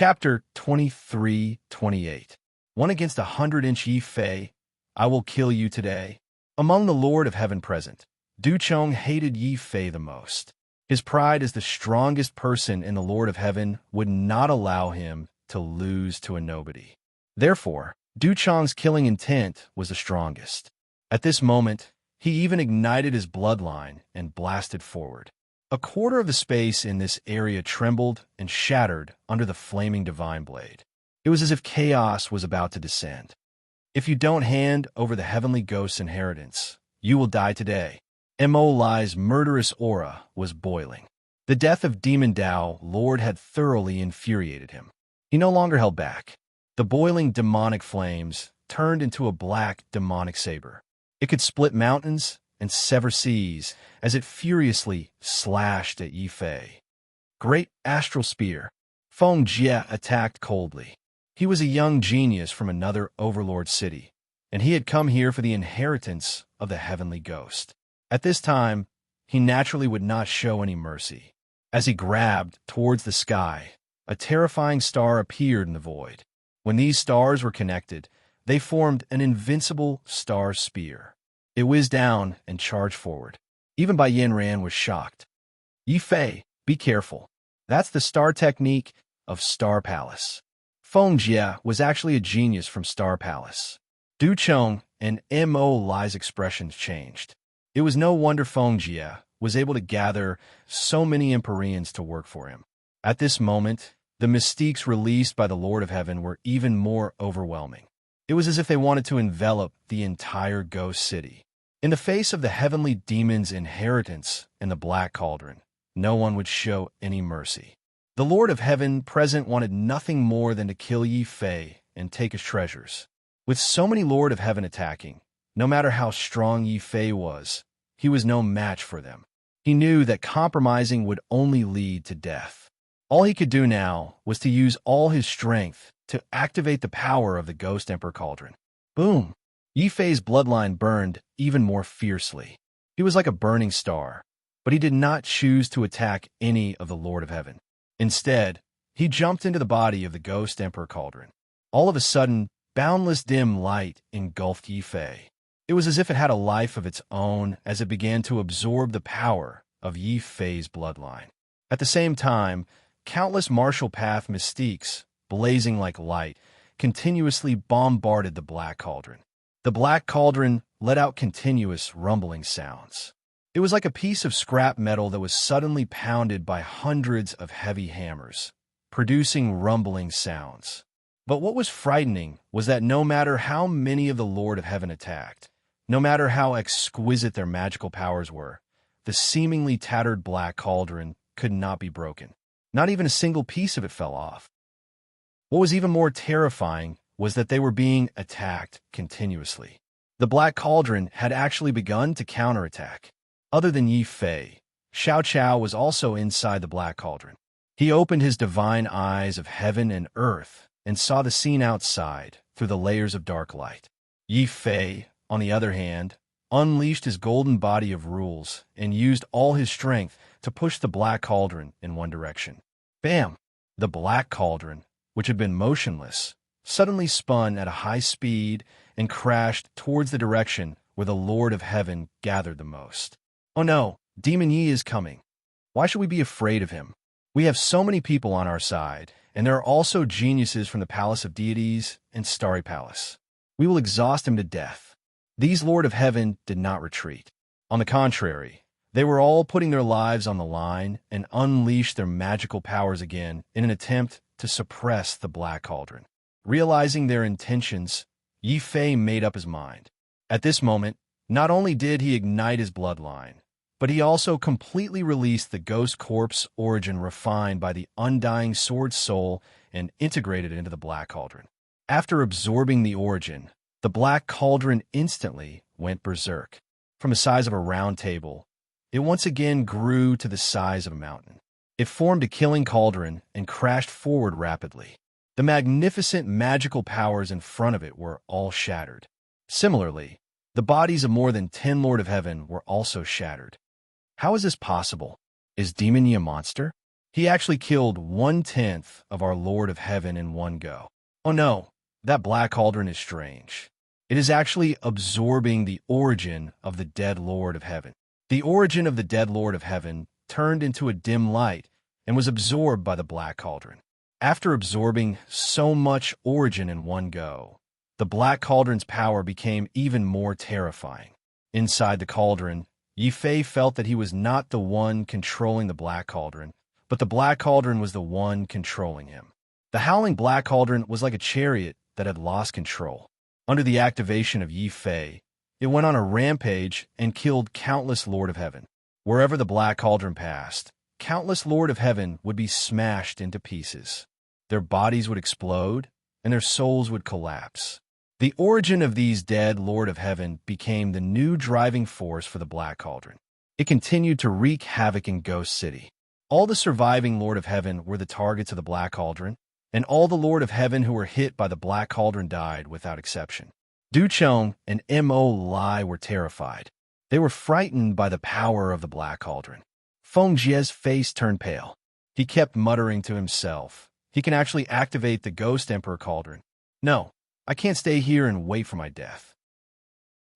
Chapter 23-28. One against 100-inch Yi Fei, I will kill you today. Among the Lord of Heaven present, Du Chong hated Yi Fei the most. His pride as the strongest person in the Lord of Heaven would not allow him to lose to a nobody. Therefore, Du Chong's killing intent was the strongest. At this moment, he even ignited his bloodline and blasted forward. A quarter of the space in this area trembled and shattered under the flaming divine blade. It was as if chaos was about to descend. If you don't hand over the heavenly ghost's inheritance, you will die today. Mo Lai's murderous aura was boiling. The death of Demon Dao Lord had thoroughly infuriated him. He no longer held back. The boiling demonic flames turned into a black demonic saber. It could split mountains and sever seas as it furiously slashed at Yi Fei. Great astral spear. Feng Jie attacked coldly. He was a young genius from another overlord city, and he had come here for the inheritance of the heavenly ghost. At this time, he naturally would not show any mercy. As he grabbed towards the sky, a terrifying star appeared in the void. When these stars were connected, they formed an invincible star spear. It whizzed down and charged forward. Even Bai Yanran was shocked. Yi Fei, be careful. That's the star technique of Star Palace. Feng Jie was actually a genius from Star Palace. Du Chong and Mo Lai's expressions changed. It was no wonder Feng Jie was able to gather so many Empyreans to work for him. At this moment, the mystiques released by the Lord of Heaven were even more overwhelming. It was as if they wanted to envelop the entire ghost city. In the face of the heavenly demon's inheritance in the Black Cauldron, no one would show any mercy. The Lord of Heaven present wanted nothing more than to kill Yi Fei and take his treasures. With so many Lord of Heaven attacking, no matter how strong Yi Fei was, he was no match for them. He knew that compromising would only lead to death. All he could do now was to use all his strength to activate the power of the Ghost Emperor Cauldron. Boom! Yi Fei's bloodline burned even more fiercely. He was like a burning star, but he did not choose to attack any of the Lord of Heaven. Instead, he jumped into the body of the Ghost Emperor Cauldron. All of a sudden, boundless dim light engulfed Yi Fei. It was as if it had a life of its own as it began to absorb the power of Yi Fei's bloodline. At the same time, countless martial path mystiques, blazing like light, continuously bombarded the Black Cauldron. The Black Cauldron let out continuous rumbling sounds. It was like a piece of scrap metal that was suddenly pounded by hundreds of heavy hammers, producing rumbling sounds. But what was frightening was that no matter how many of the Lord of Heaven attacked, no matter how exquisite their magical powers were, the seemingly tattered Black Cauldron could not be broken. Not even a single piece of it fell off. What was even more terrifying was that they were being attacked continuously. The Black Cauldron had actually begun to counterattack. Other than Yi Fei, Xiao Chao was also inside the Black Cauldron. He opened his divine eyes of heaven and earth and saw the scene outside through the layers of dark light. Yi Fei, on the other hand, unleashed his golden body of rules and used all his strength to push the Black Cauldron in one direction. Bam! The Black Cauldron, which had been motionless, suddenly spun at a high speed and crashed towards the direction where the Lord of Heaven gathered the most. Oh no, Demon Yi is coming. Why should we be afraid of him? We have so many people on our side, and there are also geniuses from the Palace of Deities and Starry Palace. We will exhaust him to death. These Lord of Heaven did not retreat. On the contrary, they were all putting their lives on the line and unleashed their magical powers again in an attempt to suppress the Black Cauldron. Realizing their intentions, Yi Fei made up his mind. At this moment, not only did he ignite his bloodline, but he also completely released the ghost corpse origin refined by the undying sword soul and integrated it into the Black Cauldron. After absorbing the origin, the Black Cauldron instantly went berserk. From the size of a round table, it once again grew to the size of a mountain. It formed a killing cauldron and crashed forward rapidly. The magnificent magical powers in front of it were all shattered. Similarly, the bodies of more than 10 Lord of Heaven were also shattered. How is this possible? Is Demon Yi a monster? He actually killed 1/10 of our Lord of Heaven in one go. Oh no, that black cauldron is strange. It is actually absorbing the origin of the dead Lord of Heaven. The origin of the dead Lord of Heaven turned into a dim light and was absorbed by the black cauldron. After absorbing so much origin in one go, the black cauldron's power became even more terrifying. Inside the cauldron, Yi Fei felt that he was not the one controlling the black cauldron, but the black cauldron was the one controlling him. The howling black cauldron was like a chariot that had lost control. Under the activation of Yi Fei, it went on a rampage and killed countless Lord of Heaven. Wherever the black cauldron passed, countless Lord of Heaven would be smashed into pieces. Their bodies would explode, and their souls would collapse. The origin of these dead Lord of Heaven became the new driving force for the black cauldron. It continued to wreak havoc in Ghost City. All the surviving Lord of Heaven were the targets of the black cauldron, and all the Lord of Heaven who were hit by the black cauldron died without exception. Du Chong and Mo Lai were terrified. They were frightened by the power of the black cauldron. Feng Jie's face turned pale. He kept muttering to himself, "He can actually activate the Ghost Emperor cauldron. No, I can't stay here and wait for my death.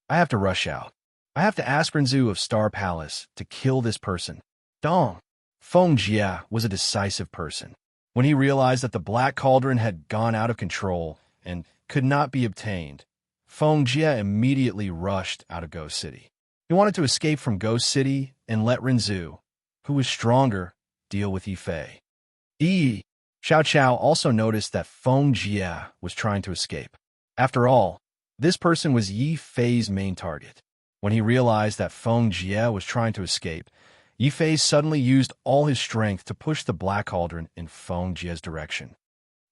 I have to rush out. I have to ask Renzu of Star Palace to kill this person." Dong. Feng Jie was a decisive person. When he realized that the black cauldron had gone out of control and could not be obtained, Feng Jie immediately rushed out of Ghost City. He wanted to escape from Ghost City and let Renzu, who was stronger, deal with Yi Fei. Xiao Qiao also noticed that Feng Jie was trying to escape. After all, this person was Yi Fei's main target. When he realized that Feng Jie was trying to escape, Yi Fei suddenly used all his strength to push the black cauldron in Feng Jie's direction.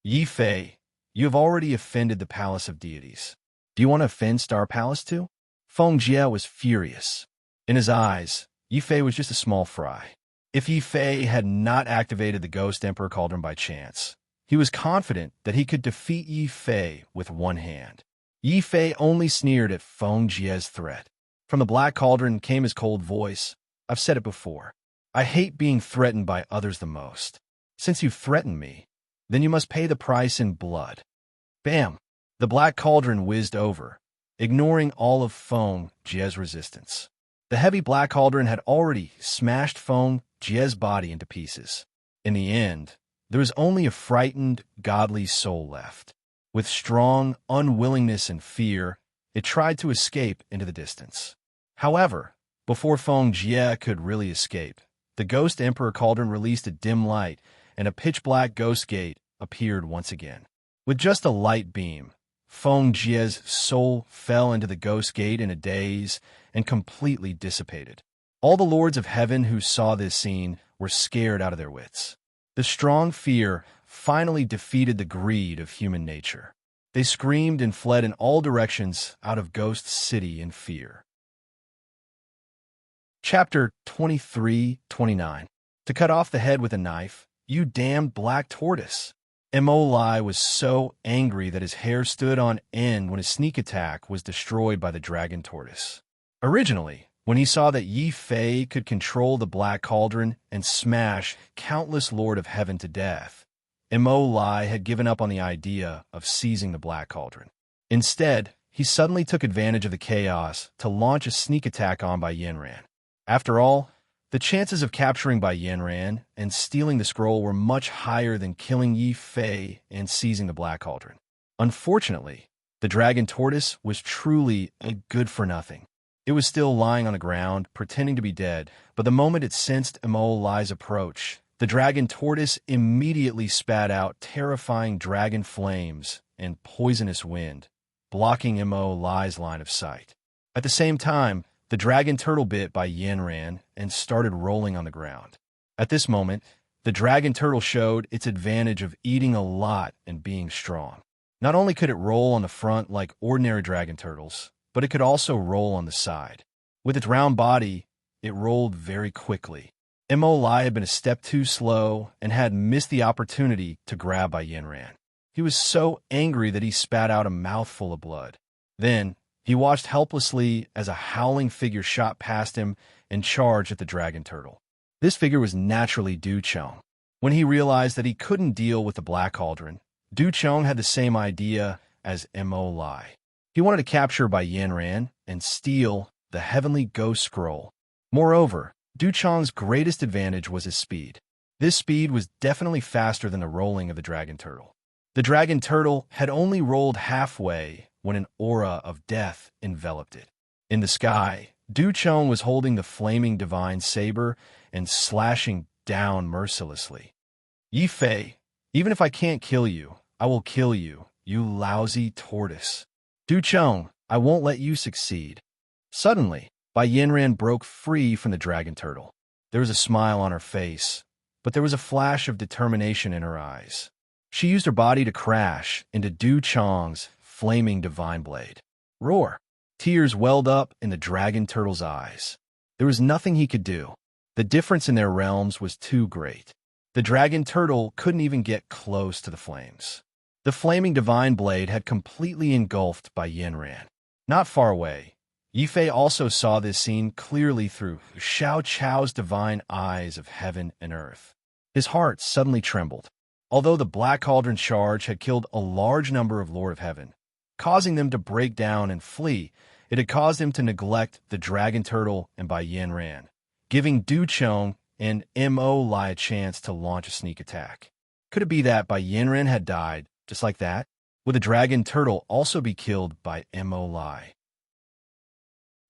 "Yi Fei, you have already offended the Palace of Deities. Do you want to offend Star Palace too?" Feng Jie was furious. In his eyes, Yi Fei was just a small fry. If Yi Fei had not activated the Ghost Emperor cauldron by chance, he was confident that he could defeat Yi Fei with one hand. Yi Fei only sneered at Feng Jie's threat. From the black cauldron came his cold voice. "I've said it before. I hate being threatened by others the most. Since you've threatened me, then you must pay the price in blood." Bam! The black cauldron whizzed over, ignoring all of Feng Jie's resistance. The heavy black cauldron had already smashed Feng Jie's body into pieces. In the end, there was only a frightened, godly soul left. With strong unwillingness and fear, it tried to escape into the distance. However, before Feng Jie could really escape, the Ghost Emperor cauldron released a dim light, and a pitch-black ghost gate appeared once again. With just a light beam, Feng Jie's soul fell into the ghost gate in a daze and completely dissipated. All the Lords of Heaven who saw this scene were scared out of their wits. The strong fear finally defeated the greed of human nature. They screamed and fled in all directions out of Ghost City in fear. Chapter 23-29. To cut off the head with a knife, you damned black tortoise. Mo Lai was so angry that his hair stood on end when his sneak attack was destroyed by the dragon tortoise. Originally, when he saw that Yi Fei could control the black cauldron and smash countless Lord of Heaven to death, Mo Lai had given up on the idea of seizing the black cauldron. Instead, he suddenly took advantage of the chaos to launch a sneak attack on Bai Yanran. After all, the chances of capturing Bai Yanran and stealing the scroll were much higher than killing Yi Fei and seizing the black cauldron. Unfortunately, the dragon tortoise was truly a good-for-nothing. It was still lying on the ground, pretending to be dead, but the moment it sensed Mo Lai's approach, the dragon tortoise immediately spat out terrifying dragon flames and poisonous wind, blocking Mo Lai's line of sight. At the same time, the dragon turtle bit Bai Yanran and started rolling on the ground. At this moment, the dragon turtle showed its advantage of eating a lot and being strong. Not only could it roll on the front like ordinary dragon turtles, but it could also roll on the side. With its round body, it rolled very quickly. Mo Lai had been a step too slow and had missed the opportunity to grab Bai Yanran. He was so angry that he spat out a mouthful of blood. Then, he watched helplessly as a howling figure shot past him and charged at the dragon turtle. This figure was naturally Du Chong. When he realized that he couldn't deal with the Black Cauldron, Du Chong had the same idea as Mo Lai. He wanted to capture Bai Yanran and steal the heavenly ghost scroll. Moreover, Du Chong's greatest advantage was his speed. This speed was definitely faster than the rolling of the dragon turtle. The dragon turtle had only rolled halfway when an aura of death enveloped it. In the sky, Du Chong was holding the flaming divine saber and slashing down mercilessly. Yi Fei, even if I can't kill you, I will kill you, you lousy tortoise. Du Chong, I won't let you succeed. Suddenly, Bai Yanran broke free from the dragon turtle. There was a smile on her face, but there was a flash of determination in her eyes. She used her body to crash into Du Chong's flaming divine blade. Roar! Tears welled up in the dragon turtle's eyes. There was nothing he could do. The difference in their realms was too great. The dragon turtle couldn't even get close to the flames. The flaming divine blade had completely engulfed Bai Yanran. Not far away, Yi Fei also saw this scene clearly through Xiao Chao's divine eyes of heaven and earth. His heart suddenly trembled. Although the Black Cauldron charge had killed a large number of Lord of Heaven, causing them to break down and flee, it had caused him to neglect the dragon turtle and Bai Yanran, giving Du Chong and Mo Lai a chance to launch a sneak attack. Could it be that Bai Yanran had died just like that? Would the dragon turtle also be killed by Mo Lai?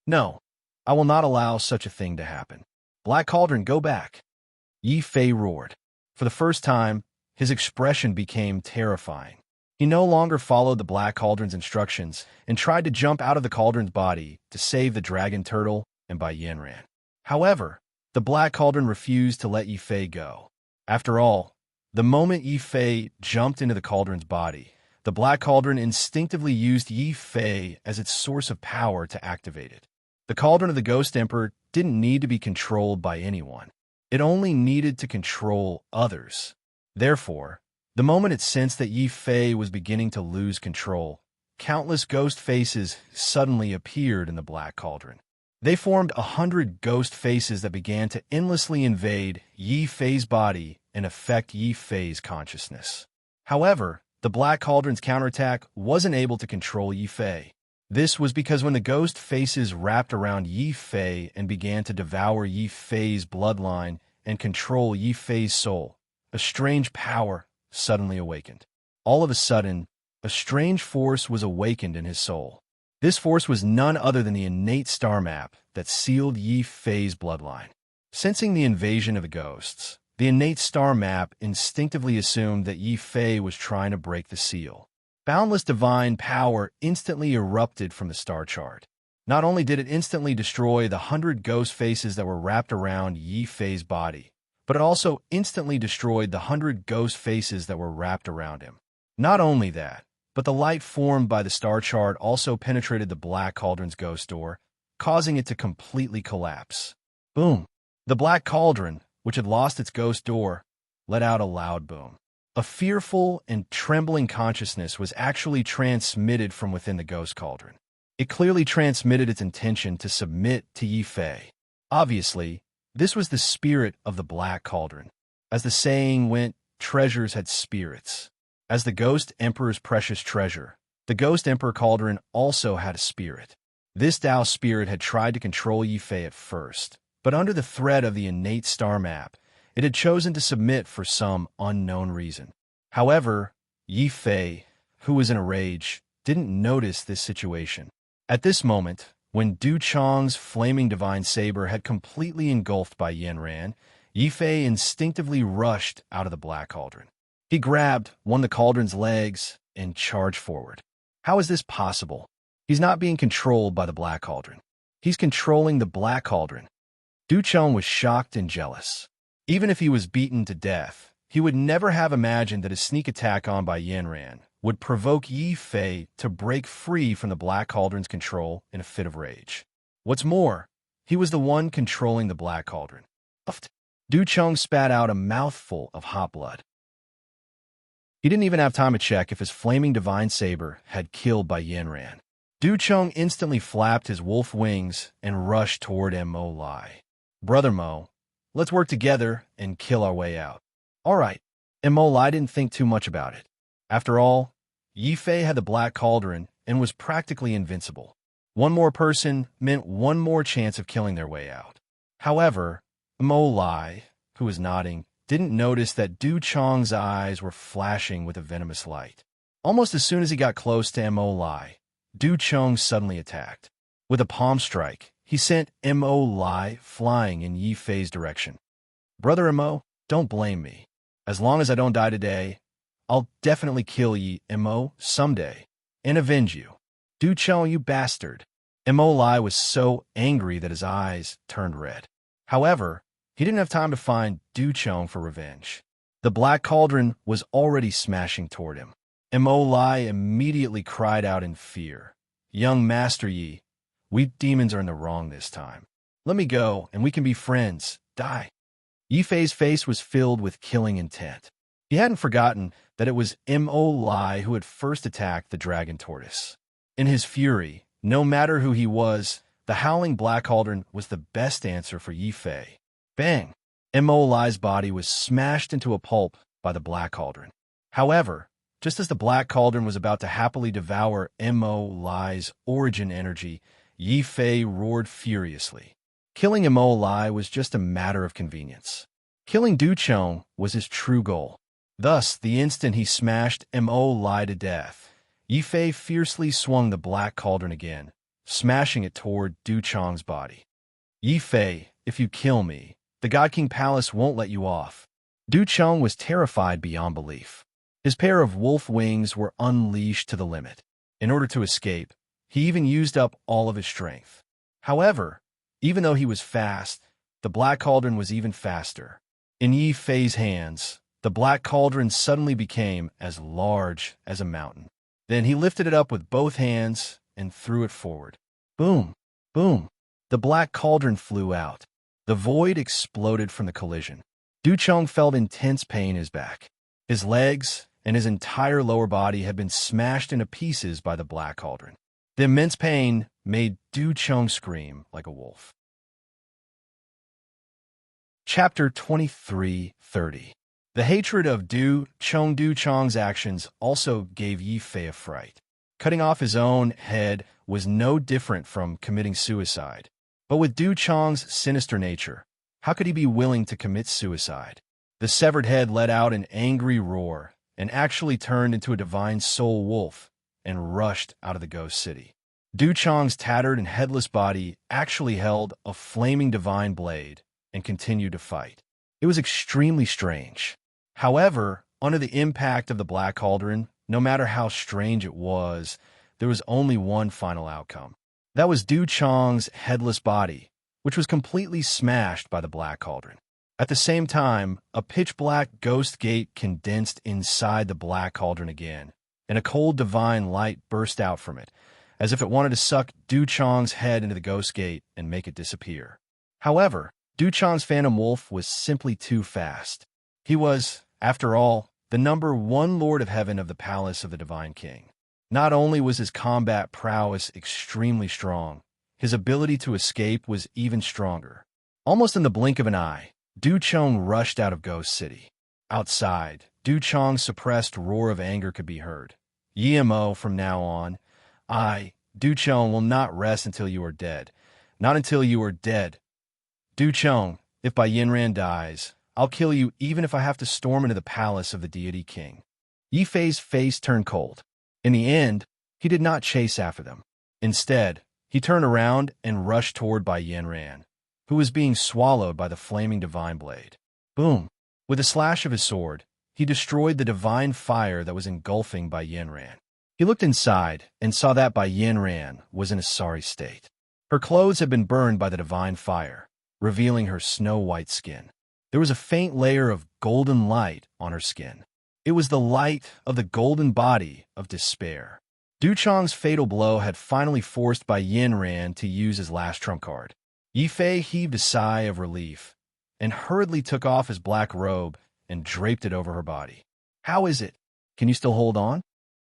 No, I will not allow such a thing to happen. Black Cauldron, go back! Yi Fei roared. For the first time, his expression became terrifying. He no longer followed the Black Cauldron's instructions and tried to jump out of the cauldron's body to save the dragon turtle and Bai Yanran. However, the Black Cauldron refused to let Yi Fei go. After all, the moment Yi Fei jumped into the cauldron's body, the Black Cauldron instinctively used Yi Fei as its source of power to activate it. The Cauldron of the Ghost Emperor didn't need to be controlled by anyone. It only needed to control others. Therefore, the moment it sensed that Yi Fei was beginning to lose control, countless ghost faces suddenly appeared in the Black Cauldron. They formed 100 ghost faces that began to endlessly invade Yi Fei's body and affect Yi Fei's consciousness. However, the Black Cauldron's counterattack wasn't able to control Yi Fei. This was because when the ghost faces wrapped around Yi Fei and began to devour Yi Fei's bloodline and control Yi Fei's soul, a strange power suddenly awakened. All of a sudden, a strange force was awakened in his soul. This force was none other than the innate star map that sealed Yi Fei's bloodline. Sensing the invasion of the ghosts, the innate star map instinctively assumed that Yi Fei was trying to break the seal. Boundless divine power instantly erupted from the star chart. Not only did it instantly destroy the 100 ghost faces that were wrapped around Yi Fei's body, but it also instantly destroyed the 100 ghost faces that were wrapped around him. Not only that, but the light formed by the star chart also penetrated the Black Cauldron's ghost door, causing it to completely collapse. Boom! The Black Cauldron, which had lost its ghost door, let out a loud boom. A fearful and trembling consciousness was actually transmitted from within the ghost cauldron. It clearly transmitted its intention to submit to Yi Fei. Obviously, this was the spirit of the Black Cauldron. As the saying went, treasures had spirits. As the Ghost Emperor's precious treasure, the Ghost Emperor Cauldron also had a spirit. This Tao spirit had tried to control Yi Fei at first, but under the threat of the innate star map, it had chosen to submit for some unknown reason. However, Yi Fei, who was in a rage, didn't notice this situation. At this moment, when Du Chong's flaming divine saber had completely engulfed Bai Yanran, Yi Fei instinctively rushed out of the Black Cauldron. He grabbed one of the cauldron's legs and charged forward. How is this possible? He's not being controlled by the Black Cauldron. He's controlling the Black Cauldron. Du Chong was shocked and jealous. Even if he was beaten to death, he would never have imagined that a sneak attack on Bai Yanran would provoke Yi Fei to break free from the Black Cauldron's control in a fit of rage. What's more, he was the one controlling the Black Cauldron. Du Chong spat out a mouthful of hot blood. He didn't even have time to check if his flaming divine saber had killed Bai Yanran. Du Chong instantly flapped his wolf wings and rushed toward Mo Lai. Brother Mo, let's work together and kill our way out. All right, Lai didn't think too much about it. After all, Yi Fei had the Black Cauldron and was practically invincible. One more person meant one more chance of killing their way out. However, Lai, who was nodding, didn't notice that Du Chong's eyes were flashing with a venomous light. Almost as soon as he got close to Lai, Du Chong suddenly attacked. With a palm strike, he sent Lai flying in Yi Fei's direction. Brother Mo, don't blame me. As long as I don't die today, I'll definitely kill Yi Mo someday and avenge you. Du Chong, you bastard. Lai was so angry that his eyes turned red. However, he didn't have time to find Du Chong for revenge. The Black Cauldron was already smashing toward him. Lai immediately cried out in fear. Young Master Yi, we demons are in the wrong this time. Let me go, and we can be friends. Die. Yi Fei's face was filled with killing intent. He hadn't forgotten that it was Lai who had first attacked the dragon tortoise. In his fury, no matter who he was, the howling Black Cauldron was the best answer for Yi Fei. Bang! Lai's body was smashed into a pulp by the Black Cauldron. However, just as the Black Cauldron was about to happily devour Lai's origin energy, Yi Fei roared furiously. Killing Lai was just a matter of convenience. Killing Du Chong was his true goal. Thus, the instant he smashed Lai to death, Yi Fei fiercely swung the Black Cauldron again, smashing it toward Du Chong's body. Yi Fei, if you kill me, the God King Palace won't let you off. Du Chong was terrified beyond belief. His pair of wolf wings were unleashed to the limit. In order to escape, he even used up all of his strength. However, even though he was fast, the Black Cauldron was even faster. In Yi Fei's hands, the Black Cauldron suddenly became as large as a mountain. Then he lifted it up with both hands and threw it forward. Boom! Boom! The Black Cauldron flew out. The void exploded from the collision. Du Chong felt intense pain in his back. His legs and his entire lower body had been smashed into pieces by the Black Cauldron. The immense pain made Du Chong scream like a wolf. Chapter 23:30. The hatred of Du Chong's actions also gave Yi Fei a fright. Cutting off his own head was no different from committing suicide. But with Du Chong's sinister nature, how could he be willing to commit suicide? The severed head let out an angry roar and actually turned into a divine soul wolf and rushed out of the ghost city. Du Chong's tattered and headless body actually held a flaming divine blade and continued to fight. It was extremely strange. However, under the impact of the Black Cauldron, no matter how strange it was, there was only one final outcome. That was Du Chong's headless body, which was completely smashed by the Black Cauldron. At the same time, a pitch-black ghost gate condensed inside the Black Cauldron again, and a cold divine light burst out from it, as if it wanted to suck Du Chong's head into the ghost gate and make it disappear. However, Du Chong's phantom wolf was simply too fast. He was, after all, the #1 Lord of Heaven of the Palace of the Divine King. Not only was his combat prowess extremely strong, his ability to escape was even stronger. Almost in the blink of an eye, Du Chong rushed out of Ghost City. Outside, Du Chong's suppressed roar of anger could be heard. Mo, from now on, Du Chong, will not rest until you are dead. Not until you are dead. Du Chong, if Bai Yinran dies, I'll kill you even if I have to storm into the palace of the deity king. Yi Fei's face turned cold. In the end, he did not chase after them. Instead, he turned around and rushed toward Bai Yinran, who was being swallowed by the flaming divine blade. Boom! With a slash of his sword, he destroyed the divine fire that was engulfing Bai Yinran. He looked inside and saw that Bai Yinran was in a sorry state. Her clothes had been burned by the divine fire, revealing her snow-white skin. There was a faint layer of golden light on her skin. It was the light of the golden body of despair. Du Chong's fatal blow had finally forced Bai Yinran to use his last trump card. Yi Fei heaved a sigh of relief and hurriedly took off his black robe and draped it over her body. How is it? Can you still hold on?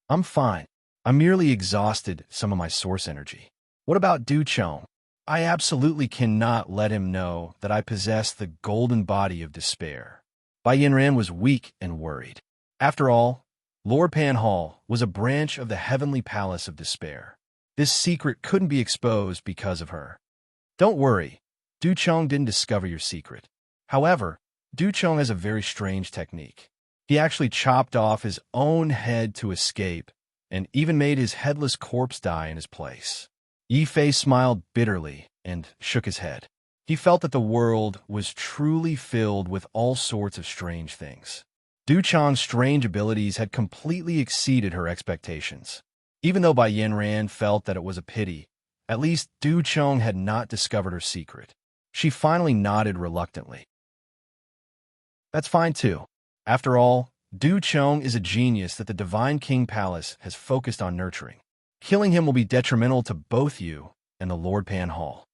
I'm fine. I merely exhausted some of my source energy. What about Du Chong? I absolutely cannot let him know that I possess the golden body of despair. Bai Yinran was weak and worried. After all, Lord Pan Hall was a branch of the heavenly palace of despair. This secret couldn't be exposed because of her. Don't worry, Du Chong didn't discover your secret. However, Du Chong has a very strange technique. He actually chopped off his own head to escape, and even made his headless corpse die in his place. Yi Fei smiled bitterly and shook his head. He felt that the world was truly filled with all sorts of strange things. Du Chong's strange abilities had completely exceeded her expectations. Even though Bai Yinran felt that it was a pity, at least Du Chong had not discovered her secret. She finally nodded reluctantly. That's fine too. After all, Du Chong is a genius that the Divine King Palace has focused on nurturing. Killing him will be detrimental to both you and the Lord Pan Hall.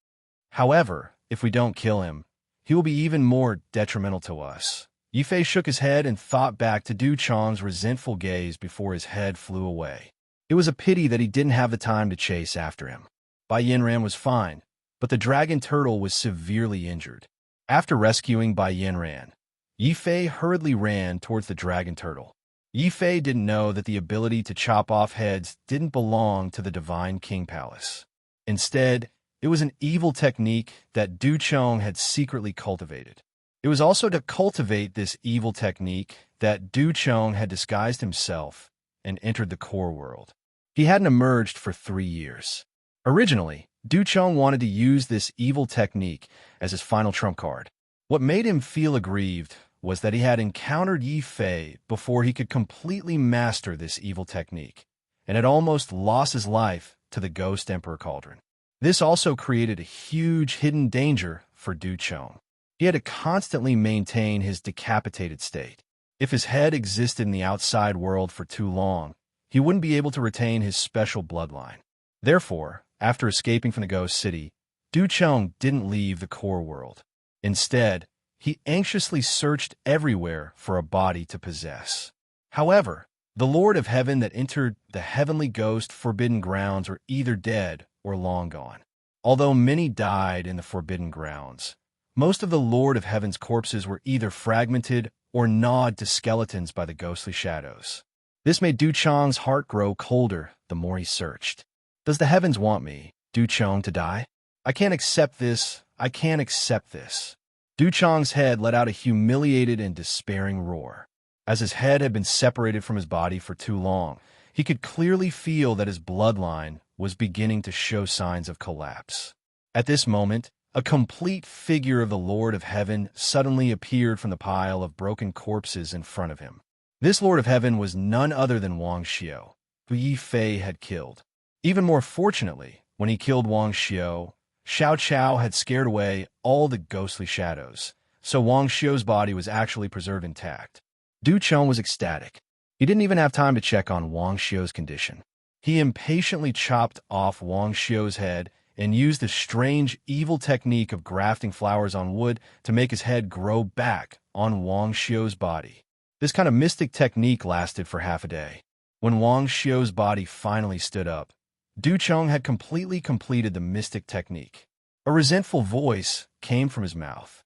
However, if we don't kill him, he will be even more detrimental to us. Yi Fei shook his head and thought back to Du Chong's resentful gaze before his head flew away. It was a pity that he didn't have the time to chase after him. Bai Yinran was fine, but the dragon turtle was severely injured. After rescuing Bai Yinran, Yi Fei hurriedly ran towards the dragon turtle. Yi Fei didn't know that the ability to chop off heads didn't belong to the Divine King Palace. Instead, it was an evil technique that Du Chong had secretly cultivated. It was also to cultivate this evil technique that Du Chong had disguised himself and entered the core world. He hadn't emerged for 3 years. Originally, Du Chong wanted to use this evil technique as his final trump card. What made him feel aggrieved was that he had encountered Yi Fei before he could completely master this evil technique, and had almost lost his life to the Ghost Emperor Cauldron. This also created a huge hidden danger for Du Chong. He had to constantly maintain his decapitated state. If his head existed in the outside world for too long, he wouldn't be able to retain his special bloodline. Therefore, after escaping from the Ghost City, Du Chong didn't leave the core world. Instead, he anxiously searched everywhere for a body to possess. However, the Lord of Heaven that entered the heavenly ghost forbidden grounds were either dead or long gone. Although many died in the forbidden grounds, most of the Lord of Heaven's corpses were either fragmented or gnawed to skeletons by the ghostly shadows. This made Du Chong's heart grow colder the more he searched. Does the heavens want me, Du Chong, to die? I can't accept this. I can't accept this. Du Chong's head let out a humiliated and despairing roar. As his head had been separated from his body for too long, he could clearly feel that his bloodline was beginning to show signs of collapse. At this moment, a complete figure of the Lord of Heaven suddenly appeared from the pile of broken corpses in front of him. This Lord of Heaven was none other than Wang Xiao, who Yi Fei had killed. Even more fortunately, when he killed Wang Xiao, Xiao Chao had scared away all the ghostly shadows, so Wang Xiao's body was actually preserved intact. Du Chong was ecstatic. He didn't even have time to check on Wang Xiao's condition. He impatiently chopped off Wang Xiao's head and used the strange, evil technique of grafting flowers on wood to make his head grow back on Wang Xiao's body. This kind of mystic technique lasted for half a day. When Wang Xiao's body finally stood up, Du Chong had completely completed the mystic technique. A resentful voice came from his mouth.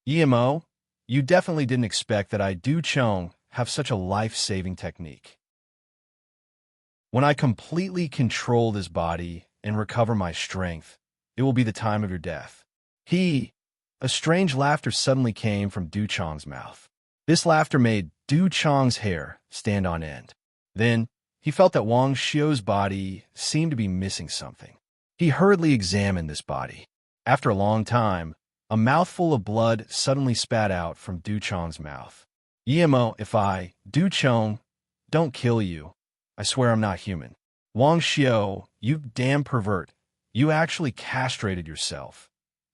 "Yimo, you definitely didn't expect that I, Du Chong, have such a life-saving technique. When I completely control this body and recover my strength, it will be the time of your death." A strange laughter suddenly came from Du Chong's mouth. This laughter made Du Chong's hair stand on end. Then, he felt that Wang Xiao's body seemed to be missing something. He hurriedly examined this body. After a long time, a mouthful of blood suddenly spat out from Du Chong's mouth. "Yimo, if I, Du Chong, don't kill you, I swear I'm not human. Wang Xiao, you damn pervert, you actually castrated yourself."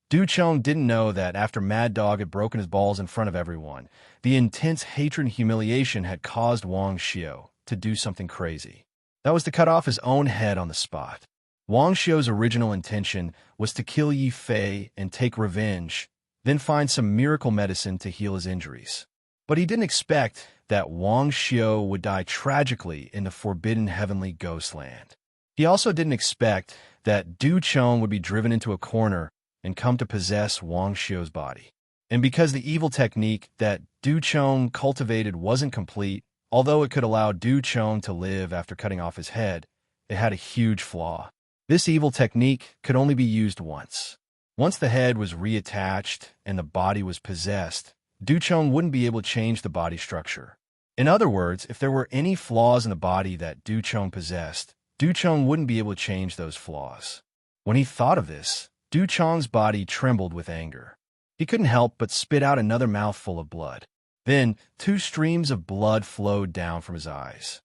Du Chong didn't know that after Mad Dog had broken his balls in front of everyone, the intense hatred and humiliation had caused Wang Xiao to do something crazy. That was to cut off his own head on the spot. Wang Xiao's original intention was to kill Yi Fei and take revenge, then find some miracle medicine to heal his injuries. But he didn't expect that Wang Xiao would die tragically in the forbidden heavenly ghost land. He also didn't expect that Du Chong would be driven into a corner and come to possess Wang Xiao's body. And because the evil technique that Du Chong cultivated wasn't complete, although it could allow Du Chong to live after cutting off his head, it had a huge flaw. This evil technique could only be used once. Once the head was reattached and the body was possessed, Du Chong wouldn't be able to change the body structure. In other words, if there were any flaws in the body that Du Chong possessed, Du Chong wouldn't be able to change those flaws. When he thought of this, Du Chong's body trembled with anger. He couldn't help but spit out another mouthful of blood. Then, 2 streams of blood flowed down from his eyes.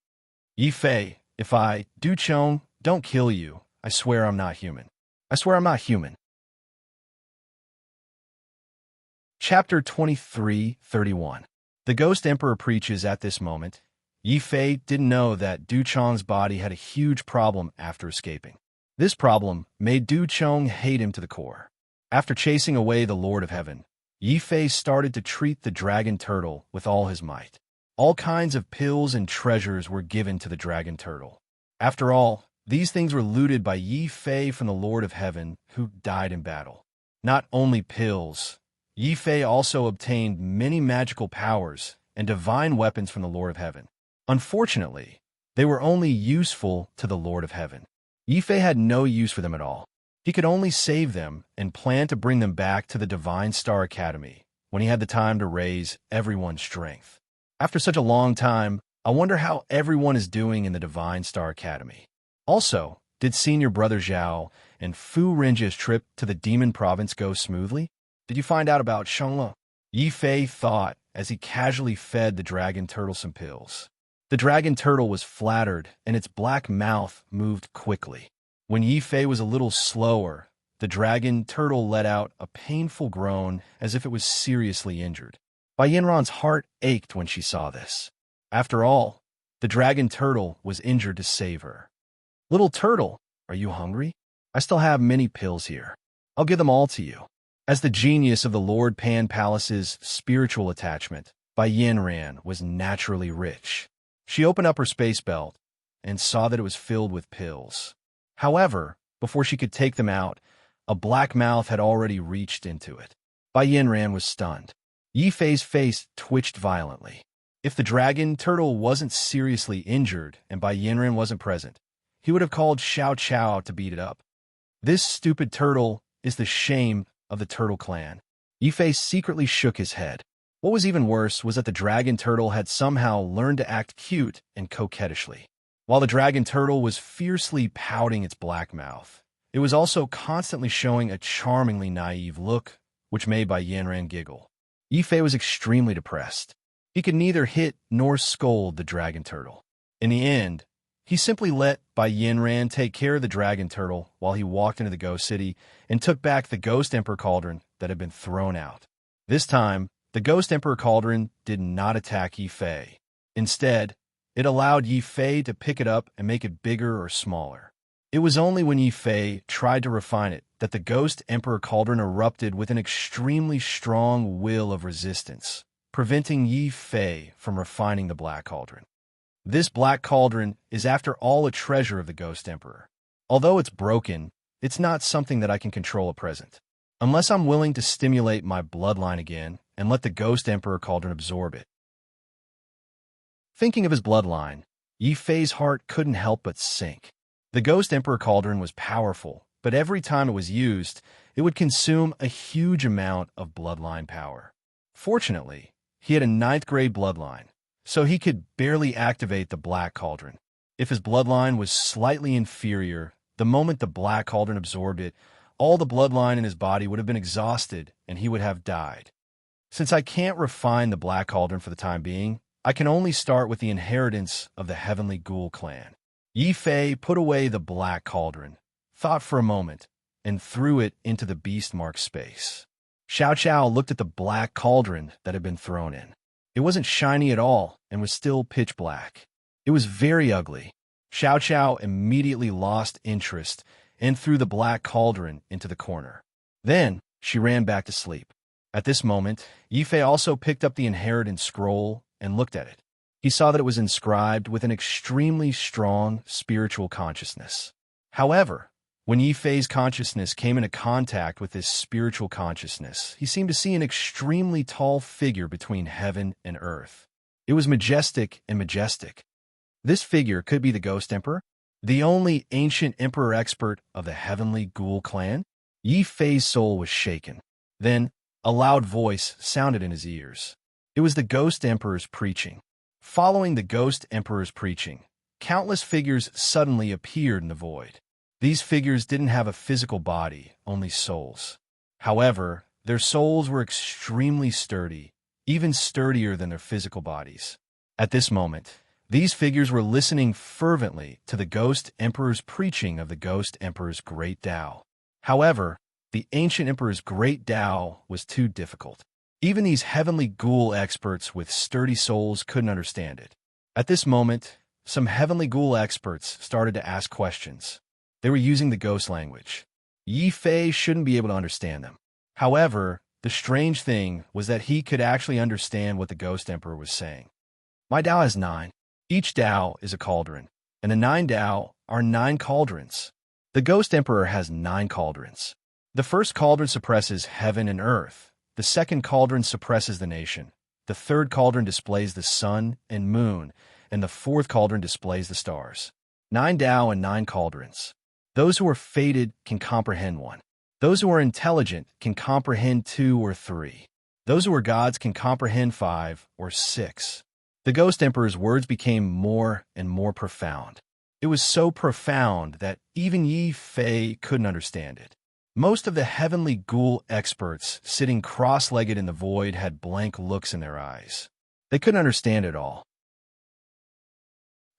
Yi Fei, if I, Du Chong, don't kill you, I swear I'm not human. I swear I'm not human. Chapter 23:31. The Ghost Emperor preaches at this moment. Yi Fei didn't know that Du Chong's body had a huge problem after escaping. This problem made Du Chong hate him to the core. After chasing away the Lord of Heaven, Yi Fei started to treat the dragon turtle with all his might. All kinds of pills and treasures were given to the dragon turtle. After all, these things were looted by Yi Fei from the Lord of Heaven, who died in battle. Not only pills, Yi Fei also obtained many magical powers and divine weapons from the Lord of Heaven. Unfortunately, they were only useful to the Lord of Heaven. Yi Fei had no use for them at all. He could only save them and plan to bring them back to the Divine Star Academy when he had the time to raise everyone's strength. After such a long time, I wonder how everyone is doing in the Divine Star Academy. Also, did Senior Brother Zhao and Fu Renji's trip to the Demon Province go smoothly? Did you find out about Shengle? Yi Fei thought as he casually fed the dragon turtle some pills. The dragon turtle was flattered and its black mouth moved quickly. When Yi Fei was a little slower, the dragon turtle let out a painful groan as if it was seriously injured. Bai Yanran's heart ached when she saw this. After all, the dragon turtle was injured to save her. Little turtle, are you hungry? I still have many pills here. I'll give them all to you. As the genius of the Lord Pan Palace's spiritual attachment, Bai Yanran was naturally rich. She opened up her space belt and saw that it was filled with pills. However, before she could take them out, a black mouth had already reached into it. Bai Yanran was stunned. Yi Fei's face twitched violently. If the dragon turtle wasn't seriously injured and Bai Yanran wasn't present, he would have called Xiao Chao to beat it up. This stupid turtle is the shame of the turtle clan. Yi Fei secretly shook his head. What was even worse was that the dragon turtle had somehow learned to act cute and coquettishly. While the dragon turtle was fiercely pouting its black mouth, it was also constantly showing a charmingly naive look, which made Bai Yanran giggle. Yi Fei was extremely depressed. He could neither hit nor scold the dragon turtle. In the end, he simply let Bai Yanran take care of the dragon turtle while he walked into the ghost city and took back the Ghost Emperor cauldron that had been thrown out. This time, the Ghost Emperor cauldron did not attack Yi Fei. Instead, it allowed Yi Fei to pick it up and make it bigger or smaller. It was only when Yi Fei tried to refine it that the Ghost Emperor cauldron erupted with an extremely strong will of resistance, preventing Yi Fei from refining the Black Cauldron. This Black Cauldron is after all a treasure of the Ghost Emperor. Although it's broken, it's not something that I can control at present, unless I'm willing to stimulate my bloodline again and let the Ghost Emperor cauldron absorb it. Thinking of his bloodline, Yi Fei's heart couldn't help but sink. The Ghost Emperor cauldron was powerful, but every time it was used, it would consume a huge amount of bloodline power. Fortunately, he had a 9th grade bloodline, so he could barely activate the Black Cauldron. If his bloodline was slightly inferior, the moment the Black Cauldron absorbed it, all the bloodline in his body would have been exhausted and he would have died. Since I can't refine the Black Cauldron for the time being, I can only start with the inheritance of the Heavenly Ghoul clan. Yi Fei put away the Black Cauldron, thought for a moment, and threw it into the beast mark space. Xiao Chao looked at the Black Cauldron that had been thrown in. It wasn't shiny at all and was still pitch black. It was very ugly. Xiao Chao immediately lost interest and threw the Black Cauldron into the corner. Then she ran back to sleep. At this moment, Yi Fei also picked up the inheritance scroll and looked at it. He saw that it was inscribed with an extremely strong spiritual consciousness. However, When Yi Fei's consciousness came into contact with this spiritual consciousness, he seemed to see an extremely tall figure between heaven and earth. It was majestic and majestic. This figure could be the Ghost Emperor, the only ancient emperor expert of the heavenly ghoul clan. Yi Fei's soul was shaken. Then, a loud voice sounded in his ears. It was the Ghost Emperor's preaching. Following the Ghost Emperor's preaching, countless figures suddenly appeared in the void. These figures didn't have a physical body, only souls. However, their souls were extremely sturdy, even sturdier than their physical bodies. At this moment, these figures were listening fervently to the Ghost Emperor's preaching of the Ghost Emperor's great Tao. However, the ancient emperor's great Tao was too difficult. Even these heavenly ghoul experts with sturdy souls couldn't understand it. At this moment, some heavenly ghoul experts started to ask questions. They were using the ghost language. Yi Fei shouldn't be able to understand them. However, the strange thing was that he could actually understand what the Ghost Emperor was saying. My Tao has 9. Each Tao is a cauldron, and the 9 Tao are 9 cauldrons. The Ghost Emperor has 9 cauldrons. The first cauldron suppresses heaven and earth. The second cauldron suppresses the nation. The third cauldron displays the sun and moon, and the fourth cauldron displays the stars. 9 Tao and 9 cauldrons. Those who are fated can comprehend 1. Those who are intelligent can comprehend 2 or 3. Those who are gods can comprehend 5 or 6. The Ghost Emperor's words became more and more profound. It was so profound that even Yi Fei couldn't understand it. Most of the heavenly ghoul experts sitting cross-legged in the void had blank looks in their eyes. They couldn't understand it all.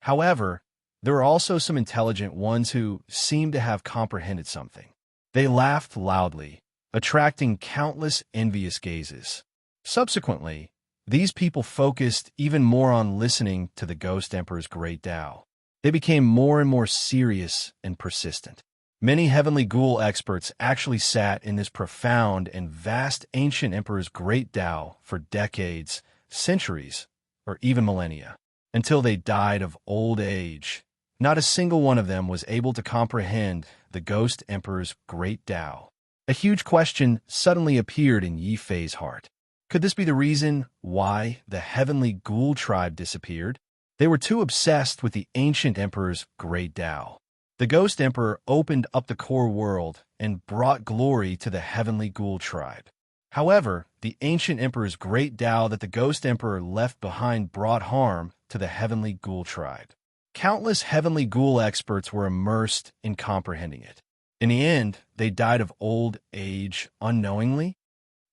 However, there were also some intelligent ones who seemed to have comprehended something. They laughed loudly, attracting countless envious gazes. Subsequently, these people focused even more on listening to the Ghost Emperor's great Tao. They became more and more serious and persistent. Many heavenly ghoul experts actually sat in this profound and vast ancient emperor's great Tao for decades, centuries, or even millennia, until they died of old age. Not a single one of them was able to comprehend the Ghost Emperor's great Tao. A huge question suddenly appeared in Yi Fei's heart. Could this be the reason why the heavenly ghoul tribe disappeared? They were too obsessed with the ancient emperor's great Tao. The Ghost Emperor opened up the core world and brought glory to the heavenly ghoul tribe. However, the ancient emperor's great Tao that the Ghost Emperor left behind brought harm to the heavenly ghoul tribe. Countless heavenly ghoul experts were immersed in comprehending it. In the end, they died of old age unknowingly.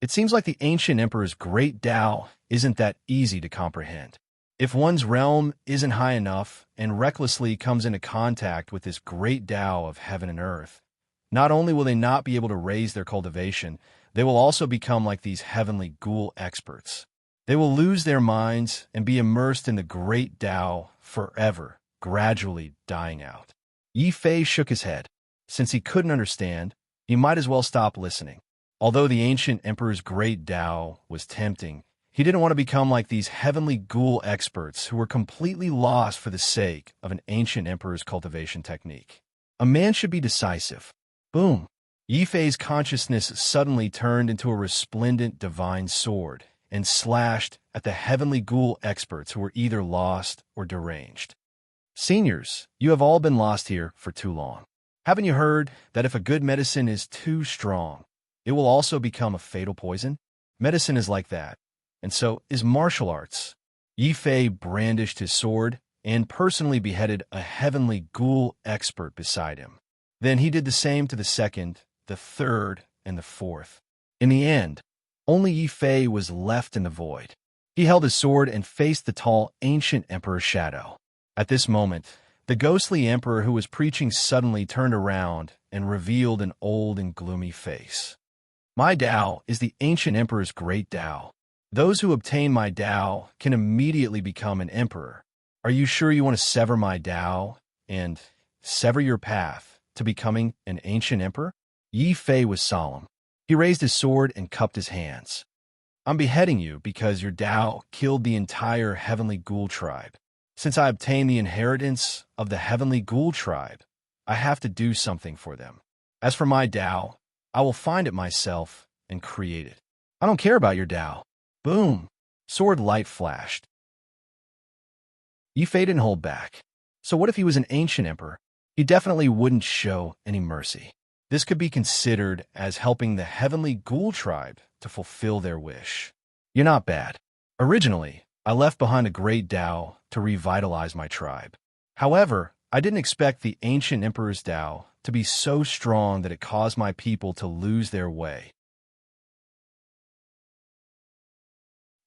It seems like the ancient emperor's great Tao isn't that easy to comprehend. If one's realm isn't high enough and recklessly comes into contact with this great Tao of heaven and earth, not only will they not be able to raise their cultivation, they will also become like these heavenly ghoul experts. They will lose their minds and be immersed in the great Tao forever, gradually dying out. Yi Fei shook his head. Since he couldn't understand, he might as well stop listening. Although the ancient emperor's great Tao was tempting, he didn't want to become like these heavenly ghoul experts who were completely lost for the sake of an ancient emperor's cultivation technique. A man should be decisive. Boom! Yi Fei's consciousness suddenly turned into a resplendent divine sword and slashed at the heavenly ghoul experts who were either lost or deranged. Seniors, you have all been lost here for too long. Haven't you heard that if a good medicine is too strong, it will also become a fatal poison? Medicine is like that. And so is martial arts. Yi Fei brandished his sword and personally beheaded a heavenly ghoul expert beside him. Then he did the same to the second, the third, and the fourth. In the end, only Yi Fei was left in the void. He held his sword and faced the tall, ancient emperor's shadow. At this moment, the ghostly emperor who was preaching suddenly turned around and revealed an old and gloomy face. My Tao is the ancient emperor's great Tao. Those who obtain my Tao can immediately become an emperor. Are you sure you want to sever my Tao and sever your path to becoming an ancient emperor? Yi Fei was solemn. He raised his sword and cupped his hands. I'm beheading you because your Tao killed the entire heavenly ghoul tribe. Since I obtained the inheritance of the heavenly ghoul tribe, I have to do something for them. As for my Tao, I will find it myself and create it. I don't care about your Tao. Boom! Sword light flashed. Yi Fei didn't hold back. So what if he was an ancient emperor? He definitely wouldn't show any mercy. This could be considered as helping the heavenly ghoul tribe to fulfill their wish. You're not bad. Originally, I left behind a great Tao to revitalize my tribe. However, I didn't expect the ancient emperor's Tao to be so strong that it caused my people to lose their way.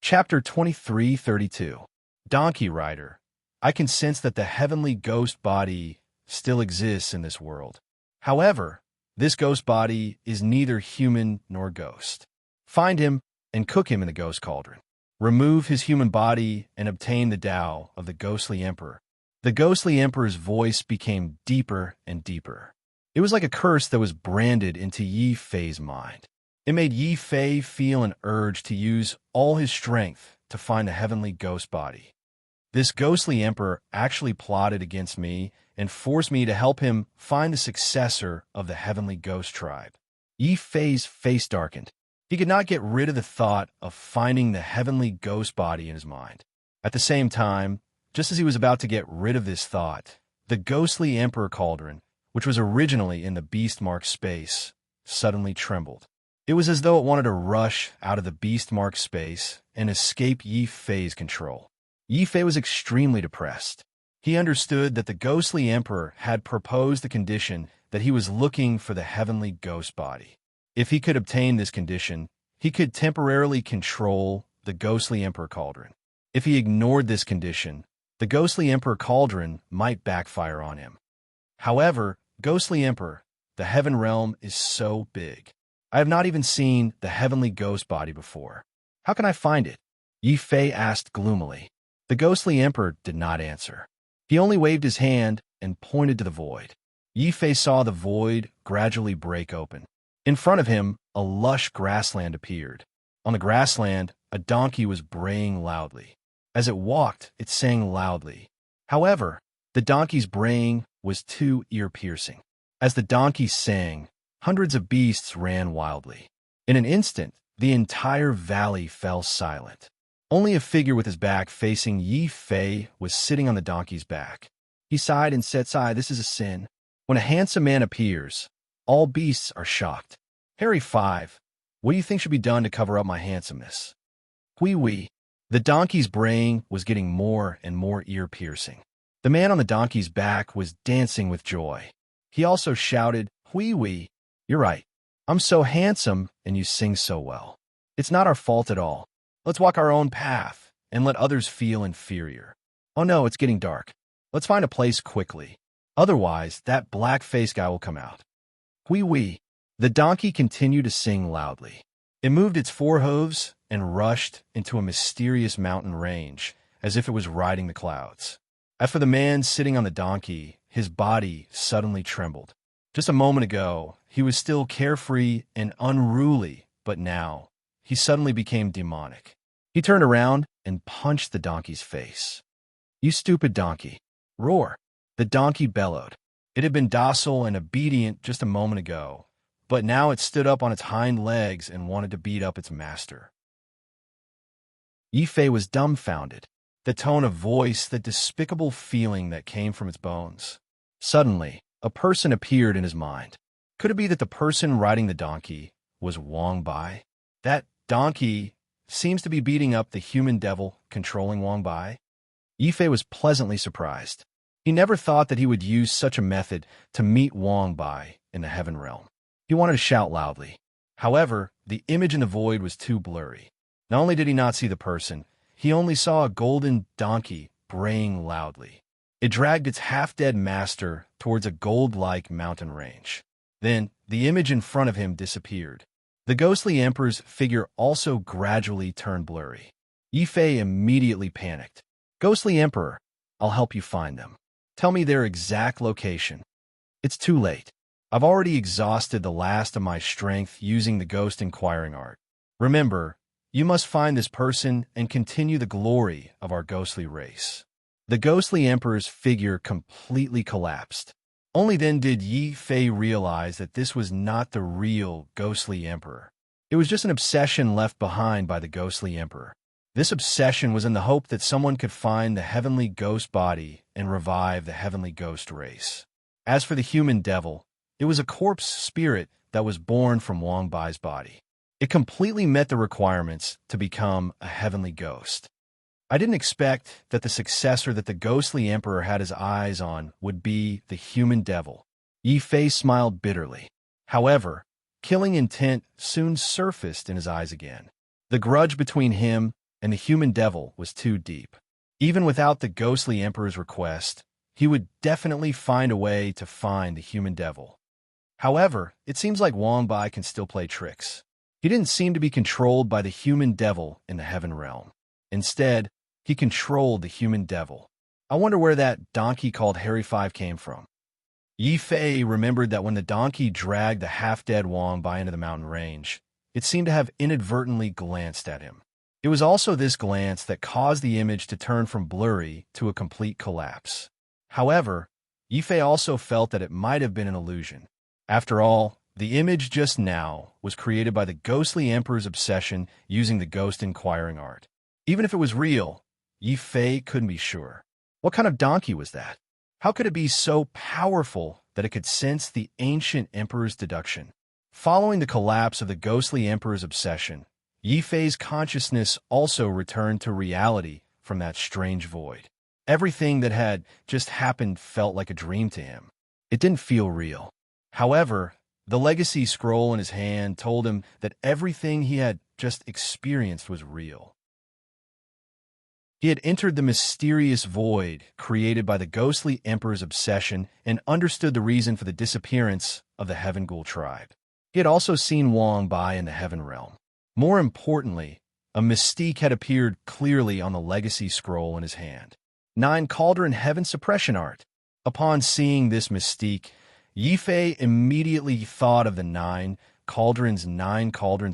Chapter 23:32. Donkey Rider. I can sense that the heavenly ghost body still exists in this world. However, this ghost body is neither human nor ghost. Find him and cook him in the ghost cauldron. Remove his human body and obtain the Tao of the ghostly emperor. The ghostly emperor's voice became deeper and deeper. It was like a curse that was branded into Yi Fei's mind. It made Yi Fei feel an urge to use all his strength to find the heavenly ghost body. This ghostly emperor actually plotted against me and forced me to help him find the successor of the heavenly ghost tribe. Yi Fei's face darkened. He could not get rid of the thought of finding the heavenly ghost body in his mind. At the same time, just as he was about to get rid of this thought, the ghostly emperor cauldron, which was originally in the beast mark space, suddenly trembled. It was as though it wanted to rush out of the beast mark space and escape Yi Fei's control. Yi Fei was extremely depressed. He understood that the ghostly emperor had proposed the condition that he was looking for the heavenly ghost body. If he could obtain this condition, he could temporarily control the ghostly emperor cauldron. If he ignored this condition, the ghostly emperor cauldron might backfire on him. However, ghostly emperor, the heaven realm is so big. I have not even seen the heavenly ghost body before. How can I find it? Yi Fei asked gloomily. The ghostly emperor did not answer. He only waved his hand and pointed to the void. Yi Fei saw the void gradually break open. In front of him, a lush grassland appeared. On the grassland, a donkey was braying loudly. As it walked, it sang loudly. However, the donkey's braying was too ear-piercing. As the donkey sang, hundreds of beasts ran wildly. In an instant, the entire valley fell silent. Only a figure with his back facing Yi Fei was sitting on the donkey's back. He sighed and said, "Sigh, this is a sin. When a handsome man appears, all beasts are shocked. Harry 5, what do you think should be done to cover up my handsomeness?" Wee wee. The donkey's braying was getting more and more ear-piercing. The man on the donkey's back was dancing with joy. He also shouted, "Wee wee, you're right. I'm so handsome and you sing so well. It's not our fault at all. Let's walk our own path and let others feel inferior. Oh no, it's getting dark. Let's find a place quickly. Otherwise, that black-faced guy will come out." Wee wee. The donkey continued to sing loudly. It moved its four hooves and rushed into a mysterious mountain range, as if it was riding the clouds. As for the man sitting on the donkey, his body suddenly trembled. Just a moment ago, he was still carefree and unruly, but now, he suddenly became demonic. He turned around and punched the donkey's face. "You stupid donkey!" Roar! The donkey bellowed. It had been docile and obedient just a moment ago, but now it stood up on its hind legs and wanted to beat up its master. Yi Fei was dumbfounded. The tone of voice, the despicable feeling that came from its bones. Suddenly, a person appeared in his mind. Could it be that the person riding the donkey was Wang Bai? That donkey seems to be beating up the human devil controlling Wang Bai. Yi Fei was pleasantly surprised. He never thought that he would use such a method to meet Wang Bai in the heaven realm. He wanted to shout loudly. However, the image in the void was too blurry. Not only did he not see the person, he only saw a golden donkey braying loudly. It dragged its half-dead master towards a gold-like mountain range. Then, the image in front of him disappeared. The ghostly emperor's figure also gradually turned blurry. Yi Fei immediately panicked. "Ghostly emperor, I'll help you find them. Tell me their exact location." "It's too late. I've already exhausted the last of my strength using the ghost inquiring art. Remember, you must find this person and continue the glory of our ghostly race." The ghostly emperor's figure completely collapsed. Only then did Yi Fei realize that this was not the real ghostly emperor. It was just an obsession left behind by the ghostly emperor. This obsession was in the hope that someone could find the heavenly ghost body and revive the heavenly ghost race. As for the human devil, it was a corpse spirit that was born from Wang Bai's body. It completely met the requirements to become a heavenly ghost. I didn't expect that the successor that the ghostly emperor had his eyes on would be the human devil. Yi Fei smiled bitterly. However, killing intent soon surfaced in his eyes again. The grudge between him and the human devil was too deep. Even without the ghostly emperor's request, he would definitely find a way to find the human devil. However, it seems like Wang Bai can still play tricks. He didn't seem to be controlled by the human devil in the heaven realm. Instead, he controlled the human devil. I wonder where that donkey called Harry Five came from. Yi Fei remembered that when the donkey dragged the half-dead Wang Bai into the mountain range, it seemed to have inadvertently glanced at him. It was also this glance that caused the image to turn from blurry to a complete collapse. However, Yi Fei also felt that it might have been an illusion. After all, the image just now was created by the ghostly emperor's obsession using the ghost inquiring art. Even if it was real, Yi Fei couldn't be sure. What kind of donkey was that? How could it be so powerful that it could sense the ancient emperor's deduction? Following the collapse of the ghostly emperor's obsession, Yi Fei's consciousness also returned to reality from that strange void. Everything that had just happened felt like a dream to him. It didn't feel real. However, the legacy scroll in his hand told him that everything he had just experienced was real. He had entered the mysterious void created by the ghostly emperor's obsession and understood the reason for the disappearance of the Heaven Ghoul tribe. He had also seen Wang Bai in the heaven realm. More importantly, a mystique had appeared clearly on the legacy scroll in his hand. 9 Cauldron Heaven Suppression Art. Upon seeing this mystique, Yi Fei immediately thought of the 9 Cauldrons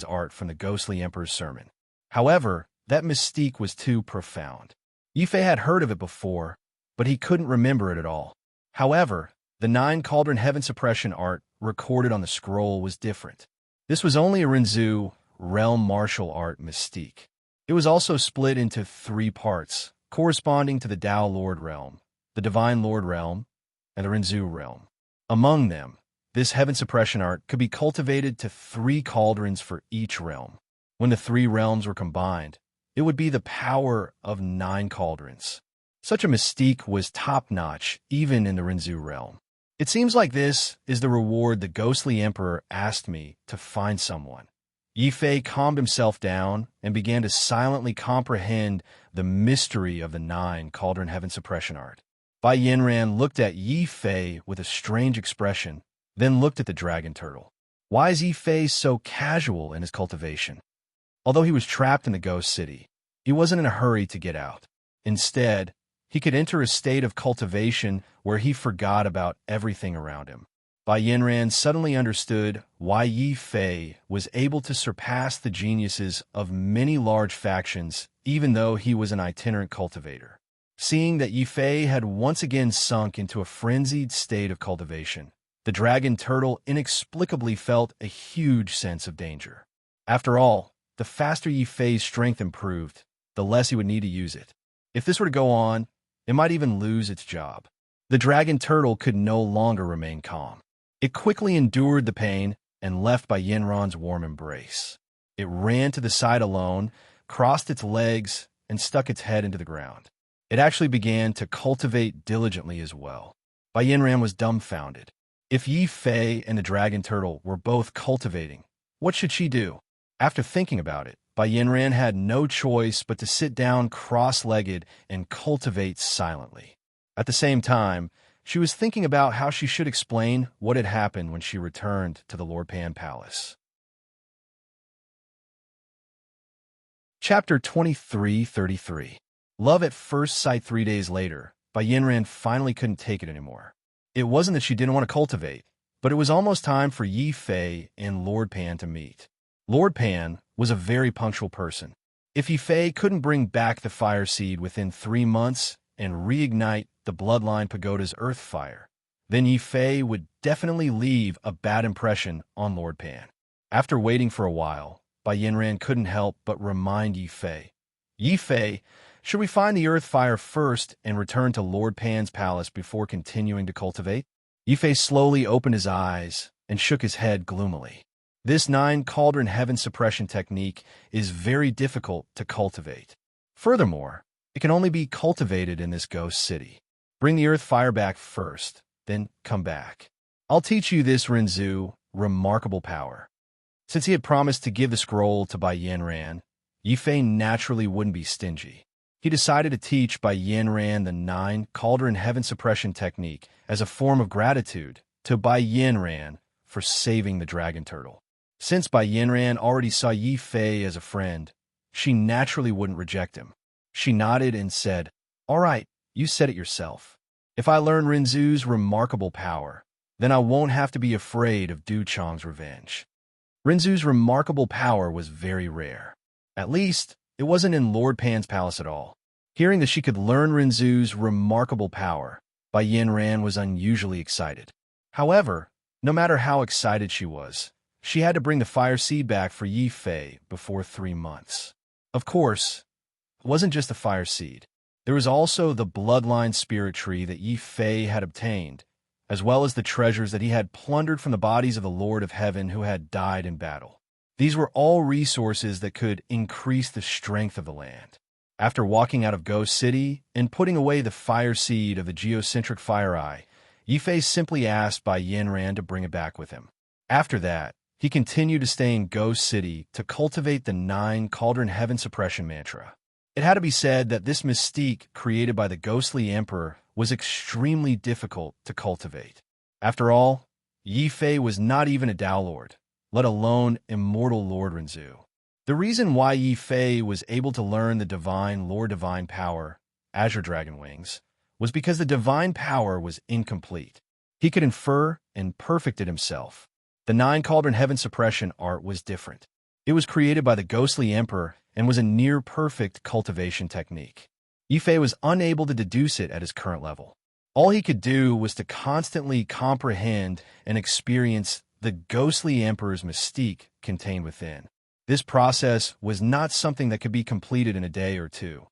art from the ghostly emperor's sermon. However, that mystique was too profound. Yi Fei had heard of it before, but he couldn't remember it at all. However, the 9 Cauldron Heaven Suppression art recorded on the scroll was different. This was only a Renzu realm martial art mystique. It was also split into 3 parts, corresponding to the Tao Lord realm, the Divine Lord realm, and the Renzu realm. Among them, this Heaven Suppression art could be cultivated to 3 cauldrons for each realm. When the 3 realms were combined, it would be the power of 9 cauldrons. Such a mystique was top-notch, even in the Renzu realm. It seems like this is the reward the ghostly emperor asked me to find someone. Yi Fei calmed himself down and began to silently comprehend the mystery of the 9 Cauldron Heaven Suppression art. Bai Yanran looked at Yi Fei with a strange expression, then looked at the dragon turtle. Why is Yi Fei so casual in his cultivation? Although he was trapped in the ghost city, he wasn't in a hurry to get out. Instead, he could enter a state of cultivation where he forgot about everything around him. Bai Yanran suddenly understood why Yi Fei was able to surpass the geniuses of many large factions even though he was an itinerant cultivator. Seeing that Yi Fei had once again sunk into a frenzied state of cultivation, the dragon turtle inexplicably felt a huge sense of danger. After all, the faster Yi Fei's strength improved, the less he would need to use it. If this were to go on, it might even lose its job. The dragon turtle could no longer remain calm. It quickly endured the pain and left Bai Yanran's warm embrace. It ran to the side alone, crossed its legs, and stuck its head into the ground. It actually began to cultivate diligently as well. Bai Yanran was dumbfounded. If Yi Fei and the dragon turtle were both cultivating, what should she do? After thinking about it, Bai Yanran had no choice but to sit down cross-legged and cultivate silently. At the same time, she was thinking about how she should explain what had happened when she returned to the Lord Pan Palace. Chapter 23:33. Love at First Sight. 3 days later, Bai Yanran finally couldn't take it anymore. It wasn't that she didn't want to cultivate, but it was almost time for Yi Fei and Lord Pan to meet. Lord Pan was a very punctual person. If Yi Fei couldn't bring back the fire seed within 3 months and reignite the bloodline pagoda's earth fire, then Yi Fei would definitely leave a bad impression on Lord Pan. After waiting for a while, Bai Yanran couldn't help but remind Yi Fei, Yi Fei, should we find the earth fire first and return to Lord Pan's palace before continuing to cultivate? Yi Fei slowly opened his eyes and shook his head gloomily. This 9-cauldron heaven suppression technique is very difficult to cultivate. Furthermore, it can only be cultivated in this ghost city. Bring the earth fire back first, then come back. I'll teach you this Renzu remarkable power. Since he had promised to give the scroll to Bai Yanran, Yi Fei naturally wouldn't be stingy. He decided to teach Bai Yanran the 9-cauldron heaven suppression technique as a form of gratitude to Bai Yanran for saving the dragon turtle. Since Bai Yanran already saw Yi Fei as a friend, she naturally wouldn't reject him. She nodded and said, "All right, you said it yourself. If I learn Renzu's remarkable power, then I won't have to be afraid of Du Chong's revenge." Renzu's remarkable power was very rare. At least, it wasn't in Lord Pan's palace at all. Hearing that she could learn Renzu's remarkable power, Bai Yanran was unusually excited. However, no matter how excited she was, she had to bring the fire seed back for Yi Fei before 3 months. Of course, it wasn't just the fire seed. There was also the bloodline spirit tree that Yi Fei had obtained, as well as the treasures that he had plundered from the bodies of the Lord of Heaven who had died in battle. These were all resources that could increase the strength of the land. After walking out of Ghost City and putting away the fire seed of the geocentric fire eye, Yi Fei simply asked Bai Yanran to bring it back with him. After that, he continued to stay in Ghost City to cultivate the 9-cauldron heaven suppression mantra. It had to be said that this mystique created by the ghostly emperor was extremely difficult to cultivate. After all, Yi Fei was not even a Tao Lord, let alone immortal Lord Renzu. The reason why Yi Fei was able to learn the divine Lord Divine Power, Azure Dragon Wings, was because the divine power was incomplete. He could infer and perfect it himself. The 9-cauldron heaven suppression art was different. It was created by the ghostly emperor and was a near-perfect cultivation technique. Yi Fei was unable to deduce it at his current level. All he could do was to constantly comprehend and experience the ghostly emperor's mystique contained within. This process was not something that could be completed in a day or two.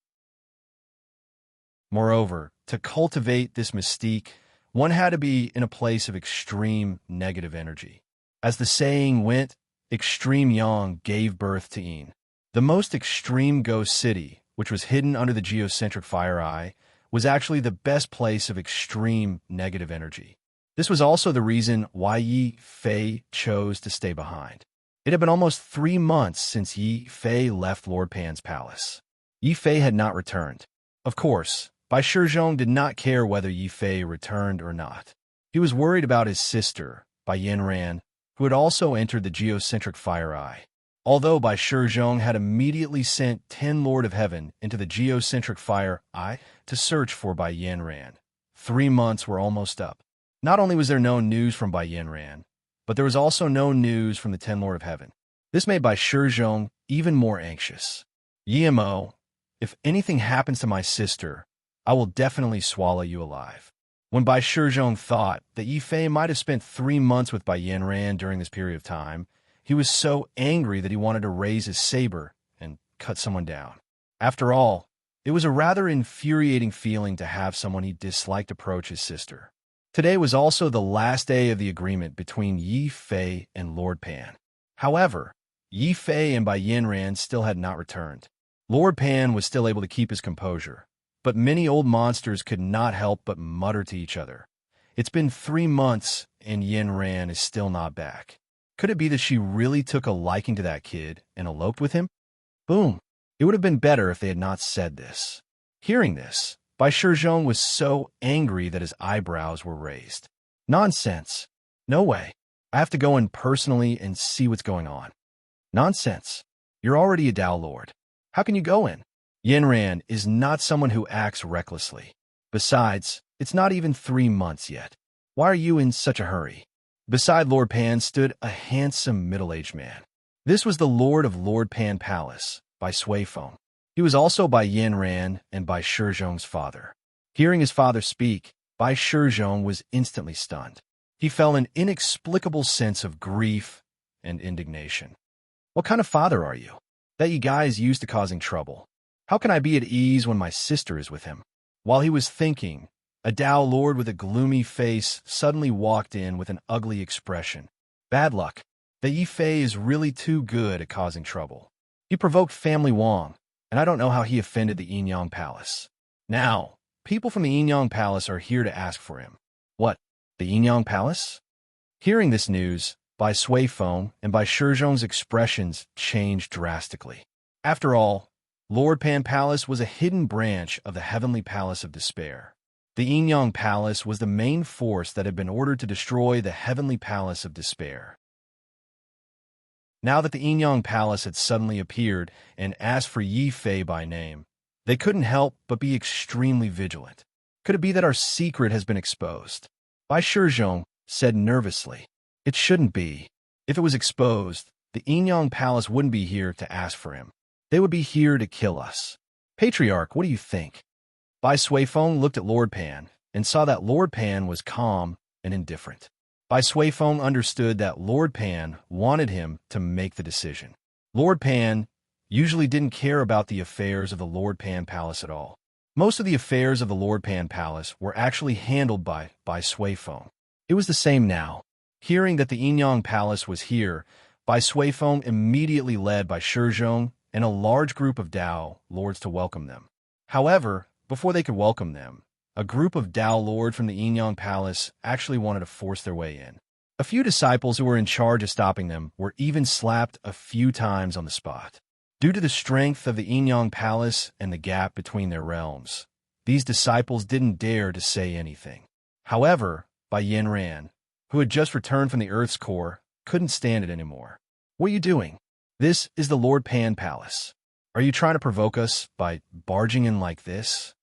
Moreover, to cultivate this mystique, one had to be in a place of extreme negative energy. As the saying went, extreme yang gave birth to yin. The most extreme ghost city, which was hidden under the geocentric fire eye, was actually the best place of extreme negative energy. This was also the reason why Yi Fei chose to stay behind. It had been almost 3 months since Yi Fei left Lord Pan's palace. Yi Fei had not returned. Of course, Bai Shizhong did not care whether Yi Fei returned or not. He was worried about his sister, Bai Yanran, who had also entered the geocentric fire eye. Although Bai Shizhong had immediately sent 10 Lord of Heaven into the geocentric fire eye to search for Bai Yanran, 3 months were almost up. Not only was there no news from Bai Yanran, but there was also no news from the 10 Lord of Heaven. This made Bai Shizhong even more anxious. "Yimo, if anything happens to my sister, I will definitely swallow you alive." When Bai Shizhong thought that Yi Fei might have spent 3 months with Bai Yanran during this period of time, he was so angry that he wanted to raise his saber and cut someone down. After all, it was a rather infuriating feeling to have someone he disliked approach his sister. Today was also the last day of the agreement between Yi Fei and Lord Pan. However, Yi Fei and Bai Yanran still had not returned. Lord Pan was still able to keep his composure, but many old monsters could not help but mutter to each other. It's been 3 months and Yanran is still not back. Could it be that she really took a liking to that kid and eloped with him? Boom. It would have been better if they had not said this. Hearing this, Bai Shizhong was so angry that his eyebrows were raised. Nonsense. No way. I have to go in personally and see what's going on. Nonsense. You're already a Tao Lord. How can you go in? Yanran is not someone who acts recklessly. Besides, it's not even 3 months yet. Why are you in such a hurry? Beside Lord Pan stood a handsome middle-aged man. This was the Lord of Lord Pan Palace, Bai Suifeng. He was also Bai Yanran and Bai Shizhong's father. Hearing his father speak, Bai Shizhong was instantly stunned. He felt an inexplicable sense of grief and indignation. What kind of father are you? That you guy is used to causing trouble. How can I be at ease when my sister is with him? While he was thinking, a Dao lord with a gloomy face suddenly walked in with an ugly expression. Bad luck. The Yi Fei is really too good at causing trouble. He provoked family Wang, and I don't know how he offended the Yinyang Palace. Now, people from the Yinyang Palace are here to ask for him. What? The Yinyang Palace? Hearing this news, Bai Suifeng and Bai Shizhong's expressions changed drastically. After all, Lord Pan Palace was a hidden branch of the Heavenly Palace of Despair. The Yinyang Palace was the main force that had been ordered to destroy the Heavenly Palace of Despair. Now that the Yinyang Palace had suddenly appeared and asked for Yi Fei by name, they couldn't help but be extremely vigilant. Could it be that our secret has been exposed? Bai Shizhong said nervously. It shouldn't be. If it was exposed, the Yinyang Palace wouldn't be here to ask for him. They would be here to kill us. Patriarch, what do you think? Bai Suifeng looked at Lord Pan and saw that Lord Pan was calm and indifferent. Bai Suifeng understood that Lord Pan wanted him to make the decision. Lord Pan usually didn't care about the affairs of the Lord Pan Palace at all. Most of the affairs of the Lord Pan Palace were actually handled by Bai Suifeng. It was the same now. Hearing that the Yinyang Palace was here, Bai Suifeng immediately led Bai Shizhong and a large group of Dao lords to welcome them. However, before they could welcome them, a group of Dao lords from the Yinyang Palace actually wanted to force their way in. A few disciples who were in charge of stopping them were even slapped a few times on the spot. Due to the strength of the Yinyang Palace and the gap between their realms, these disciples didn't dare to say anything. However, Bai Yanran, who had just returned from the Earth's core, couldn't stand it anymore. What are you doing? This is the Lord Pan Palace. Are you trying to provoke us by barging in like this?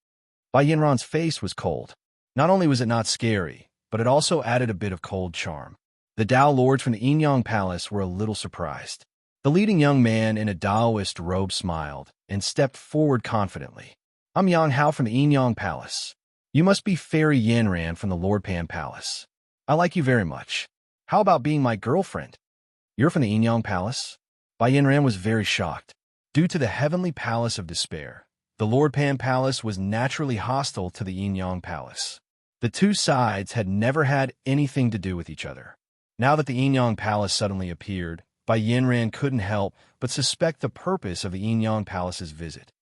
Bai Yanran's face was cold. Not only was it not scary, but it also added a bit of cold charm. The Dao lords from the Yinyang Palace were a little surprised. The leading young man in a Daoist robe smiled and stepped forward confidently. I'm Yang Hao from the Yinyang Palace. You must be Fairy Yanran from the Lord Pan Palace. I like you very much. How about being my girlfriend? You're from the Yinyang Palace? Bai Yanran was very shocked. Due to the Heavenly Palace of Despair, the Lord Pan Palace was naturally hostile to the Yinyang Palace. The two sides had never had anything to do with each other. Now that the Yinyang Palace suddenly appeared, Bai Yanran couldn't help but suspect the purpose of the Yinyang Palace's visit.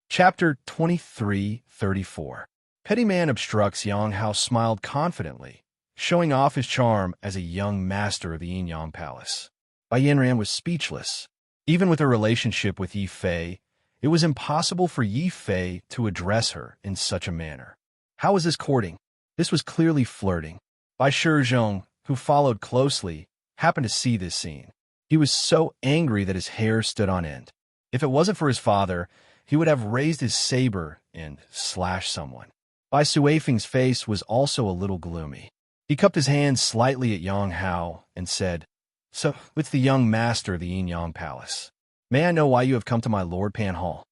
Chapter 23:34. Petty Man obstructs Yang Hao smiled confidently, showing off his charm as a young master of the Yinyang Palace. Bai Yanran was speechless. Even with her relationship with Yi Fei, it was impossible for Yi Fei to address her in such a manner. How was this courting? This was clearly flirting. Bai Shizhong, who followed closely, happened to see this scene. He was so angry that his hair stood on end. If it wasn't for his father, he would have raised his saber and slashed someone. Bai Suifeng's face was also a little gloomy. He cupped his hand slightly at Yang Hao and said, So, it's the young master of the Yinyang Palace. May I know why you have come to my Lord Pan Hall?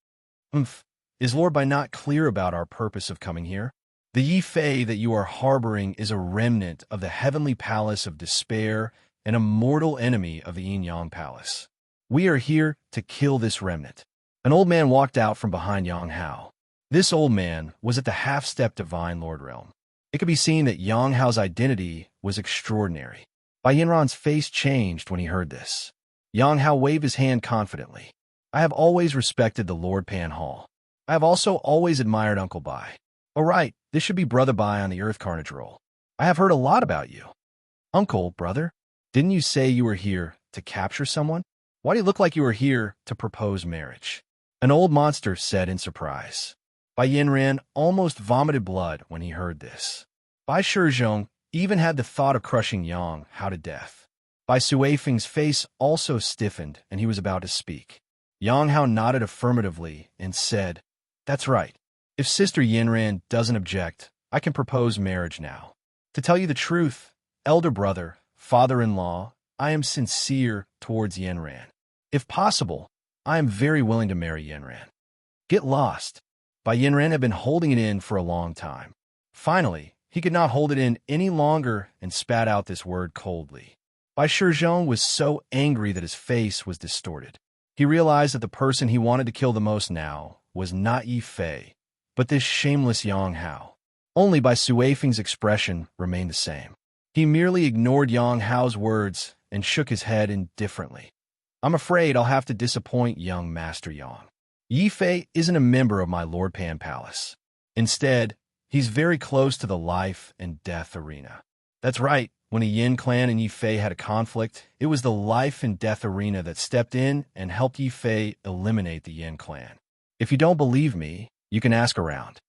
Is Lord Bai not clear about our purpose of coming here? The Yi Fei that you are harboring is a remnant of the Heavenly Palace of Despair and a mortal enemy of the Yinyang Palace. We are here to kill this remnant. An old man walked out from behind Yang Hao. This old man was at the half-step Divine Lord realm. It could be seen that Yang Hao's identity was extraordinary. Bai Yanran's face changed when he heard this. Yang Hao waved his hand confidently. I have always respected the Lord Pan Hall. I have also always admired Uncle Bai. Oh right, this should be Brother Bai on the Earth Carnage roll. I have heard a lot about you. Uncle, brother, didn't you say you were here to capture someone? Why do you look like you were here to propose marriage? An old monster said in surprise. Bai Yanran almost vomited blood when he heard this. Bai Shizhong even had the thought of crushing Yang Hao to death. Bai Suifeng's face also stiffened and he was about to speak. Yang Hao nodded affirmatively and said, That's right. If Sister Yanran doesn't object, I can propose marriage now. To tell you the truth, elder brother, father-in-law, I am sincere towards Yanran. If possible, I am very willing to marry Yanran. Get lost. Bai Yinran had been holding it in for a long time. Finally, he could not hold it in any longer and spat out this word coldly. Bai Shizhong was so angry that his face was distorted. He realized that the person he wanted to kill the most now was not Yi Fei, but this shameless Yang Hao. Only Bai Suifeng's expression remained the same. He merely ignored Yang Hao's words and shook his head indifferently. I'm afraid I'll have to disappoint young Master Yang. Yi Fei isn't a member of my Lord Pan Palace. Instead, he's very close to the life and death arena. That's right, when a Yin clan and Yi Fei had a conflict, it was the life and death arena that stepped in and helped Yi Fei eliminate the Yin clan. If you don't believe me, you can ask around.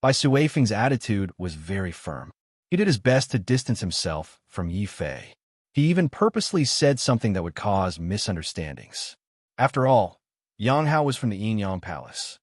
Bai Suifeng's attitude was very firm. He did his best to distance himself from Yi Fei. He even purposely said something that would cause misunderstandings. After all, Yang Hao was from the Yin Yang Palace.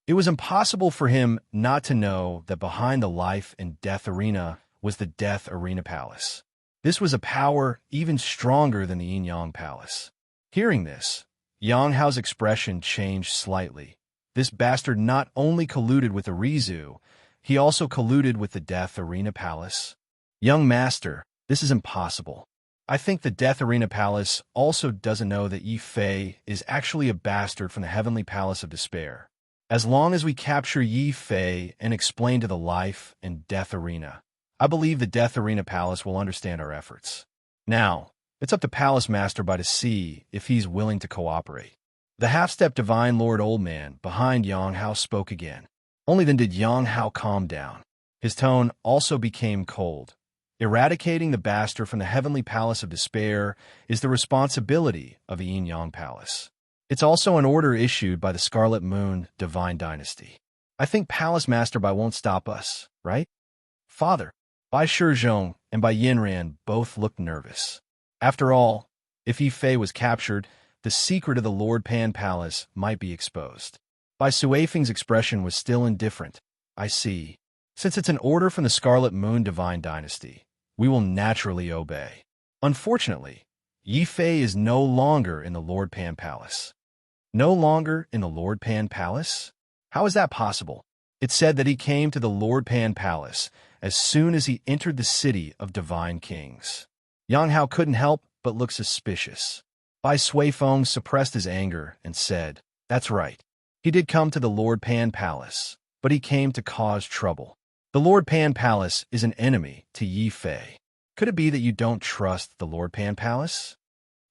It was impossible for him not to know that behind the life and death arena was the Death Arena Palace. This was a power even stronger than the Yin Yang Palace. Hearing this, Yang Hao's expression changed slightly. This bastard not only colluded with the Rizu, he also colluded with the Death Arena Palace. Young Master, this is impossible. I think the Death Arena Palace also doesn't know that Yi Fei is actually a bastard from the Heavenly Palace of Despair. As long as we capture Yi Fei and explain to the Life and Death Arena, I believe the Death Arena Palace will understand our efforts. Now, it's up to Palace Master Bai to see if he's willing to cooperate. The half-step Divine Lord Old Man behind Yang Hao spoke again. Only then did Yang Hao calm down. His tone also became cold. Eradicating the bastard from the Heavenly Palace of Despair is the responsibility of the Yin Yang Palace. It's also an order issued by the Scarlet Moon Divine Dynasty. I think Palace Master Bai won't stop us, right? Father, Bai Shizhong and Bai Yinran both looked nervous. After all, if Yi Fei was captured, the secret of the Lord Pan Palace might be exposed. Bai Suifeng's expression was still indifferent. I see. Since it's an order from the Scarlet Moon Divine Dynasty, we will naturally obey. Unfortunately, Yi Fei is no longer in the Lord Pan Palace. No longer in the Lord Pan Palace? How is that possible? It said that he came to the Lord Pan Palace as soon as he entered the city of Divine Kings. Yang Hao couldn't help but look suspicious. Bai Suifeng suppressed his anger and said, That's right. He did come to the Lord Pan Palace, but he came to cause trouble. The Lord Pan Palace is an enemy to Yi Fei. Could it be that you don't trust the Lord Pan Palace?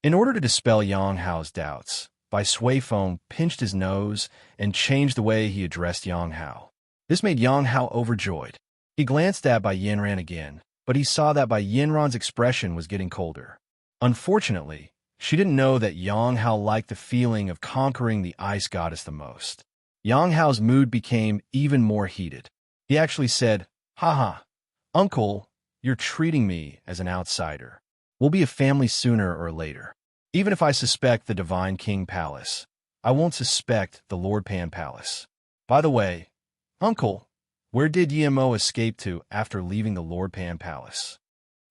In order to dispel Yang Hao's doubts, Bai Suifeng pinched his nose and changed the way he addressed Yang Hao. This made Yang Hao overjoyed. He glanced at Bai Yinran again, but he saw that Bai Yinran's expression was getting colder. Unfortunately, she didn't know that Yang Hao liked the feeling of conquering the ice goddess the most. Yang Hao's mood became even more heated. He actually said, Haha, Uncle, you're treating me as an outsider. We'll be a family sooner or later. Even if I suspect the Divine King Palace, I won't suspect the Lord Pan Palace. By the way, Uncle, where did Yimo escape to after leaving the Lord Pan Palace?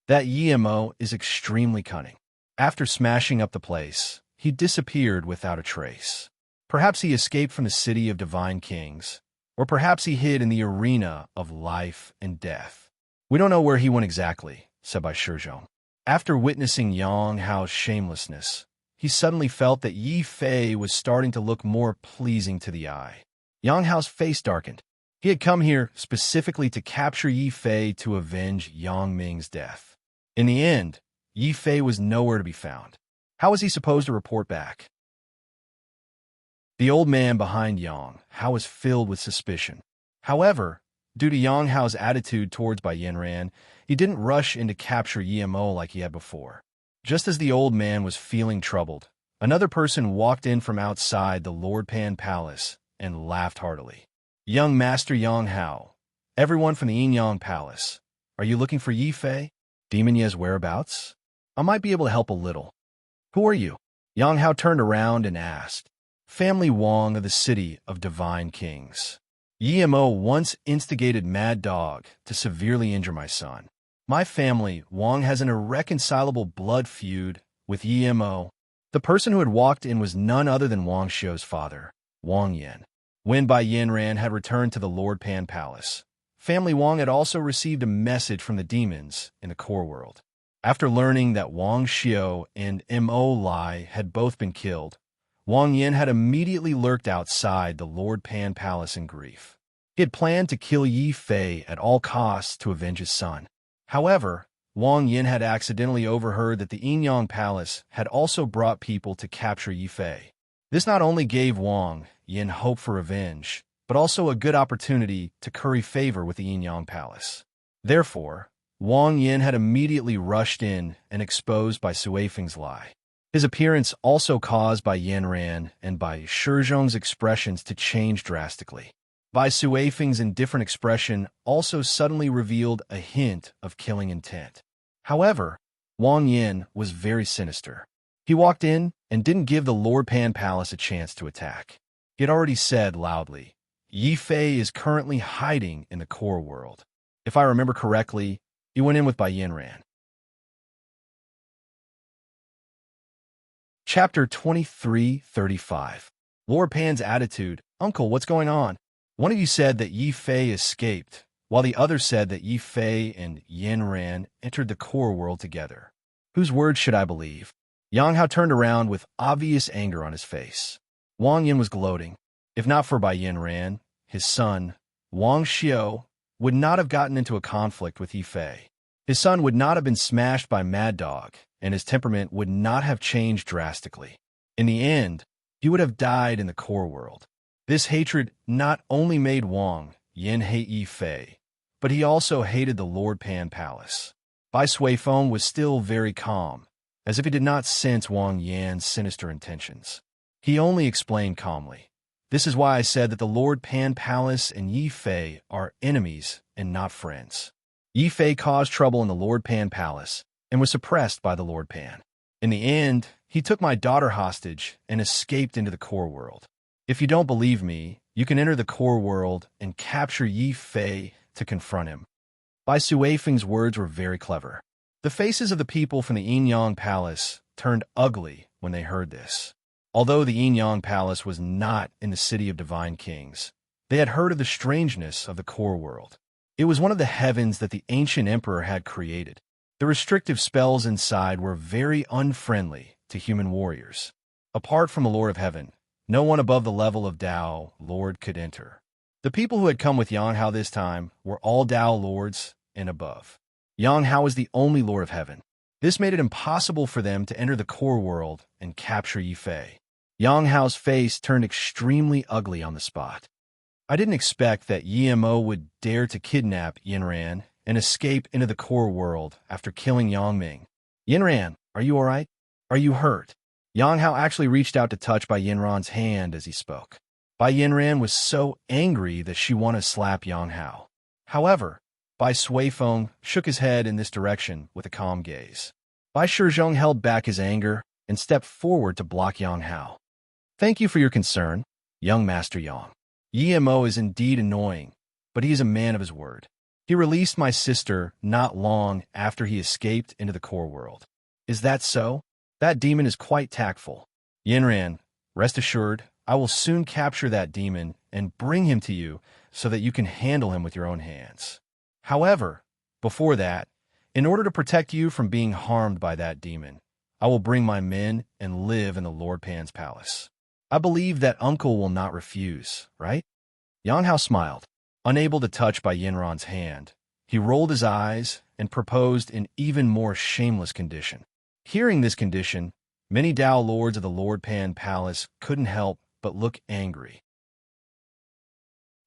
That Yimo is extremely cunning. After smashing up the place, he disappeared without a trace. Perhaps he escaped from the city of Divine Kings, or perhaps he hid in the arena of life and death. We don't know where he went exactly, said Bai Shizhong. After witnessing Yang Hao's shamelessness, he suddenly felt that Yi Fei was starting to look more pleasing to the eye. Yang Hao's face darkened. He had come here specifically to capture Yi Fei to avenge Yang Ming's death. In the end, Yi Fei was nowhere to be found. How was he supposed to report back? The old man behind Yang Hao was filled with suspicion. However, due to Yang Hao's attitude towards Bai Yinran, he didn't rush in to capture Yimo like he had before. Just as the old man was feeling troubled, another person walked in from outside the Lord Pan Palace and laughed heartily. Young Master Yang Hao, everyone from the Yin Yang Palace, are you looking for Yi Fei? Demon Ye's whereabouts? I might be able to help a little. Who are you? Yang Hao turned around and asked. Family Wang of the city of Divine Kings. Yimo once instigated Mad Dog to severely injure my son. My family, Wang, has an irreconcilable blood feud with Yimo. The person who had walked in was none other than Wang Xiu's father, Wang Yan. When Bai Yanran had returned to the Lord Pan Palace, Family Wang had also received a message from the demons in the core world. After learning that Wang Xiao and Mo Lai had both been killed, Wang Yin had immediately lurked outside the Lord Pan Palace in grief. He had planned to kill Yi Fei at all costs to avenge his son. However, Wang Yin had accidentally overheard that the Yinyang Palace had also brought people to capture Yi Fei. This not only gave Wang Yin hope for revenge, but also a good opportunity to curry favor with the Yinyang Palace. Therefore, Wang Yin had immediately rushed in and exposed by Sui Feng's lie. His appearance also caused by Yanran and by Shizhong's expressions to change drastically. Bai Suifeng's indifferent expression also suddenly revealed a hint of killing intent. However, Wang Yin was very sinister. He walked in and didn't give the Lord Pan Palace a chance to attack. He had already said loudly, Yi Fei is currently hiding in the core world. If I remember correctly, he went in with Bai Yanran. Chapter 23:35. Lord Pan's attitude. Uncle, what's going on? One of you said that Yi Fei escaped, while the other said that Yi Fei and Yanran entered the core world together. Whose words should I believe? Yang Hao turned around with obvious anger on his face. Wang Yin was gloating. If not for Bai Yanran, his son, Wang Xiao, would not have gotten into a conflict with Yi Fei. His son would not have been smashed by Mad Dog, and his temperament would not have changed drastically. In the end, he would have died in the core world. This hatred not only made Wang Yin hate Yi Fei, but he also hated the Lord Pan Palace. Bai Suifeng was still very calm, as if he did not sense Wang Yan's sinister intentions. He only explained calmly, "This is why I said that the Lord Pan Palace and Yi Fei are enemies and not friends. Yi Fei caused trouble in the Lord Pan Palace and was suppressed by the Lord Pan. In the end, he took my daughter hostage and escaped into the core world. If you don't believe me, you can enter the core world and capture Yi Fei to confront him." Bai Suifeng's words were very clever. The faces of the people from the Yinyang Palace turned ugly when they heard this. Although the Yinyang Palace was not in the city of divine kings, they had heard of the strangeness of the core world. It was one of the heavens that the ancient emperor had created. The restrictive spells inside were very unfriendly to human warriors. Apart from the Lord of Heaven, no one above the level of Tao Lord could enter. The people who had come with Yang Hao this time were all Tao Lords and above. Yang Hao was the only Lord of Heaven. This made it impossible for them to enter the core world and capture Yi Fei. Yang Hao's face turned extremely ugly on the spot. I didn't expect that Yi Mo would dare to kidnap Yanran and escape into the core world after killing Yang Ming. Yanran, are you all right? Are you hurt? Yang Hao actually reached out to touch Bai Yanran's hand as he spoke. Bai Yanran was so angry that she wanted to slap Yang Hao. However, Bai Suifeng shook his head in this direction with a calm gaze. Bai Shizhong held back his anger and stepped forward to block Yang Hao. Thank you for your concern, young Master Yang. Yi Mo is indeed annoying, but he is a man of his word. He released my sister not long after he escaped into the core world. Is that so? That demon is quite tactful. Yanran, rest assured, I will soon capture that demon and bring him to you so that you can handle him with your own hands. However, before that, in order to protect you from being harmed by that demon, I will bring my men and live in the Lord Pan's palace. I believe that uncle will not refuse, right? Yang Hao smiled. Unable to touch Bai Yanran's hand, he rolled his eyes and proposed an even more shameless condition. Hearing this condition, many Tao Lords of the Lord Pan Palace couldn't help but look angry.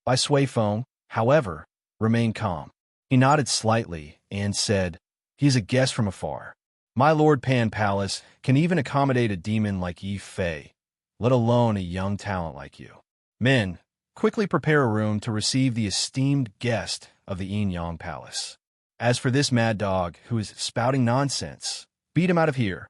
Bai Suifeng, however, remained calm. He nodded slightly and said, "He is a guest from afar. My Lord Pan Palace can even accommodate a demon like Yi Fei, let alone a young talent like you. Men, quickly prepare a room to receive the esteemed guest of the Yinyang Palace. As for this mad dog who is spouting nonsense, beat him out of here."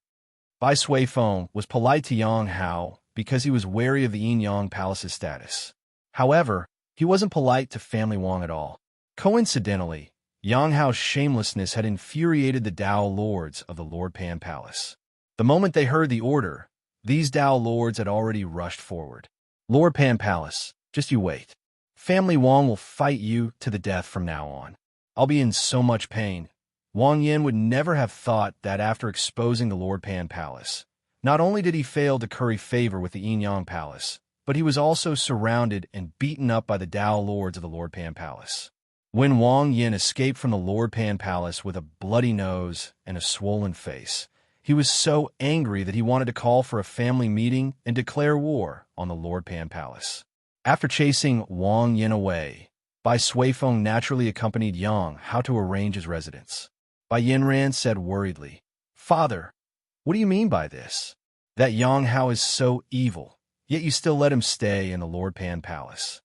Bai Suifeng was polite to Yang Hao because he was wary of the Yinyang Palace's status. However, he wasn't polite to Family Wang at all. Coincidentally, Yang Hao's shamelessness had infuriated the Tao Lords of the Lord Pan Palace. The moment they heard the order, these Tao Lords had already rushed forward. Lord Pan Palace, Just you wait. Family Wang will fight you to the death from now on. I'll be in so much pain. Wang Yin would never have thought that after exposing the Lord Pan Palace, not only did he fail to curry favor with the Yin Yang Palace, but he was also surrounded and beaten up by the Dao Lords of the Lord Pan Palace. When Wang Yin escaped from the Lord Pan Palace with a bloody nose and a swollen face, he was so angry that he wanted to call for a family meeting and declare war on the Lord Pan Palace. After chasing Wang Yin away, Bai Suifeng naturally accompanied Yang Hao to arrange his residence. Bai Yinran said worriedly, "Father, what do you mean by this? That Yang Hao is so evil, yet you still let him stay in the Lord Pan Palace."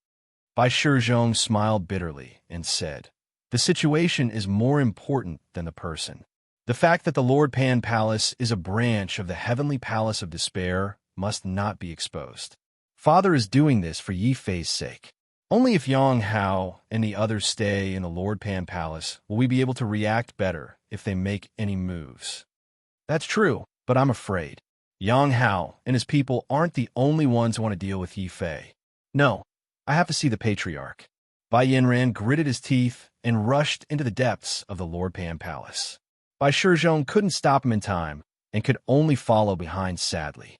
Bai Shizhong smiled bitterly and said, "The situation is more important than the person. The fact that the Lord Pan Palace is a branch of the Heavenly Palace of Despair must not be exposed. Father is doing this for Yi Fei's sake. Only if Yang Hao and the others stay in the Lord Pan Palace will we be able to react better if they make any moves." "That's true, but I'm afraid. Yang Hao and his people aren't the only ones who want to deal with Yi Fei. No, I have to see the patriarch." Bai Yinran gritted his teeth and rushed into the depths of the Lord Pan Palace. Bai Shizhong couldn't stop him in time and could only follow behind sadly.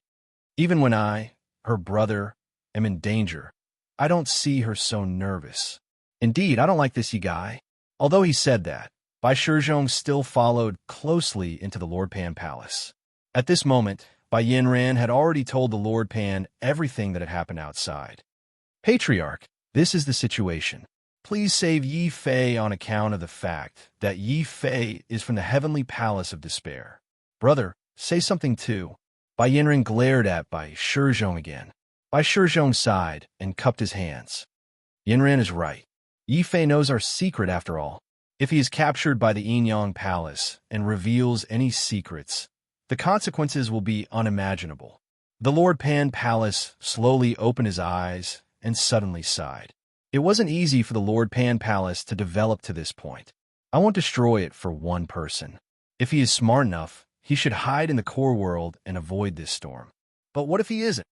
"Even when I, her brother, am in danger, I don't see her so nervous. Indeed, I don't like this Yi guy." Although he said that, Bai Shizhong still followed closely into the Lord Pan Palace. At this moment, Bai Yinran had already told the Lord Pan everything that had happened outside. "Patriarch, this is the situation. Please save Yi Fei on account of the fact that Yi Fei is from the Heavenly Palace of Despair." "Brother, say something too." Bai Yinran glared at Bai Shizhong again. Bai Shizhong sighed and cupped his hands. "Yinran is right. Yi Fei knows our secret after all. If he is captured by the Yin Yang Palace and reveals any secrets, the consequences will be unimaginable." The Lord Pan Palace slowly opened his eyes and suddenly sighed. It wasn't easy for the Lord Pan Palace to develop to this point. "I won't destroy it for one person. If he is smart enough, he should hide in the core world and avoid this storm. But what if he isn't?"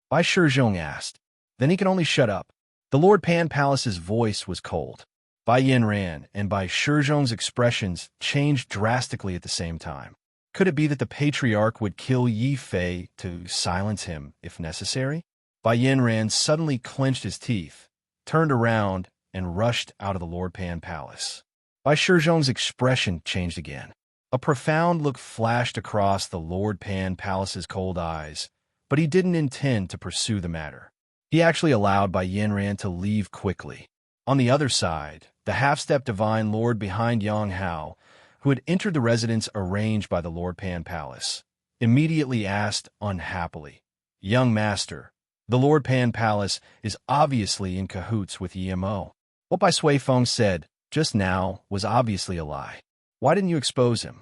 Bai Shizhong asked. "Then he can only shut up." The Lord Pan Palace's voice was cold. Bai Yinran and Bai Shizhong's expressions changed drastically at the same time. Could it be that the patriarch would kill Yi Fei to silence him if necessary? Bai Yinran suddenly clenched his teeth, turned around, and rushed out of the Lord Pan Palace. Bai Shizhong's expression changed again. A profound look flashed across the Lord Pan Palace's cold eyes, but he didn't intend to pursue the matter. He actually allowed Bai Yinran to leave quickly. On the other side, the half-step divine lord behind Yang Hao, who had entered the residence arranged by the Lord Pan Palace, immediately asked unhappily, "Young master, the Lord Pan Palace is obviously in cahoots with EMO. What Bai Suifeng said just now was obviously a lie. Why didn't you expose him?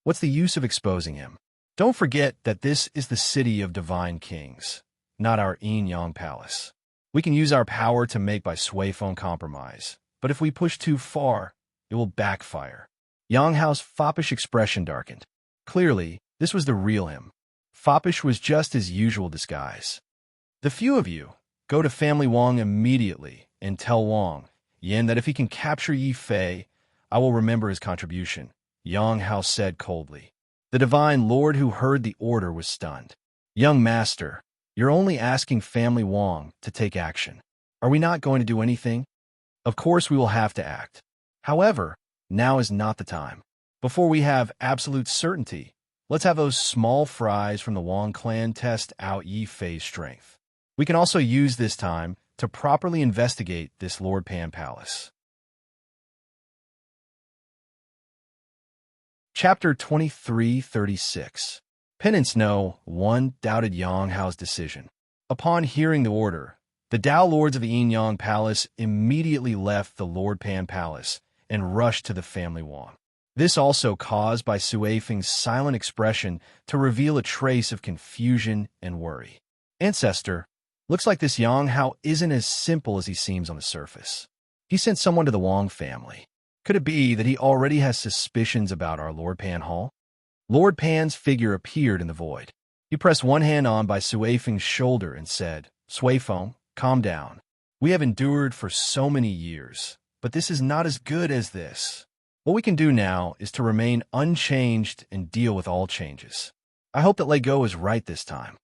What's the use of exposing him? Don't forget that this is the city of divine kings, not our Yin Yang Palace. We can use our power to make Bai Suifeng compromise, but if we push too far, it will backfire." Yang Hao's foppish expression darkened. Clearly, this was the real him. Foppish was just his usual disguise. "The few of you, go to family Wang immediately and tell Wang Yin that if he can capture Yi Fei, I will remember his contribution," Yang Hao said coldly. The divine lord who heard the order was stunned. "Young master, you're only asking family Wang to take action. Are we not going to do anything? Of course we will have to act. However, now is not the time. Before we have absolute certainty, let's have those small fries from the Wang clan test out Yi Fei's strength. We can also use this time to properly investigate this Lord Pan Palace." Chapter 2336. Penance No. 1 doubted Yang Hao's decision. Upon hearing the order, the Dao Lords of the Yin Yang Palace immediately left the Lord Pan Palace and rushed to the family Wang. This also caused Bai Suifeng's silent expression to reveal a trace of confusion and worry. "Ancestor, looks like this Yang Hao isn't as simple as he seems on the surface. He sent someone to the Wang family. Could it be that he already has suspicions about our Lord Pan Hall?" Lord Pan's figure appeared in the void. He pressed one hand on Bai Suifeng's shoulder and said, Swayfoam, calm down. We have endured for so many years, but this is not as good as this. What we can do now is to remain unchanged and deal with all changes. I hope that Lego is right this time.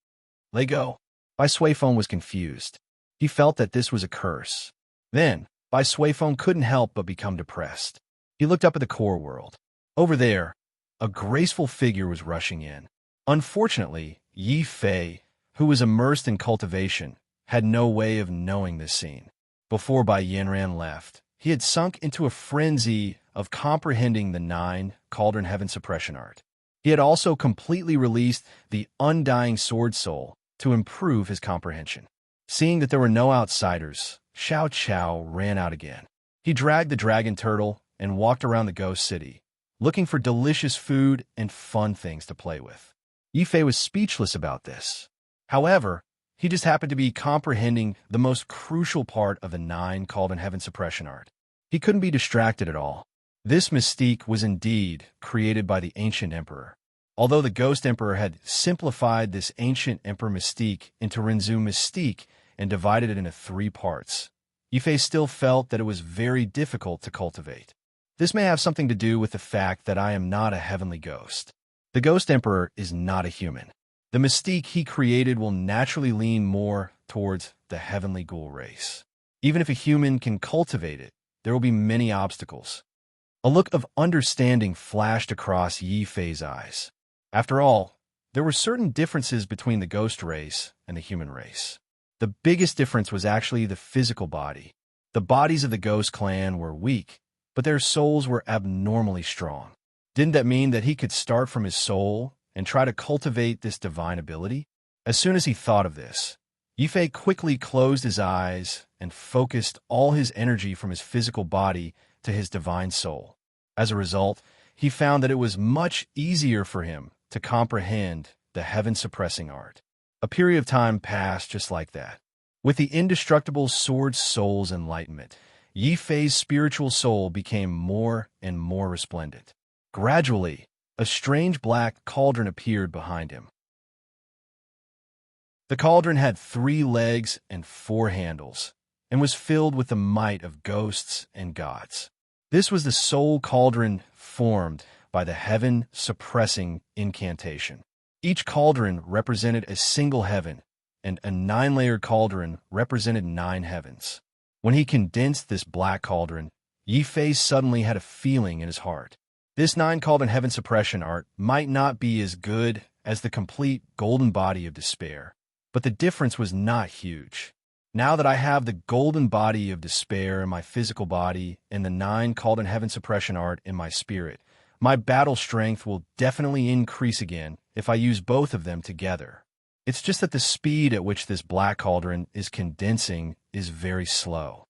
Lego. Swayfoam was confused. He felt that this was a curse. Then, Swayfoam couldn't help but become depressed. He looked up at the core world. Over there, a graceful figure was rushing in. Unfortunately, Yi Fei, who was immersed in cultivation, had no way of knowing this scene. Before Bai Yanran left, he had sunk into a frenzy of comprehending the 9 Cauldron Heaven suppression art. He had also completely released the undying sword soul to improve his comprehension. Seeing that there were no outsiders, Xiao Chao ran out again. He dragged the dragon turtle and walked around the ghost city, looking for delicious food and fun things to play with. Yi Fei was speechless about this. However, he just happened to be comprehending the most crucial part of the 9 Cauldron Heaven suppression art. He couldn't be distracted at all. This mystique was indeed created by the ancient emperor. Although the ghost emperor had simplified this ancient emperor mystique into Renzu mystique and divided it into 3 parts, Yi Fei still felt that it was very difficult to cultivate. This may have something to do with the fact that I am not a heavenly ghost. The ghost emperor is not a human. The mystique he created will naturally lean more towards the heavenly ghoul race. Even if a human can cultivate it, there will be many obstacles. A look of understanding flashed across Yi Fei's eyes. After all, there were certain differences between the ghost race and the human race. The biggest difference was actually the physical body. The bodies of the ghost clan were weak, but their souls were abnormally strong. Didn't that mean that he could start from his soul and try to cultivate this divine ability? As soon as he thought of this, Yi Fei quickly closed his eyes and focused all his energy from his physical body to his divine soul. As a result, he found that it was much easier for him to comprehend the heaven-suppressing art. A period of time passed just like that. With the indestructible sword soul's enlightenment, Yi Fei's spiritual soul became more and more resplendent. Gradually, a strange black cauldron appeared behind him. The cauldron had 3 legs and 4 handles, and was filled with the might of ghosts and gods. This was the soul cauldron formed by the heaven-suppressing incantation. Each cauldron represented a single heaven, and a 9-layered cauldron represented 9 heavens. When he condensed this black cauldron, Yi Fei suddenly had a feeling in his heart. This 9 Cauldron Heaven suppression art might not be as good as the complete golden body of despair, but the difference was not huge. Now that I have the golden body of despair in my physical body and the 9 Cauldron Heaven suppression art in my spirit, my battle strength will definitely increase again if I use both of them together. It's just that the speed at which this black cauldron is condensing is very slow.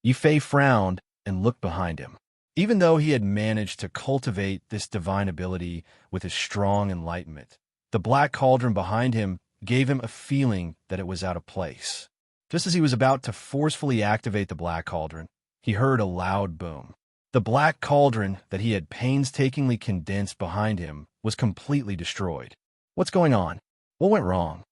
Yi Fei frowned and looked behind him. Even though he had managed to cultivate this divine ability with his strong enlightenment, the black cauldron behind him gave him a feeling that it was out of place. Just as he was about to forcefully activate the black cauldron, he heard a loud boom. The black cauldron that he had painstakingly condensed behind him was completely destroyed. What's going on? What went wrong?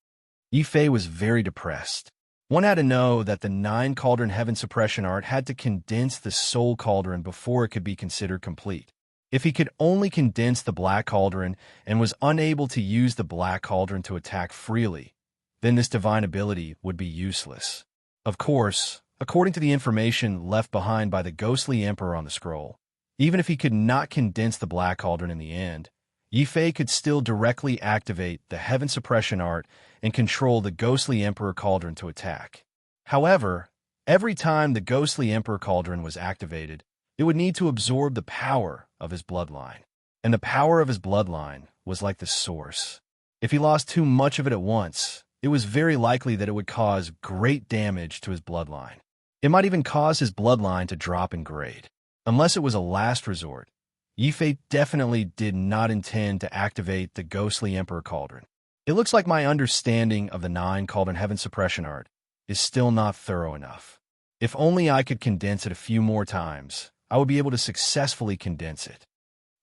Yi Fei was very depressed. One had to know that the 9 Cauldron Heaven suppression art had to condense the soul cauldron before it could be considered complete. If he could only condense the black cauldron and was unable to use the black cauldron to attack freely, then this divine ability would be useless. Of course, according to the information left behind by the ghostly emperor on the scroll, even if he could not condense the black cauldron in the end, Yi Fei could still directly activate the heaven suppression art and control the ghostly emperor cauldron to attack. However, every time the ghostly emperor cauldron was activated, it would need to absorb the power of his bloodline. And the power of his bloodline was like the source. If he lost too much of it at once, it was very likely that it would cause great damage to his bloodline. It might even cause his bloodline to drop in grade. Unless it was a last resort, Yi Fei definitely did not intend to activate the ghostly emperor cauldron. It looks like my understanding of the 9 Cauldron Heaven suppression art is still not thorough enough. If only I could condense it a few more times, I would be able to successfully condense it.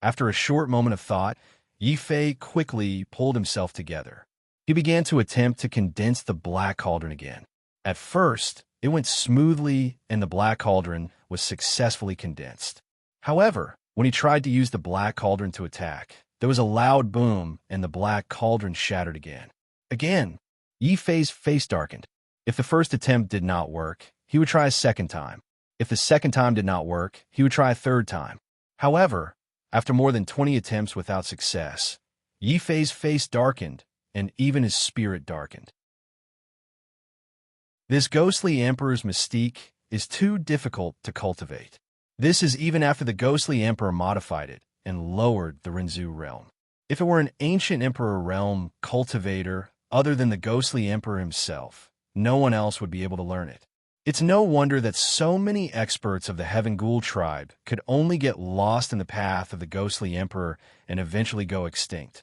After a short moment of thought, Yi Fei quickly pulled himself together. He began to attempt to condense the black cauldron again. At first, it went smoothly and the black cauldron was successfully condensed. However, when he tried to use the black cauldron to attack, there was a loud boom and the black cauldron shattered again. Again, Yi Fei's face darkened. If the first attempt did not work, he would try a second time. If the second time did not work, he would try a third time. However, after more than 20 attempts without success, Yi Fei's face darkened and even his spirit darkened. This ghostly emperor's mystique is too difficult to cultivate. This is even after the ghostly emperor modified it and lowered the Renzu realm. If it were an ancient emperor realm cultivator other than the ghostly emperor himself, no one else would be able to learn it. It's no wonder that so many experts of the Heaven Ghoul tribe could only get lost in the path of the ghostly emperor and eventually go extinct.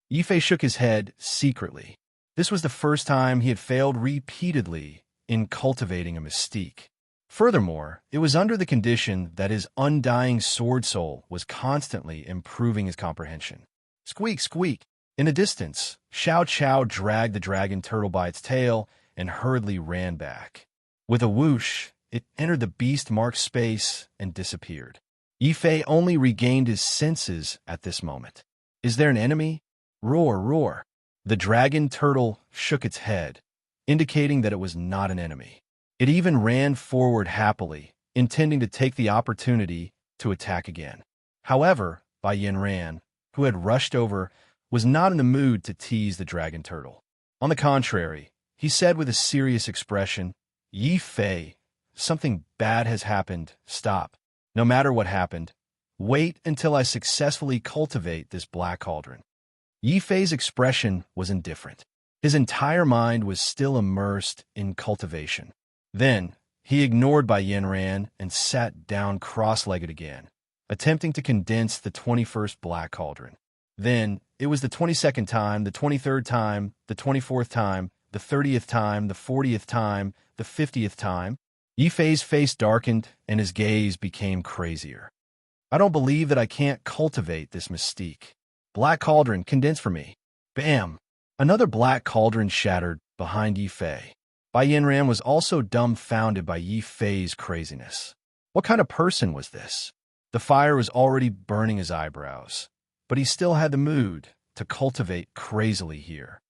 Yi Fei shook his head secretly. This was the first time he had failed repeatedly in cultivating a mystique. Furthermore, it was under the condition that his undying sword soul was constantly improving his comprehension. Squeak, squeak. In the distance, Xiao Chao dragged the dragon turtle by its tail and hurriedly ran back. With a whoosh, it entered the beast-marked space and disappeared. Yi Fei only regained his senses at this moment. Is there an enemy? Roar, roar. The dragon turtle shook its head, indicating that it was not an enemy. It even ran forward happily, intending to take the opportunity to attack again. However, Bai Yanran, who had rushed over, was not in the mood to tease the dragon turtle. On the contrary, he said with a serious expression, Yi Fei, something bad has happened. Stop. No matter what happened, wait until I successfully cultivate this black cauldron. Yi Fei's expression was indifferent. His entire mind was still immersed in cultivation. Then, he ignored Bai Yanran and sat down cross-legged again, attempting to condense the 21st black cauldron. Then, it was the 22nd time, the 23rd time, the 24th time, the 30th time, the 40th time, the 50th time. Yi Fei's face darkened and his gaze became crazier. I don't believe that I can't cultivate this mystique. Black cauldron, condense for me. Bam! Another black cauldron shattered behind Yi Fei. Bai Yanran was also dumbfounded by Yi Fei's craziness. What kind of person was this? The fire was already burning his eyebrows, but he still had the mood to cultivate crazily here.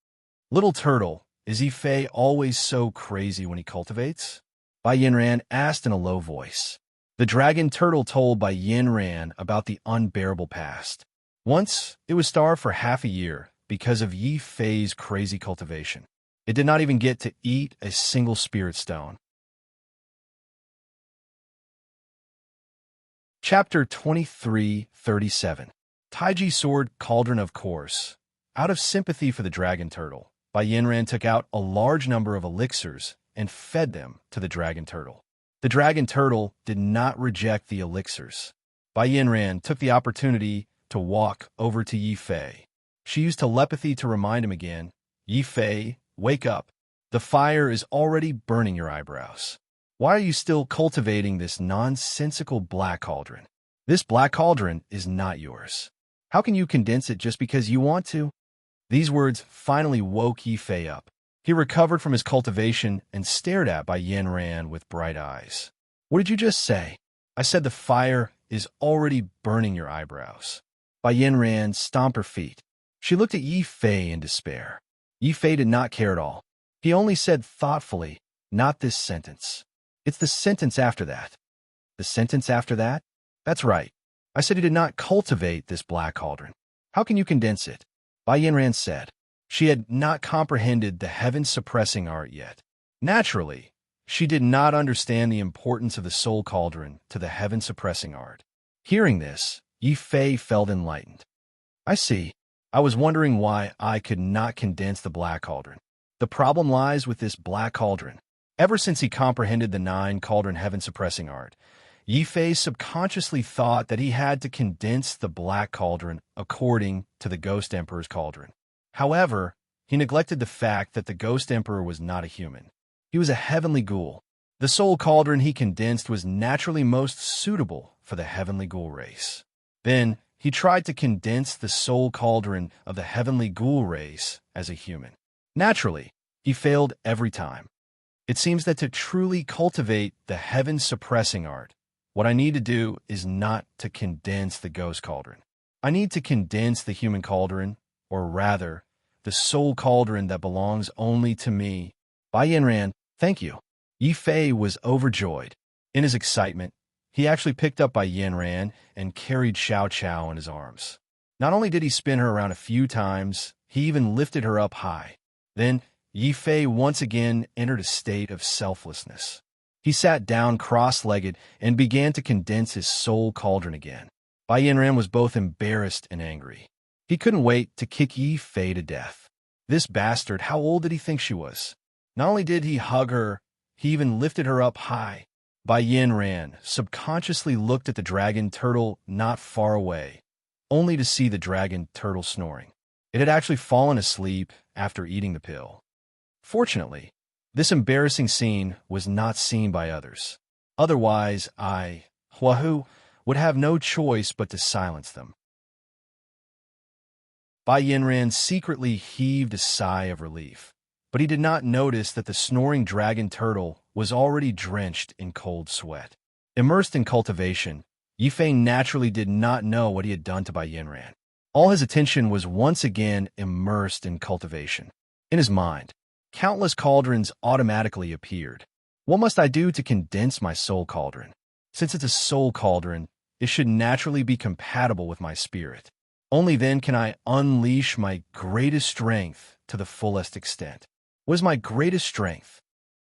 Little turtle, is Yi Fei always so crazy when he cultivates? Bai Yanran asked in a low voice. The dragon turtle told Bai Yanran about the unbearable past. Once, it was starved for half a year because of Yi Fei's crazy cultivation. It did not even get to eat a single spirit stone. Chapter 23:37. Taiji Sword Cauldron. Of course, out of sympathy for the dragon turtle, Bai Yanran took out a large number of elixirs and fed them to the dragon turtle. The dragon turtle did not reject the elixirs. Bai Yanran took the opportunity to walk over to Yi Fei. She used telepathy to remind him again, Yi Fei, wake up. The fire is already burning your eyebrows. Why are you still cultivating this nonsensical black cauldron? This black cauldron is not yours. How can you condense it just because you want to? These words finally woke Yi Fei up. He recovered from his cultivation and stared at Bai Yanran with bright eyes. What did you just say? I said the fire is already burning your eyebrows. Bai Yanran stomped her feet. She looked at Yi Fei in despair. Yi Fei did not care at all. He only said thoughtfully, not this sentence. It's the sentence after that. The sentence after that? That's right. I said he did not cultivate this black cauldron. How can you condense it? Bai Yanran said. She had not comprehended the heaven-suppressing art yet. Naturally, she did not understand the importance of the soul cauldron to the heaven-suppressing art. Hearing this, Yi Fei felt enlightened. I see. I was wondering why I could not condense the black cauldron. The problem lies with this black cauldron. Ever since he comprehended the 9 cauldron heaven-suppressing art, Yi Fei subconsciously thought that he had to condense the black cauldron according to the Ghost Emperor's cauldron. However, he neglected the fact that the Ghost Emperor was not a human. He was a heavenly ghoul. The soul cauldron he condensed was naturally most suitable for the heavenly ghoul race. Then, he tried to condense the soul cauldron of the heavenly ghoul race as a human. Naturally, he failed every time. It seems that to truly cultivate the heaven-suppressing art, what I need to do is not to condense the ghost cauldron. I need to condense the human cauldron, or rather, the soul cauldron that belongs only to me. Bai Yanran, thank you. Yi Fei was overjoyed. In his excitement, he actually picked up Bai Yanran and carried Xiao Qiao in his arms. Not only did he spin her around a few times, he even lifted her up high. Then, Yi Fei once again entered a state of selflessness. He sat down cross-legged and began to condense his soul cauldron again. Bai Yanran was both embarrassed and angry. He couldn't wait to kick Yi Fei to death. This bastard, how old did he think she was? Not only did he hug her, he even lifted her up high. Bai Yanran subconsciously looked at the dragon turtle not far away, only to see the dragon turtle snoring. It had actually fallen asleep after eating the pill. Fortunately, this embarrassing scene was not seen by others. Otherwise, Huahu, would have no choice but to silence them. Bai Yanran secretly heaved a sigh of relief, but he did not notice that the snoring dragon turtle was already drenched in cold sweat. Immersed in cultivation, Yi Fei naturally did not know what he had done to Bai Yanran. All his attention was once again immersed in cultivation. In his mind, countless cauldrons automatically appeared. What must I do to condense my soul cauldron? Since it's a soul cauldron, it should naturally be compatible with my spirit. Only then can I unleash my greatest strength to the fullest extent. What is my greatest strength?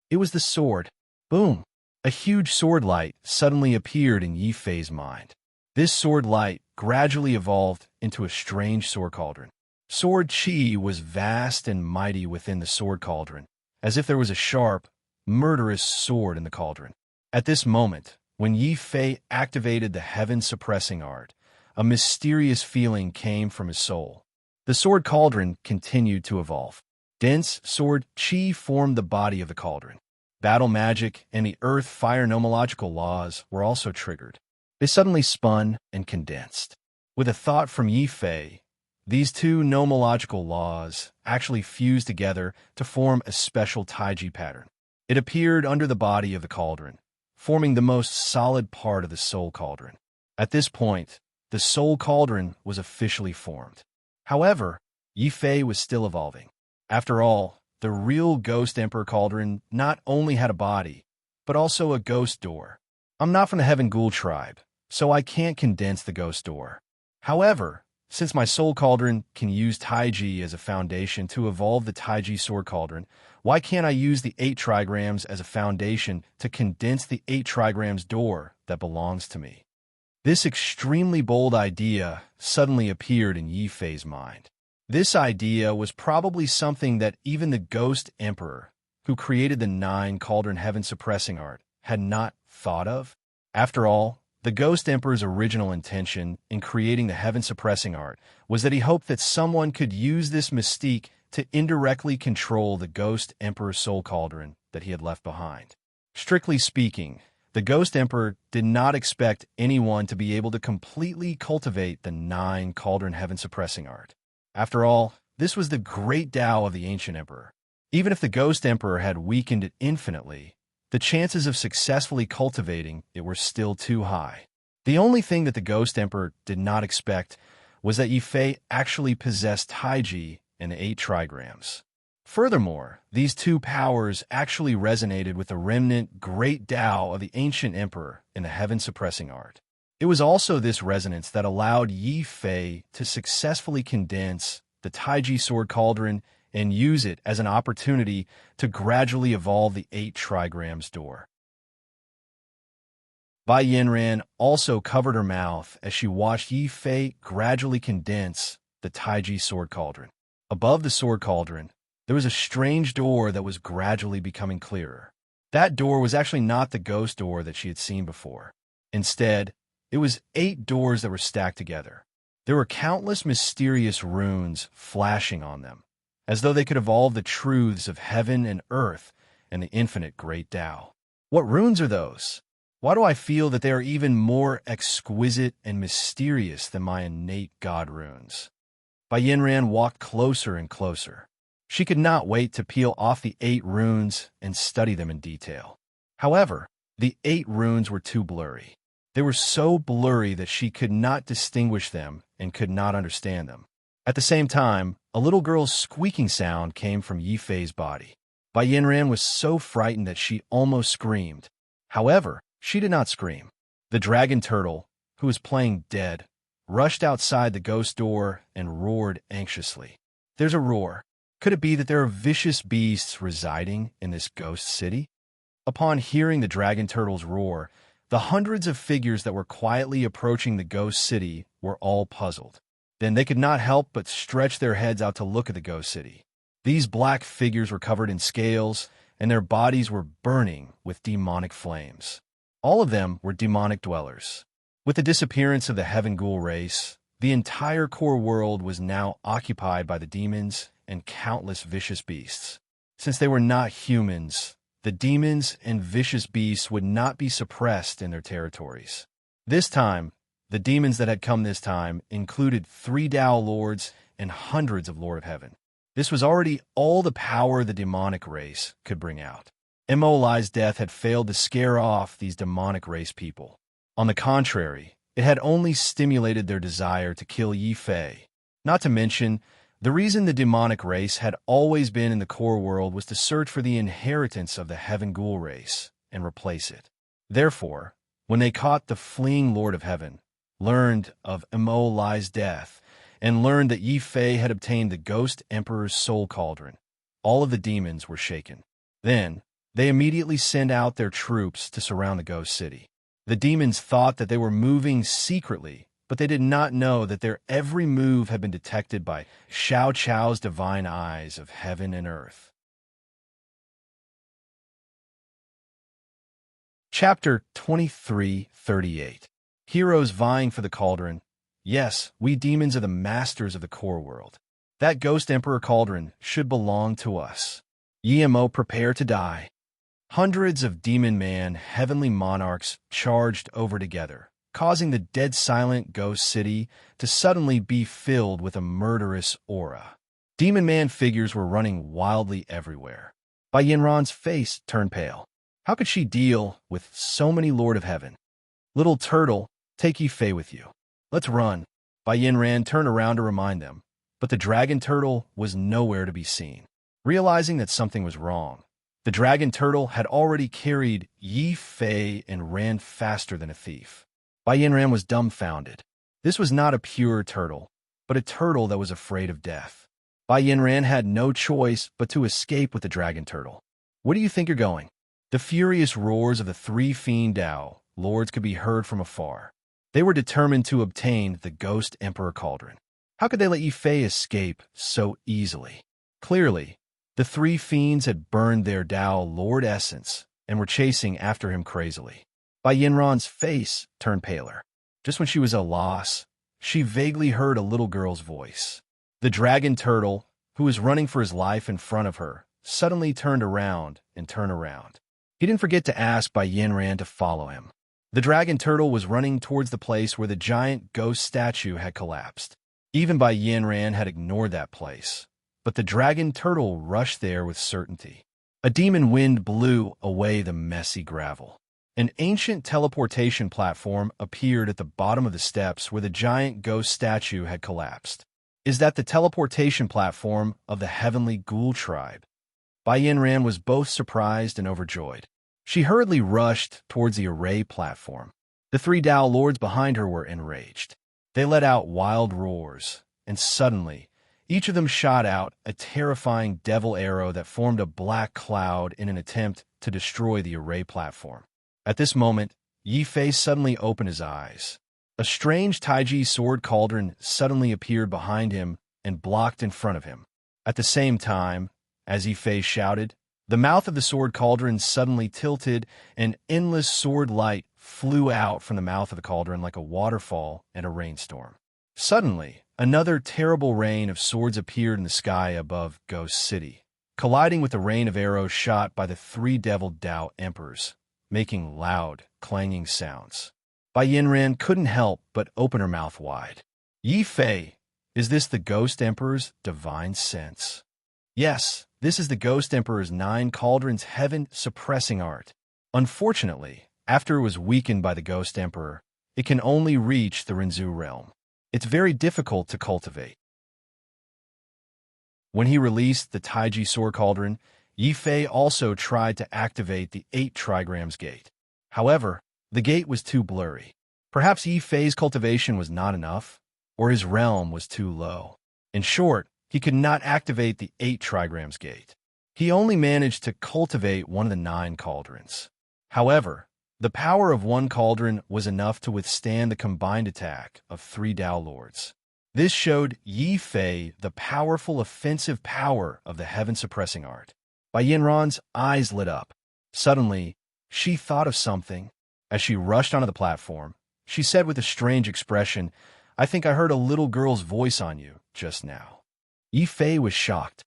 It was the sword. Boom! A huge sword light suddenly appeared in Yi Fei's mind. This sword light gradually evolved into a strange sword cauldron. Sword chi was vast and mighty within the sword cauldron, as if there was a sharp, murderous sword in the cauldron. At this moment, when Yi Fei activated the heaven-suppressing art, a mysterious feeling came from his soul. The sword cauldron continued to evolve. Dense sword chi formed the body of the cauldron. Battle magic and the earth-fire nomological laws were also triggered. They suddenly spun and condensed. With a thought from Yi Fei, these two nomological laws actually fused together to form a special taiji pattern. It appeared under the body of the cauldron, forming the most solid part of the soul cauldron. At this point, the soul cauldron was officially formed. However, Yi Fei was still evolving. After all, the real Ghost Emperor cauldron not only had a body, but also a ghost door. I'm not from the Heaven Ghoul tribe, so I can't condense the ghost door. However, since my soul cauldron can use taiji as a foundation to evolve the taiji sword cauldron, why can't I use the 8 trigrams as a foundation to condense the 8 trigrams door that belongs to me? This extremely bold idea suddenly appeared in Yi Fei's mind. This idea was probably something that even the Ghost Emperor, who created the 9 cauldron heaven-suppressing art, had not thought of. After all, the Ghost Emperor's original intention in creating the heaven-suppressing art was that he hoped that someone could use this mystique to indirectly control the Ghost Emperor's soul cauldron that he had left behind. Strictly speaking, the Ghost Emperor did not expect anyone to be able to completely cultivate the 9 cauldron heaven-suppressing art. After all, this was the great Tao of the ancient emperor. Even if the Ghost Emperor had weakened it infinitely, the chances of successfully cultivating it were still too high. The only thing that the Ghost Emperor did not expect was that Yi Fei actually possessed taiji and the 8 trigrams. Furthermore, these two powers actually resonated with the remnant great Tao of the ancient emperor in the heaven-suppressing art. It was also this resonance that allowed Yi Fei to successfully condense the taiji sword cauldron and use it as an opportunity to gradually evolve the 8 trigrams door. Bai Yanran also covered her mouth as she watched Yi Fei gradually condense the taiji sword cauldron. Above the sword cauldron, there was a strange door that was gradually becoming clearer. That door was actually not the ghost door that she had seen before. Instead, it was 8 doors that were stacked together. There were countless mysterious runes flashing on them, as though they could evolve the truths of heaven and earth and the infinite great Tao. What runes are those? Why do I feel that they are even more exquisite and mysterious than my innate god runes? Bai Yanran walked closer and closer. She could not wait to peel off the 8 runes and study them in detail. However, the 8 runes were too blurry. They were so blurry that she could not distinguish them and could not understand them. At the same time, a little girl's squeaking sound came from Yi Fei's body. Bai Yinran was so frightened that she almost screamed. However, she did not scream. The dragon turtle, who was playing dead, rushed outside the ghost door and roared anxiously. There's a roar. Could it be that there are vicious beasts residing in this ghost city? Upon hearing the dragon turtle's roar, the hundreds of figures that were quietly approaching the ghost city were all puzzled. Then they could not help but stretch their heads out to look at the ghost city. These black figures were covered in scales, and their bodies were burning with demonic flames. All of them were demonic dwellers. With the disappearance of the Heaven Ghoul race, the entire core world was now occupied by the demons and countless vicious beasts. Since they were not humans, the demons and vicious beasts would not be suppressed in their territories. This time, the demons that had come this time included 3 Dao Lords and hundreds of Lord of Heaven. This was already all the power the demonic race could bring out. Mo Lai's death had failed to scare off these demonic race people. On the contrary, it had only stimulated their desire to kill Yi Fei. Not to mention, the reason the demonic race had always been in the core world was to search for the inheritance of the Heaven Ghoul race and replace it. Therefore, when they caught the fleeing Lord of Heaven, learned of Mo Lai's death, and learned that Yi Fei had obtained the Ghost Emperor's soul cauldron, all of the demons were shaken. Then, they immediately sent out their troops to surround the ghost city. The demons thought that they were moving secretly, but they did not know that their every move had been detected by Xiao Chao's divine eyes of heaven and earth. Chapter 23:38. Heroes vying for the cauldron. Yes, we demons are the masters of the core world. That Ghost Emperor cauldron should belong to us. Mo, prepare to die. Hundreds of demon man heavenly monarchs charged over together, causing the dead silent ghost city to suddenly be filled with a murderous aura. Demon man figures were running wildly everywhere. Bai Yinran's face turned pale. How could she deal with so many Lord of Heaven? Little turtle, take Yi Fei with you. Let's run. Bai Yinran turned around to remind them, but the dragon turtle was nowhere to be seen. Realizing that something was wrong, the dragon turtle had already carried Yi Fei and ran faster than a thief. Bai Yinran was dumbfounded. This was not a pure turtle, but a turtle that was afraid of death. Bai Yinran had no choice but to escape with the dragon turtle. Where do you think you're going? The furious roars of the 3 Fiend Dao Lords could be heard from afar. They were determined to obtain the Ghost Emperor cauldron. How could they let Yi Fei escape so easily? Clearly, the 3 fiends had burned their Dao Lord essence and were chasing after him crazily. Bai Yinran's face turned paler. Just when she was at a loss, she vaguely heard a little girl's voice. The dragon turtle, who was running for his life in front of her, suddenly turned around and turned around. He didn't forget to ask Bai Yinran to follow him. The dragon turtle was running towards the place where the giant ghost statue had collapsed. Even Bai Yinran had ignored that place, but the dragon turtle rushed there with certainty. A demon wind blew away the messy gravel. An ancient teleportation platform appeared at the bottom of the steps where the giant ghost statue had collapsed. Is that the teleportation platform of the heavenly ghoul tribe? Bai Yinran was both surprised and overjoyed. She hurriedly rushed towards the array platform. The 3 Dao Lords behind her were enraged. They let out wild roars, and suddenly, each of them shot out a terrifying devil arrow that formed a black cloud in an attempt to destroy the array platform. At this moment, Yi Fei suddenly opened his eyes. A strange Taiji sword cauldron suddenly appeared behind him and blocked in front of him. At the same time, as Yi Fei shouted, the mouth of the sword cauldron suddenly tilted, and endless sword light flew out from the mouth of the cauldron like a waterfall in a rainstorm. Suddenly, another terrible rain of swords appeared in the sky above Ghost City, colliding with the rain of arrows shot by the 3 devil Dao Emperors, making loud, clanging sounds. Bai Yinran couldn't help but open her mouth wide. Yi Fei, is this the Ghost Emperor's divine sense? Yes, this is the Ghost Emperor's 9 cauldrons heaven-suppressing art. Unfortunately, after it was weakened by the Ghost Emperor, it can only reach the Rinzu realm. It's very difficult to cultivate. When he released the Taiji Sword Cauldron, Yi Fei also tried to activate the 8 trigrams gate. However, the gate was too blurry. Perhaps Yi Fei's cultivation was not enough, or his realm was too low. In short, he could not activate the 8 trigrams gate. He only managed to cultivate one of the 9 cauldrons. However, the power of one cauldron was enough to withstand the combined attack of 3 Dao Lords. This showed Yi Fei the powerful offensive power of the heaven-suppressing art. Bai Yanran's eyes lit up. Suddenly, she thought of something. As she rushed onto the platform, she said with a strange expression, "I think I heard a little girl's voice on you just now." Yi Fei was shocked.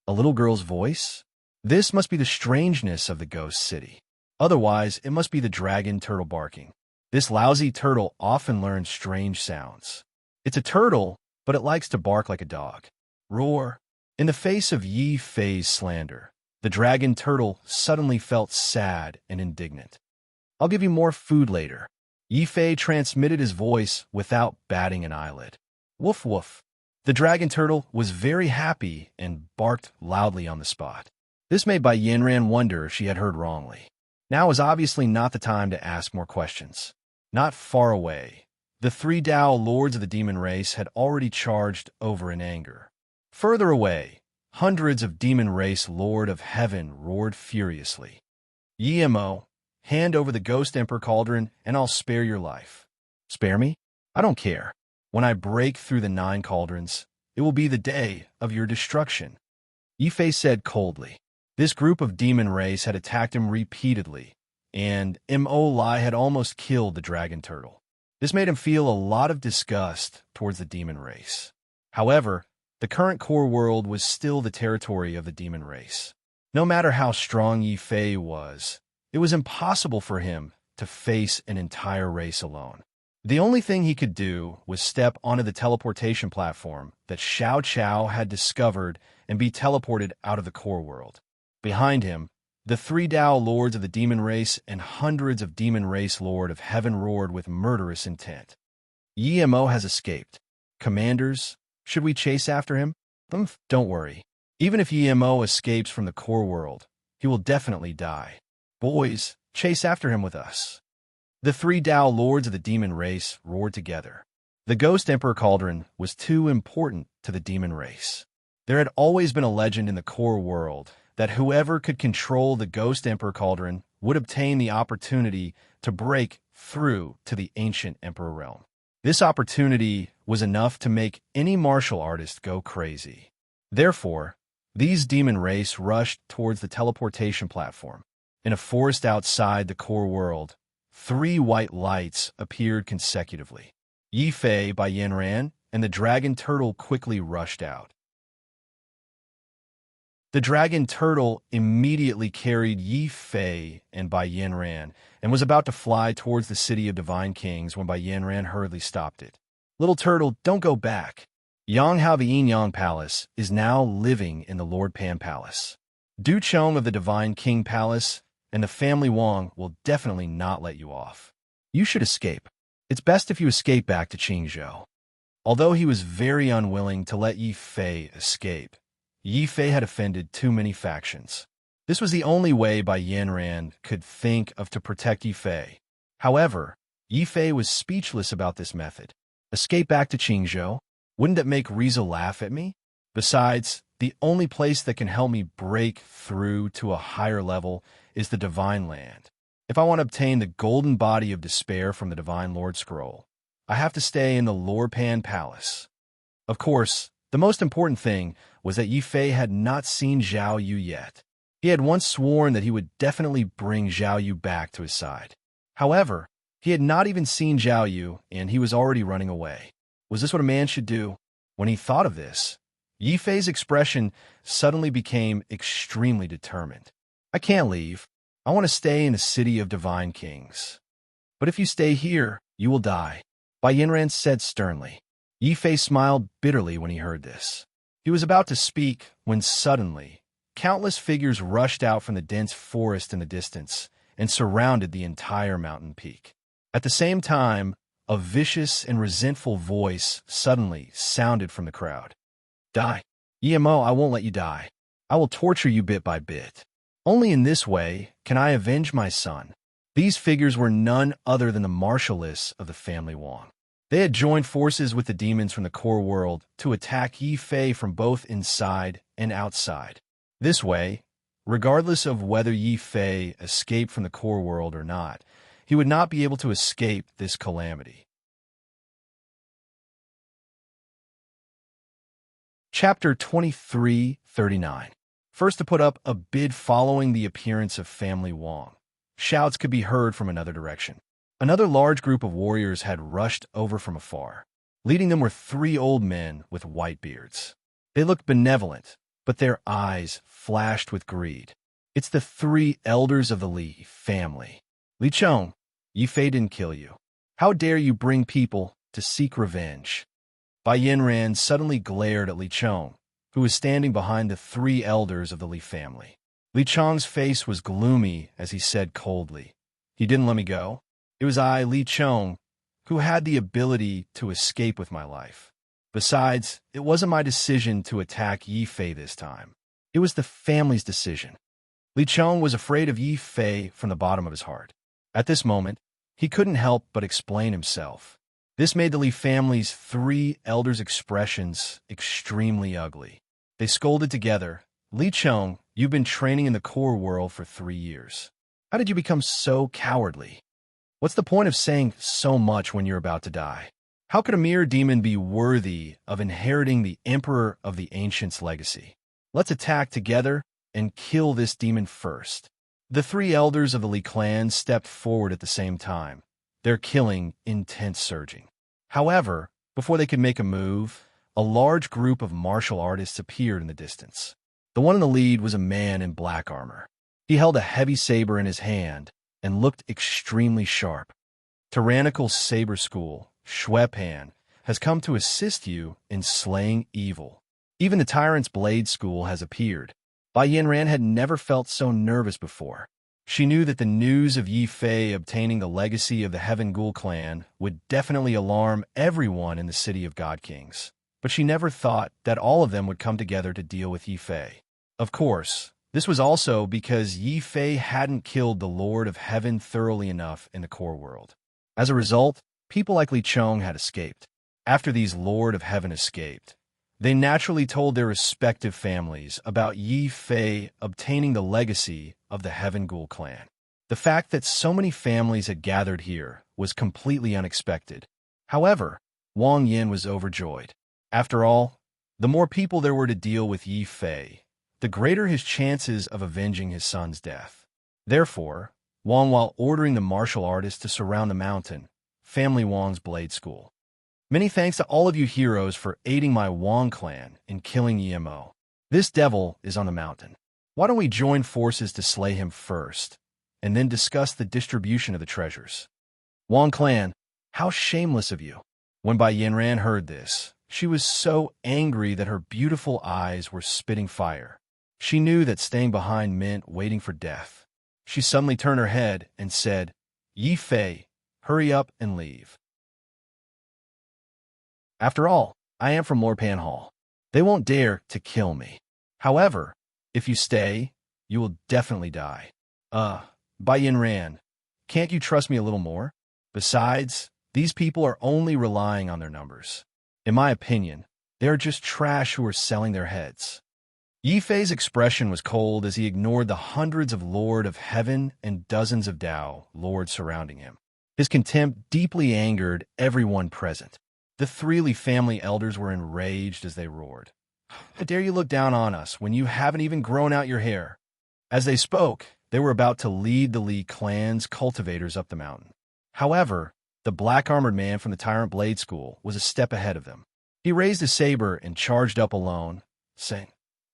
A little girl's voice? This must be the strangeness of the ghost city. Otherwise, it must be the dragon turtle barking. This lousy turtle often learns strange sounds. It's a turtle, but it likes to bark like a dog. Roar. In the face of Yi Fei's slander, the dragon turtle suddenly felt sad and indignant. "I'll give you more food later." Yi Fei transmitted his voice without batting an eyelid. Woof woof. The dragon turtle was very happy and barked loudly on the spot. This made Bai Yanran wonder if she had heard wrongly. Now was obviously not the time to ask more questions. Not far away, the 3 Dao Lords of the demon race had already charged over in anger. Further away, hundreds of demon race Lord of Heaven roared furiously. "Yimo, hand over the Ghost Emperor Cauldron and I'll spare your life." "Spare me? I don't care. When I break through the 9 cauldrons, it will be the day of your destruction," Yi Fei said coldly. This group of demon race had attacked him repeatedly, and Mo Lai had almost killed the dragon turtle. This made him feel a lot of disgust towards the demon race. However, the current core world was still the territory of the demon race. No matter how strong Yi Fei was, it was impossible for him to face an entire race alone. The only thing he could do was step onto the teleportation platform that Xiao Chao had discovered and be teleported out of the core world. Behind him, the 3 Dao Lords of the demon race and hundreds of demon race Lord of Heaven roared with murderous intent. "Yimo has escaped. Commanders, should we chase after him?" "Don't worry. Even if Yimo escapes from the core world, he will definitely die. Boys, chase after him with us." The 3 Dao Lords of the demon race roared together. The Ghost Emperor Cauldron was too important to the demon race. There had always been a legend in the core world that whoever could control the Ghost Emperor Cauldron would obtain the opportunity to break through to the ancient Emperor realm. This opportunity was enough to make any martial artist go crazy. Therefore, these demon race rushed towards the teleportation platform. In a forest outside the core world, 3 white lights appeared consecutively. Yi Fei, Bai Yanran, and the dragon turtle quickly rushed out. The dragon turtle immediately carried Yi Fei and Bai Yanran and was about to fly towards the city of divine kings when Bai Yanran hurriedly stopped it. "Little turtle, don't go back. Yang Hao the Yin Yang Palace is now living in the Lord Pan Palace. Du Chong of the Divine King Palace and the family Wang will definitely not let you off. You should escape. It's best if you escape back to Qingzhou." Although he was very unwilling to let Yi Fei escape, Yi Fei had offended too many factions. This was the only way Bai Yanran could think of to protect Yi Fei. However, Yi Fei was speechless about this method. Escape back to Qingzhou? Wouldn't that make Riza laugh at me? Besides, the only place that can help me break through to a higher level is the Divine Land. If I want to obtain the golden body of despair from the Divine Lord Scroll, I have to stay in the Lord Pan Palace. Of course, the most important thing was that Yi Fei had not seen Zhao Yu yet. He had once sworn that he would definitely bring Zhao Yu back to his side. However, he had not even seen Zhao Yu, and he was already running away. Was this what a man should do? When he thought of this, Yi Fei's expression suddenly became extremely determined. "I can't leave. I want to stay in the city of divine kings." "But if you stay here, you will die," Bai Yanran said sternly. Yi Fei smiled bitterly when he heard this. He was about to speak when suddenly, countless figures rushed out from the dense forest in the distance and surrounded the entire mountain peak. At the same time, a vicious and resentful voice suddenly sounded from the crowd. Die. EMO, I won't let you die. I will torture you bit by bit. Only in this way can I avenge my son. These figures were none other than the martialists of the family Wang. They had joined forces with the demons from the core world to attack Yi Fei from both inside and outside. This way, regardless of whether Yi Fei escaped from the core world or not, he would not be able to escape this calamity. Chapter 23:39. First to put up a bid following the appearance of family Wang. Shouts could be heard from another direction. Another large group of warriors had rushed over from afar. Leading them were 3 old men with white beards. They looked benevolent, but their eyes flashed with greed. It's the 3 elders of the Li family. Li Chong, Yi Fei didn't kill you. How dare you bring people to seek revenge? Bai Yanran suddenly glared at Li Chong, who was standing behind the 3 elders of the Li family. Li Chong's face was gloomy as he said coldly, "He didn't let me go. It was I, Li Chong, who had the ability to escape with my life. Besides, it wasn't my decision to attack Yi Fei this time. It was the family's decision." Li Chong was afraid of Yi Fei from the bottom of his heart. At this moment, he couldn't help but explain himself. This made the Li family's 3 elders' expressions extremely ugly. They scolded together, "Li Chong, you've been training in the core world for 3 years. How did you become so cowardly? What's the point of saying so much when you're about to die? How could a mere demon be worthy of inheriting the Emperor of the Ancients' legacy? Let's attack together and kill this demon first." The 3 elders of the Li clan stepped forward at the same time, their killing intent surging. However, before they could make a move, a large group of martial artists appeared in the distance. The one in the lead was a man in black armor. He held a heavy saber in his hand and looked extremely sharp. Tyrannical Saber School, Shui Pan, has come to assist you in slaying evil. Even the Tyrant's Blade School has appeared. Bai Yanran had never felt so nervous before. She knew that the news of Yi Fei obtaining the legacy of the Heaven Ghoul clan would definitely alarm everyone in the City of God Kings. But she never thought that all of them would come together to deal with Yi Fei. Of course, this was also because Yi Fei hadn't killed the Lord of Heaven thoroughly enough in the core world. As a result, people like Li Chong had escaped. After these Lord of Heaven escaped, they naturally told their respective families about Yi Fei obtaining the legacy of the Heaven Ghoul clan. The fact that so many families had gathered here was completely unexpected. However, Wang Yin was overjoyed. After all, the more people there were to deal with Yi Fei, the greater his chances of avenging his son's death. Therefore, Wang, while ordering the martial artists to surround the mountain, family Wang's Blade School. Many thanks to all of you heroes for aiding my Wang clan in killing EMO. This devil is on the mountain. Why don't we join forces to slay him first, and then discuss the distribution of the treasures? Wang clan, how shameless of you. When Bai Yanran heard this, she was so angry that her beautiful eyes were spitting fire. She knew that staying behind meant waiting for death. She suddenly turned her head and said, "Yi Fei, hurry up and leave. After all, I am from Lord Pan Hall. They won't dare to kill me. However, if you stay, you will definitely die. Bai Yanran, can't you trust me a little more? Besides, these people are only relying on their numbers. In my opinion, they are just trash who are selling their heads." Yi Fei's expression was cold as he ignored the hundreds of Lord of Heaven and dozens of Dao lords surrounding him. His contempt deeply angered everyone present. The 3 Li family elders were enraged as they roared. "How dare you look down on us when you haven't even grown out your hair?" As they spoke, they were about to lead the Li clan's cultivators up the mountain. However, the black-armored man from the Tyrant Blade School was a step ahead of them. He raised his saber and charged up alone, saying,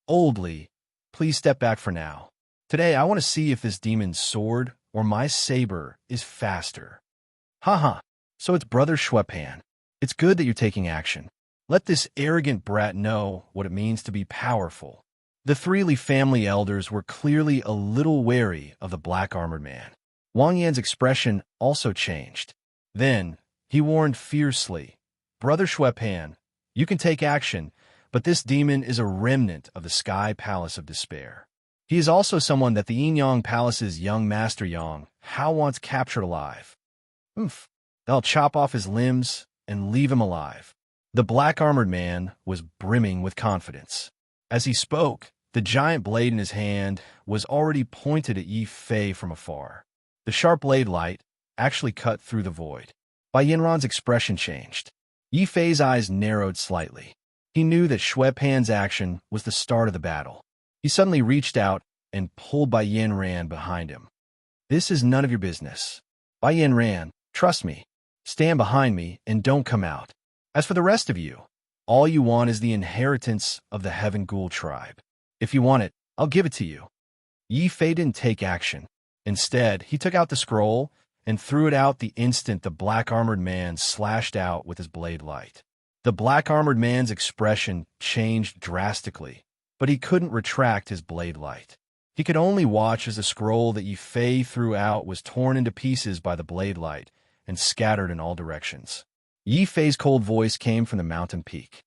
"Old Li, please step back for now. Today I want to see if this demon's sword or my saber is faster." "Haha, so it's Brother Shui Pan. It's good that you're taking action. Let this arrogant brat know what it means to be powerful. The three Li family elders were clearly a little wary of the black-armored man. Wang Yan's expression also changed. Then, he warned fiercely, "Brother Xuepan, you can take action, but this demon is a remnant of the Sky Palace of Despair. He is also someone that the Yin-Yang Palace's young master Yang Hao once captured alive. They'll chop off his limbs and leave him alive." The black-armored man was brimming with confidence. As he spoke, the giant blade in his hand was already pointed at Yi Fei from afar. The sharp blade light actually cut through the void. Bai Yinran's expression changed. Yi Fei's eyes narrowed slightly. He knew that Xuepan's action was the start of the battle. He suddenly reached out and pulled Bai Yinran behind him. "This is none of your business. Bai Yinran, trust me. Stand behind me and don't come out. As for the rest of you, all you want is the inheritance of the Heaven Ghoul tribe. If you want it, I'll give it to you." Yi Fei didn't take action. Instead, he took out the scroll and threw it out the instant the black-armored man slashed out with his blade light. The black-armored man's expression changed drastically, but he couldn't retract his blade light. He could only watch as the scroll that Yi Fei threw out was torn into pieces by the blade light and scattered in all directions. Yi Fei's cold voice came from the mountain peak.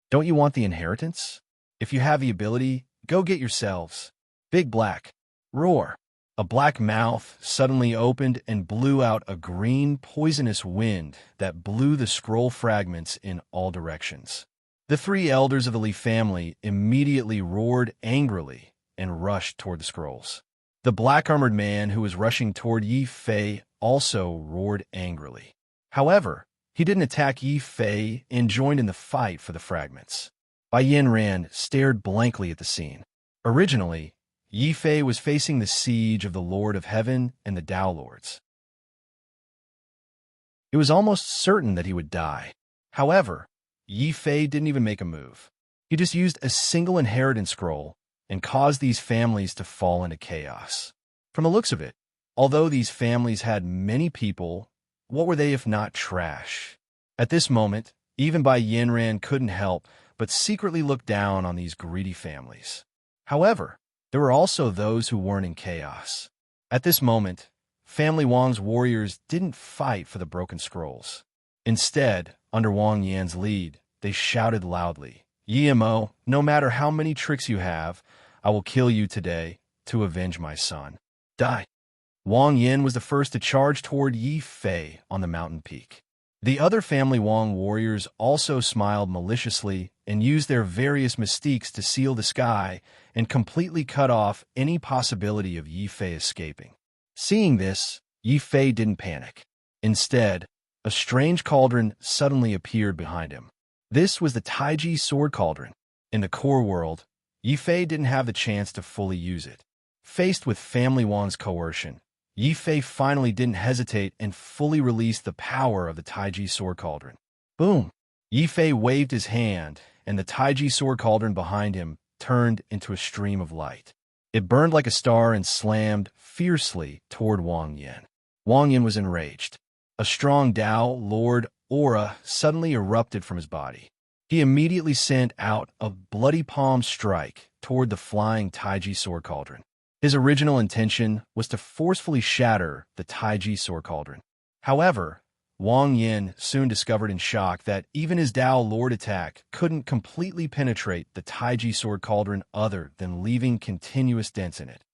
"Don't you want the inheritance? If you have the ability, go get yourselves. Big Black, roar." A black mouth suddenly opened and blew out a green, poisonous wind that blew the scroll fragments in all directions. The three elders of the Li family immediately roared angrily and rushed toward the scrolls. The black-armored man who was rushing toward Yi Fei also roared angrily. However, he didn't attack Yi Fei and joined in the fight for the fragments. Bai Yinran stared blankly at the scene. Originally, Yi Fei was facing the siege of the Lord of Heaven and the Tao Lords. It was almost certain that he would die. However, Yi Fei didn't even make a move. He just used a single inheritance scroll and caused these families to fall into chaos. From the looks of it, although these families had many people, what were they if not trash? At this moment, even Bai Yinran couldn't help but secretly look down on these greedy families. However, there were also those who weren't in chaos. At this moment, Family Wang's warriors didn't fight for the broken scrolls. Instead, under Wang Yan's lead, they shouted loudly, "Yimo, no matter how many tricks you have, I will kill you today to avenge my son. Die." Wang Yan was the first to charge toward Yi Fei on the mountain peak. The other Family Wang warriors also smiled maliciously and used their various mystiques to seal the sky and completely cut off any possibility of Yi Fei escaping. Seeing this, Yi Fei didn't panic. Instead, a strange cauldron suddenly appeared behind him. This was the Taiji sword cauldron. In the core world, Yi Fei didn't have the chance to fully use it. Faced with Family Wang's coercion, Yi Fei finally didn't hesitate and fully released the power of the Taiji sword cauldron. Boom! Yi Fei waved his hand, and the Taiji sword cauldron behind him turned into a stream of light. It burned like a star and slammed fiercely toward Wang Yan. Wang Yan was enraged. A strong Tao Lord aura suddenly erupted from his body. He immediately sent out a bloody palm strike toward the flying Taiji sword cauldron. His original intention was to forcefully shatter the Taiji sword cauldron. However, Wang Yan soon discovered in shock that even his Tao Lord attack couldn't completely penetrate the Taiji sword cauldron other than leaving continuous dents in it.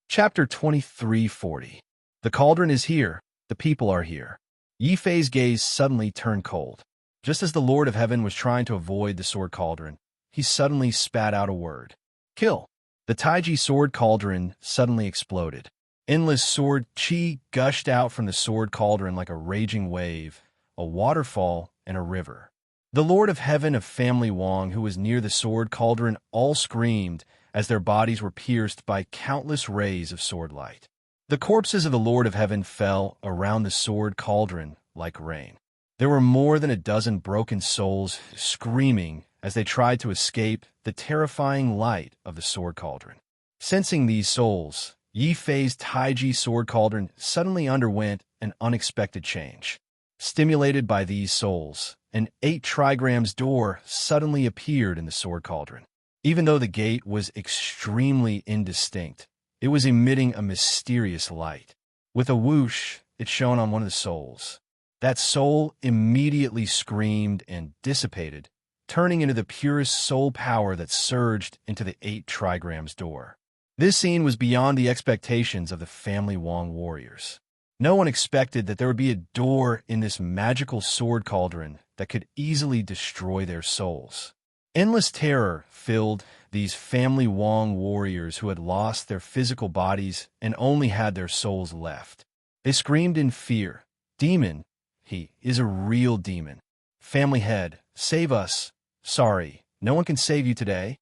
Chapter 2340. The cauldron is here. The people are here. Yi Fei's gaze suddenly turned cold. Just as the Lord of Heaven was trying to avoid the sword cauldron, he suddenly spat out a word. Kill! The Taiji sword cauldron suddenly exploded. Endless sword chi gushed out from the sword cauldron like a raging wave, a waterfall, and a river. The Lord of Heaven of Family Wang, who was near the sword cauldron, all screamed as their bodies were pierced by countless rays of sword light. The corpses of the Lord of Heaven fell around the sword cauldron like rain. There were more than a dozen broken souls screaming as they tried to escape the terrifying light of the sword cauldron. Sensing these souls, Yi Fei's Taiji sword cauldron suddenly underwent an unexpected change. Stimulated by these souls, an 8 trigrams door suddenly appeared in the sword cauldron. Even though the gate was extremely indistinct, it was emitting a mysterious light. With a whoosh, it shone on one of the souls. That soul immediately screamed and dissipated, turning into the purest soul power that surged into the 8 trigrams door. This scene was beyond the expectations of the family Wong warriors. No one expected that there would be a door in this magical sword cauldron that could easily destroy their souls. Endless terror filled these family Wong warriors who had lost their physical bodies and only had their souls left. They screamed in fear, "Demon! He is a real demon. Family head, save us. Sorry, no one can save you today."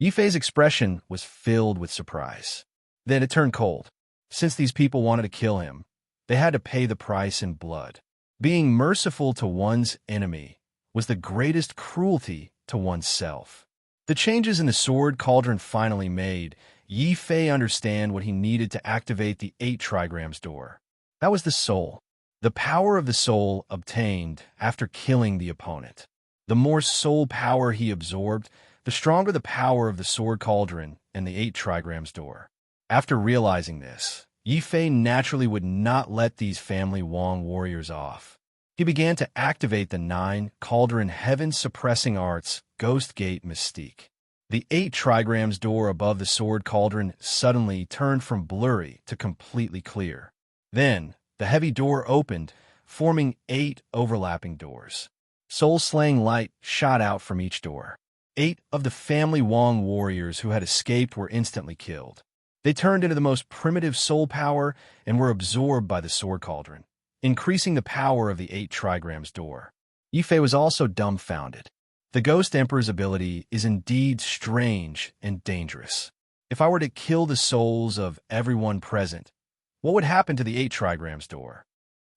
Yi Fei's expression was filled with surprise. Then it turned cold. Since these people wanted to kill him, they had to pay the price in blood. Being merciful to one's enemy was the greatest cruelty to oneself. The changes in the sword cauldron finally made Yi Fei understand what he needed to activate the 8 trigrams door. That was the soul. The power of the soul obtained after killing the opponent. The more soul power he absorbed, the stronger the power of the sword cauldron and the 8 trigrams door. After realizing this, Yi Fei naturally would not let these family Wong warriors off. He began to activate the 9 cauldron heaven-suppressing arts Ghost Gate Mystique. The 8 trigrams door above the sword cauldron suddenly turned from blurry to completely clear. Then, the heavy door opened, forming 8 overlapping doors. Soul-slaying light shot out from each door. 8 of the family Wong warriors who had escaped were instantly killed. They turned into the most primitive soul power and were absorbed by the sword cauldron, increasing the power of the 8 trigrams door. Yi Fei was also dumbfounded. The Ghost Emperor's ability is indeed strange and dangerous. If I were to kill the souls of everyone present, what would happen to the 8 trigrams door?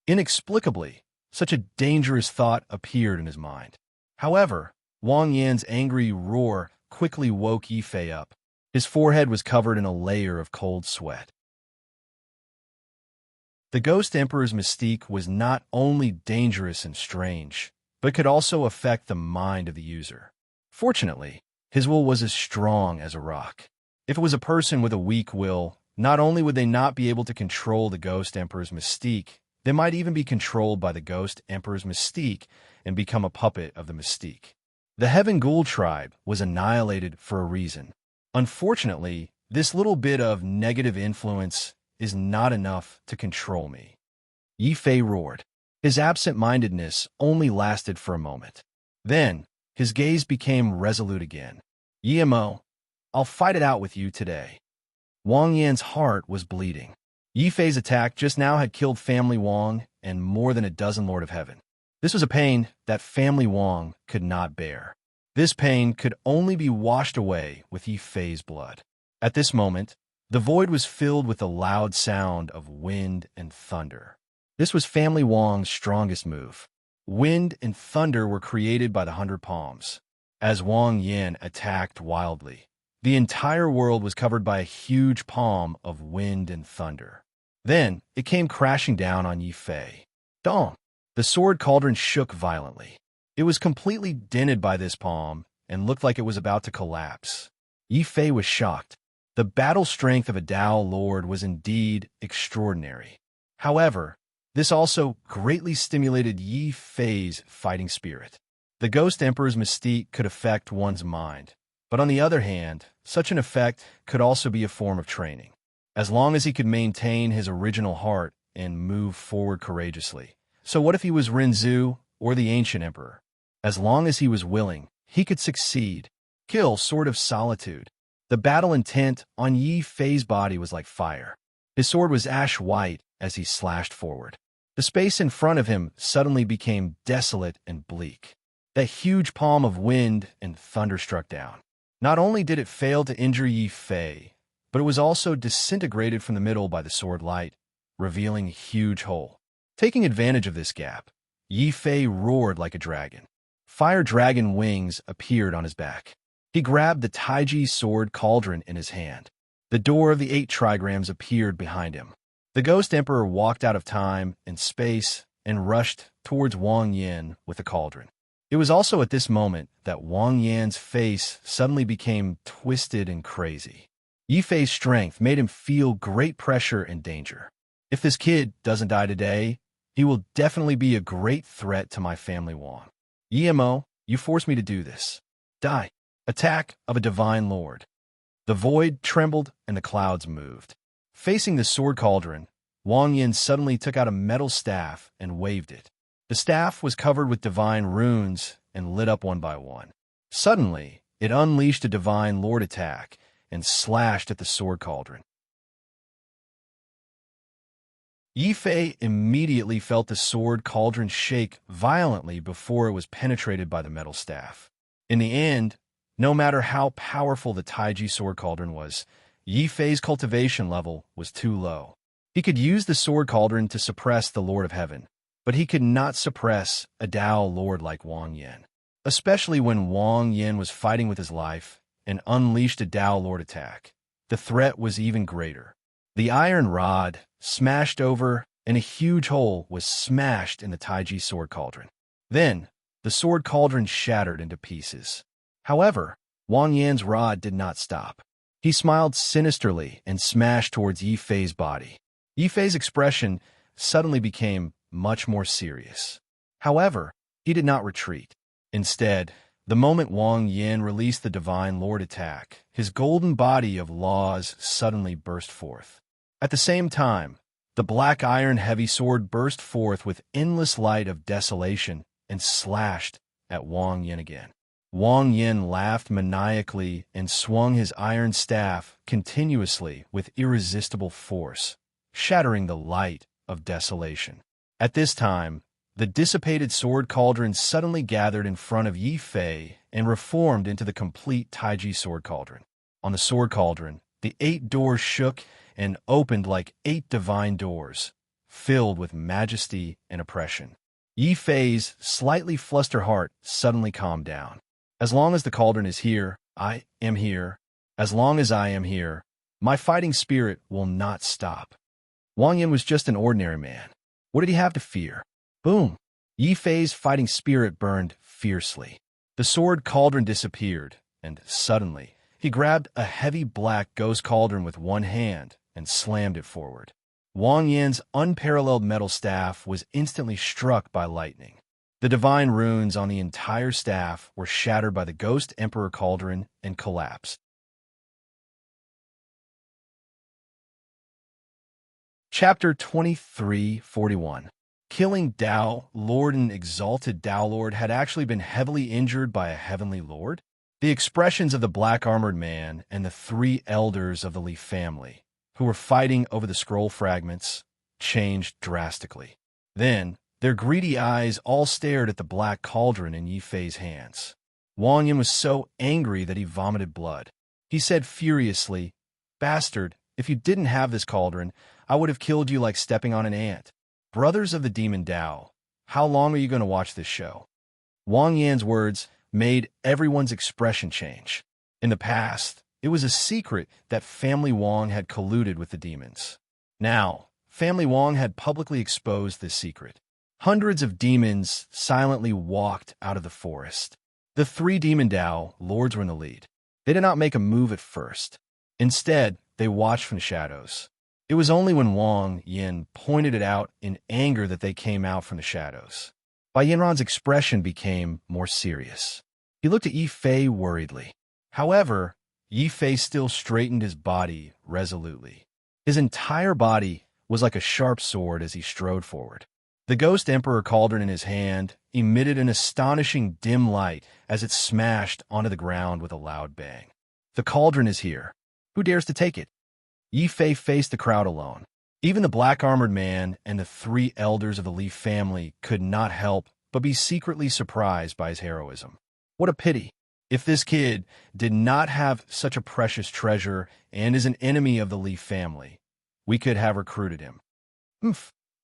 Inexplicably, such a dangerous thought appeared in his mind. However, Wang Yan's angry roar quickly woke Yi Fei up. His forehead was covered in a layer of cold sweat. The Ghost Emperor's mystique was not only dangerous and strange, but could also affect the mind of the user. Fortunately, his will was as strong as a rock. If it was a person with a weak will, not only would they not be able to control the Ghost Emperor's mystique, they might even be controlled by the Ghost Emperor's mystique and become a puppet of the mystique. The Heaven Ghoul tribe was annihilated for a reason. Unfortunately, this little bit of negative influence is not enough to control me. Yi Fei roared. His absent-mindedness only lasted for a moment. Then, his gaze became resolute again. "Yimo, I'll fight it out with you today." Wang Yan's heart was bleeding. Yi Fei's attack just now had killed family Wang and more than a dozen Lord of Heaven. This was a pain that family Wang could not bear. This pain could only be washed away with Yi Fei's blood. At this moment, the void was filled with the loud sound of wind and thunder. This was family Wang's strongest move. Wind and thunder were created by the 100 palms. As Wang Yan attacked wildly, the entire world was covered by a huge palm of wind and thunder. Then, it came crashing down on Yi Fei. Dong! The sword cauldron shook violently. It was completely dented by this palm and looked like it was about to collapse. Yi Fei was shocked. The battle strength of a Dao Lord was indeed extraordinary. However, this also greatly stimulated Yi Fei's fighting spirit. The Ghost Emperor's mystique could affect one's mind, but on the other hand, such an effect could also be a form of training. As long as he could maintain his original heart and move forward courageously. So what if he was Renzu or the Ancient Emperor? As long as he was willing, he could succeed. Kill Sword of Solitude. The battle intent on Yi Fei's body was like fire. His sword was ash white as he slashed forward. The space in front of him suddenly became desolate and bleak. That huge palm of wind and thunder struck down. Not only did it fail to injure Yi Fei, but it was also disintegrated from the middle by the sword light, revealing a huge hole. Taking advantage of this gap, Yi Fei roared like a dragon. Fire dragon wings appeared on his back. He grabbed the Taiji sword cauldron in his hand. The door of the 8 trigrams appeared behind him. The Ghost Emperor walked out of time and space and rushed towards Wang Yan with the cauldron. It was also at this moment that Wang Yan's face suddenly became twisted and crazy. Yi Fei's strength made him feel great pressure and danger. If this kid doesn't die today, he will definitely be a great threat to my family Wang. Yimo, you forced me to do this. Die. Attack of a divine lord. The void trembled and the clouds moved. Facing the sword cauldron, Wang Yan suddenly took out a metal staff and waved it. The staff was covered with divine runes and lit up one by one. Suddenly, it unleashed a divine lord attack and slashed at the sword cauldron. Yi Fei immediately felt the sword cauldron shake violently before it was penetrated by the metal staff. In the end, no matter how powerful the Taiji sword cauldron was, Yi Fei's cultivation level was too low. He could use the sword cauldron to suppress the Lord of Heaven, but he could not suppress a Dao Lord like Wang Yan, especially when Wang Yan was fighting with his life and unleashed a Dao Lord attack. The threat was even greater. The iron rod smashed over, and a huge hole was smashed in the Taiji sword cauldron. Then, the sword cauldron shattered into pieces. However, Wang Yan's rod did not stop. He smiled sinisterly and smashed towards Yi Fei's body. Yi Fei's expression suddenly became much more serious. However, he did not retreat. Instead, the moment Wang Yan released the Divine Lord attack, his golden body of laws suddenly burst forth. At the same time, the black iron heavy sword burst forth with endless light of desolation and slashed at Wang Yan again. Wang Yan laughed maniacally and swung his iron staff continuously with irresistible force, shattering the light of desolation. At this time, the dissipated sword cauldron suddenly gathered in front of Yi Fei and reformed into the complete Taiji sword cauldron. On the sword cauldron, the 8 doors shook and opened like 8 divine doors, filled with majesty and oppression. Yi Fei's slightly flustered heart suddenly calmed down. As long as the cauldron is here, I am here. As long as I am here, my fighting spirit will not stop. Wang Yan was just an ordinary man. What did he have to fear? Boom! Yi Fei's fighting spirit burned fiercely. The sword cauldron disappeared, and suddenly, he grabbed a heavy black ghost cauldron with one hand and slammed it forward. Wang Yan's unparalleled metal staff was instantly struck by lightning. The divine runes on the entire staff were shattered by the Ghost Emperor cauldron and collapsed. Chapter 23:41. Killing Dao Lord and exalted Dao Lord had actually been heavily injured by a heavenly lord? The expressions of the black-armored man and the 3 elders of the Li family, who were fighting over the scroll fragments, changed drastically. Then, their greedy eyes all stared at the black cauldron in Yi Fei's hands. Wang Yan was so angry that he vomited blood. He said furiously, "Bastard, if you didn't have this cauldron, I would have killed you like stepping on an ant. Brothers of the Demon Dao, how long are you going to watch this show?" Wang Yan's words made everyone's expression change. In the past, it was a secret that Family Wang had colluded with the demons. Now, Family Wang had publicly exposed this secret. Hundreds of demons silently walked out of the forest. The 3 Demon Dao lords were in the lead. They did not make a move at first. Instead, they watched from the shadows. It was only when Wang Yan pointed it out in anger that they came out from the shadows. Bai Yanran's expression became more serious. He looked at Yi Fei worriedly. However, Yi Fei still straightened his body resolutely. His entire body was like a sharp sword as he strode forward. The Ghost Emperor cauldron in his hand emitted an astonishing dim light as it smashed onto the ground with a loud bang. The cauldron is here. Who dares to take it? Yi Fei faced the crowd alone. Even the black-armored man and the 3 elders of the Li family could not help but be secretly surprised by his heroism. What a pity. If this kid did not have such a precious treasure and is an enemy of the Li family, we could have recruited him.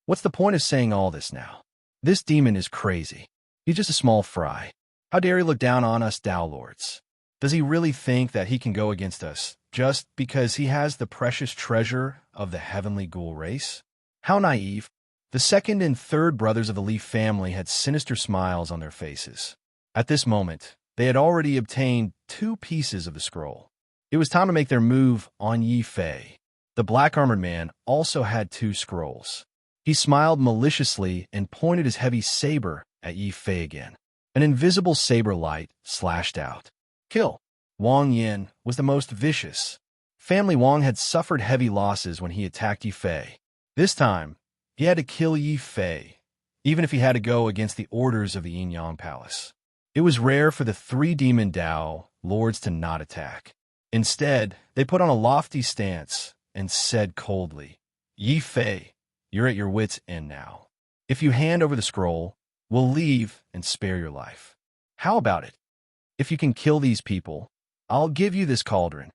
What's the point of saying all this now? This demon is crazy. He's just a small fry. How dare he look down on us Dao Lords? Does he really think that he can go against us just because he has the precious treasure of the heavenly ghoul race? How naive. The second and third brothers of the Leaf family had sinister smiles on their faces. At this moment, they had already obtained 2 pieces of the scroll. It was time to make their move on Yi Fei. The black-armored man also had 2 scrolls. He smiled maliciously and pointed his heavy saber at Yi Fei again. An invisible saber light slashed out. Kill. Wang Yin was the most vicious. Family Wang had suffered heavy losses when he attacked Yi Fei. This time, he had to kill Yi Fei, even if he had to go against the orders of the Yin-Yang Palace. It was rare for the 3 demon Dao lords to not attack. Instead, they put on a lofty stance and said coldly, Yi Fei, you're at your wits' end now. If you hand over the scroll, we'll leave and spare your life. How about it? If you can kill these people, I'll give you this cauldron.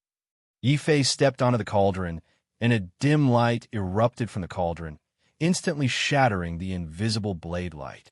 Yi Fei stepped onto the cauldron, and a dim light erupted from the cauldron, instantly shattering the invisible blade light.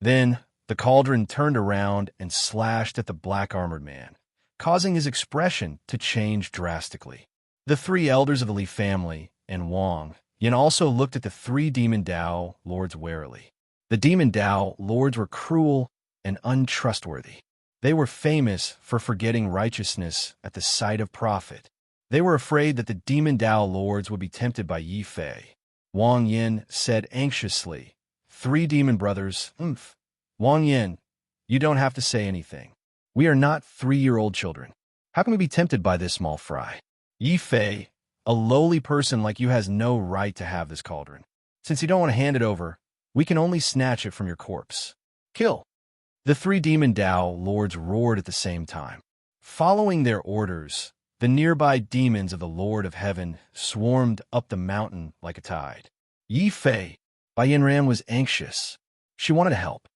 Then, the cauldron turned around and slashed at the black-armored man, causing his expression to change drastically. The 3 elders of the Leaf family and Wang Yin also looked at the 3 demon Dao lords warily. The demon Dao lords were cruel and untrustworthy. They were famous for forgetting righteousness at the sight of profit. They were afraid that the demon Dao lords would be tempted by Yi Fei. Wang Yin said anxiously, 3 demon brothers, Wang Yin, you don't have to say anything. We are not 3-year-old children. How can we be tempted by this small fry? Yi Fei, a lowly person like you has no right to have this cauldron. Since you don't want to hand it over, we can only snatch it from your corpse. Kill. The 3 demon Dao lords roared at the same time. Following their orders, the nearby demons of the Lord of Heaven swarmed up the mountain like a tide. Yi Fei, Bai Yanran was anxious. She wanted to help.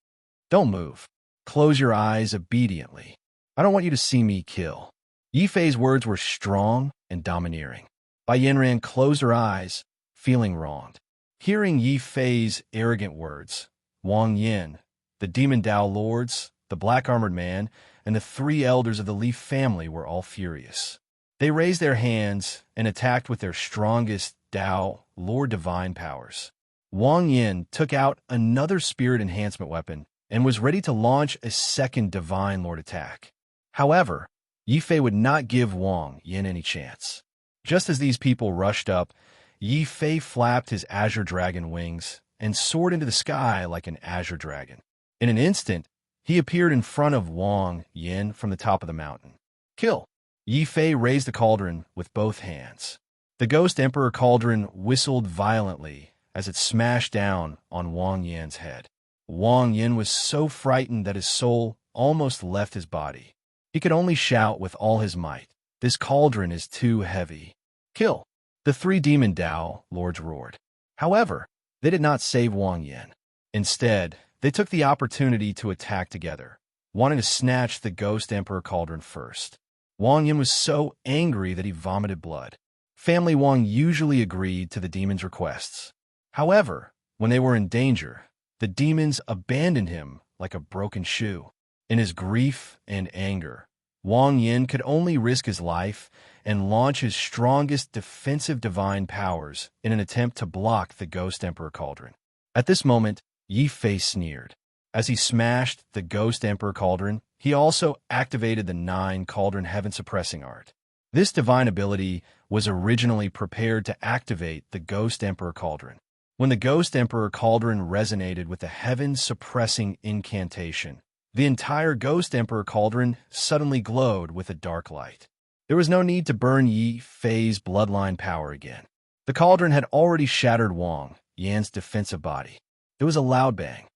Don't move. Close your eyes obediently. I don't want you to see me kill. Yi Fei's words were strong and domineering. Bai Yanran closed her eyes, feeling wronged. Hearing Yi Fei's arrogant words, Wang Yin, the demon Dao lords, the black-armored man, and the 3 elders of the Leaf family were all furious. They raised their hands and attacked with their strongest Dao Lord divine powers. Wang Yin took out another spirit enhancement weapon and was ready to launch a second divine lord attack. However, Yi Fei would not give Wang Yin any chance. Just as these people rushed up, Yi Fei flapped his azure dragon wings and soared into the sky like an azure dragon. In an instant, he appeared in front of Wang Yin from the top of the mountain. Kill. Yi Fei raised the cauldron with both hands. The Ghost Emperor cauldron whistled violently as it smashed down on Wang Yin's head. Wang Yin was so frightened that his soul almost left his body. He could only shout with all his might, "This cauldron is too heavy." Kill. The 3 demon Dao lords roared. However, they did not save Wang Yin. Instead, they took the opportunity to attack together, wanting to snatch the Ghost Emperor cauldron first. Wang Yin was so angry that he vomited blood. Family Wang usually agreed to the demons' requests. However, when they were in danger, the demons abandoned him like a broken shoe. In his grief and anger, Wang Yin could only risk his life and launch his strongest defensive divine powers in an attempt to block the Ghost Emperor cauldron. At this moment, Yi Fei sneered. As he smashed the Ghost Emperor cauldron, he also activated the 9 cauldron heaven suppressing art. This divine ability was originally prepared to activate the Ghost Emperor cauldron. When the Ghost Emperor cauldron resonated with the heaven suppressing incantation, the entire Ghost Emperor cauldron suddenly glowed with a dark light. There was no need to burn Yi Fei's bloodline power again. The cauldron had already shattered Wang Yan's defensive body. There was a loud bang.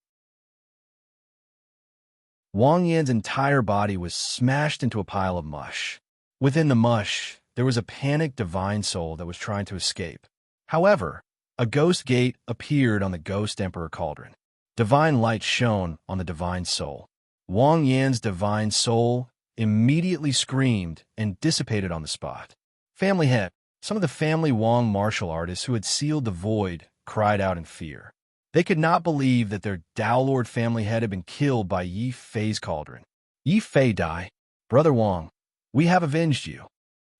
Wang Yan's entire body was smashed into a pile of mush. Within the mush, there was a panicked divine soul that was trying to escape. However, a ghost gate appeared on the Ghost Emperor cauldron. Divine light shone on the divine soul. Wang Yan's divine soul immediately screamed and dissipated on the spot. Family head. Some of the family Wang martial artists who had sealed the void cried out in fear. They could not believe that their Dao Lord family head had been killed by Yi Fei's cauldron. Ye Fei die. Brother Wang, we have avenged you.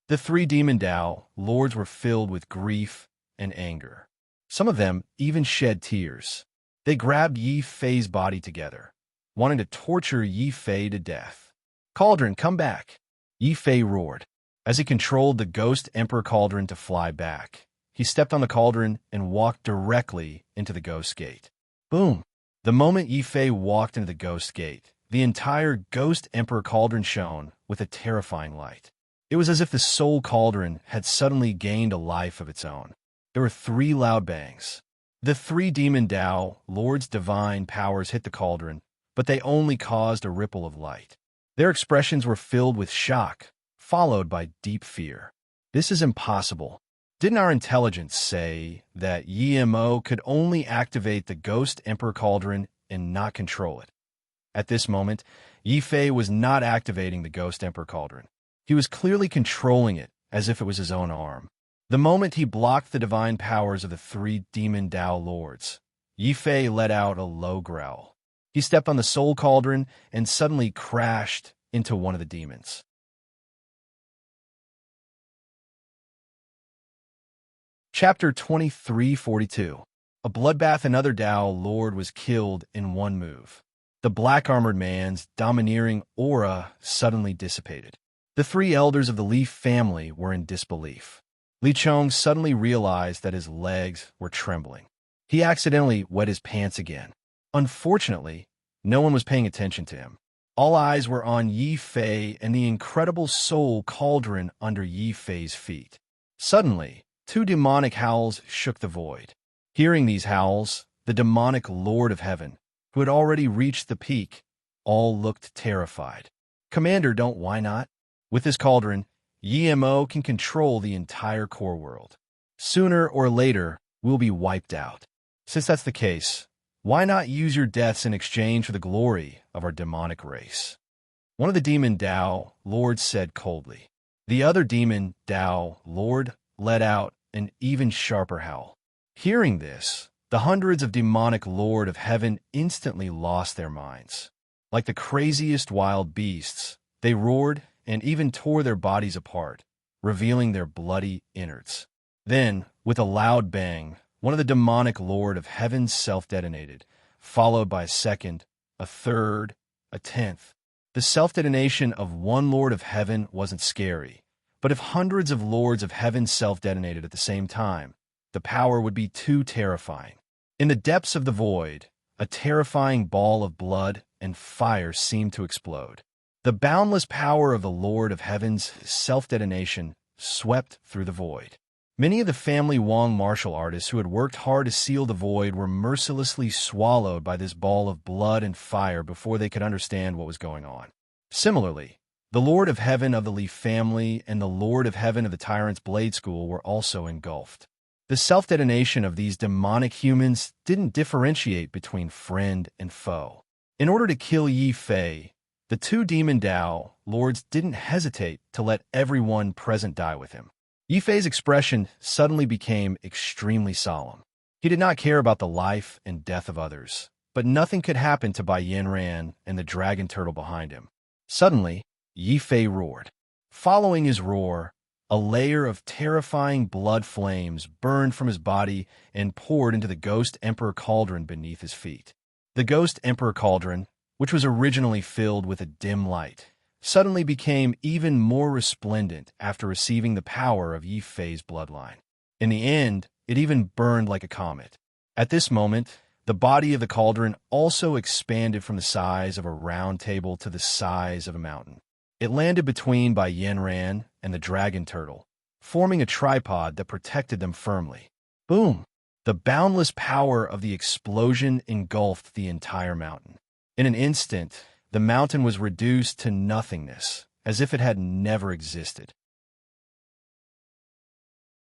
The three demon Dao lords were filled with grief and anger. Some of them even shed tears. They grabbed Yi Fei's body together, wanting to torture Yi Fei to death. Cauldron, come back! Yi Fei roared. As he controlled the ghost Emperor Cauldron to fly back, he stepped on the cauldron and walked directly into the ghost gate. Boom! The moment Yi Fei walked into the ghost gate, the entire ghost Emperor Cauldron shone with a terrifying light. It was as if the soul cauldron had suddenly gained a life of its own. There were three loud bangs. The three demon Dao lords' divine powers hit the cauldron, but they only caused a ripple of light. Their expressions were filled with shock, followed by deep fear. This is impossible. Didn't our intelligence say that Yi-Mo could only activate the ghost Emperor Cauldron and not control it? At this moment, Yi Fei was not activating the ghost Emperor Cauldron. He was clearly controlling it as if it was his own arm. The moment he blocked the divine powers of the three demon Dao lords, Yi Fei let out a low growl. He stepped on the soul cauldron and suddenly crashed into one of the demons. Chapter 2342. A bloodbath. Another Dao lord was killed in one move. The black-armored man's domineering aura suddenly dissipated. The three elders of the Li family were in disbelief. Li Chong suddenly realized that his legs were trembling. He accidentally wet his pants again. Unfortunately, no one was paying attention to him. All eyes were on Yi Fei and the incredible soul cauldron under Yi Fei's feet. Suddenly, two demonic howls shook the void. Hearing these howls, the demonic Lord of Heaven, who had already reached the peak, all looked terrified. Commander, why not? With this cauldron, Yi-Mo can control the entire core world. Sooner or later, we'll be wiped out. Since that's the case, why not use your deaths in exchange for the glory of our demonic race? One of the demon Dao lords said coldly. The other demon Dao lord let out an even sharper howl. Hearing this, the hundreds of demonic Lord of Heaven instantly lost their minds. Like the craziest wild beasts, they roared and even tore their bodies apart, revealing their bloody innards. Then, with a loud bang, one of the demonic Lord of Heaven self-detonated, followed by a second, a third, a 10th. The self-detonation of one Lord of Heaven wasn't scary, but if hundreds of Lords of Heaven self-detonated at the same time, the power would be too terrifying. In the depths of the void, a terrifying ball of blood and fire seemed to explode. The boundless power of the Lord of Heaven's self-detonation swept through the void. Many of the family Wang martial artists who had worked hard to seal the void were mercilessly swallowed by this ball of blood and fire before they could understand what was going on. Similarly, the Lord of Heaven of the Li family and the Lord of Heaven of the Tyrant's Blade School were also engulfed. The self-detonation of these demonic humans didn't differentiate between friend and foe. In order to kill Yi Fei, the two demon Dao lords didn't hesitate to let everyone present die with him. Yi Fei's expression suddenly became extremely solemn. He did not care about the life and death of others, but nothing could happen to Bai Yanran and the dragon turtle behind him. Suddenly, Yi Fei roared. Following his roar, a layer of terrifying blood flames burned from his body and poured into the Ghost Emperor Cauldron beneath his feet. The Ghost Emperor Cauldron, which was originally filled with a dim light, suddenly became even more resplendent after receiving the power of Yi Fei's bloodline. In the end, it even burned like a comet. At this moment, the body of the cauldron also expanded from the size of a round table to the size of a mountain. It landed between Bai Yanran and the dragon turtle, forming a tripod that protected them firmly. Boom! The boundless power of the explosion engulfed the entire mountain. In an instant, the mountain was reduced to nothingness, as if it had never existed.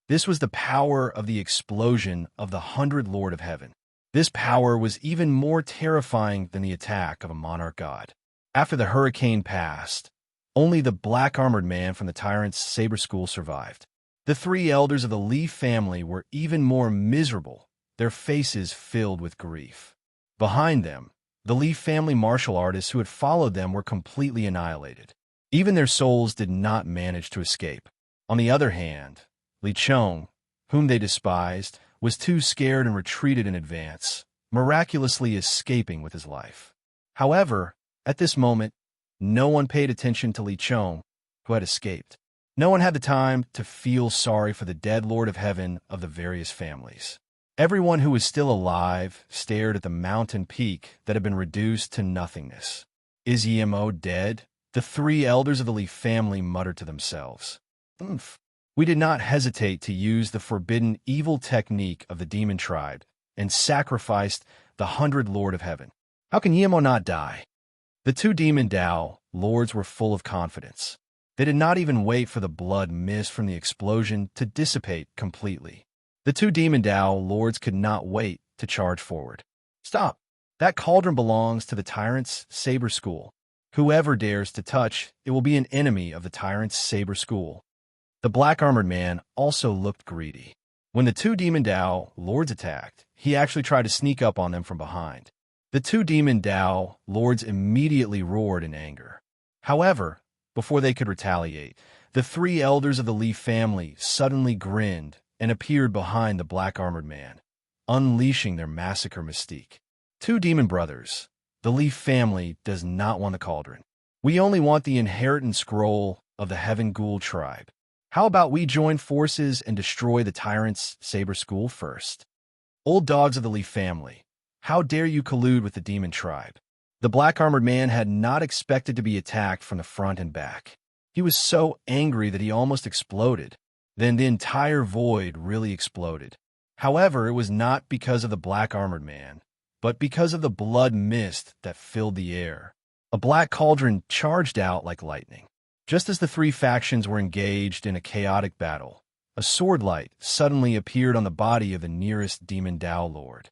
This was the power of the explosion of the 100 Lord of Heaven. This power was even more terrifying than the attack of a monarch god. After the hurricane passed, only the black-armored man from the Tyrant's Saber School survived. The three elders of the Li family were even more miserable, their faces filled with grief. Behind them, The Leaf family martial artists who had followed them were completely annihilated. Even their souls did not manage to escape. On the other hand, Li Chong, whom they despised, was too scared and retreated in advance, miraculously escaping with his life. However, at this moment, no one paid attention to Li Chong, who had escaped. No one had the time to feel sorry for the dead Lord of Heaven of the various families. Everyone who was still alive stared at the mountain peak that had been reduced to nothingness. Is Emo dead? The three elders of the Leaf family muttered to themselves. Oomph. We did not hesitate to use the forbidden evil technique of the demon tribe and sacrificed the 100 Lord of Heaven. How can Emo not die? The two demon Dao lords were full of confidence. They did not even wait for the blood mist from the explosion to dissipate completely. The two demon Dao lords could not wait to charge forward. Stop! That cauldron belongs to the tyrant's saber school. Whoever dares to touch it will be an enemy of the tyrant's saber school. The black-armored man also looked greedy. When the two demon Dao lords attacked, he actually tried to sneak up on them from behind. The two demon Dao lords immediately roared in anger. However, before they could retaliate, the three elders of the Leaf family suddenly grinned and appeared behind the black-armored man, unleashing their massacre mystique. Two demon brothers. The Leaf family does not want the cauldron. We only want the inheritance scroll of the Heaven Ghoul tribe. How about we join forces and destroy the tyrant's saber school first? Old dogs of the Leaf family, how dare you collude with the demon tribe? The black-armored man had not expected to be attacked from the front and back. He was so angry that he almost exploded. Then the entire void really exploded. However, it was not because of the black-armored man, but because of the blood mist that filled the air. A black cauldron charged out like lightning. Just as the three factions were engaged in a chaotic battle, a sword light suddenly appeared on the body of the nearest demon Dao lord.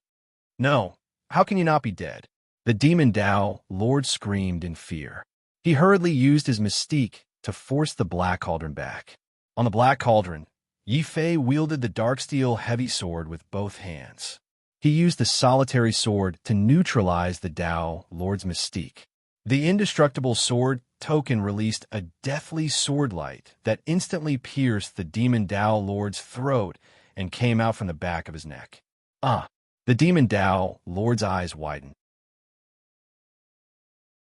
No, how can you not be dead? The demon Dao lord screamed in fear. He hurriedly used his mystique to force the black cauldron back. On the black cauldron, Yi Fei wielded the dark steel heavy sword with both hands. He used the solitary sword to neutralize the Dao lord's mystique. The indestructible sword token released a deathly sword light that instantly pierced the demon Dao lord's throat and came out from the back of his neck. The demon Dao lord's eyes widened.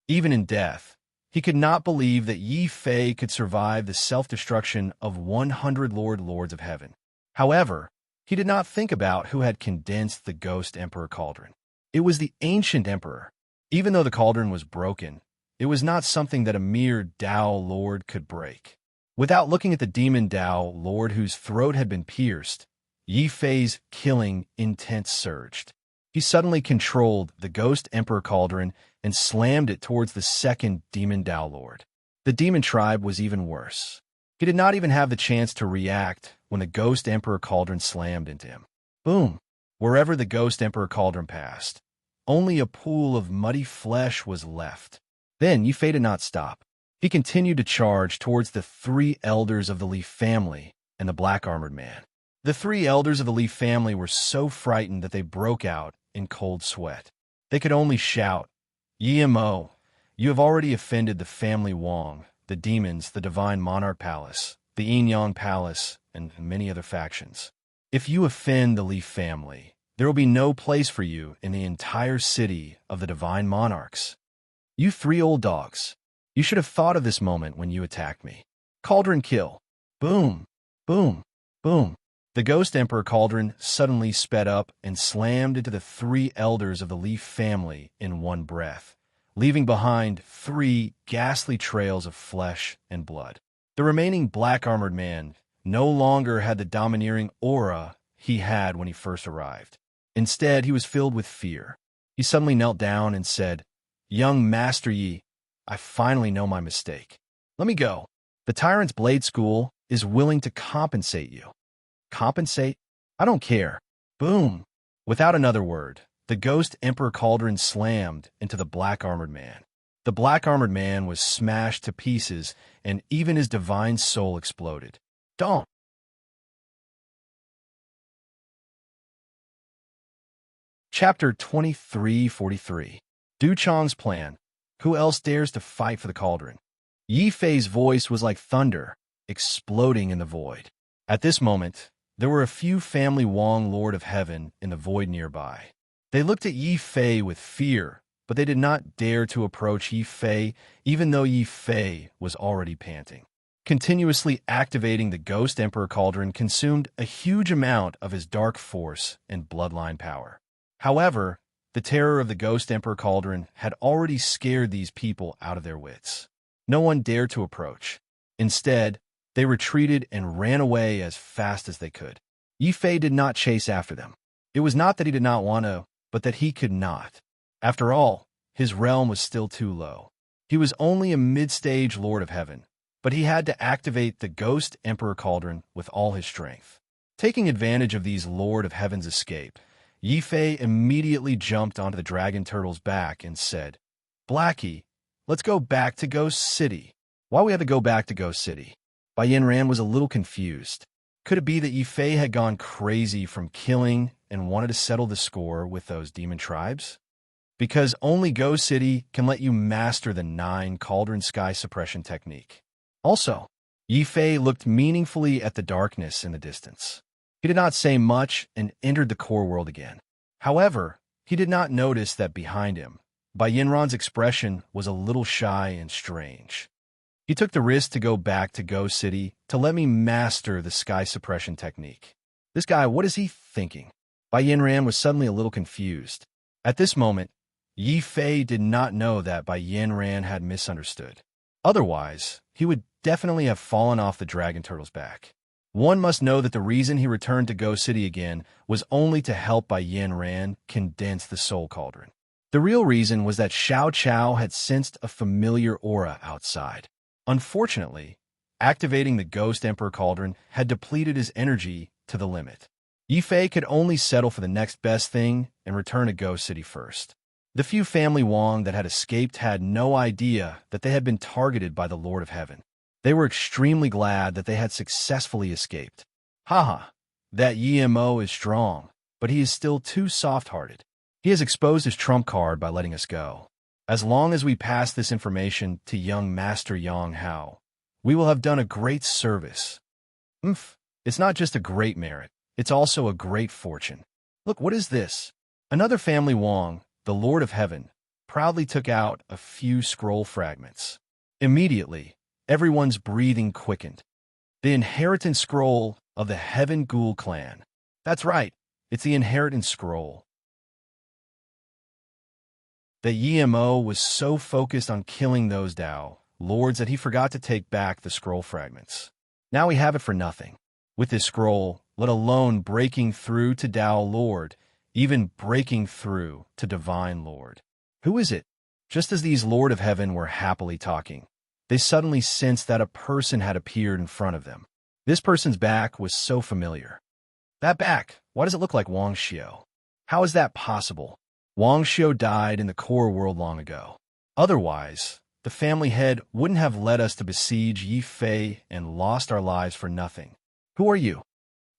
Even in death, he could not believe that Yi Fei could survive the self-destruction of 100 lords of heaven. However, he did not think about who had condensed the Ghost Emperor cauldron. It was the ancient emperor. Even though the cauldron was broken, it was not something that a mere Dao lord could break. Without looking at the demon Dao lord whose throat had been pierced, Yi Fei's killing intent surged. He suddenly controlled the Ghost Emperor cauldron and slammed it towards the second demon Dao lord. The demon tribe was even worse. He did not even have the chance to react when the Ghost Emperor cauldron slammed into him. Boom! Wherever the Ghost Emperor cauldron passed, only a pool of muddy flesh was left. Then Yi Fei did not stop. He continued to charge towards the three elders of the Leaf family and the black-armored man. The three elders of the Leaf family were so frightened that they broke out in cold sweat. They could only shout, "Yi Mo, you have already offended the family Wang, the demons, the Divine Monarch Palace, the Yin Yang Palace, and many other factions. If you offend the Leaf family, there will be no place for you in the entire city of the Divine Monarchs. You three old dogs, you should have thought of this moment when you attacked me. Cauldron kill. Boom, boom, boom." The Ghost Emperor cauldron suddenly sped up and slammed into the three elders of the Leaf family in one breath, leaving behind three ghastly trails of flesh and blood. The remaining black-armored man no longer had the domineering aura he had when he first arrived. Instead, he was filled with fear. He suddenly knelt down and said, "Young Master Yi, I finally know my mistake. Let me go. The Tyrant's Blade School is willing to compensate you." Compensate? I don't care. Boom! Without another word, the Ghost Emperor cauldron slammed into the black-armored man. The black-armored man was smashed to pieces, and even his divine soul exploded. Don't! Chapter 2343. Du Chong's plan. Who else dares to fight for the cauldron? Yi Fei's voice was like thunder, exploding in the void. At this moment, there were a few family Wong Lord of Heaven in the void nearby. They looked at Yi Fei with fear, but they did not dare to approach Yi Fei, even though Yi Fei was already panting. Continuously activating the Ghost Emperor Cauldron consumed a huge amount of his dark force and bloodline power. However, the terror of the Ghost Emperor Cauldron had already scared these people out of their wits. No one dared to approach. Instead, they retreated and ran away as fast as they could. Yi Fei did not chase after them. It was not that he did not want to, but that he could not. After all, his realm was still too low. He was only a mid-stage Lord of Heaven, but he had to activate the Ghost Emperor Cauldron with all his strength. Taking advantage of these Lord of Heaven's escape, Yi Fei immediately jumped onto the dragon turtle's back and said, "Blackie, let's go back to Ghost City." Why we had to go back to Ghost City? Bai Yin was a little confused. Could it be that Yi Fei had gone crazy from killing and wanted to settle the score with those demon tribes? Because only Ghost City can let you master the 9 Cauldron Sky Suppression technique. Also, Yi Fei looked meaningfully at the darkness in the distance. He did not say much and entered the core world again. However, he did not notice that behind him, Bai Yinran's expression was a little shy and strange. He took the risk to go back to Ghost City to let me master the sky suppression technique. This guy, what is he thinking? Bai Yinran was suddenly a little confused. At this moment, Yi Fei did not know that Bai Yinran had misunderstood. Otherwise, he would definitely have fallen off the dragon turtle's back. One must know that the reason he returned to Ghost City again was only to help Bai Yinran condense the soul cauldron. The real reason was that Xiao Chao had sensed a familiar aura outside. Unfortunately, activating the Ghost Emperor Cauldron had depleted his energy to the limit. Yi Fei could only settle for the next best thing and return to Ghost City first. The few family Wong that had escaped had no idea that they had been targeted by the Lord of Heaven. They were extremely glad that they had successfully escaped. Haha, that Yi Mo is strong, but he is still too soft-hearted. He has exposed his trump card by letting us go. As long as we pass this information to young Master Yang Hao, we will have done a great service. It's not just a great merit, it's also a great fortune. Look, what is this? Another family Wong, the Lord of Heaven, proudly took out a few scroll fragments. Immediately, everyone's breathing quickened. The inheritance scroll of the Heaven Ghoul clan. That's right, it's the inheritance scroll. The Yi Mo was so focused on killing those Dao lords that he forgot to take back the scroll fragments. Now we have it for nothing. With this scroll, let alone breaking through to Dao Lord, even breaking through to Divine Lord. Who is it? Just as these Lord of Heaven were happily talking, they suddenly sensed that a person had appeared in front of them. This person's back was so familiar. That back, why does it look like Wang Xiu? How is that possible? Wang Xiu died in the core world long ago. Otherwise, the family head wouldn't have led us to besiege Yi Fei and lost our lives for nothing. Who are you?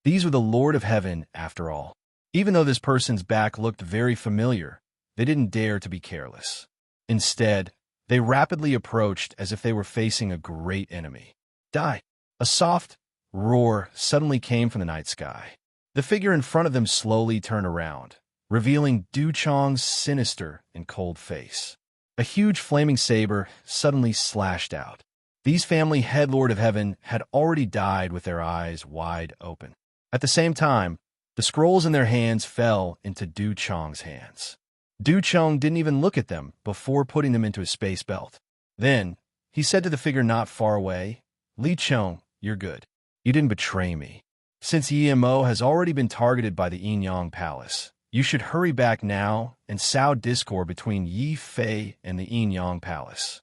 These were the Lord of Heaven, after all. Even though this person's back looked very familiar, they didn't dare to be careless. Instead, they rapidly approached as if they were facing a great enemy. Die! A soft roar suddenly came from the night sky. The figure in front of them slowly turned around, revealing Du Chong's sinister and cold face. A huge flaming saber suddenly slashed out. These family head Lord of Heaven had already died with their eyes wide open. At the same time, the scrolls in their hands fell into Du Chong's hands. Du Chong didn't even look at them before putting them into his space belt. Then, he said to the figure not far away, "Li Chong, you're good. You didn't betray me. Since Yi Mo has already been targeted by the Yin Yang Palace, you should hurry back now and sow discord between Yi Fei and the Yin Yang Palace."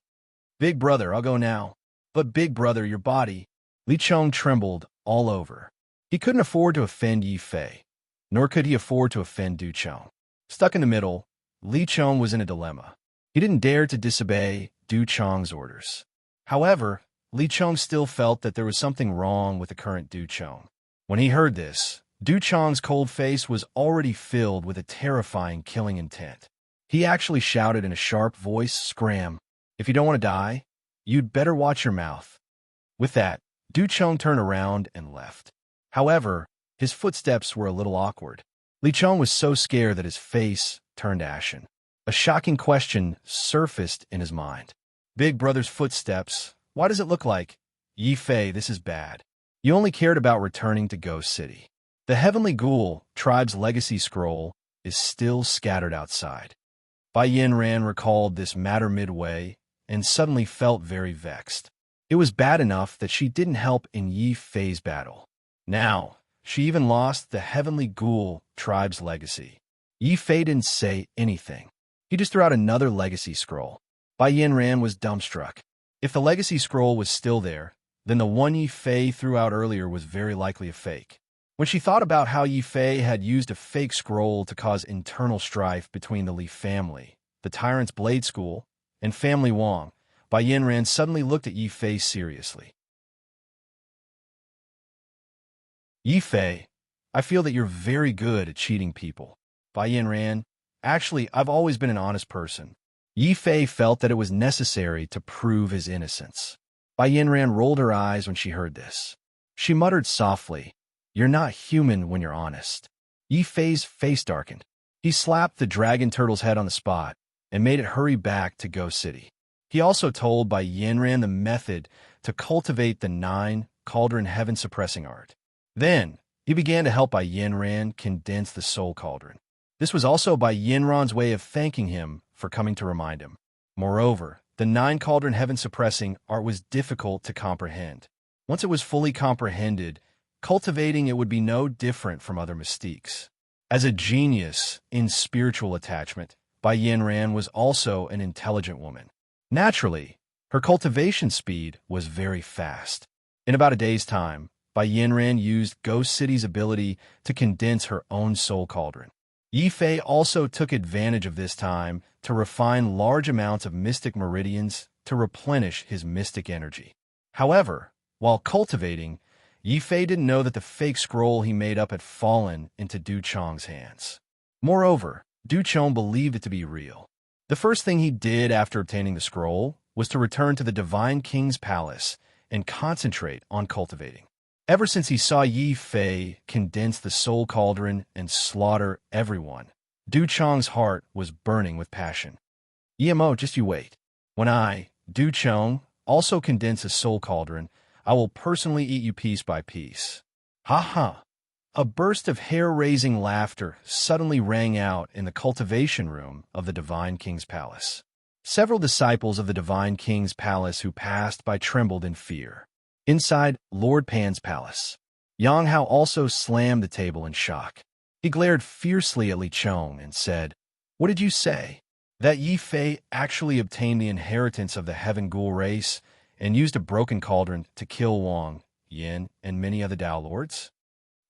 "Big brother, I'll go now." "But big brother, your body." Li Chong trembled all over. He couldn't afford to offend Yi Fei, nor could he afford to offend Du Chong. Stuck in the middle, Li Chong was in a dilemma. He didn't dare to disobey Du Chong's orders. However, Li Chong still felt that there was something wrong with the current Du Chong. When he heard this, Du Chong's cold face was already filled with a terrifying killing intent. He actually shouted in a sharp voice, "Scram! If you don't want to die, you'd better watch your mouth." With that, Du Chong turned around and left. However, his footsteps were a little awkward. Li Chong was so scared that his face turned ashen. A shocking question surfaced in his mind. Big Brother's footsteps. Why does it look like? Yi Fei, this is bad. You only cared about returning to Ghost City. The Heavenly Ghoul tribe's legacy scroll is still scattered outside. Bai Yin recalled this matter midway and suddenly felt very vexed. It was bad enough that she didn't help in Yi Fei's battle. Now, she even lost the Heavenly Ghoul tribe's legacy. Yi Fei didn't say anything. He just threw out another legacy scroll. Bai Yin was dumbstruck. If the legacy scroll was still there, then the one Yi Fei threw out earlier was very likely a fake. When she thought about how Yi Fei had used a fake scroll to cause internal strife between the Li family, the Tyrant's Blade School, and Family Wong, Bai Yin suddenly looked at Yi Fei seriously. Yi Fei, I feel that you're very good at cheating people. Bai Yin, actually, I've always been an honest person. Yi Fei felt that it was necessary to prove his innocence. Bai Yin rolled her eyes when she heard this. She muttered softly, "You're not human when you're honest." Yi Fei's face darkened. He slapped the dragon turtle's head on the spot and made it hurry back to Ghost City. He also told Bai Yin the method to cultivate the 9 cauldron heaven-suppressing art. Then, he began to help Bai Yin condense the soul cauldron. This was also Bai Yin's way of thanking him for coming to remind him. Moreover, the 9 cauldron heaven-suppressing art was difficult to comprehend. Once it was fully comprehended, cultivating it would be no different from other mystiques. As a genius in spiritual attachment, Bai Yin was also an intelligent woman. Naturally, her cultivation speed was very fast. In about a day's time, Bai Yin used Ghost City's ability to condense her own soul cauldron. Yi Fei also took advantage of this time to refine large amounts of mystic meridians to replenish his mystic energy. However, while cultivating, Yi Fei didn't know that the fake scroll he made up had fallen into Du Chong's hands. Moreover, Du Chong believed it to be real. The first thing he did after obtaining the scroll was to return to the Divine King's palace and concentrate on cultivating. Ever since he saw Yi Fei condense the soul cauldron and slaughter everyone, Du Chong's heart was burning with passion. "Emo, just you wait. When I, Du Chong, also condense a soul cauldron, I will personally eat you piece by piece." Ha ha! A burst of hair-raising laughter suddenly rang out in the cultivation room of the Divine King's palace. Several disciples of the Divine King's palace who passed by trembled in fear. Inside Lord Pan's palace, Yang Hao also slammed the table in shock. He glared fiercely at Li Chong and said, "What did you say? That Yi Fei actually obtained the inheritance of the Heaven Ghoul race and used a broken cauldron to kill Wang, Yin, and many other Dao Lords?"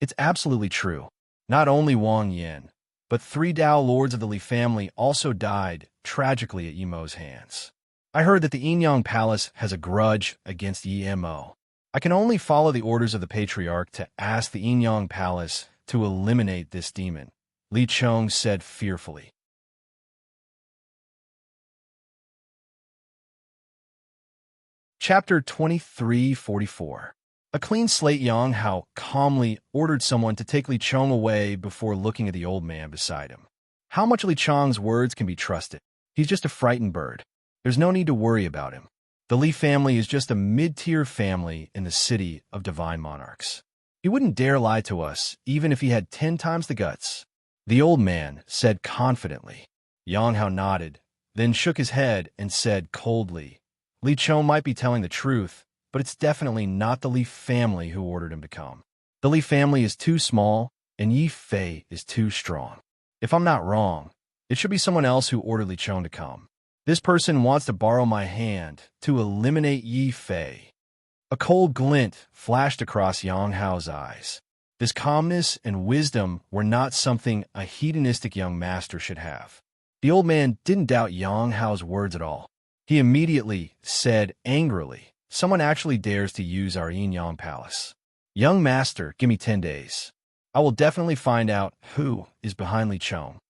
"It's absolutely true. Not only Wang Yin, but 3 Dao Lords of the Li family also died tragically at Yimo's hands. I heard that the Yinyang Palace has a grudge against Yimo. I can only follow the orders of the Patriarch to ask the Yinyang Palace to eliminate this demon," Li Chong said fearfully. Chapter 2344. A clean slate. Yang Hao calmly ordered someone to take Li Chong away before looking at the old man beside him. How much Li Chong's words can be trusted? He's just a frightened bird. There's no need to worry about him. The Li family is just a mid-tier family in the city of divine monarchs. He wouldn't dare lie to us, even if he had 10 times the guts, the old man said confidently. Yang Hao nodded, then shook his head and said coldly, "Li Chong might be telling the truth, but it's definitely not the Li family who ordered him to come. The Li family is too small, and Yi Fei is too strong. If I'm not wrong, it should be someone else who ordered Li Chong to come. This person wants to borrow my hand to eliminate Yi Fei." A cold glint flashed across Yang Hao's eyes. This calmness and wisdom were not something a hedonistic young master should have. The old man didn't doubt Yang Hao's words at all. He immediately said angrily, "Someone actually dares to use our Yin-Yang Palace. Young master, give me 10 days. I will definitely find out who is behind Li Chong."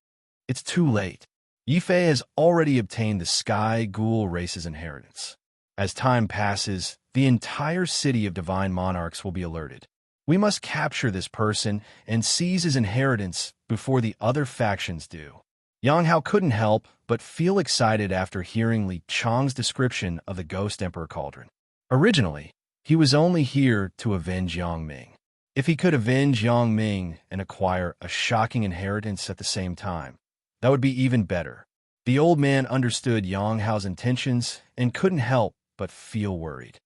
"It's too late." Yi Fei has already obtained the Sky Ghoul race's inheritance. As time passes, the entire city of divine monarchs will be alerted. We must capture this person and seize his inheritance before the other factions do. Yang Hao couldn't help but feel excited after hearing Li Chang's description of the Ghost Emperor Cauldron. Originally, he was only here to avenge Yang Ming. If he could avenge Yang Ming and acquire a shocking inheritance at the same time, that would be even better. The old man understood Yang Hao's intentions and couldn't help but feel worried.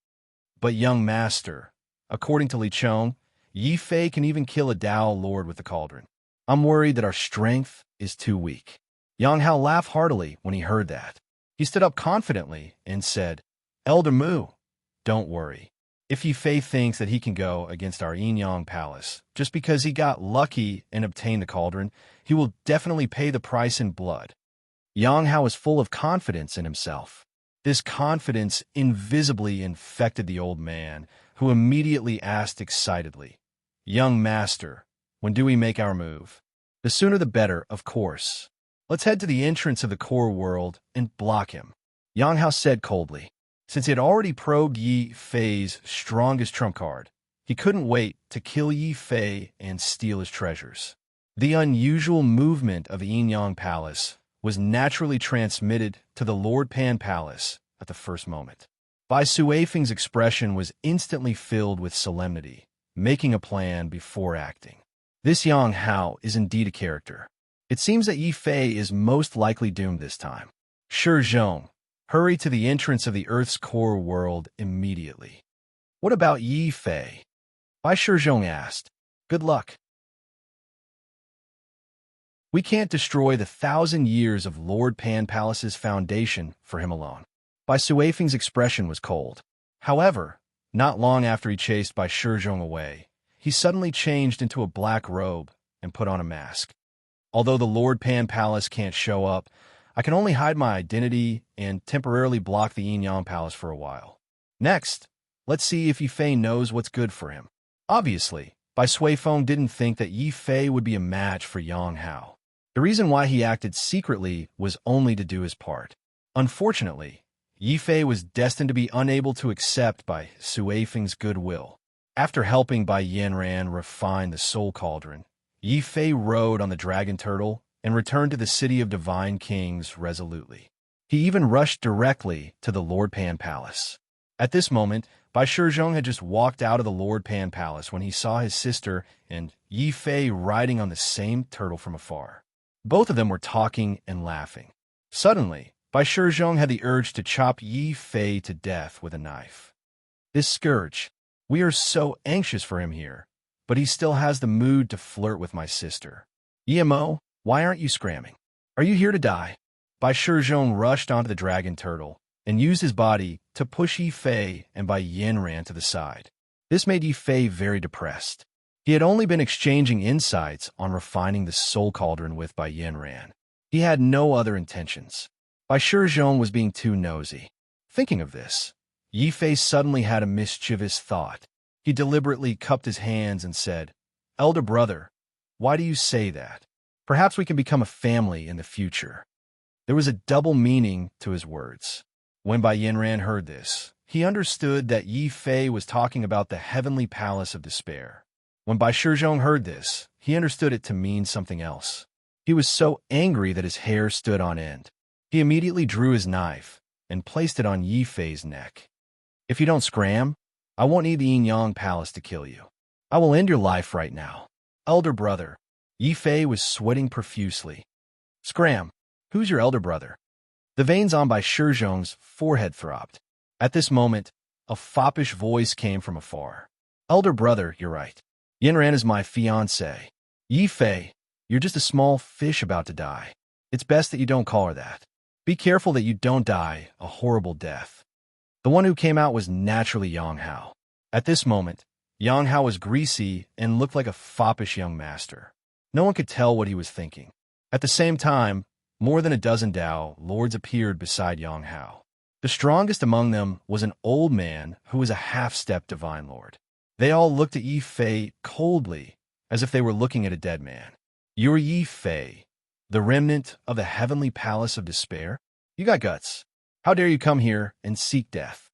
But young master, according to Li Chong, Yi Fei can even kill a Dao Lord with the cauldron. I'm worried that our strength is too weak. Yang Hao laughed heartily when he heard that. He stood up confidently and said, Elder Mu, don't worry. If Yi Fei thinks that he can go against our Yin Yang Palace just because he got lucky and obtained the cauldron, he will definitely pay the price in blood. Yang Hao was full of confidence in himself. This confidence invisibly infected the old man, who immediately asked excitedly, Young master, when do we make our move? The sooner the better, of course. Let's head to the entrance of the core world and block him. Yang Hao said coldly. Since he had already probed Yi Fei's strongest trump card, he couldn't wait to kill Yi Fei and steal his treasures. The unusual movement of the Yin Yang Palace was naturally transmitted to the Lord Pan Palace at the first moment. Bai Suifeng's expression was instantly filled with solemnity, making a plan before acting. This Yang Hao is indeed a character. It seems that Yi Fei is most likely doomed this time. Shi Zhong, hurry to the entrance of the Earth's core world immediately. What about Yi Fei? Bai Shi Zhong asked. Good luck. We can't destroy the 1,000 years of Lord Pan Palace's foundation for him alone. Bai Suifeng's expression was cold. However, not long after he chased Bai Shi Zhong away, he suddenly changed into a black robe and put on a mask. Although the Lord Pan Palace can't show up, I can only hide my identity and temporarily block the Yin Yang Palace for a while. Next, let's see if Yi Fei knows what's good for him. Obviously, Bai Suifeng didn't think that Yi Fei would be a match for Yang Hao. The reason why he acted secretly was only to do his part. Unfortunately, Yi Fei was destined to be unable to accept Bai Suifeng's goodwill. After helping Bai Yanran refine the Soul Cauldron, Yi Fei rode on the Dragon Turtle and returned to the City of Divine Kings resolutely. He even rushed directly to the Lord Pan Palace. At this moment, Bai Shi Zhong had just walked out of the Lord Pan Palace when he saw his sister and Yi Fei riding on the same turtle from afar. Both of them were talking and laughing. Suddenly, Bai Shi Zhong had the urge to chop Yi Fei to death with a knife. This scourge, we are so anxious for him here, but he still has the mood to flirt with my sister. Yimo, why aren't you scramming? Are you here to die? Bai Shi Zhong rushed onto the Dragon Turtle and used his body to push Yi Fei and Bai Yanran to the side. This made Yi Fei very depressed. He had only been exchanging insights on refining the Soul Cauldron with Bai Yanran. He had no other intentions. Bai Shi Zhong was being too nosy. Thinking of this, Yi Fei suddenly had a mischievous thought. He deliberately cupped his hands and said, Elder brother, why do you say that? Perhaps we can become a family in the future. There was a double meaning to his words. When Bai Yanran heard this, he understood that Yi Fei was talking about the Heavenly Palace of Despair. When Bai Shi Zhong heard this, he understood it to mean something else. He was so angry that his hair stood on end. He immediately drew his knife and placed it on Yi Fei's neck. If you don't scram, I won't need the Yin Yang Palace to kill you. I will end your life right now. Elder brother. Yi Fei was sweating profusely. Scram, who's your elder brother? The veins on Bai Shi Zhong's forehead throbbed. At this moment, a foppish voice came from afar. Elder brother, you're right. Yanran is my fiancée. Yi Fei, you're just a small fish about to die. It's best that you don't call her that. Be careful that you don't die a horrible death. The one who came out was naturally Yang Hao. At this moment, Yang Hao was greasy and looked like a foppish young master. No one could tell what he was thinking. At the same time, more than a dozen Dao lords appeared beside Yang Hao. The strongest among them was an old man who was a half-step divine lord. They all looked at Yi Fei coldly, as if they were looking at a dead man. You're Yi Fei, The remnant of the heavenly palace of despair? You got guts. How dare you come here and seek death?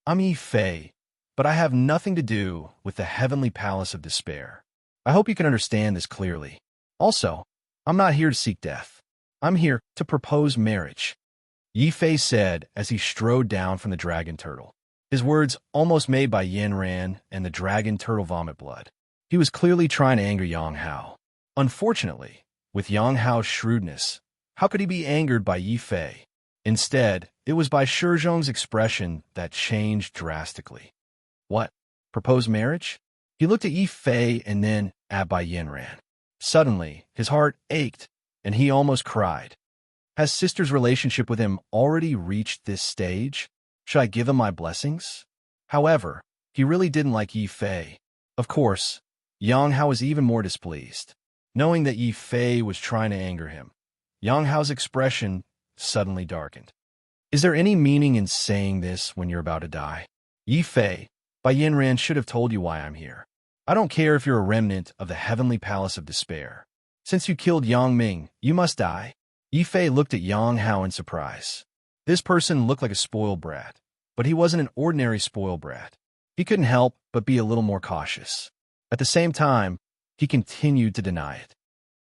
I'm Yi Fei, but I have nothing to do with the heavenly palace of despair. I hope you can understand this clearly. Also, I'm not here to seek death. I'm here to propose marriage, Yi Fei said as he strode down from the dragon turtle. His words almost made by Yin Ran and the dragon turtle vomit blood. He was clearly trying to anger Yang Hao. Unfortunately, with Yang Hao's shrewdness, how could he be angered by Yi Fei? Instead, it was by Shi Zhong's expression that changed drastically. What? Propose marriage? He looked at Yi Fei and then at Bai Yanran. Suddenly, his heart ached, and he almost cried. Has sister's relationship with him already reached this stage? Should I give him my blessings? However, he really didn't like Yi Fei. Of course, Yang Hao was even more displeased. Knowing that Yi Fei was trying to anger him, Yang Hao's expression suddenly darkened. Is there any meaning in saying this when you're about to die? Yi Fei, Bai Yanran should have told you why I'm here. I don't care if you're a remnant of the heavenly palace of despair. Since you killed Yang Ming, you must die. Yi Fei looked at Yang Hao in surprise. This person looked like a spoiled brat, but he wasn't an ordinary spoiled brat. He couldn't help but be a little more cautious. At the same time, he continued to deny it.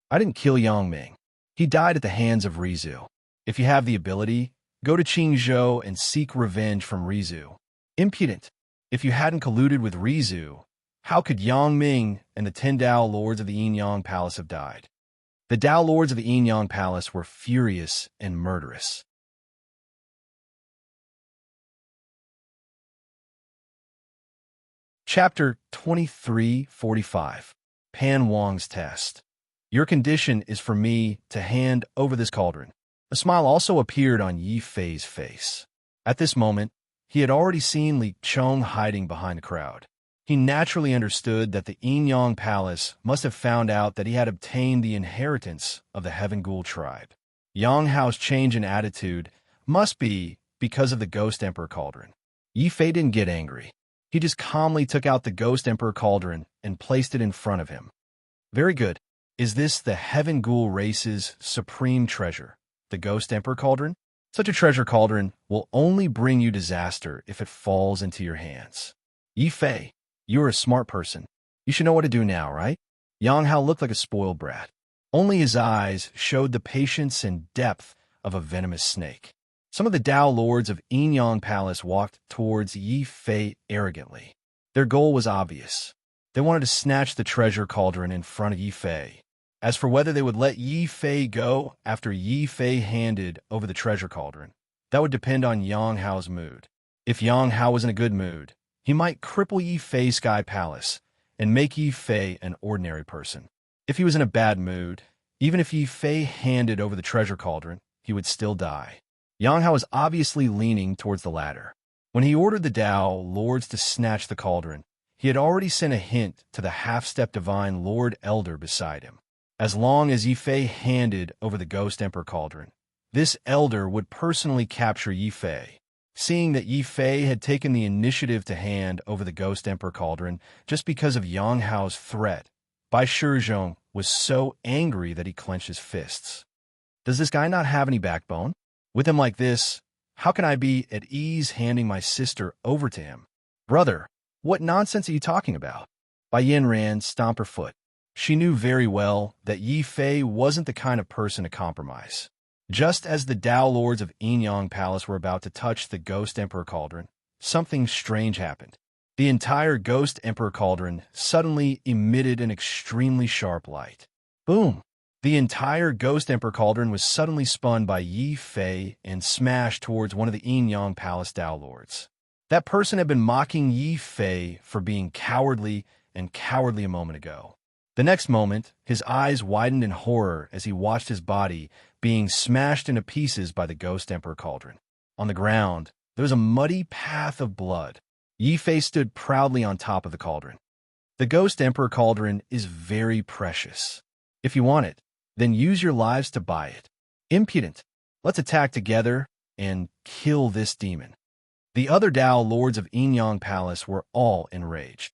I didn't kill Yang Ming. He died at the hands of Rizu. If you have the ability, go to Qingzhou and seek revenge from Rizu. Impudent. If you hadn't colluded with Rizu, how could Yang Ming and the 10 Dao Lords of the Yin Yang Palace have died? The Dao Lords of the Yin Yang Palace were furious and murderous. Chapter 2345. Pan Wang's Test. Your condition is for me to hand over this cauldron. A smile also appeared on Yi Fei's face. At this moment, he had already seen Li Chong hiding behind the crowd. He naturally understood that the Yin Yang Palace must have found out that he had obtained the inheritance of the Heaven Ghoul tribe. Yang Hao's change in attitude must be because of the Ghost Emperor Cauldron. Yi Fei didn't get angry. He just calmly took out the Ghost Emperor Cauldron and placed it in front of him. Very good. Is this the Heaven Ghoul race's supreme treasure, the Ghost Emperor Cauldron? Such a treasure cauldron will only bring you disaster if it falls into your hands. Yi Fei, you are a smart person. You should know what to do now, right? Yang Hao looked like a spoiled brat. Only his eyes showed the patience and depth of a venomous snake. Some of the Dao Lords of Yin Yang Palace walked towards Yi Fei arrogantly. Their goal was obvious. They wanted to snatch the treasure cauldron in front of Yi Fei. As for whether they would let Yi Fei go after Yi Fei handed over the treasure cauldron, that would depend on Yang Hao's mood. If Yang Hao was in a good mood, he might cripple Yi Fei's Sky Palace and make Yi Fei an ordinary person. If he was in a bad mood, even if Yi Fei handed over the treasure cauldron, he would still die. Yang Hao was obviously leaning towards the latter. When he ordered the Dao Lords to snatch the cauldron, he had already sent a hint to the half-step divine Lord Elder beside him. As long as Yi Fei handed over the Ghost Emperor Cauldron, this elder would personally capture Yi Fei. Seeing that Yi Fei had taken the initiative to hand over the Ghost Emperor Cauldron just because of Yang Hao's threat, Bai Shizhong was so angry that he clenched his fists. Does this guy not have any backbone? With him like this, how can I be at ease handing my sister over to him? Brother, what nonsense are you talking about? Bai Yanran stomped her foot. She knew very well that Yi Fei wasn't the kind of person to compromise. Just as the Dao Lords of Yin Yang Palace were about to touch the Ghost Emperor Cauldron, something strange happened. The entire Ghost Emperor Cauldron suddenly emitted an extremely sharp light. Boom! The entire Ghost Emperor Cauldron was suddenly spun by Yi Fei and smashed towards one of the Yin Yang Palace Dao Lords. That person had been mocking Yi Fei for being cowardly a moment ago. The next moment, his eyes widened in horror as he watched his body being smashed into pieces by the Ghost Emperor Cauldron. On the ground, there was a muddy path of blood. Yi Fei stood proudly on top of the cauldron. The Ghost Emperor Cauldron is very precious. If you want it, then use your lives to buy it. Impudent. Let's attack together and kill this demon. The other Dao Lords of Yin Yang Palace were all enraged.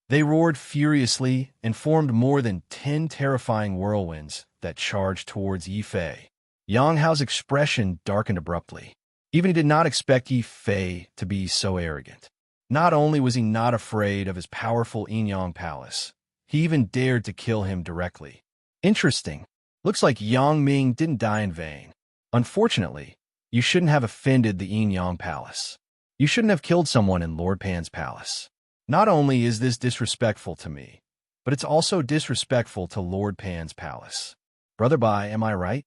They roared furiously and formed more than 10 terrifying whirlwinds that charged towards Yi Fei. Yang Hao's expression darkened abruptly. Even he did not expect Yi Fei to be so arrogant. Not only was he not afraid of his powerful Yin-Yang palace, he even dared to kill him directly. Interesting. Looks like Yang Ming didn't die in vain. Unfortunately, you shouldn't have offended the Yin-Yang palace. You shouldn't have killed someone in Lord Pan's palace. Not only is this disrespectful to me, but it's also disrespectful to Lord Pan's palace. Brother Bai, am I right?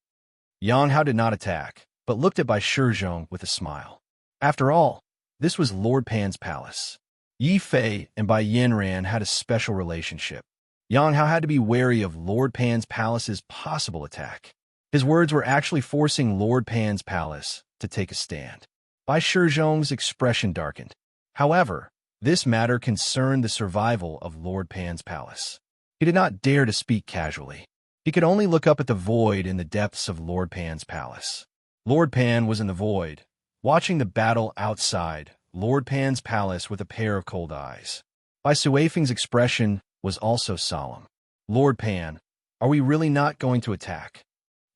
Yang Hao did not attack, but looked at Bai Shizhong with a smile. After all, this was Lord Pan's palace. Yi Fei and Bai Yanran had a special relationship. Yang Hao had to be wary of Lord Pan's palace's possible attack. His words were actually forcing Lord Pan's palace to take a stand. Bai Shizhong's expression darkened. However, this matter concerned the survival of Lord Pan's palace. He did not dare to speak casually. He could only look up at the void in the depths of Lord Pan's palace. Lord Pan was in the void, watching the battle outside Lord Pan's palace with a pair of cold eyes. Bai Suifeng's expression was also solemn. Lord Pan, are we really not going to attack?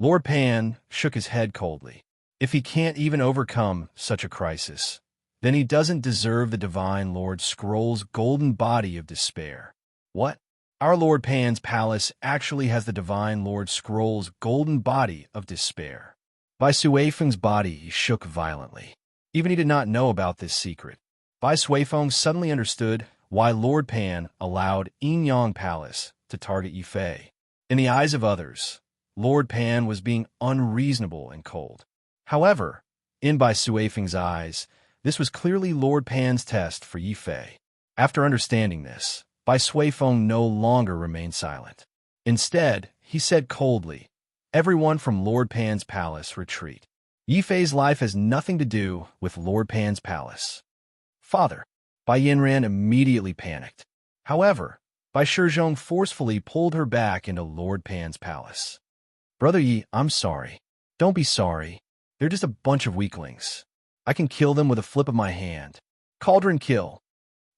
Lord Pan shook his head coldly. If he can't even overcome such a crisis, then he doesn't deserve the Divine Lord Scroll's golden body of despair. What? Our Lord Pan's palace actually has the Divine Lord Scroll's golden body of despair. Bai Suifeng's body shook violently. Even he did not know about this secret. Bai Suifeng suddenly understood why Lord Pan allowed Yin-Yang Palace to target Yi Fei. In the eyes of others, Lord Pan was being unreasonable and cold. However, in Bai Suifeng's eyes, this was clearly Lord Pan's test for Yi Fei. After understanding this, Bai Suifeng no longer remained silent. Instead, he said coldly, "Everyone from Lord Pan's palace retreat. Yi Fei's life has nothing to do with Lord Pan's palace." Father, Bai Yanran immediately panicked. However, Bai Shizhong forcefully pulled her back into Lord Pan's palace. Brother Yi, I'm sorry. Don't be sorry. They're just a bunch of weaklings. I can kill them with a flip of my hand. Cauldron kill.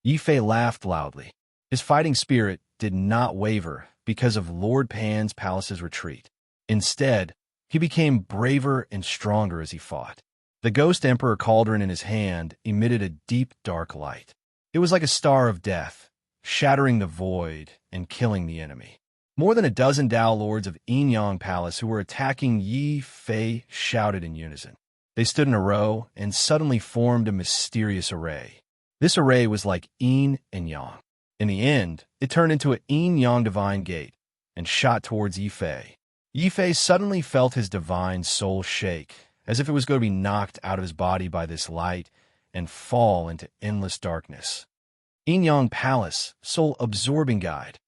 Yi Fei laughed loudly. His fighting spirit did not waver because of Lord Pan's palace's retreat. Instead, he became braver and stronger as he fought. The Ghost Emperor Cauldron in his hand emitted a deep, dark light. It was like a star of death, shattering the void and killing the enemy. More than a dozen Dao Lords of Yin-Yang Palace who were attacking Yi Fei shouted in unison. They stood in a row and suddenly formed a mysterious array. This array was like Yin and Yang. In the end, it turned into a Yin-Yang divine gate and shot towards Yi Fei. Yi Fei suddenly felt his divine soul shake, as if it was going to be knocked out of his body by this light and fall into endless darkness. Yin-Yang Palace, soul-absorbing guide.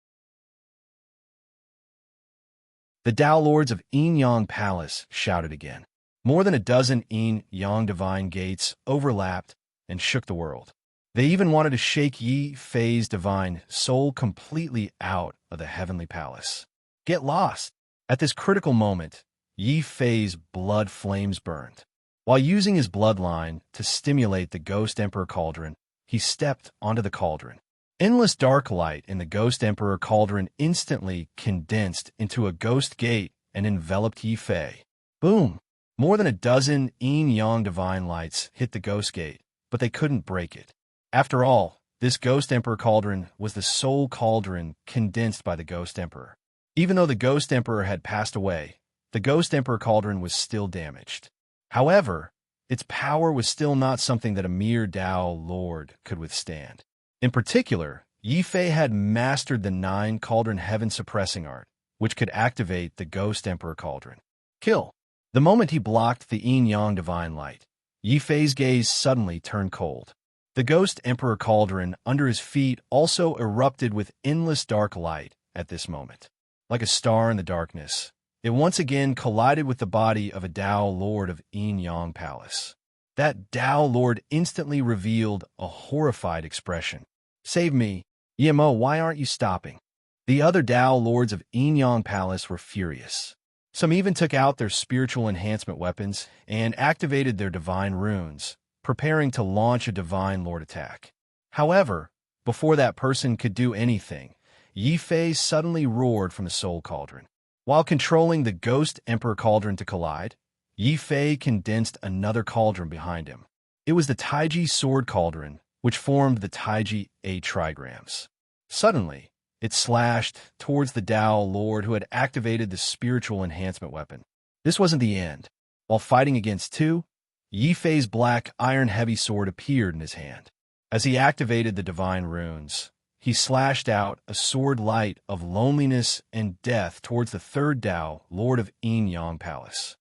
The Dao Lords of Yin-Yang Palace shouted again. More than a dozen Yin-Yang divine gates overlapped and shook the world. They even wanted to shake Yi Fei's divine soul completely out of the heavenly palace. Get lost! At this critical moment, Yi Fei's blood flames burned. While using his bloodline to stimulate the Ghost Emperor Cauldron, he stepped onto the cauldron. Endless dark light in the Ghost Emperor Cauldron instantly condensed into a ghost gate and enveloped Yi Fei. Boom! More than a dozen Yin-Yang divine lights hit the ghost gate, but they couldn't break it. After all, this Ghost Emperor Cauldron was the soul cauldron condensed by the Ghost Emperor. Even though the Ghost Emperor had passed away, the Ghost Emperor Cauldron was still damaged. However, its power was still not something that a mere Dao Lord could withstand. In particular, Yi Fei had mastered the 9 Cauldron Heaven Suppressing Art, which could activate the Ghost Emperor Cauldron. Kill! The moment he blocked the Yin-Yang divine light, Yi Fei's gaze suddenly turned cold. The Ghost Emperor Cauldron under his feet also erupted with endless dark light at this moment. Like a star in the darkness, it once again collided with the body of a Dao Lord of Yin-Yang Palace. That Dao Lord instantly revealed a horrified expression. Save me, Yimo, why aren't you stopping? The other Dao Lords of Yin-Yang Palace were furious. Some even took out their spiritual enhancement weapons and activated their divine runes, preparing to launch a Divine Lord attack. However, Before that person could do anything, Yi Fei suddenly roared from the soul cauldron. While controlling the ghost emperor cauldron to collide, Yi Fei condensed another cauldron behind him. It was the Taiji sword cauldron, which formed the Taiji 8 trigrams. Suddenly, it slashed towards the Tao Lord who had activated the spiritual enhancement weapon. This wasn't the end. While fighting against two, Yi Fei's black iron heavy sword appeared in his hand. As he activated the divine runes, he slashed out a sword light of loneliness and death towards the third Tao, Lord of Yin Yang Palace.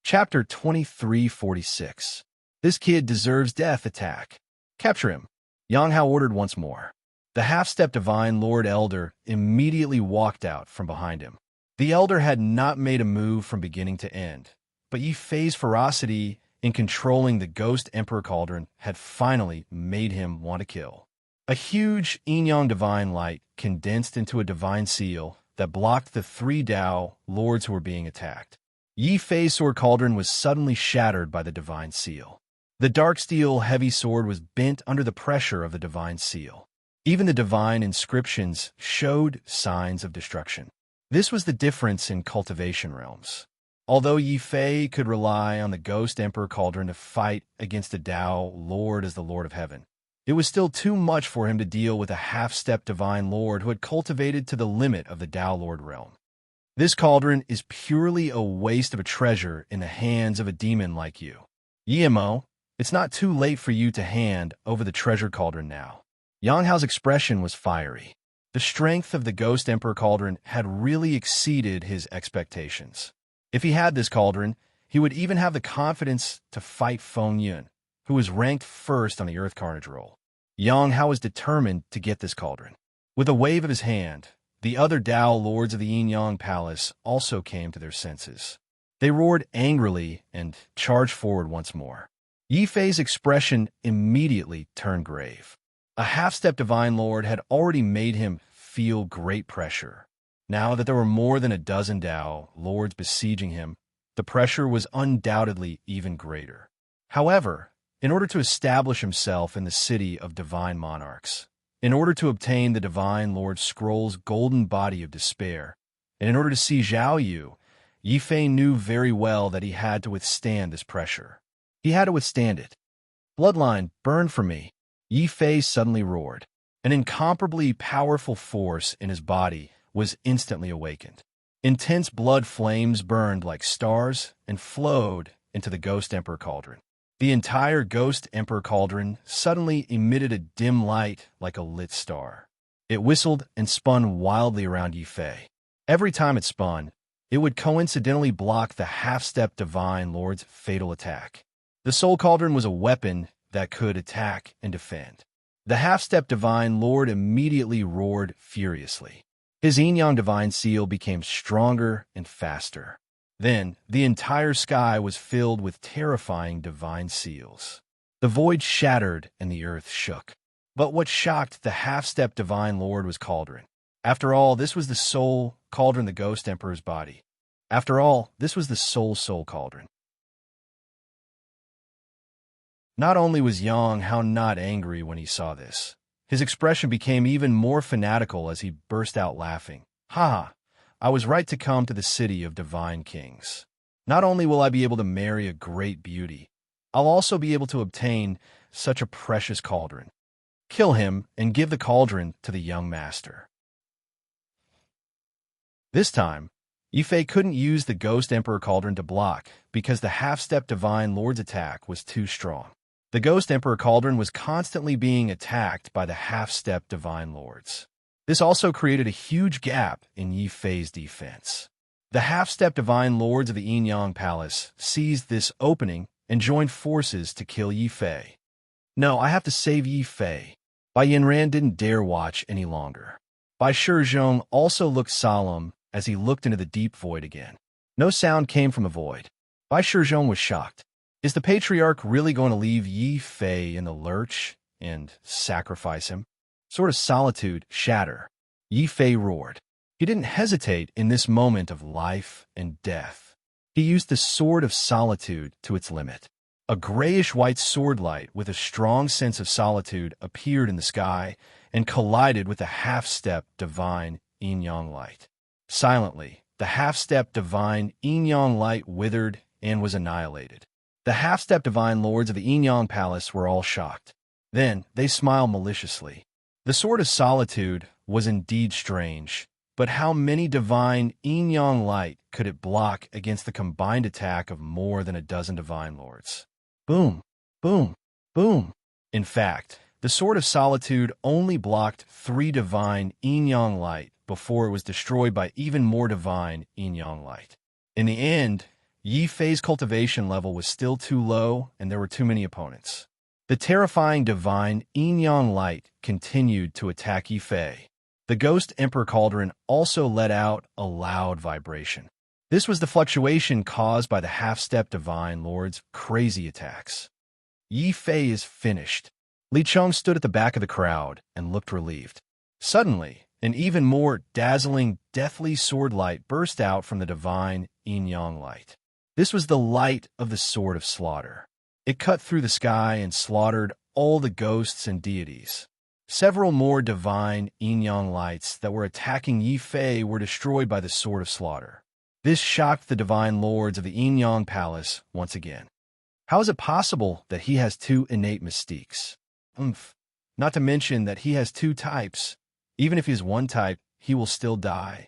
Chapter 2346. This kid deserves death attack. Capture him. Yang Hao ordered once more. The half-step divine Lord Elder immediately walked out from behind him. The Elder had not made a move from beginning to end, but Yi Fei's ferocity in controlling the Ghost Emperor Cauldron had finally made him want to kill. A huge Yin-Yang divine light condensed into a divine seal that blocked the three Tao lords who were being attacked. Yi Fei's sword cauldron was suddenly shattered by the divine seal. The dark steel heavy sword was bent under the pressure of the divine seal. Even the divine inscriptions showed signs of destruction. This was the difference in cultivation realms. Although Yi Fei could rely on the Ghost Emperor Cauldron to fight against the Tao Lord as the Lord of Heaven, it was still too much for him to deal with a half-step divine lord who had cultivated to the limit of the Tao Lord realm. This cauldron is purely a waste of a treasure in the hands of a demon like you. Yimo, it's not too late for you to hand over the treasure cauldron now. Yang Hao's expression was fiery. The strength of the Ghost Emperor Cauldron had really exceeded his expectations. If he had this cauldron, he would even have the confidence to fight Feng Yun, who was ranked first on the Earth Carnage roll. Yang Hao was determined to get this cauldron. With a wave of his hand, the other Tao lords of the Yin-Yang Palace also came to their senses. They roared angrily and charged forward once more. Yi Fei's expression immediately turned grave. A half-step divine lord had already made him feel great pressure. Now that there were more than a dozen Tao lords besieging him, the pressure was undoubtedly even greater. However, in order to establish himself in the city of divine monarchs, in order to obtain the divine Lord Scroll's golden body of despair, and in order to see Zhao Yu, Yi Fei knew very well that he had to withstand this pressure. He had to withstand it. Bloodline, burn for me. Yi Fei suddenly roared. An incomparably powerful force in his body was instantly awakened. Intense blood flames burned like stars and flowed into the Ghost Emperor Cauldron. The entire Ghost Emperor Cauldron suddenly emitted a dim light like a lit star. It whistled and spun wildly around Yi Fei. Every time it spun, it would coincidentally block the half-step divine lord's fatal attack. The Soul Cauldron was a weapon that could attack and defend. The half-step divine lord immediately roared furiously. His yin-yang divine seal became stronger and faster. Then, the entire sky was filled with terrifying divine seals. The void shattered and the earth shook. But what shocked the half-step divine lord was Cauldron. After all, this was the soul cauldron, the Ghost Emperor's body. After all, this was the soul cauldron. Not only was Yang Hao not angry when he saw this, his expression became even more fanatical as he burst out laughing. Ha! I was right to come to the city of divine kings. Not only will I be able to marry a great beauty, I'll also be able to obtain such a precious cauldron. Kill him and give the cauldron to the young master. This time, Yi Fei couldn't use the Ghost Emperor Cauldron to block because the half-step divine lord's attack was too strong. The Ghost Emperor Cauldron was constantly being attacked by the half-step divine lords. This also created a huge gap in Yi Fei's defense. The half-step divine lords of the Yin-Yang Palace seized this opening and joined forces to kill Yi Fei. No, I have to save Yi Fei. Bai Yanran didn't dare watch any longer. Bai Shizhong also looked solemn as he looked into the deep void again. No sound came from the void. Bai Shizhong was shocked. Is the patriarch really going to leave Yi Fei in the lurch and sacrifice him? Sort of solitude shatter. Yi Fei roared. He didn't hesitate in this moment of life and death. He used the sword of solitude to its limit. A grayish-white sword light with a strong sense of solitude appeared in the sky and collided with the half-step divine yin-yang light. Silently, the half-step divine yin-yang light withered and was annihilated. The half-step divine lords of the yin-yang palace were all shocked. Then they smiled maliciously. The sword of solitude was indeed strange, but how many divine yin-yang light could it block against the combined attack of more than a dozen divine lords? Boom, boom, boom. In fact, the sword of solitude only blocked 3 divine yin-yang light before it was destroyed by even more divine yin-yang light. In the end, Yi Fei's cultivation level was still too low and there were too many opponents. The terrifying divine yin-yang light continued to attack Yi Fei. The Ghost Emperor Cauldron also let out a loud vibration. This was the fluctuation caused by the half-step divine lord's crazy attacks. Yi Fei is finished. Li Cheng stood at the back of the crowd and looked relieved. Suddenly, an even more dazzling, deathly sword light burst out from the divine yin-yang light. This was the light of the Sword of Slaughter. It cut through the sky and slaughtered all the ghosts and deities. Several more divine yin-yang lights that were attacking Yi Fei were destroyed by the Sword of Slaughter. This shocked the divine lords of the yin-yang palace once again. How is it possible that he has 2 innate mystiques? Not to mention that he has 2 types. Even if he is 1 type, he will still die.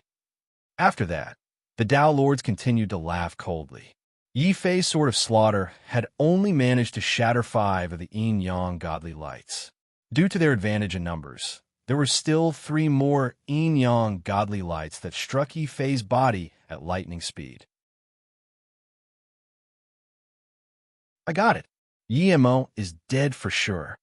After that, the Dao lords continued to laugh coldly. Yi Fei's Sword of Slaughter had only managed to shatter 5 of the yin-yang godly lights. Due to their advantage in numbers, there were still 3 more yin-yang godly lights that struck Yi Fei's body at lightning speed. I got it. Yi Mo is dead for sure.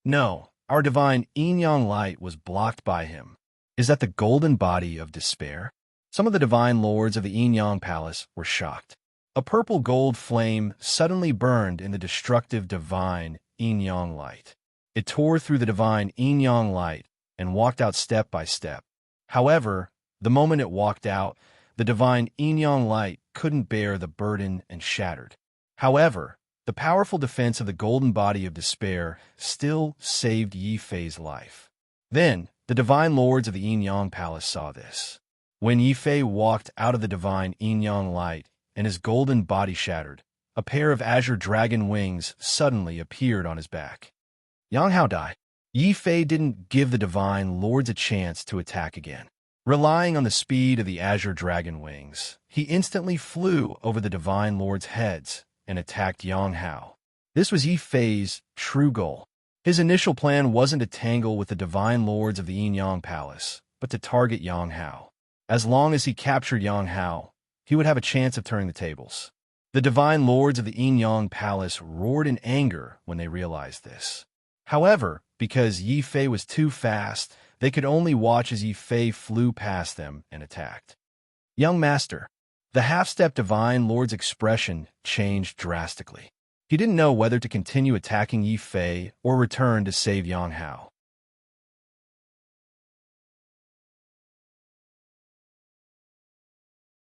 No, our divine yin-yang light was blocked by him. Is that the golden body of despair? Some of the divine lords of the yin-yang palace were shocked. A purple-gold flame suddenly burned in the destructive divine yin-yang light. It tore through the divine yin-yang light and walked out step by step. However, the moment it walked out, the divine yin-yang light couldn't bear the burden and shattered. However, the powerful defense of the golden body of despair still saved Yi Fei's life. Then, the divine lords of the yin-yang palace saw this. When Yi Fei walked out of the divine yin-yang light and his golden body shattered, a pair of azure dragon wings suddenly appeared on his back. Yang Hao died. Yi Fei didn't give the divine lords a chance to attack again. Relying on the speed of the azure dragon wings, he instantly flew over the divine lords' heads and attacked Yang Hao. This was Yi Fei's true goal. His initial plan wasn't to tangle with the divine lords of the yin-yang palace, but to target Yang Hao. As long as he captured Yang Hao, he would have a chance of turning the tables. The divine lords of the yin-yang palace roared in anger when they realized this. However, because Yi Fei was too fast, they could only watch as Yi Fei flew past them and attacked. Young Master. The half-step divine lord's expression changed drastically. He didn't know whether to continue attacking Yi Fei or return to save Yang Hao.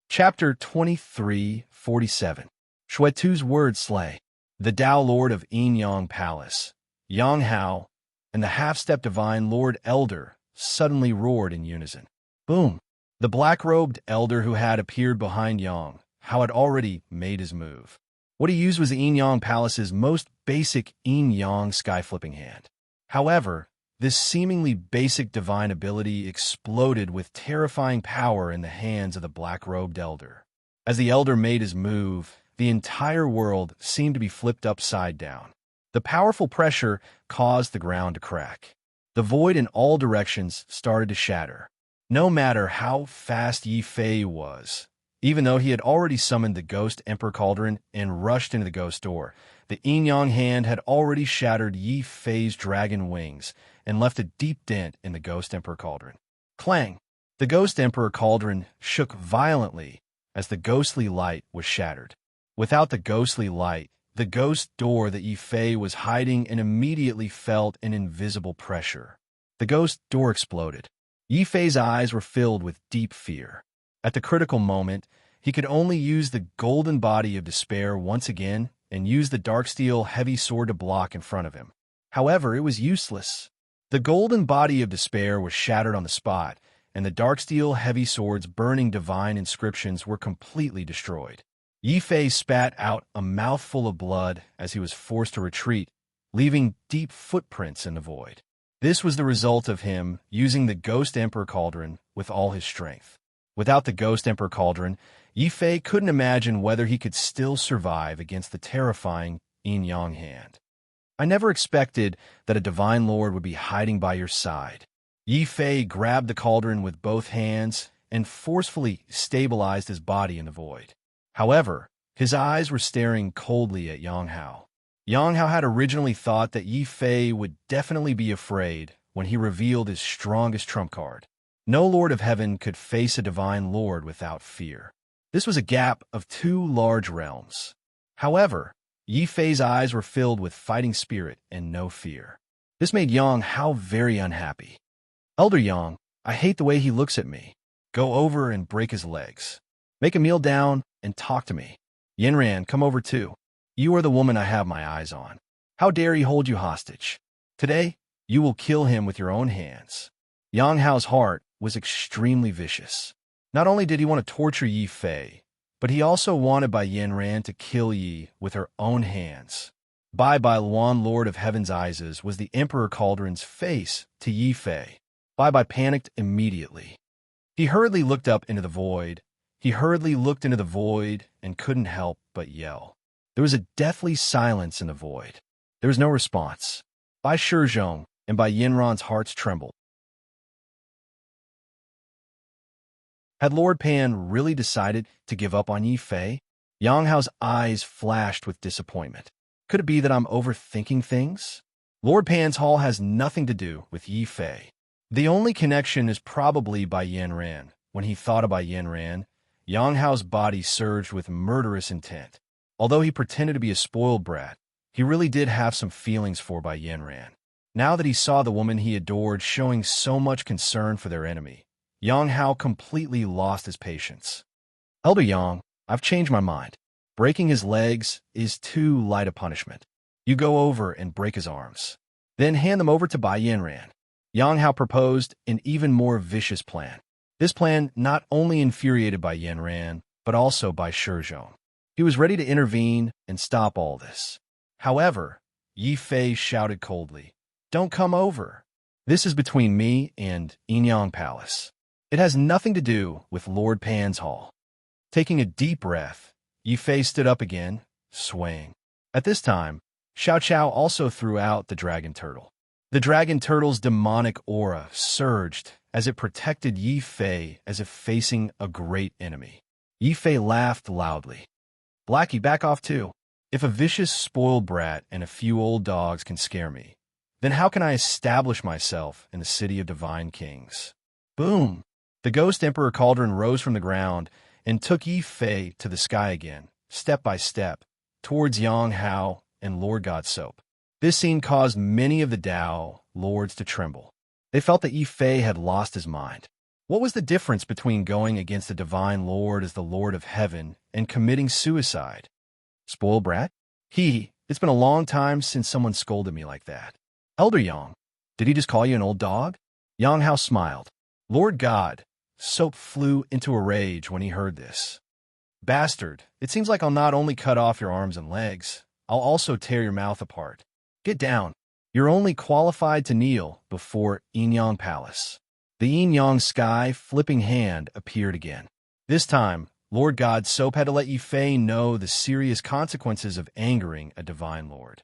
Chapter 23:47. Shuetu's Word Slay. The Dao Lord of Yin-yang Palace, Yang Hao, and the half-step divine Lord Elder suddenly roared in unison. Boom! The black-robed elder who had appeared behind Yang Hao had already made his move. What he used was the yin-yang palace's most basic yin-yang sky-flipping hand. However, this seemingly basic divine ability exploded with terrifying power in the hands of the black-robed elder. As the elder made his move, the entire world seemed to be flipped upside down. The powerful pressure caused the ground to crack. The void in all directions started to shatter. No matter how fast Yi Fei was, even though he had already summoned the Ghost Emperor Cauldron and rushed into the ghost door, the yin-yang hand had already shattered Yi Fei's dragon wings and left a deep dent in the Ghost Emperor Cauldron. Clang! The Ghost Emperor Cauldron shook violently as the ghostly light was shattered. Without the ghostly light, the ghost door that Yi Fei was hiding and immediately felt an invisible pressure. The ghost door exploded. Yi Fei's eyes were filled with deep fear. At the critical moment, he could only use the golden body of despair once again and used the dark steel heavy sword to block in front of him. However, it was useless. The golden body of despair was shattered on the spot, and the dark steel heavy sword's burning divine inscriptions were completely destroyed. Yi Fei spat out a mouthful of blood as he was forced to retreat, leaving deep footprints in the void. This was the result of him using the Ghost Emperor Cauldron with all his strength. Without the Ghost Emperor Cauldron, Yi Fei couldn't imagine whether he could still survive against the terrifying Yin Yang hand. I never expected that a divine lord would be hiding by your side. Yi Fei grabbed the cauldron with both hands and forcefully stabilized his body in the void. However, his eyes were staring coldly at Yang Hao. Yang Hao had originally thought that Yi Fei would definitely be afraid when he revealed his strongest trump card. No Lord of Heaven could face a divine lord without fear. This was a gap of 2 large realms. However, Yi Fei's eyes were filled with fighting spirit and no fear. This made Yang Hao very unhappy. Elder Yang, I hate the way he looks at me. Go over and break his legs. Make him kneel down and talk to me. Yanran, come over too. You are the woman I have my eyes on. How dare he hold you hostage? Today, you will kill him with your own hands. Yang Hao's heart was extremely vicious. Not only did he want to torture Yi Fei, but he also wanted Bai Yanran to kill Yi with her own hands. Bai Luan, Lord of Heaven's Eyes, was the Emperor Cauldron's face to Yi Fei. Bai panicked immediately. He hurriedly looked up into the void. And couldn't help but yell. There was a deathly silence in the void. There was no response. Bai Shizhong and Bai Yanran's hearts trembled. Had Lord Pan really decided to give up on Yi Fei? Yang Hao's eyes flashed with disappointment. Could it be that I'm overthinking things? Lord Pan's hall has nothing to do with Yi Fei. The only connection is probably Bai Yanran. When he thought about Yanran, Yang Hao's body surged with murderous intent. Although he pretended to be a spoiled brat, he really did have some feelings for Bai Yanran. Now that he saw the woman he adored showing so much concern for their enemy, Yang Hao completely lost his patience. Elder Yang, I've changed my mind. Breaking his legs is too light a punishment. You go over and break his arms. Then hand them over to Bai Yanran. Yang Hao proposed an even more vicious plan. This plan not only infuriated Bai Yanran, but also Bai Shizhong. He was ready to intervene and stop all this. However, Yi Fei shouted coldly, "Don't come over. This is between me and Yinyang Palace. It has nothing to do with Lord Pan's hall." Taking a deep breath, Yi Fei stood up again, swaying. At this time, Xiao Qiao also threw out the dragon turtle. The dragon turtle's demonic aura surged as it protected Yi Fei as if facing a great enemy. Yi Fei laughed loudly. "Blackie, back off too. If a vicious, spoiled brat and a few old dogs can scare me, then how can I establish myself in the city of divine kings?" Boom! The Ghost Emperor Cauldron rose from the ground and took Yi Fei to the sky again, step by step, towards Yang Hao and Lord God Soap. This scene caused many of the Dao lords to tremble. They felt that Yi Fei had lost his mind. What was the difference between going against the divine lord as the Lord of Heaven and committing suicide? Spoiled brat? It's been a long time since someone scolded me like that. Elder Yang, did he just call you an old dog? Yang Hao smiled. Lord God Soap flew into a rage when he heard this. Bastard, it seems like I'll not only cut off your arms and legs, I'll also tear your mouth apart. Get down. You're only qualified to kneel before Yinyang Palace. The Yinyang sky flipping hand appeared again. This time, Lord God Soap had to let Yi Fei know the serious consequences of angering a divine lord.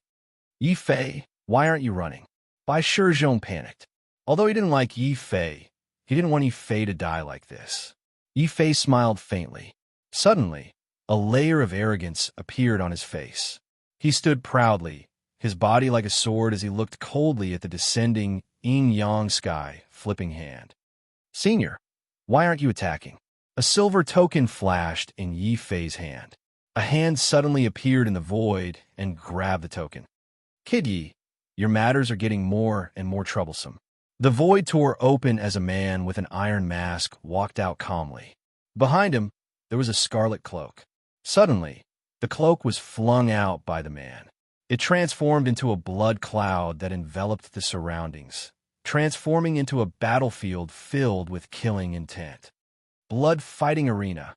Yi Fei, why aren't you running? Bai Shizhong panicked. Although he didn't like Yi Fei, he didn't want Yi Fei to die like this. Yi Fei smiled faintly. Suddenly, a layer of arrogance appeared on his face. He stood proudly, his body like a sword as he looked coldly at the descending yin-yang sky flipping hand. Senior, why aren't you attacking? A silver token flashed in Yi Fei's hand. A hand suddenly appeared in the void and grabbed the token. Kid Yi, your matters are getting more and more troublesome. The void tore open as a man with an iron mask walked out calmly. Behind him, there was a scarlet cloak. Suddenly, The cloak was flung out by the man. It transformed into a blood cloud that enveloped the surroundings, transforming into a battlefield filled with killing intent. Blood fighting arena.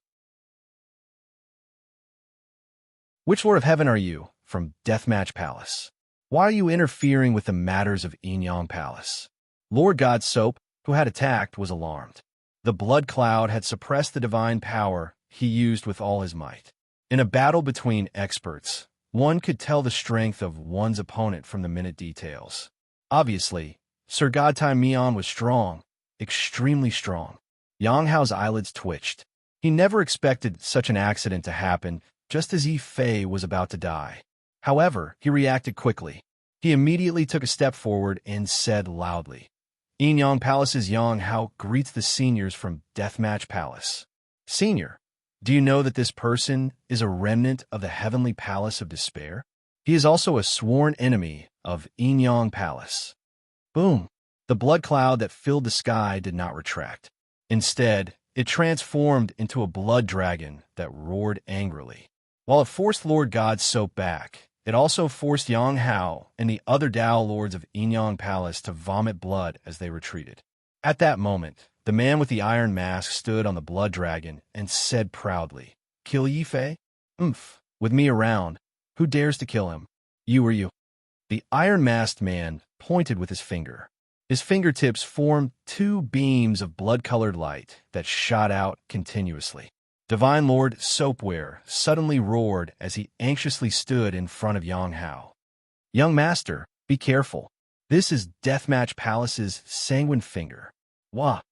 Which Lord of Heaven are you? From Deathmatch Palace. Why are you interfering with the matters of Enyang Palace? Lord God Soap, who had attacked, was alarmed. The blood cloud had suppressed the divine power he used with all his might. In a battle between experts, one could tell the strength of one's opponent from the minute details. Obviously, Sir Godtime Mion was strong, extremely strong. Yang Hao's eyelids twitched. He never expected such an accident to happen just as Yi Fei was about to die. However, he reacted quickly. He immediately took a step forward and said loudly, Enyang Palace's Yang Hao greets the seniors from Deathmatch Palace. Senior, do you know that this person is a remnant of the Heavenly Palace of Despair? He is also a sworn enemy of Enyang Palace. Boom! The blood cloud that filled the sky did not retract. Instead, it transformed into a blood dragon that roared angrily. While it forced Lord God Soap back, it also forced Yang Hao and the other Dao Lords of Enyang Palace to vomit blood as they retreated. At that moment, the man with the iron mask stood on the blood dragon and said proudly, Kill Yi Fei? With me around, who dares to kill him? You or you? The iron-masked man pointed with his finger. His fingertips formed two beams of blood-colored light that shot out continuously. Divine Lord Soapware suddenly roared as he anxiously stood in front of Yang Hao. Young Master, be careful. This is Deathmatch Palace's sanguine finger. Wah!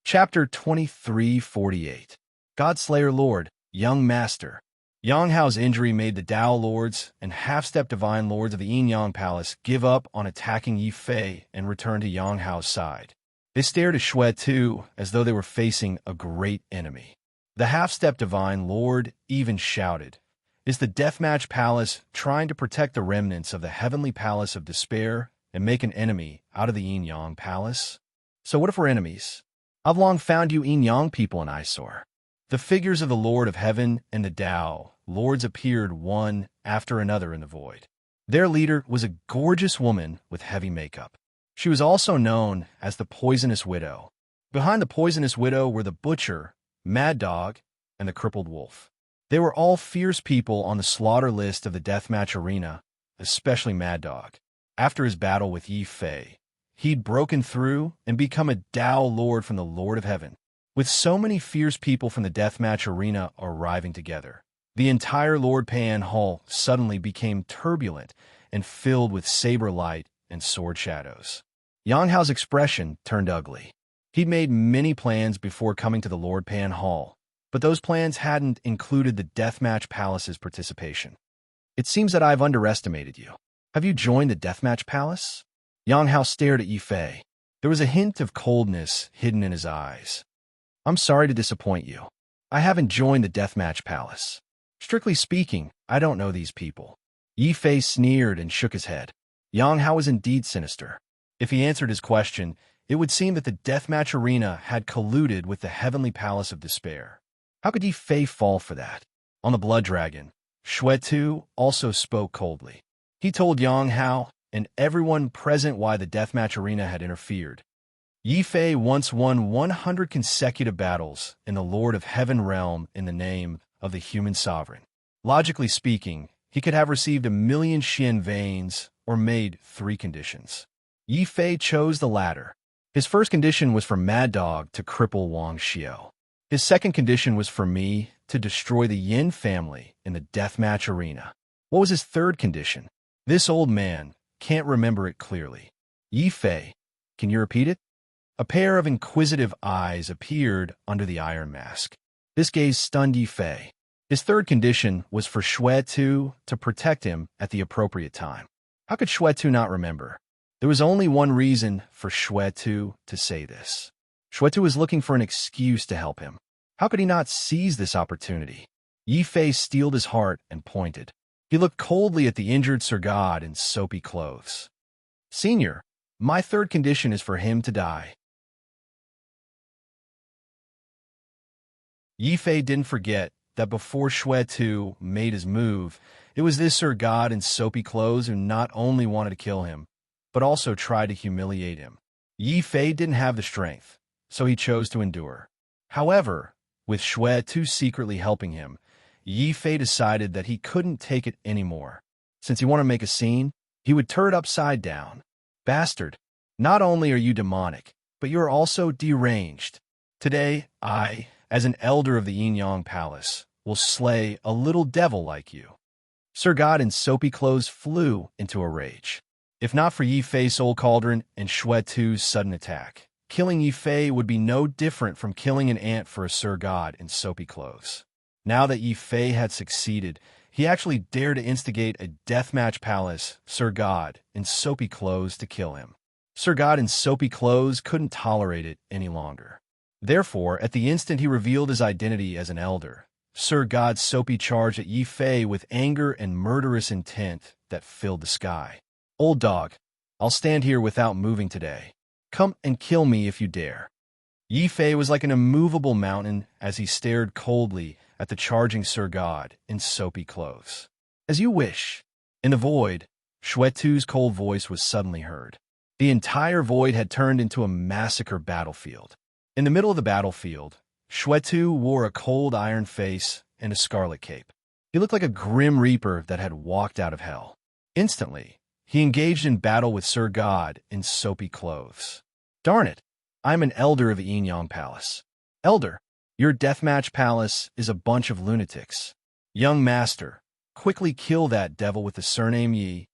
Chapter 2348. Godslayer Lord, Young Master. Yang Hao's injury made the Dao Lords and half-step Divine Lords of the Enyang Palace give up on attacking Yi Fei and return to Yang Hao's side. They stared at Shui Tu as though they were facing a great enemy. The half-step Divine Lord even shouted, Is the Deathmatch Palace trying to protect the remnants of the Heavenly Palace of Despair and make an enemy out of the Enyang Palace? So what if we're enemies? I've long found you Enyang people an eyesore. The figures of the Lord of Heaven and the Dao Lords appeared one after another in the void. Their leader was a gorgeous woman with heavy makeup. She was also known as the Poisonous Widow. Behind the Poisonous Widow were the Butcher, Mad Dog, and the Crippled Wolf. They were all fierce people on the slaughter list of the Deathmatch Arena, especially Mad Dog. After his battle with Yi Fei, he'd broken through and become a Dao Lord from the Lord of Heaven. With so many fierce people from the Deathmatch Arena arriving together, the entire Lord Pan Hall suddenly became turbulent and filled with saber light and sword shadows. Yang Hao's expression turned ugly. He'd made many plans before coming to the Lord Pan Hall, but those plans hadn't included the Deathmatch Palace's participation. It seems that I've underestimated you. Have you joined the Deathmatch Palace? Yang Hao stared at Yi Fei. There was a hint of coldness hidden in his eyes. I'm sorry to disappoint you. I haven't joined the Deathmatch Palace. Strictly speaking, I don't know these people. Yi Fei sneered and shook his head. Yang Hao was indeed sinister. If he answered his question, it would seem that the Deathmatch Arena had colluded with the Heavenly Palace of Despair. How could Yi Fei fall for that? On the Blood Dragon, Shui Tu also spoke coldly. He told Yang Hao and everyone present why the Deathmatch Arena had interfered. Yi Fei once won 100 consecutive battles in the Lord of Heaven realm in the name of the human sovereign. Logically speaking, he could have received 1,000,000 Xian veins or made 3 conditions. Yi Fei chose the latter. His first condition was for Mad Dog to cripple Wang Xiao. His second condition was for me to destroy the Yin family in the Deathmatch Arena. What was his third condition? This old man can't remember it clearly. Yi Fei, can you repeat it? A pair of inquisitive eyes appeared under the iron mask. This gaze stunned Yi Fei. His third condition was for Shui Tu to protect him at the appropriate time. How could Shui Tu not remember? There was only one reason for Shui Tu to say this. Shui Tu was looking for an excuse to help him. How could he not seize this opportunity? Yi Fei steeled his heart and pointed. He looked coldly at the injured Sir God in soapy clothes. Senior, my third condition is for him to die. Yi Fei didn't forget that before Shui Tu made his move, it was this Sir God in soapy clothes who not only wanted to kill him, but also tried to humiliate him. Yi Fei didn't have the strength, so he chose to endure. However, with Shui Tu secretly helping him, Yi Fei decided that he couldn't take it anymore. Since he wanted to make a scene, he would turn it upside down. Bastard, not only are you demonic, but you are also deranged. Today, I, as an elder of the Yin-Yang Palace, will slay a little devil like you. Sir God in soapy clothes flew into a rage. If not for Yi Fei's soul cauldron and Shui Tu's sudden attack, killing Yi Fei would be no different from killing an ant for a Sir God in soapy clothes. Now that Yi Fei had succeeded, he actually dared to instigate a deathmatch palace, Sir God in soapy clothes, to kill him. Sir God in soapy clothes couldn't tolerate it any longer. Therefore, at the instant he revealed his identity as an elder, Sir God soapy charged at Yi Fei with anger and murderous intent that filled the sky. Old dog, I'll stand here without moving today. Come and kill me if you dare. Yi Fei was like an immovable mountain as he stared coldly at the charging Sir God in soapy clothes. As you wish. In the void, Shui Tu's cold voice was suddenly heard. The entire void had turned into a massacre battlefield. In the middle of the battlefield, Shui Tu wore a cold iron face and a scarlet cape. He looked like a grim reaper that had walked out of hell. Instantly, he engaged in battle with Sir God in soapy clothes. Darn it, I'm an elder of the Yin-Yang Palace. Elder, your deathmatch palace is a bunch of lunatics. Young master, quickly kill that devil with the surname Yi.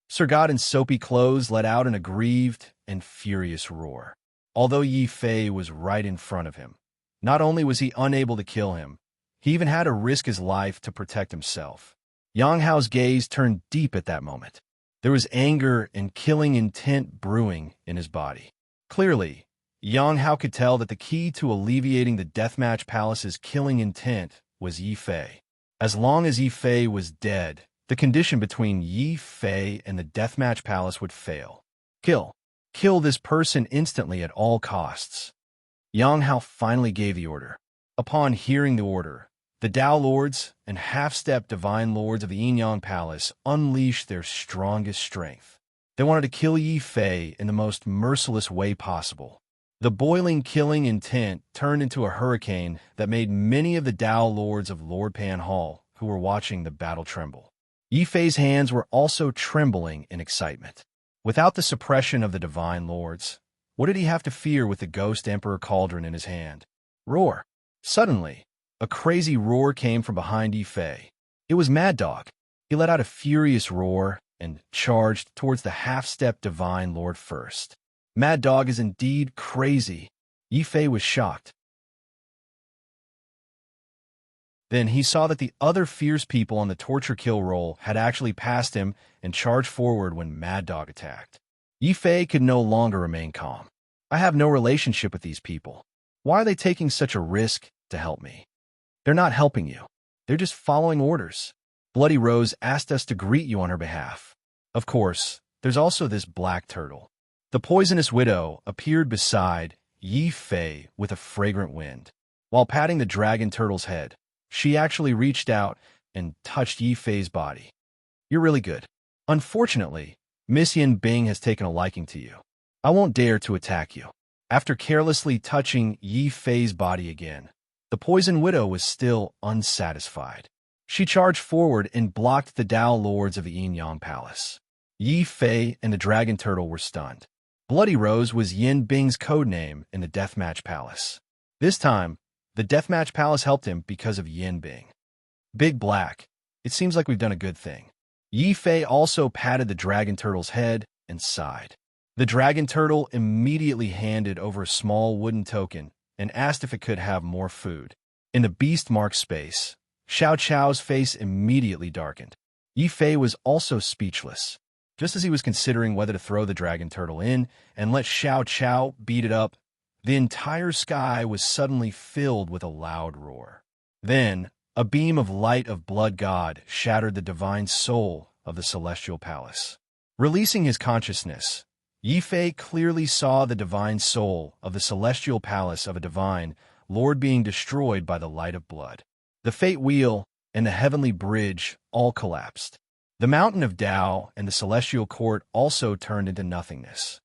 Sir God in soapy clothes let out an aggrieved and furious roar. Although Yi Fei was right in front of him, not only was he unable to kill him, he even had to risk his life to protect himself. Yang Hao's gaze turned deep at that moment. There was anger and killing intent brewing in his body. Clearly, Yang Hao could tell that the key to alleviating the Deathmatch Palace's killing intent was Yi Fei. As long as Yi Fei was dead, the condition between Yi Fei and the Deathmatch Palace would fail. Kill. Kill this person instantly at all costs. Yang Hao finally gave the order. Upon hearing the order, the Dao Lords and half-step Divine Lords of the Yin-Yang Palace unleashed their strongest strength. They wanted to kill Yi Fei in the most merciless way possible. The boiling killing intent turned into a hurricane that made many of the Dao Lords of Lord Pan Hall, who were watching the battle, tremble. Yi Fei's hands were also trembling in excitement. Without the suppression of the Divine Lords, what did he have to fear with the Ghost Emperor Cauldron in his hand? Roar! Suddenly, a crazy roar came from behind Yi Fei. It was Mad Dog. He let out a furious roar and charged towards the half-step Divine Lord first. Mad Dog is indeed crazy. Yi Fei was shocked. Then he saw that the other fierce people on the torture kill roll had actually passed him and charged forward when Mad Dog attacked. Yi Fei could no longer remain calm. I have no relationship with these people. Why are they taking such a risk to help me? They're not helping you. They're just following orders. Bloody Rose asked us to greet you on her behalf. Of course, there's also this black turtle. The poisonous widow appeared beside Yi Fei with a fragrant wind. While patting the dragon turtle's head, she actually reached out and touched Yi Fei's body. You're really good. Unfortunately, Miss Yin Bing has taken a liking to you. I won't dare to attack you. After carelessly touching Yi Fei's body again, the poison widow was still unsatisfied. She charged forward and blocked the Dao Lords of the Yin-Yang Palace. Yi Fei and the dragon turtle were stunned. Bloody Rose was Yin Bing's codename in the Deathmatch Palace. This time, the Deathmatch Palace helped him because of Yin Bing. Big Black, it seems like we've done a good thing. Yi Fei also patted the dragon turtle's head and sighed. The dragon turtle immediately handed over a small wooden token and asked if it could have more food. In the beast mark space, Xiao Chao's face immediately darkened. Yi Fei was also speechless. Just as he was considering whether to throw the dragon turtle in and let Xiao Chao beat it up, the entire sky was suddenly filled with a loud roar. Then, a beam of light of blood god shattered the divine soul of the celestial palace. Releasing his consciousness, Yi Fei clearly saw the divine soul of the celestial palace of a divine Lord being destroyed by the light of blood. The fate wheel and the heavenly bridge all collapsed. The mountain of Tao and the celestial court also turned into nothingness.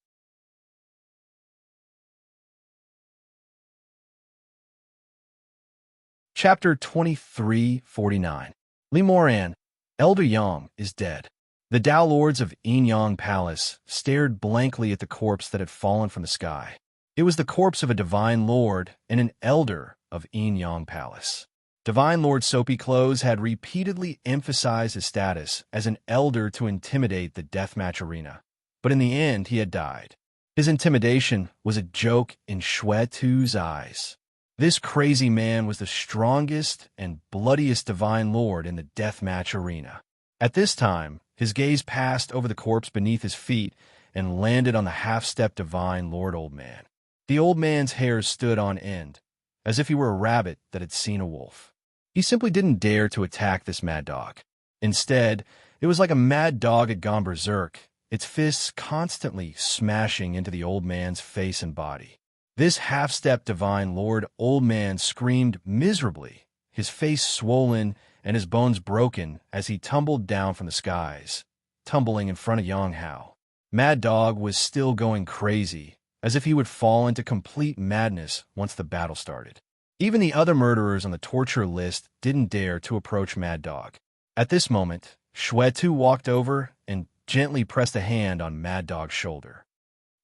Chapter 2349. Moran, Elder Yang, is dead. The Tao lords of Yang Palace stared blankly at the corpse that had fallen from the sky. It was the corpse of a divine lord and an elder of Yang Palace. Divine Lord Soapy Clothes had repeatedly emphasized his status as an elder to intimidate the deathmatch arena, but in the end he had died. His intimidation was a joke in Xue Tu's eyes. This crazy man was the strongest and bloodiest divine lord in the deathmatch arena. At this time, his gaze passed over the corpse beneath his feet and landed on the half-step divine lord old man. The old man's hair stood on end, as if he were a rabbit that had seen a wolf. He simply didn't dare to attack this mad dog. Instead, it was like a mad dog had gone berserk, its fists constantly smashing into the old man's face and body. This half-step divine lord old man screamed miserably, his face swollen and his bones broken as he tumbled down from the skies, tumbling in front of Yang Hao. Mad Dog was still going crazy, as if he would fall into complete madness once the battle started. Even the other murderers on the torture list didn't dare to approach Mad Dog. At this moment, Xue Tu walked over and gently pressed a hand on Mad Dog's shoulder.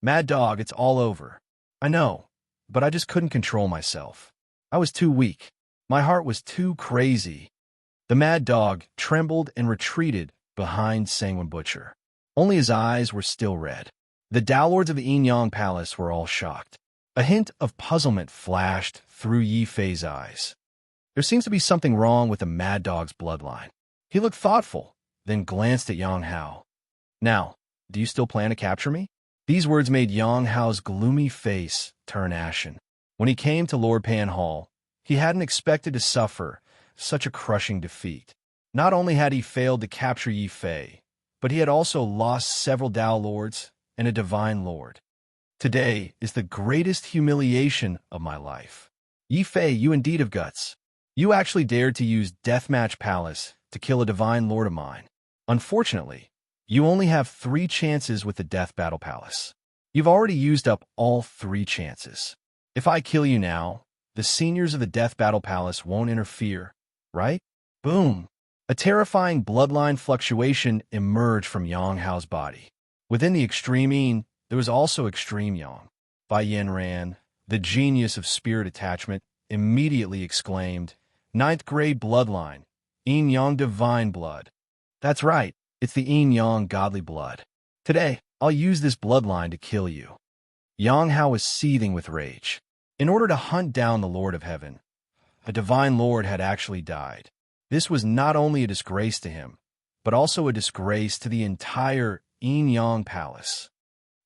"Mad Dog, it's all over. I know, but I just couldn't control myself. I was too weak. My heart was too crazy." The Mad Dog trembled and retreated behind Sanguine Butcher. Only his eyes were still red. The Tao Lords of the Yang Palace were all shocked. A hint of puzzlement flashed through Yi Fei's eyes. There seems to be something wrong with the Mad Dog's bloodline. He looked thoughtful, then glanced at Yang Hao. "Now, do you still plan to capture me?" These words made Yang Hao's gloomy face turn ashen. When he came to Lord Pan Hall, he hadn't expected to suffer such a crushing defeat. Not only had he failed to capture Yi Fei, but he had also lost several Tao Lords and a Divine Lord. "Today is the greatest humiliation of my life. Yi Fei, you indeed have guts. You actually dared to use Deathmatch Palace to kill a Divine Lord of mine. Unfortunately, you only have 3 chances with the Death Battle Palace. You've already used up all 3 chances. If I kill you now, the seniors of the Death Battle Palace won't interfere, right?" Boom! A terrifying bloodline fluctuation emerged from Yang Hao's body. Within the extreme yin, there was also extreme yang. Bai Yanran, the genius of spirit attachment, immediately exclaimed, "Ninth grade bloodline, yin yang divine blood." That's right, it's the yin yang godly blood. Today, I'll use this bloodline to kill you. Yang Hao was seething with rage. In order to hunt down the Lord of Heaven, a divine lord had actually died. This was not only a disgrace to him, but also a disgrace to the entire Yin Yang Palace.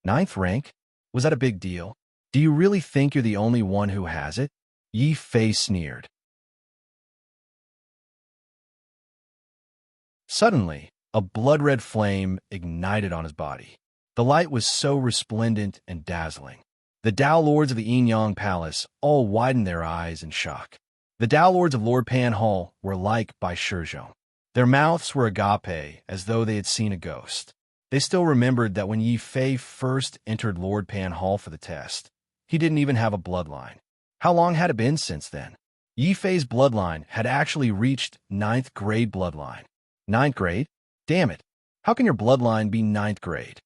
9th rank? Was that a big deal? Do you really think you're the only one who has it? Yi Fei sneered. Suddenly, a blood-red flame ignited on his body. The light was so resplendent and dazzling. The Tao Lords of the Yin Yang Palace all widened their eyes in shock. The Tao Lords of Lord Pan Hall were like Bai Shizhong. Their mouths were agape, as though they had seen a ghost. They still remembered that when Yi Fei first entered Lord Pan Hall for the test, he didn't even have a bloodline. How long had it been since then? Yi Fei's bloodline had actually reached 9th grade bloodline. 9th grade? Damn it. How can your bloodline be 9th grade?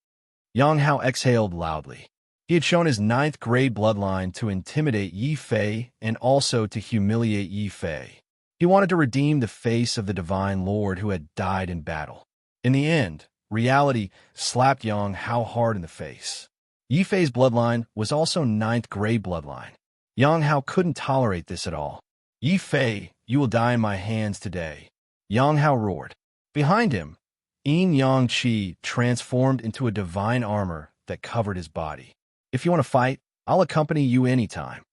Yang Hao exhaled loudly. He had shown his 9th grade bloodline to intimidate Yi Fei and also to humiliate Yi Fei. He wanted to redeem the face of the Divine Lord who had died in battle. In the end, reality slapped Yang Hao hard in the face. Yi Fei's bloodline was also 9th grade bloodline. Yang Hao couldn't tolerate this at all. "Yi Fei, you will die in my hands today," Yang Hao roared. Behind him, Yin Yang Qi transformed into a divine armor that covered his body. "If you want to fight, I'll accompany you anytime."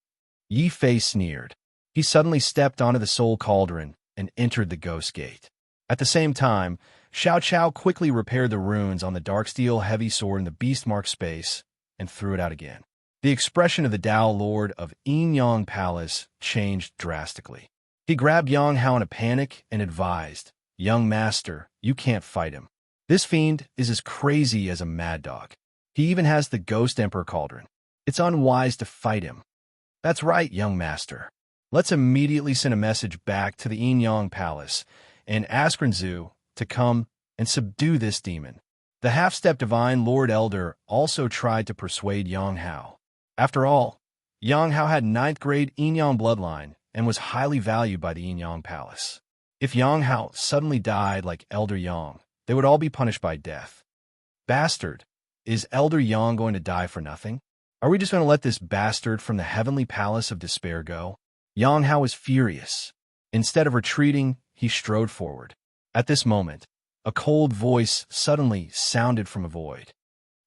Yi Fei sneered. He suddenly stepped onto the Soul Cauldron and entered the Ghost Gate. At the same time, Xiao Chao quickly repaired the runes on the Darksteel heavy sword in the Beastmark space and threw it out again. The expression of the Tao Lord of Yang Palace changed drastically. He grabbed Yang Hao in a panic and advised, "Young master, you can't fight him. This fiend is as crazy as a mad dog. He even has the Ghost Emperor Cauldron. It's unwise to fight him." "That's right, young master. Let's immediately send a message back to the Yang Palace and ask Renzu to come and subdue this demon." The half-step divine Lord Elder also tried to persuade Yang Hao. After all, Yang Hao had 9th grade Yin Yang bloodline and was highly valued by the Yin Yang Palace. If Yang Hao suddenly died like Elder Yang, they would all be punished by death. Bastard, is Elder Yang going to die for nothing? Are we just going to let this bastard from the heavenly palace of despair go? Yang Hao was furious. Instead of retreating, he strode forward. At this moment, a cold voice suddenly sounded from a void.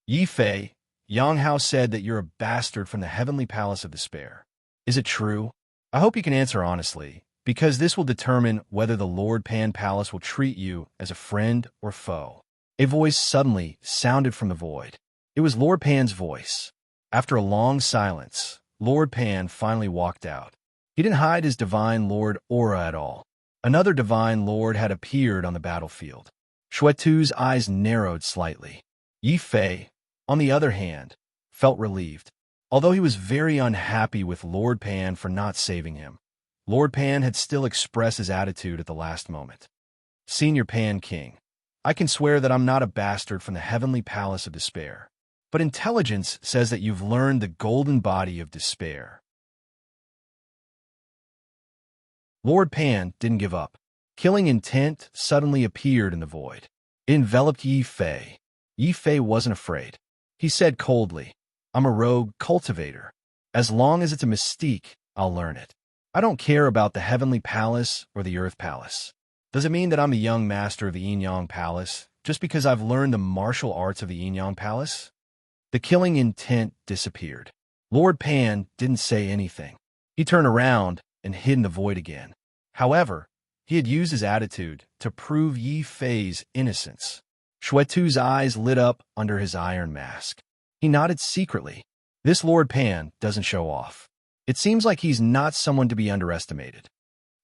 "Yi Fei, Yang Hao said that you're a bastard from the heavenly palace of despair. Is it true? I hope you can answer honestly, because this will determine whether the Lord Pan Palace will treat you as a friend or foe." A voice suddenly sounded from the void. It was Lord Pan's voice. After a long silence, Lord Pan finally walked out. He didn't hide his divine lord aura at all. Another divine lord had appeared on the battlefield. Xuetu's eyes narrowed slightly. Yi Fei, on the other hand, felt relieved. Although he was very unhappy with Lord Pan for not saving him, Lord Pan had still expressed his attitude at the last moment. "Senior Pan King, I can swear that I'm not a bastard from the heavenly palace of despair. But intelligence says that you've learned the golden body of despair." Lord Pan didn't give up. Killing intent suddenly appeared in the void. It enveloped Yi Fei. Yi Fei wasn't afraid. He said coldly, "I'm a rogue cultivator. As long as it's a mystique, I'll learn it. I don't care about the heavenly palace or the earth palace. Does it mean that I'm a young master of the Yin Yang Palace just because I've learned the martial arts of the Yin Yang Palace?" The killing intent disappeared. Lord Pan didn't say anything. He turned around and hid in the void again. However, he had used his attitude to prove Yi Fei's innocence. Xuetu's eyes lit up under his iron mask. He nodded secretly. This Lord Pan doesn't show off. It seems like he's not someone to be underestimated.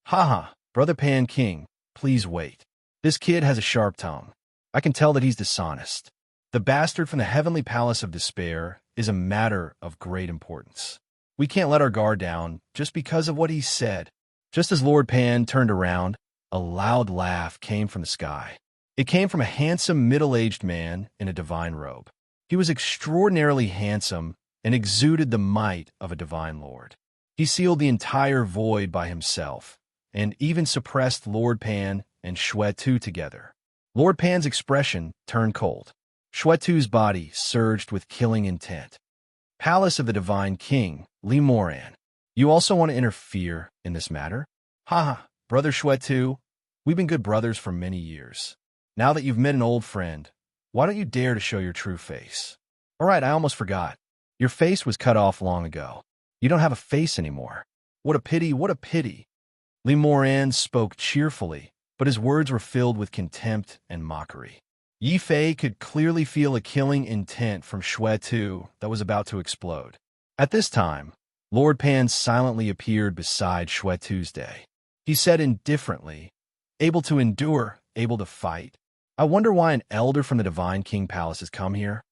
"Haha, Brother Pan King, please wait. This kid has a sharp tongue. I can tell that he's dishonest. The bastard from the heavenly palace of despair is a matter of great importance. We can't let our guard down just because of what he said." Just as Lord Pan turned around, a loud laugh came from the sky. It came from a handsome middle-aged man in a divine robe. He was extraordinarily handsome and exuded the might of a divine lord. He sealed the entire void by himself, and even suppressed Lord Pan and Xuetu together. Lord Pan's expression turned cold. Xuetu's body surged with killing intent. "Palace of the Divine King, Li Moran, you also want to interfere in this matter? Haha, Brother Xuetu, we've been good brothers for many years. Now that you've met an old friend, why don't you dare to show your true face? All right, I almost forgot. Your face was cut off long ago. You don't have a face anymore. What a pity, what a pity." Li Moran spoke cheerfully, but his words were filled with contempt and mockery. Yi Fei could clearly feel a killing intent from Xuetu that was about to explode. At this time, Lord Pan silently appeared beside Xuetu's day. He said indifferently, "Able to endure, able to fight. I wonder why an elder from the Divine King Palace has come here.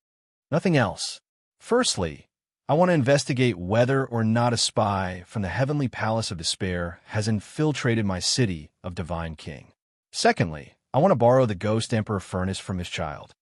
Nothing else. Firstly, I want to investigate whether or not a spy from the Heavenly Palace of Despair has infiltrated my city of Divine King. Secondly, I want to borrow the Ghost Emperor furnace from his child."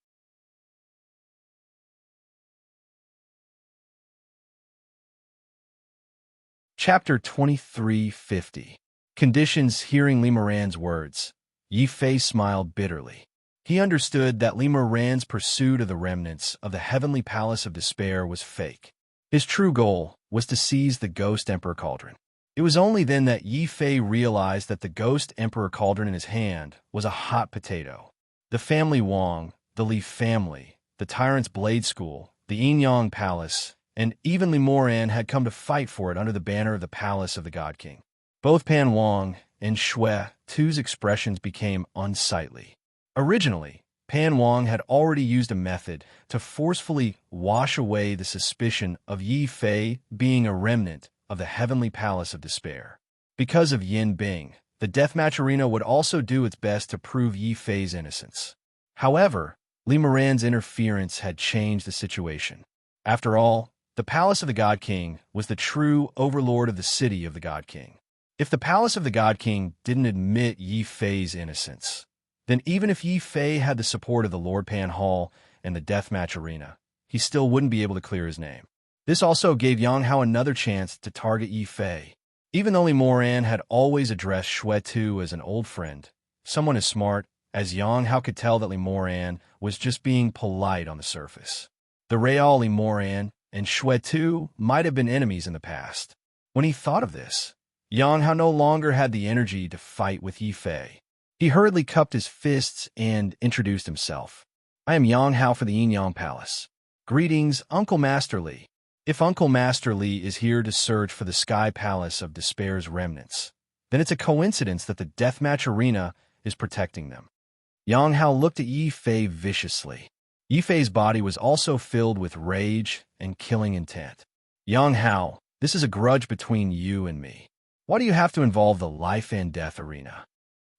Chapter 2350. Conditions. Hearing Li Moran's words, Yi Fei smiled bitterly. He understood that Li Moran's pursuit of the remnants of the Heavenly Palace of Despair was fake. His true goal was to seize the Ghost Emperor Cauldron. It was only then that Yi Fei realized that the Ghost Emperor Cauldron in his hand was a hot potato. The family Wang, the Li family, the Tyrant's Blade School, the Yin Yang Palace, and even Li Moran had come to fight for it under the banner of the Palace of the God King. Both Pan Wang and Xuetu's expressions became unsightly. Originally, Pan Wang had already used a method to forcefully wash away the suspicion of Yi Fei being a remnant of the heavenly palace of despair. Because of Yin Bing, the deathmatch arena would also do its best to prove Yi Fei's innocence. However, Li Moran's interference had changed the situation. After all, the palace of the God King was the true overlord of the city of the God King. If the palace of the God King didn't admit Yi Fei's innocence, then even if Yi Fei had the support of the Lord Pan Hall and the deathmatch arena, he still wouldn't be able to clear his name. This also gave Yang Hao another chance to target Yi Fei. Even though Li Moran had always addressed Xue Tu as an old friend, someone as smart as Yang Hao could tell that Li Moran was just being polite on the surface. The Real Li Moran and Xue Tu might have been enemies in the past. When he thought of this, Yang Hao no longer had the energy to fight with Yi Fei. He hurriedly cupped his fists and introduced himself. I am Yang Hao for the Yin Yang Palace. Greetings, Uncle Master Li. If Uncle Master Li is here to search for the Sky Palace of Despair's remnants, then it's a coincidence that the deathmatch arena is protecting them. Yang Hao looked at Yi Fei viciously. Yi Fei's body was also filled with rage and killing intent. Yang Hao, this is a grudge between you and me. Why do you have to involve the life and death arena?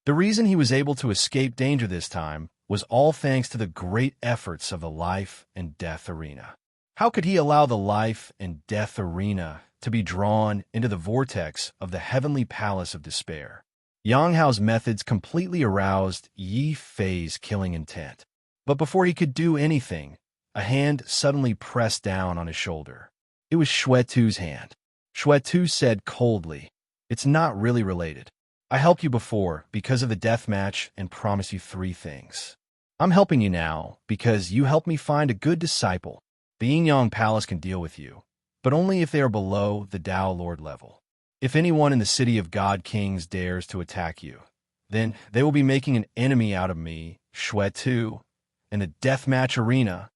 The reason he was able to escape danger this time was all thanks to the great efforts of the life and death arena. How could he allow the life and death arena to be drawn into the vortex of the heavenly palace of despair? Yang Hao's methods completely aroused Yi Fei's killing intent. But before he could do anything, a hand suddenly pressed down on his shoulder. It was Xue Tu's hand. Xue Tu said coldly, "It's not really related. I helped you before because of the death match and promised you 3 things. I'm helping you now because you helped me find a good disciple. The Yin Yang Palace can deal with you, but only if they are below the Tao Lord level. If anyone in the city of God Kings dares to attack you, then they will be making an enemy out of me, Xue Tu, in the deathmatch arena."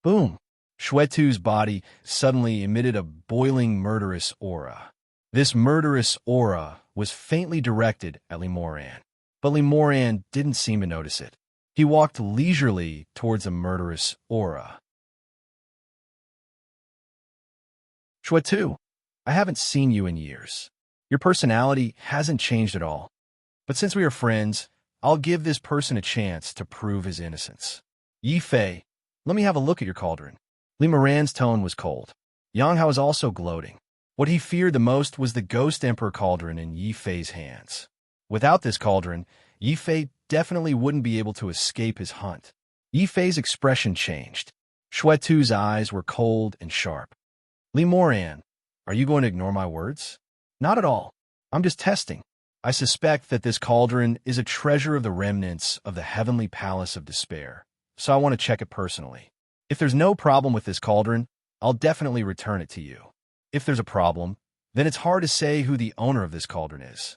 Boom! Xue Tu's body suddenly emitted a boiling murderous aura. This murderous aura was faintly directed at Li Moran, but Li Moran didn't seem to notice it. He walked leisurely towards the murderous aura. Xue Tu, I haven't seen you in years. Your personality hasn't changed at all. But since we are friends, I'll give this person a chance to prove his innocence. Yi Fei, let me have a look at your cauldron. Li Moran's tone was cold. Yang Hao was also gloating. What he feared the most was the Ghost Emperor cauldron in Yi Fei's hands. Without this cauldron, Yi Fei definitely wouldn't be able to escape his hunt. Yi Fei's expression changed. Xue Tu's eyes were cold and sharp. Li Moran, are you going to ignore my words? Not at all. I'm just testing. I suspect that this cauldron is a treasure of the remnants of the heavenly palace of despair, so I want to check it personally. If there's no problem with this cauldron, I'll definitely return it to you. If there's a problem, then it's hard to say who the owner of this cauldron is.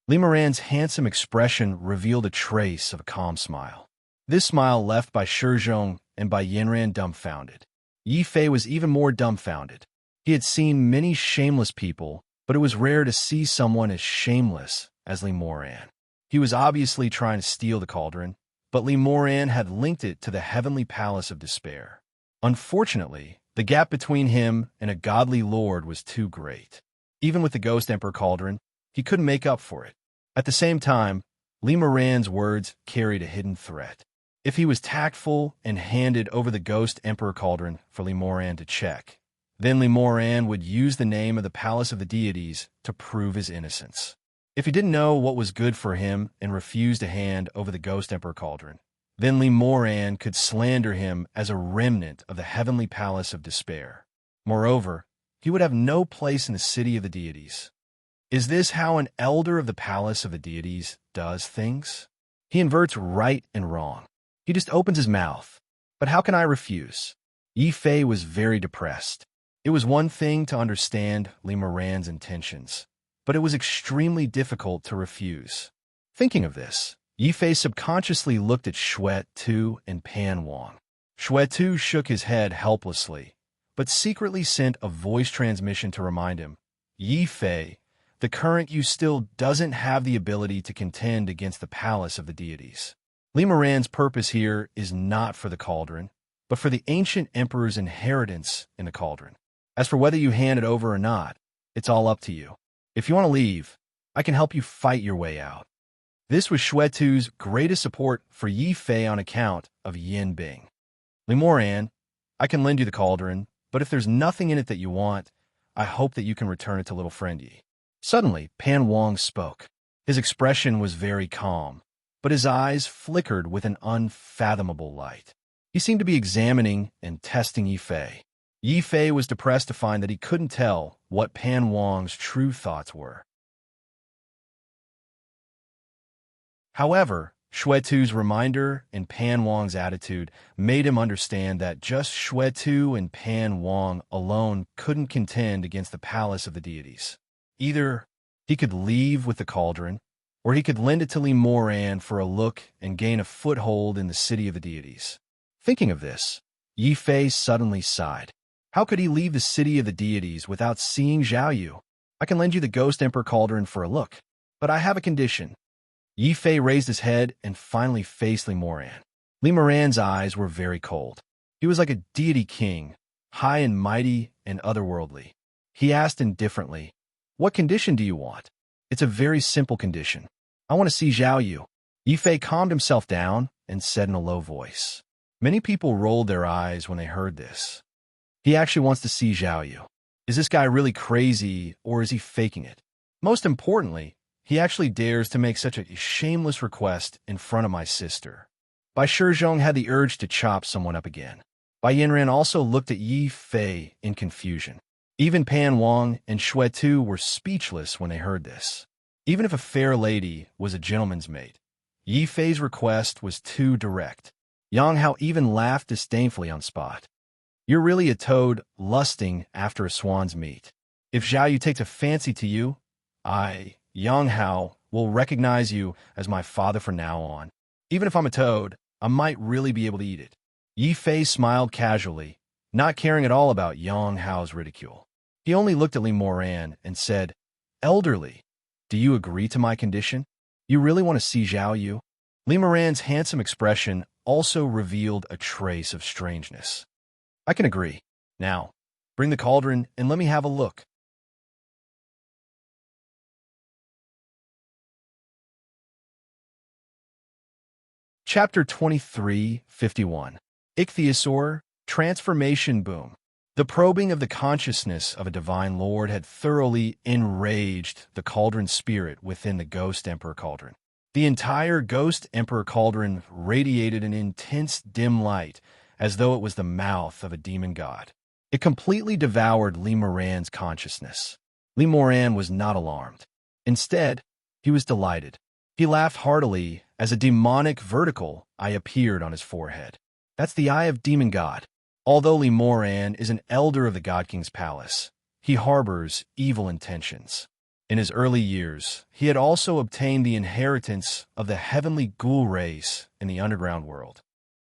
Li Moran's handsome expression revealed a trace of a calm smile. This smile left by Shizhong and by Yanran dumbfounded. Yi Fei was even more dumbfounded. He had seen many shameless people, but it was rare to see someone as shameless as Li Moran. He was obviously trying to steal the cauldron, but Li Moran had linked it to the heavenly palace of despair. Unfortunately, the gap between him and a godly lord was too great. Even with the Ghost Emperor cauldron, he couldn't make up for it. At the same time, Li Moran's words carried a hidden threat. If he was tactful and handed over the Ghost Emperor cauldron for Li Moran to check, then Li Moran would use the name of the Palace of the Deities to prove his innocence. If he didn't know what was good for him and refused to hand over the Ghost Emperor cauldron, then Li Moran could slander him as a remnant of the heavenly palace of despair. Moreover, he would have no place in the city of the deities. Is this how an elder of the palace of the deities does things? He inverts right and wrong. He just opens his mouth. But how can I refuse? Yi Fei was very depressed. It was one thing to understand Li Moran's intentions, but it was extremely difficult to refuse. Thinking of this, Yi Fei subconsciously looked at Xue Tu and Pan Wang. Xue Tu shook his head helplessly, but secretly sent a voice transmission to remind him, Yi Fei, the current you still doesn't have the ability to contend against the palace of the deities. Lee Moran's purpose here is not for the cauldron, but for the ancient emperor's inheritance in the cauldron. As for whether you hand it over or not, it's all up to you. If you want to leave, I can help you fight your way out. This was Xuetu's greatest support for Yi Fei on account of Yin Bing. Lee Moran, I can lend you the cauldron, but if there's nothing in it that you want, I hope that you can return it to little friend Yi. Suddenly, Pan Wang spoke. His expression was very calm, but his eyes flickered with an unfathomable light. He seemed to be examining and testing Yi Fei. Yi Fei was depressed to find that he couldn't tell what Pan Wang's true thoughts were. However, Xuetu's reminder and Pan Wang's attitude made him understand that just Xuetu and Pan Wang alone couldn't contend against the palace of the deities. Either he could leave with the cauldron, or he could lend it to Lee Moran for a look and gain a foothold in the city of the deities. Thinking of this, Yi Fei suddenly sighed. How could he leave the city of the deities without seeing Zhao Yu? I can lend you the Ghost Emperor cauldron for a look, but I have a condition. Yi Fei raised his head and finally faced Lee Moran. Lee Moran's eyes were very cold. He was like a deity king, high and mighty and otherworldly. He asked indifferently, "What condition do you want?" "It's a very simple condition. I want to see Zhao Yu." Yi Fei calmed himself down and said in a low voice. Many people rolled their eyes when they heard this. He actually wants to see Zhao Yu. Is this guy really crazy, or is he faking it? Most importantly, he actually dares to make such a shameless request in front of my sister. Bai Shizhong had the urge to chop someone up again. Bai Yinran also looked at Yi Fei in confusion. Even Pan Wang and Xuetu were speechless when they heard this. Even if a fair lady was a gentleman's mate, Yi Fei's request was too direct. Yang Hao even laughed disdainfully on spot. You're really a toad lusting after a swan's meat. If Zhao Yu takes a fancy to you, I, Yang Hao, will recognize you as my father from now on. Even if I'm a toad, I might really be able to eat it. Yi Fei smiled casually, not caring at all about Yang Hao's ridicule. He only looked at Lee Moran and said, "Elderly, do you agree to my condition? You really want to see Zhao Yu?" Lee Moran's handsome expression also revealed a trace of strangeness. "I can agree. Now, bring the cauldron and let me have a look." Chapter 23:51. Ichthyosaur, Transformation Boom. The probing of the consciousness of a divine lord had thoroughly enraged the cauldron spirit within the Ghost Emperor cauldron. The entire Ghost Emperor cauldron radiated an intense dim light, as though it was the mouth of a demon god. It completely devoured Lee Moran's consciousness. Lee Moran was not alarmed. Instead, he was delighted. He laughed heartily as a demonic vertical eye appeared on his forehead. That's the eye of Demon God. Although Lee Moran is an elder of the God King's palace, he harbors evil intentions. In his early years, he had also obtained the inheritance of the heavenly ghoul race in the underground world.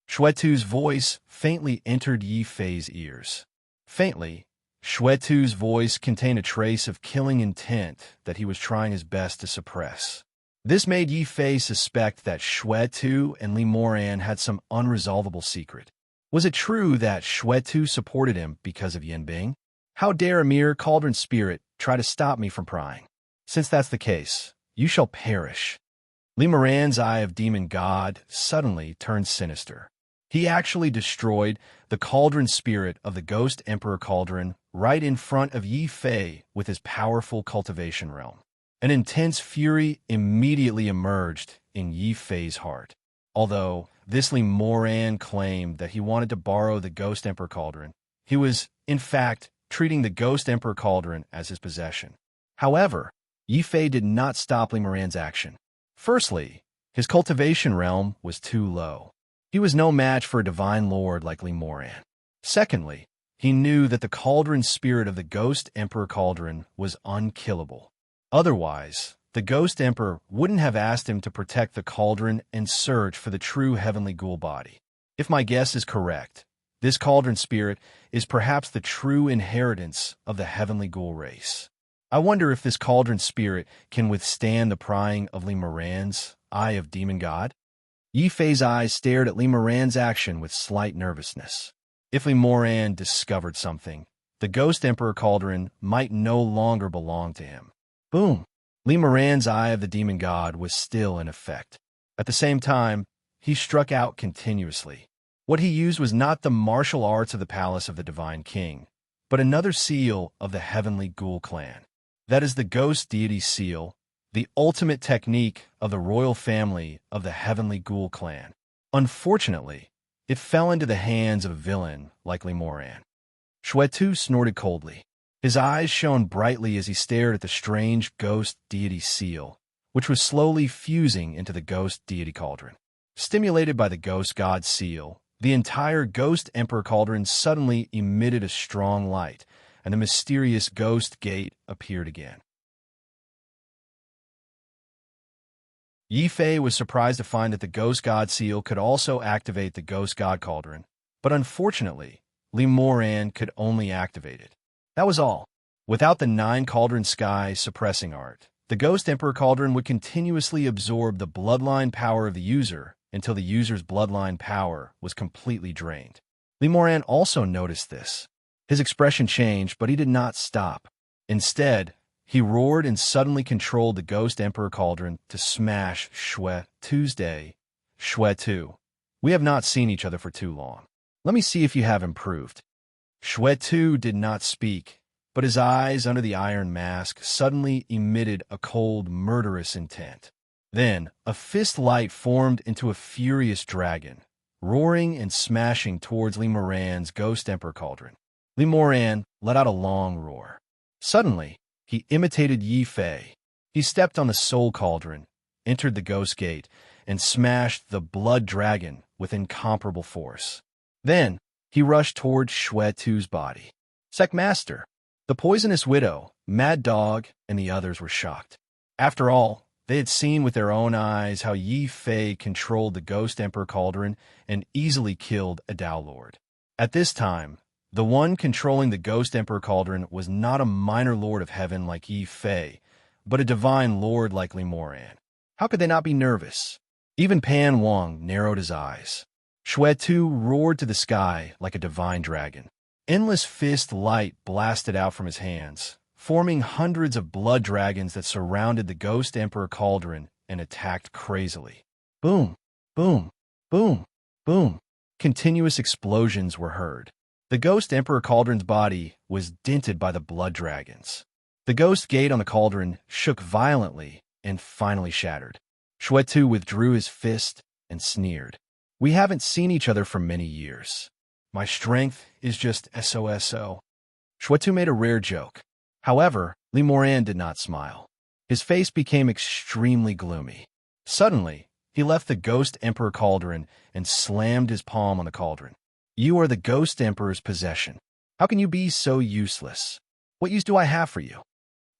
Xuetu's voice faintly entered Yi Fei's ears. Faintly, Xuetu's voice contained a trace of killing intent that he was trying his best to suppress. This made Yi Fei suspect that Xuetu and Lee Moran had some unresolvable secret. Was it true that Xuetu supported him because of Yin Bing? How dare a mere cauldron spirit try to stop me from prying? Since that's the case, you shall perish. Lee Moran's eye of demon god suddenly turned sinister. He actually destroyed the cauldron spirit of the Ghost Emperor cauldron right in front of Yi Fei with his powerful cultivation realm. An intense fury immediately emerged in Yi Fei's heart. Although this Lee Moran claimed that he wanted to borrow the Ghost Emperor cauldron, he was, in fact, treating the Ghost Emperor cauldron as his possession. However, Yi Fei did not stop Lee Moran's action. Firstly, his cultivation realm was too low. He was no match for a divine lord like Lee Moran. Secondly, he knew that the cauldron spirit of the Ghost Emperor cauldron was unkillable. Otherwise, the Ghost Emperor wouldn't have asked him to protect the cauldron and search for the true heavenly ghoul body. If my guess is correct, this cauldron spirit is perhaps the true inheritance of the heavenly ghoul race. I wonder if this cauldron spirit can withstand the prying of Lee Moran's eye of demon god? Yi Fei's eyes stared at Li Moran's action with slight nervousness. If Li Moran discovered something, the Ghost Emperor Cauldron might no longer belong to him. Boom! Li Moran's Eye of the Demon God was still in effect. At the same time, he struck out continuously. What he used was not the martial arts of the Palace of the Divine King, but another seal of the Heavenly Ghoul clan. That is the Ghost Deity Seal, the ultimate technique of the royal family of the Heavenly Ghoul clan. Unfortunately, it fell into the hands of a villain like Li Moran. Xuetu snorted coldly. His eyes shone brightly as he stared at the strange Ghost Deity Seal, which was slowly fusing into the Ghost Deity Cauldron. Stimulated by the Ghost God Seal, the entire Ghost Emperor Cauldron suddenly emitted a strong light, and the mysterious Ghost Gate appeared again. Yi Fei was surprised to find that the Ghost God Seal could also activate the Ghost God Cauldron, but unfortunately, Li Moran could only activate it. That was all. Without the 9 Cauldron Sky suppressing art, the Ghost Emperor Cauldron would continuously absorb the bloodline power of the user until the user's bloodline power was completely drained. Li Moran also noticed this. His expression changed, but he did not stop. Instead, he roared and suddenly controlled the Ghost Emperor Cauldron to smash Tuesday. Xuetu, we have not seen each other for too long. Let me see if you have improved. Xuetu did not speak, but his eyes under the iron mask suddenly emitted a cold, murderous intent. Then, a fist light formed into a furious dragon, roaring and smashing towards Li Moran's Ghost Emperor Cauldron. Li Moran let out a long roar. Suddenly, he imitated Yi Fei. He stepped on the Soul Cauldron, entered the Ghost Gate, and smashed the Blood Dragon with incomparable force. Then, he rushed towards Xuetu's body. Master, the Poisonous Widow, Mad Dog, and the others were shocked. After all, they had seen with their own eyes how Yi Fei controlled the Ghost Emperor Cauldron and easily killed a Dao Lord. At this time, the one controlling the Ghost Emperor Cauldron was not a minor lord of heaven like Yi Fei, but a divine lord like Li Moran. How could they not be nervous? Even Pan Wang narrowed his eyes. Xuetu roared to the sky like a divine dragon. Endless fist light blasted out from his hands, forming hundreds of blood dragons that surrounded the Ghost Emperor Cauldron and attacked crazily. Boom, boom, boom, boom. Continuous explosions were heard. The Ghost Emperor Cauldron's body was dented by the blood dragons. The Ghost Gate on the cauldron shook violently and finally shattered. Xuetu withdrew his fist and sneered. We haven't seen each other for many years. My strength is just SOSO. Xuetu made a rare joke. However, Li Moran did not smile. His face became extremely gloomy. Suddenly, he left the Ghost Emperor Cauldron and slammed his palm on the cauldron. You are the Ghost Emperor's possession. How can you be so useless? What use do I have for you?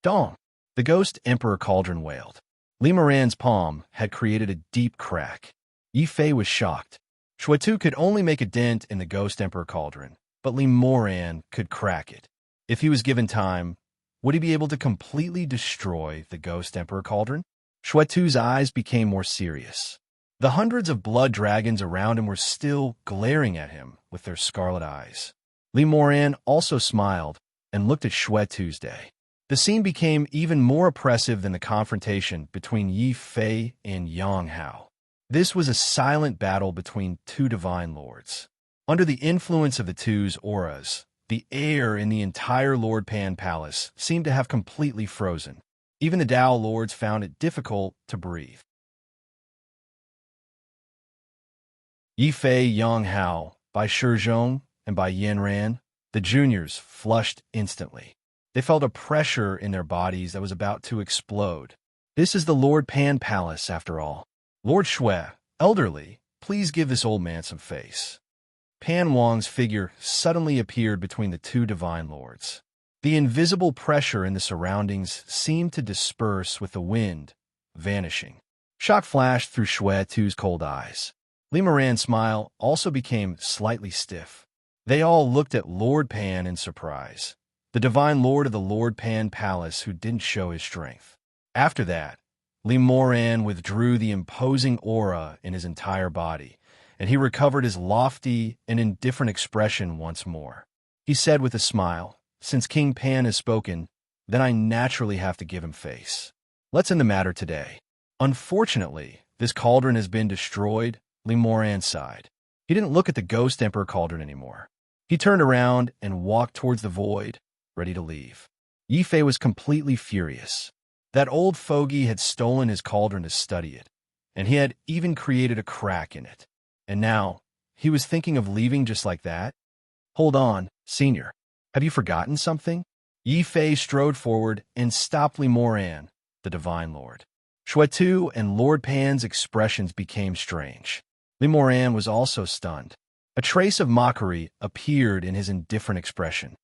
Dong! The Ghost Emperor Cauldron wailed. Li Moran's palm had created a deep crack. Yi Fei was shocked. Xuetu could only make a dent in the Ghost Emperor Cauldron, but Li Moran could crack it. If he was given time, would he be able to completely destroy the Ghost Emperor Cauldron? Xuetu's eyes became more serious. The hundreds of blood dragons around him were still glaring at him with their scarlet eyes. Li Moran also smiled and looked at Xuetu's day. The scene became even more oppressive than the confrontation between Yi Fei and Yang Hao. This was a silent battle between two divine lords. Under the influence of the two's auras, the air in the entire Lord Pan Palace seemed to have completely frozen. Even the Dao Lords found it difficult to breathe. Yi Fei, Yang Hao, by Shizhong, and by Yanran, the juniors flushed instantly. They felt a pressure in their bodies that was about to explode. This is the Lord Pan Palace, after all. Lord Shui, elderly, please give this old man some face. Pan Wang's figure suddenly appeared between the two divine lords. The invisible pressure in the surroundings seemed to disperse with the wind, vanishing. Shock flashed through Xuetu's cold eyes. Li Moran's smile also became slightly stiff. They all looked at Lord Pan in surprise, the divine lord of the Lord Pan Palace who didn't show his strength. After that, Li Moran withdrew the imposing aura in his entire body, and he recovered his lofty and indifferent expression once more. He said with a smile, "Since King Pan has spoken, then I naturally have to give him face. Let's end the matter today." Unfortunately, this cauldron has been destroyed, Li Moran sighed. He didn't look at the Ghost Emperor cauldron anymore. He turned around and walked towards the void, ready to leave. Yi Fei was completely furious. That old fogey had stolen his cauldron to study it, and he had even created a crack in it. And now, he was thinking of leaving just like that? Hold on, Senior. Have you forgotten something? Yi Fei strode forward and stopped Li Moran, the Divine Lord. Shuetu and Lord Pan's expressions became strange. Li Moran was also stunned. A trace of mockery appeared in his indifferent expression.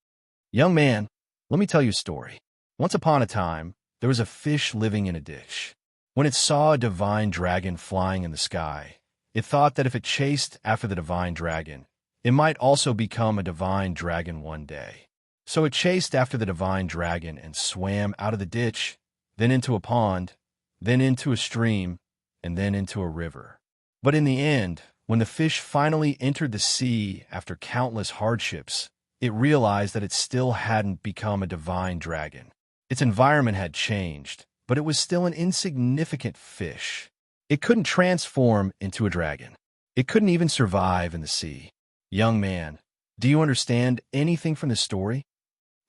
"Young man, let me tell you a story. Once upon a time, there was a fish living in a dish. When it saw a divine dragon flying in the sky, it thought that if it chased after the divine dragon, it might also become a divine dragon one day. So it chased after the divine dragon and swam out of the ditch, then into a pond, then into a stream, and then into a river. But in the end, when the fish finally entered the sea after countless hardships, it realized that it still hadn't become a divine dragon. Its environment had changed, but it was still an insignificant fish. It couldn't transform into a dragon. It couldn't even survive in the sea. Young man, do you understand anything from this story?"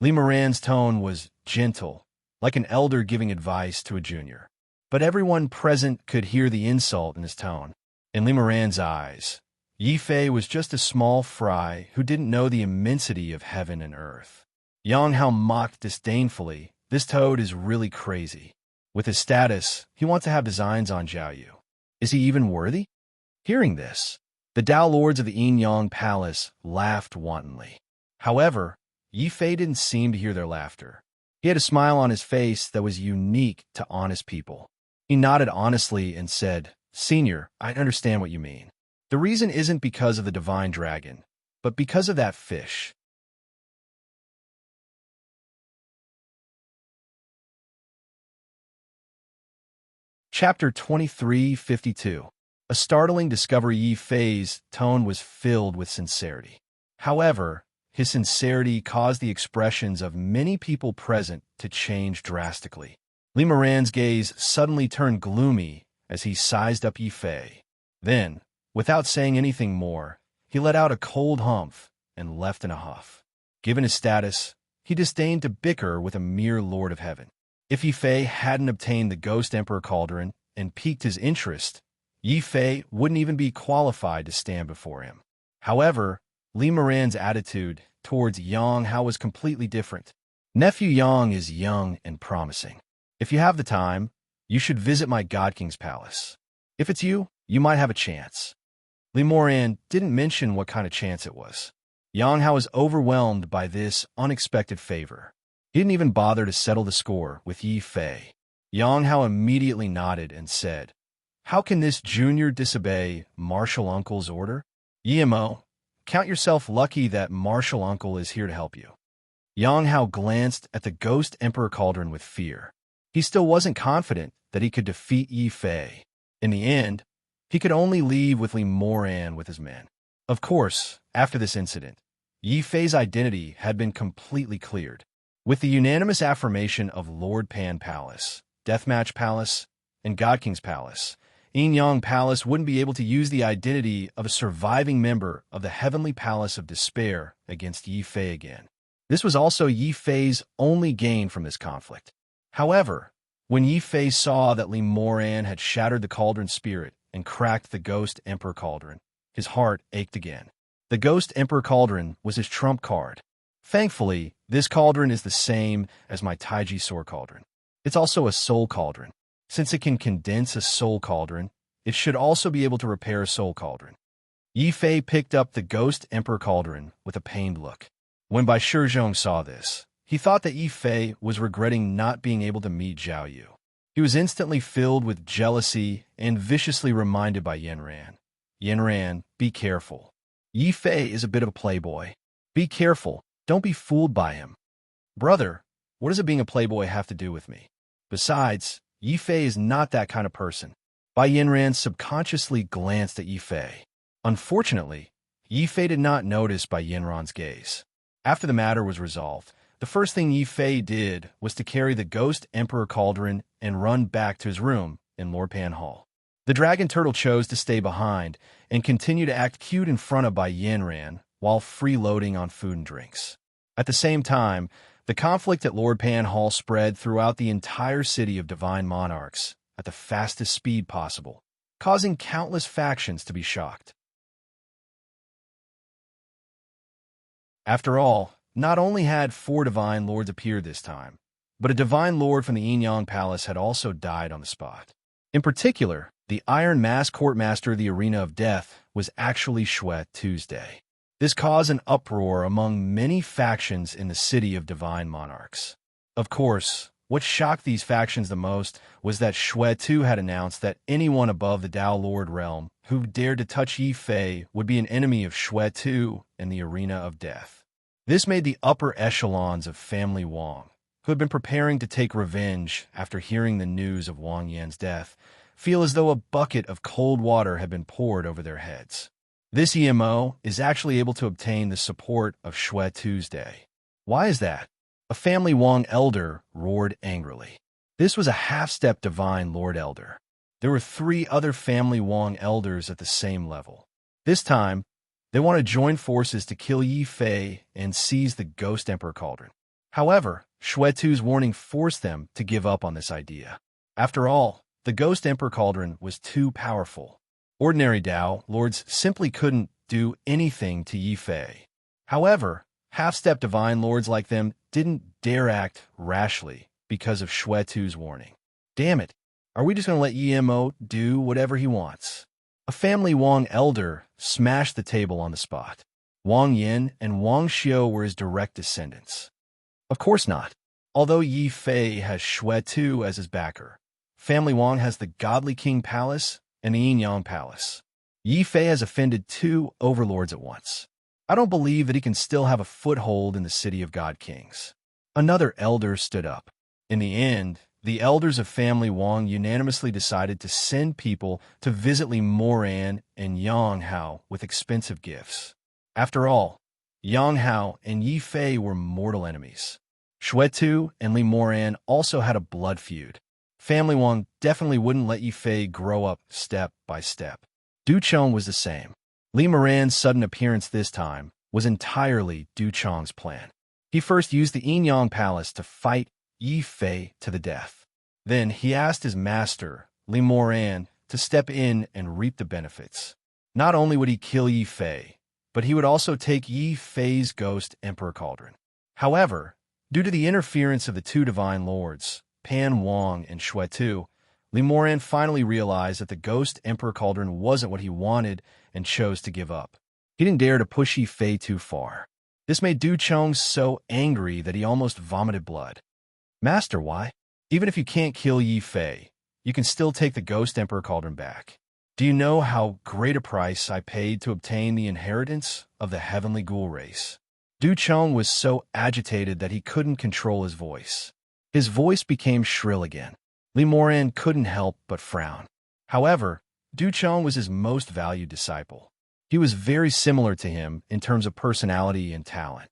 Li Moran's tone was gentle, like an elder giving advice to a junior. But everyone present could hear the insult in his tone. In Li Moran's eyes, Yi Fei was just a small fry who didn't know the immensity of heaven and earth. Yang Hao mocked disdainfully, "This toad is really crazy. With his status, he wants to have designs on Jiaoyu. Is he even worthy?" Hearing this, the Dao Lords of the Yin Yang Palace laughed wantonly. However, Yi Fei didn't seem to hear their laughter. He had a smile on his face that was unique to honest people. He nodded honestly and said, "Senior, I understand what you mean. The reason isn't because of the divine dragon, but because of that fish." Chapter 2352. A startling discovery. Yi Fei's tone was filled with sincerity. However, his sincerity caused the expressions of many people present to change drastically. Li Moran's gaze suddenly turned gloomy as he sized up Yi Fei. Then, without saying anything more, he let out a cold humph and left in a huff. Given his status, he disdained to bicker with a mere Lord of Heaven. If Yi Fei hadn't obtained the Ghost Emperor cauldron and piqued his interest, Yi Fei wouldn't even be qualified to stand before him. However, Li Moran's attitude towards Yang Hao was completely different. Nephew Yang is young and promising. If you have the time, you should visit my God King's palace. If it's you, you might have a chance. Li Moran didn't mention what kind of chance it was. Yang Hao was overwhelmed by this unexpected favor. He didn't even bother to settle the score with Yi Fei. Yang Hao immediately nodded and said, "How can this junior disobey Martial Uncle's order? Yimo, count yourself lucky that Martial Uncle is here to help you." Yang Hao glanced at the Ghost Emperor cauldron with fear. He still wasn't confident that he could defeat Yi Fei. In the end, he could only leave with Li Moran with his men. Of course, after this incident, Yi Fei's identity had been completely cleared. With the unanimous affirmation of Lord Pan Palace, Deathmatch Palace, and God King's Palace, Yin Yang Palace wouldn't be able to use the identity of a surviving member of the Heavenly Palace of Despair against Yi Fei again. This was also Yi Fei's only gain from this conflict. However, when Yi Fei saw that Li Moran had shattered the cauldron's spirit and cracked the Ghost Emperor cauldron, his heart ached again. The Ghost Emperor cauldron was his trump card. Thankfully, this cauldron is the same as my Taiji Sword cauldron. It's also a soul cauldron. Since it can condense a soul cauldron, it should also be able to repair a soul cauldron. Yi Fei picked up the Ghost Emperor cauldron with a pained look. When Bai Shizhong saw this, he thought that Yi Fei was regretting not being able to meet Zhao Yu. He was instantly filled with jealousy and viciously reminded by Yanran. "Yanran, be careful. Yi Fei is a bit of a playboy. Be careful. Don't be fooled by him." "Brother, what does it being a playboy have to do with me? Besides, Yi Fei is not that kind of person. Bai Yinran subconsciously glanced at Yi Fei. Unfortunately, Yi Fei did not notice Bai Yinran's gaze. After the matter was resolved, the first thing Yi Fei did was to carry the Ghost Emperor Cauldron and run back to his room in Lord Pan Hall. The dragon turtle chose to stay behind and continue to act cute in front of Bai Yinran while freeloading on food and drinks. At the same time, the conflict at Lord Pan Hall spread throughout the entire city of divine monarchs at the fastest speed possible, causing countless factions to be shocked. After all, not only had 4 divine lords appeared this time, but a divine lord from the Yin-Yang Palace had also died on the spot. In particular, the Iron Mask Courtmaster of the Arena of Death was actually Shuet Tuesday. This caused an uproar among many factions in the city of divine monarchs. Of course, what shocked these factions the most was that Shuet Tu had announced that anyone above the Dao Lord realm who dared to touch Yi Fei would be an enemy of Shuet Tu in the Arena of Death. This made the upper echelons of family Wang, who had been preparing to take revenge after hearing the news of Wang Yan's death, feel as though a bucket of cold water had been poured over their heads. This EMO is actually able to obtain the support of Shuet Tuesday. Why is that? A family Wang elder roared angrily. This was a half-step divine Lord Elder. There were 3 other family Wang elders at the same level. This time, they want to join forces to kill Yi Fei and seize the Ghost Emperor Cauldron. However, Shuet Tu's warning forced them to give up on this idea. After all, the Ghost Emperor Cauldron was too powerful. Ordinary Dao lords simply couldn't do anything to Yi Fei. However, half-step divine lords like them didn't dare act rashly because of Shuet Tu's warning. Damn it, are we just going to let EMO do whatever he wants? A family Wang elder smashed the table on the spot. Wang Yin and Wang Xiu were his direct descendants. Of course not. Although Yi Fei has Shuet Tu as his backer, family Wang has the Godly King Palace and the Yin-Yang Palace. Yi Fei has offended 2 overlords at once. I don't believe that he can still have a foothold in the city of God Kings. Another elder stood up. In the end, the elders of family Wang unanimously decided to send people to visit Li Moran and Yang Hao with expensive gifts. After all, Yang Hao and Yi Fei were mortal enemies. Shuet Tu and Li Moran also had a blood feud. Family Wang definitely wouldn't let Yi Fei grow up step by step. Du Chong was the same. Li Moran's sudden appearance this time was entirely Du Chong's plan. He first used the Yin-Yang Palace to fight Yi Fei to the death. Then he asked his master, Li Moran, to step in and reap the benefits. Not only would he kill Yi Fei, but he would also take Yi Fei's Ghost Emperor Cauldron. However, due to the interference of the 2 divine lords, Pan Wang and Shuet Tu, Li Moran finally realized that the Ghost Emperor Cauldron wasn't what he wanted and chose to give up. He didn't dare to push Yi Fei too far. This made Du Chong so angry that he almost vomited blood. Master, why? Even if you can't kill Yi Fei, you can still take the Ghost Emperor Cauldron back. Do you know how great a price I paid to obtain the inheritance of the Heavenly Ghoul race? Du Chong was so agitated that he couldn't control his voice. His voice became shrill again. Li Moran couldn't help but frown. However, Du Chong was his most valued disciple. He was very similar to him in terms of personality and talent.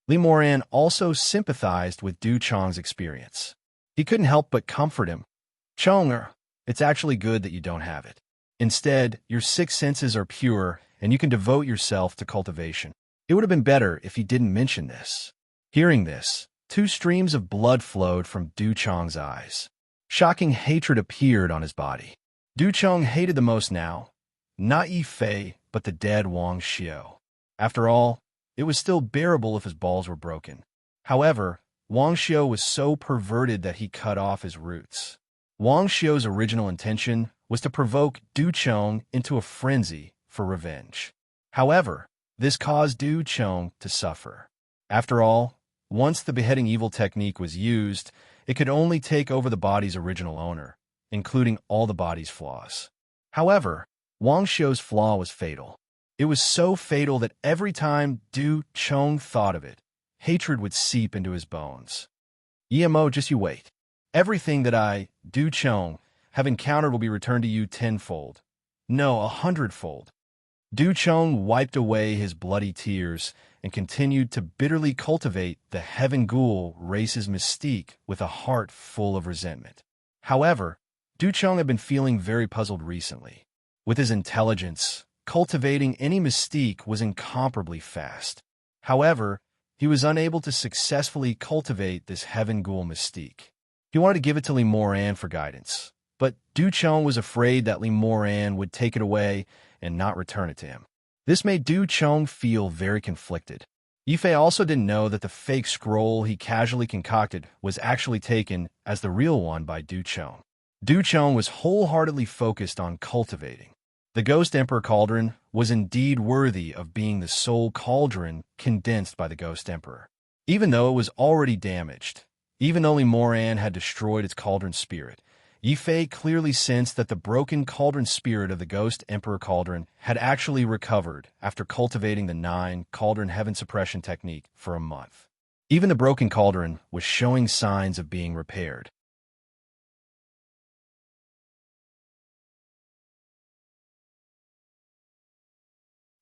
Li Moran also sympathized with Du Chong's experience. He couldn't help but comfort him. Chonger, it's actually good that you don't have it. Instead, your 6 senses are pure and you can devote yourself to cultivation. It would have been better if he didn't mention this. Hearing this, 2 streams of blood flowed from Du Chong's eyes. Shocking hatred appeared on his body. Du Chong hated the most now, not Yi Fei, but the dead Wang Xiu. After all, it was still bearable if his balls were broken. However, Wang Xiu was so perverted that he cut off his roots. Wang Xiu's original intention was to provoke Du Chong into a frenzy for revenge. However, this caused Du Chong to suffer. After all, once the beheading evil technique was used, it could only take over the body's original owner, including all the body's flaws. However, Wang Xiu's flaw was fatal. It was so fatal that every time Du Chong thought of it, hatred would seep into his bones. Emo, just you wait. Everything that I, Du Chong, have encountered will be returned to you tenfold. No, 100-fold. Du Chong wiped away his bloody tears and continued to bitterly cultivate the Heaven Ghoul race's mystique with a heart full of resentment. However, Du Chong had been feeling very puzzled recently. With his intelligence, cultivating any mystique was incomparably fast. However, he was unable to successfully cultivate this Heaven Ghoul mystique. He wanted to give it to Li Moran for guidance, but Du Chong was afraid that Li Moran would take it away and not return it to him. This made Du Chong feel very conflicted. Yifei also didn't know that the fake scroll he casually concocted was actually taken as the real one by Du Chong. Du Chong was wholeheartedly focused on cultivating. The Ghost Emperor Cauldron was indeed worthy of being the sole cauldron condensed by the Ghost Emperor. Even though it was already damaged, even though Li Moran had destroyed its cauldron spirit, Yifei clearly sensed that the broken cauldron spirit of the Ghost Emperor Cauldron had actually recovered after cultivating the 9 cauldron heaven suppression technique for a month. Even the broken cauldron was showing signs of being repaired.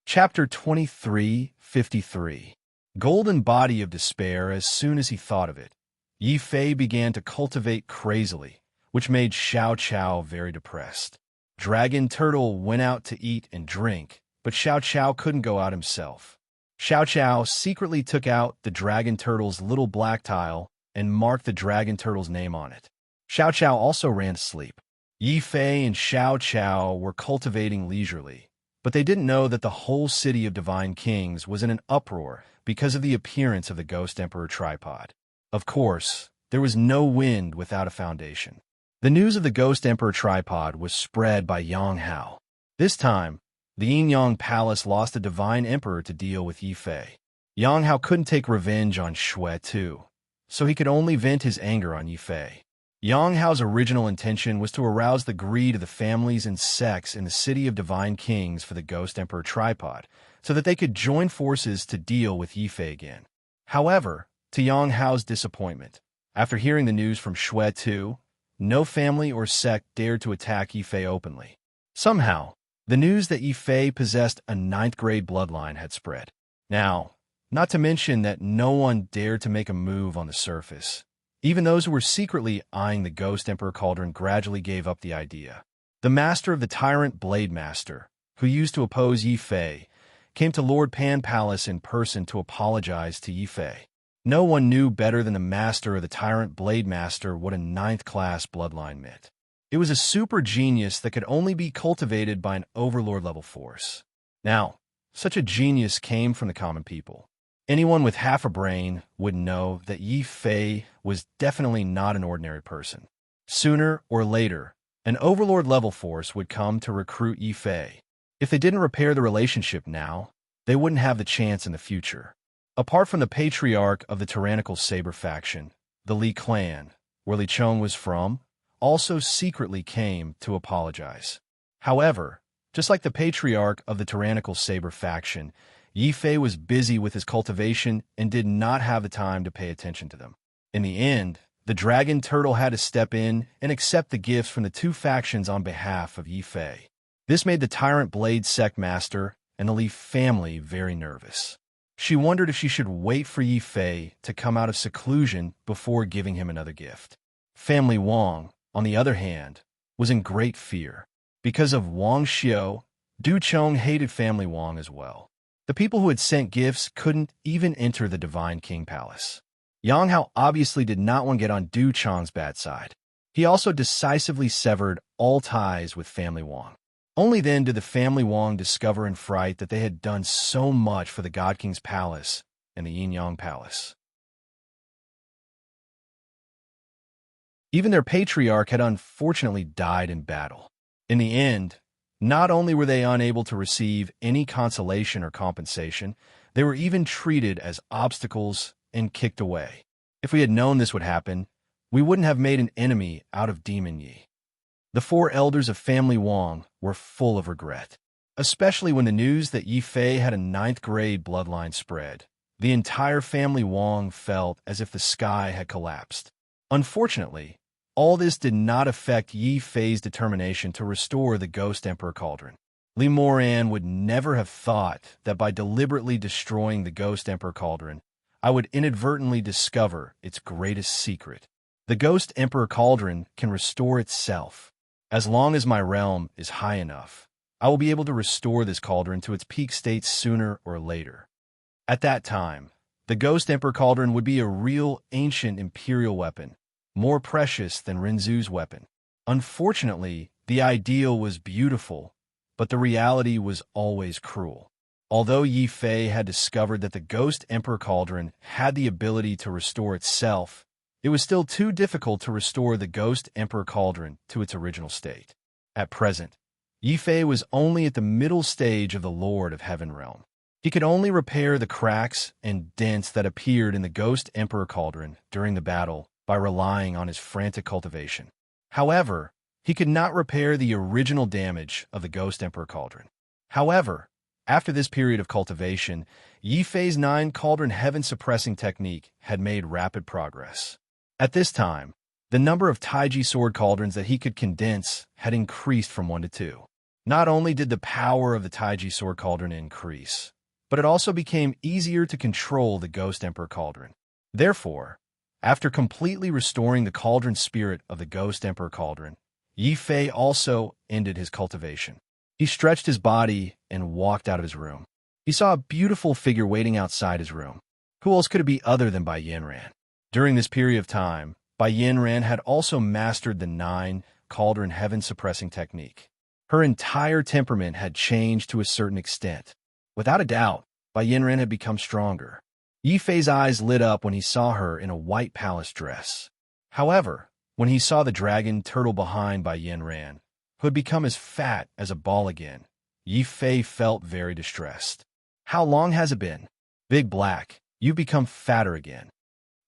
Chapter 23:53. Golden Body of Despair. As soon as he thought of it, Yifei began to cultivate crazily, which made Xiao Qiao very depressed. Dragon Turtle went out to eat and drink, but Xiao Qiao couldn't go out himself. Xiao Qiao secretly took out the Dragon Turtle's little black tile and marked the Dragon Turtle's name on it. Xiao Qiao also ran to sleep. Yifei and Xiao Qiao were cultivating leisurely, but they didn't know that the whole city of Divine Kings was in an uproar because of the appearance of the Ghost Emperor tripod. Of course, there was no wind without a foundation. The news of the Ghost Emperor tripod was spread by Yang Hao. This time, the Yin Yang Palace lost a Divine Emperor to deal with Yifei. Yang Hao couldn't take revenge on Shui too, so he could only vent his anger on Yifei. Yang Hao's original intention was to arouse the greed of the families and sects in the city of Divine Kings for the Ghost Emperor tripod, so that they could join forces to deal with Yifei again. However, to Yang Hao's disappointment, after hearing the news from Shui too, no family or sect dared to attack Yifei openly. Somehow, the news that Yifei possessed a 9th-grade bloodline had spread. Now, not to mention that no one dared to make a move on the surface. Even those who were secretly eyeing the Ghost Emperor Cauldron gradually gave up the idea. The master of the Tyrant Blade Master, who used to oppose Yifei, came to Lord Pan Palace in person to apologize to Yifei. No one knew better than the master of the Tyrant Blade Master what a 9th-class bloodline meant. It was a super genius that could only be cultivated by an overlord-level force. Now, such a genius came from the common people. Anyone with half a brain would know that Yifei was definitely not an ordinary person. Sooner or later, an overlord-level force would come to recruit Yifei. If they didn't repair the relationship now, they wouldn't have the chance in the future. Apart from the patriarch of the tyrannical Saber faction, the Li clan, where Li Chong was from, also secretly came to apologize. However, just like the patriarch of the tyrannical Saber faction, Yifei was busy with his cultivation and did not have the time to pay attention to them. In the end, the Dragon Turtle had to step in and accept the gifts from the 2 factions on behalf of Yifei. This made the Tyrant Blade Sect Master and the Li family very nervous. She wondered if she should wait for Yifei to come out of seclusion before giving him another gift. Family Wang, on the other hand, was in great fear. Because of Wang Xiu, Du Chong hated Family Wang as well. The people who had sent gifts couldn't even enter the Divine King Palace. Yang Hao obviously did not want to get on Du Chong's bad side. He also decisively severed all ties with Family Wang. Only then did the Family Wang discover in fright that they had done so much for the God King's Palace and the Yin Yang Palace. Even their patriarch had unfortunately died in battle. In the end, not only were they unable to receive any consolation or compensation, they were even treated as obstacles and kicked away. If we had known this would happen, we wouldn't have made an enemy out of Demon Yi. The 4 elders of Family Wang were full of regret, especially when the news that Yifei had a 9th-grade bloodline spread. The entire Family Wang felt as if the sky had collapsed. Unfortunately, all this did not affect Yi Fei's determination to restore the Ghost Emperor Cauldron. Li Moran would never have thought that by deliberately destroying the Ghost Emperor Cauldron, I would inadvertently discover its greatest secret. The Ghost Emperor Cauldron can restore itself. As long as my realm is high enough, I will be able to restore this cauldron to its peak state sooner or later. At that time, the Ghost Emperor Cauldron would be a real ancient imperial weapon, more precious than Rinzu's weapon. Unfortunately, the ideal was beautiful, but the reality was always cruel. Although Yi Fei had discovered that the Ghost Emperor Cauldron had the ability to restore itself, it was still too difficult to restore the Ghost Emperor Cauldron to its original state. At present, Yi Fei was only at the middle stage of the Lord of Heaven realm. He could only repair the cracks and dents that appeared in the Ghost Emperor Cauldron during the battle by relying on his frantic cultivation. However, he could not repair the original damage of the Ghost Emperor Cauldron. However, after this period of cultivation, Yi Fei's 9 Cauldron Heaven suppressing technique had made rapid progress. At this time, the number of Taiji sword cauldrons that he could condense had increased from 1 to 2. Not only did the power of the Taiji sword cauldron increase, but it also became easier to control the Ghost Emperor Cauldron. Therefore, after completely restoring the cauldron spirit of the Ghost Emperor Cauldron, Yi Fei also ended his cultivation. He stretched his body and walked out of his room. He saw a beautiful figure waiting outside his room. Who else could it be other than Bai Yanran? During this period of time, Bai Yanran had also mastered the 9 Cauldron Heaven suppressing technique. Her entire temperament had changed to a certain extent. Without a doubt, Bai Yanran had become stronger. Yi Fei's eyes lit up when he saw her in a white palace dress. However, when he saw the dragon turtle behind Bai Yanran, who had become as fat as a ball again, Yi Fei felt very distressed. How long has it been? Big Black, you've become fatter again.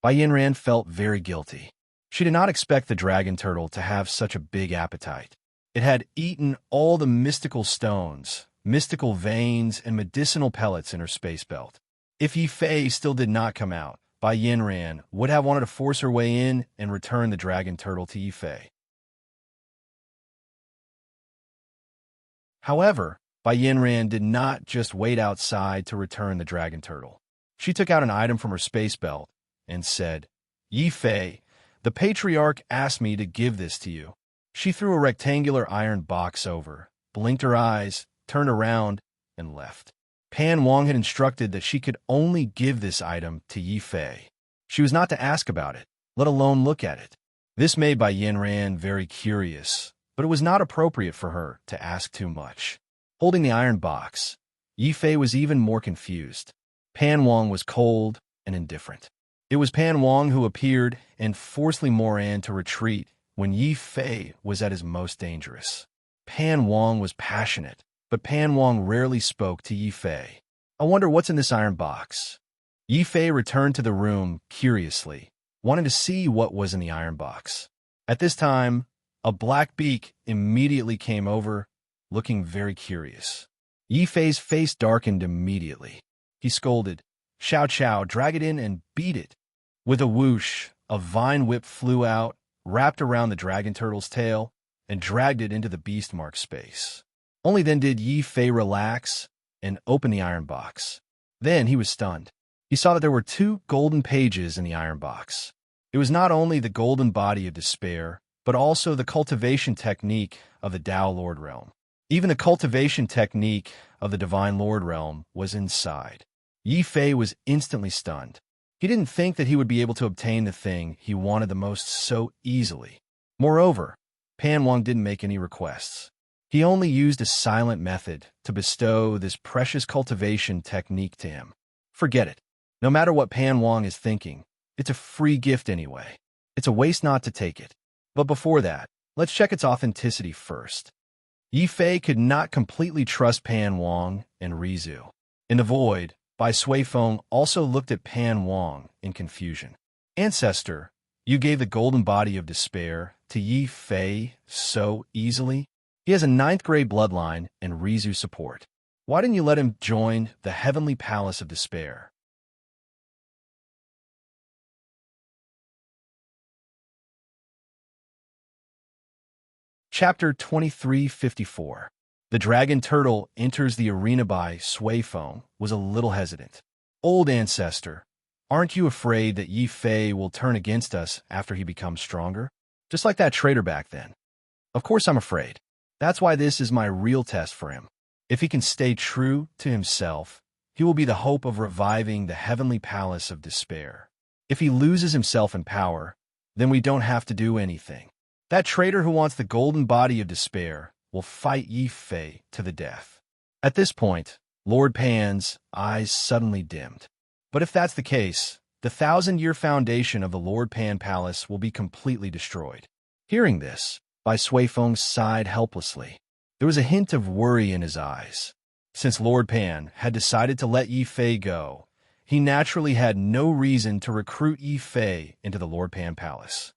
Bai Yanran felt very guilty. She did not expect the dragon turtle to have such a big appetite. It had eaten all the mystical stones, mystical veins, and medicinal pellets in her space belt. If Yi Fei still did not come out, Bai Yanran would have wanted to force her way in and return the dragon turtle to Yi Fei. However, Bai Yanran did not just wait outside to return the dragon turtle. She took out an item from her space belt and said, "Yi Fei, the patriarch asked me to give this to you." She threw a rectangular iron box over, blinked her eyes, turned around, and left. Pan Wang had instructed that she could only give this item to Yi Fei. She was not to ask about it, let alone look at it. This made Bai Yanran very curious, but it was not appropriate for her to ask too much. Holding the iron box, Yi Fei was even more confused. Pan Wang was cold and indifferent. It was Pan Wang who appeared and forced Li Moran to retreat when Yi Fei was at his most dangerous. Pan Wang was passionate, but Pan Wang rarely spoke to Yi Fei. "I wonder what's in this iron box." Yi Fei returned to the room curiously, wanting to see what was in the iron box. At this time, a black beak immediately came over, looking very curious. Yi Fei's face darkened immediately. He scolded, "Xiao Qiao, drag it in and beat it." With a whoosh, a vine whip flew out, wrapped around the dragon turtle's tail, and dragged it into the beast mark space. Only then did Yi Fei relax and open the iron box. Then he was stunned. He saw that there were 2 golden pages in the iron box. It was not only the golden body of despair, but also the cultivation technique of the Tao Lord realm. Even the cultivation technique of the Divine Lord realm was inside. Yi Fei was instantly stunned. He didn't think that he would be able to obtain the thing he wanted the most so easily. Moreover, Pan Wang didn't make any requests. He only used a silent method to bestow this precious cultivation technique to him. Forget it. No matter what Pan Wang is thinking, it's a free gift anyway. It's a waste not to take it. But before that, let's check its authenticity first. Yi Fei could not completely trust Pan Wang and Rizu. In the void, Bai Suifeng also looked at Pan Wang in confusion. "Ancestor, you gave the golden body of despair to Yi Fei so easily? He has a 9th grade bloodline and Rizu support. Why didn't you let him join the heavenly palace of despair?" Chapter 2354. The dragon turtle enters the arena by Sui Feng was a little hesitant. Old ancestor, aren't you afraid that Yi Fei will turn against us after he becomes stronger? Just like that traitor back then. Of course I'm afraid. That's why this is my real test for him. If he can stay true to himself, he will be the hope of reviving the heavenly palace of despair. If he loses himself in power, then we don't have to do anything. That traitor who wants the golden body of despair will fight Yi Fei to the death. At this point, Lord Pan's eyes suddenly dimmed. But if that's the case, the 1,000-year foundation of the Lord Pan Palace will be completely destroyed. Hearing this, Bai Suifeng sighed helplessly. There was a hint of worry in his eyes. Since Lord Pan had decided to let Yi Fei go, he naturally had no reason to recruit Yi Fei into the Lord Pan Palace.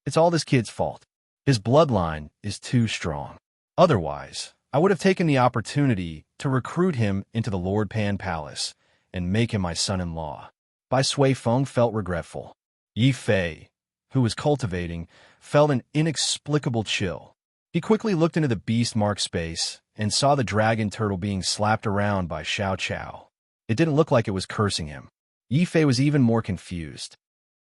It's all this kid's fault. His bloodline is too strong. Otherwise, I would have taken the opportunity to recruit him into the Lord Pan Palace and make him my son-in-law. Bai Suifeng felt regretful. Yi Fei, who was cultivating, felt an inexplicable chill. He quickly looked into the beast-marked space and saw the dragon turtle being slapped around by Xiao Qiao. It didn't look like it was cursing him. Yi Fei was even more confused.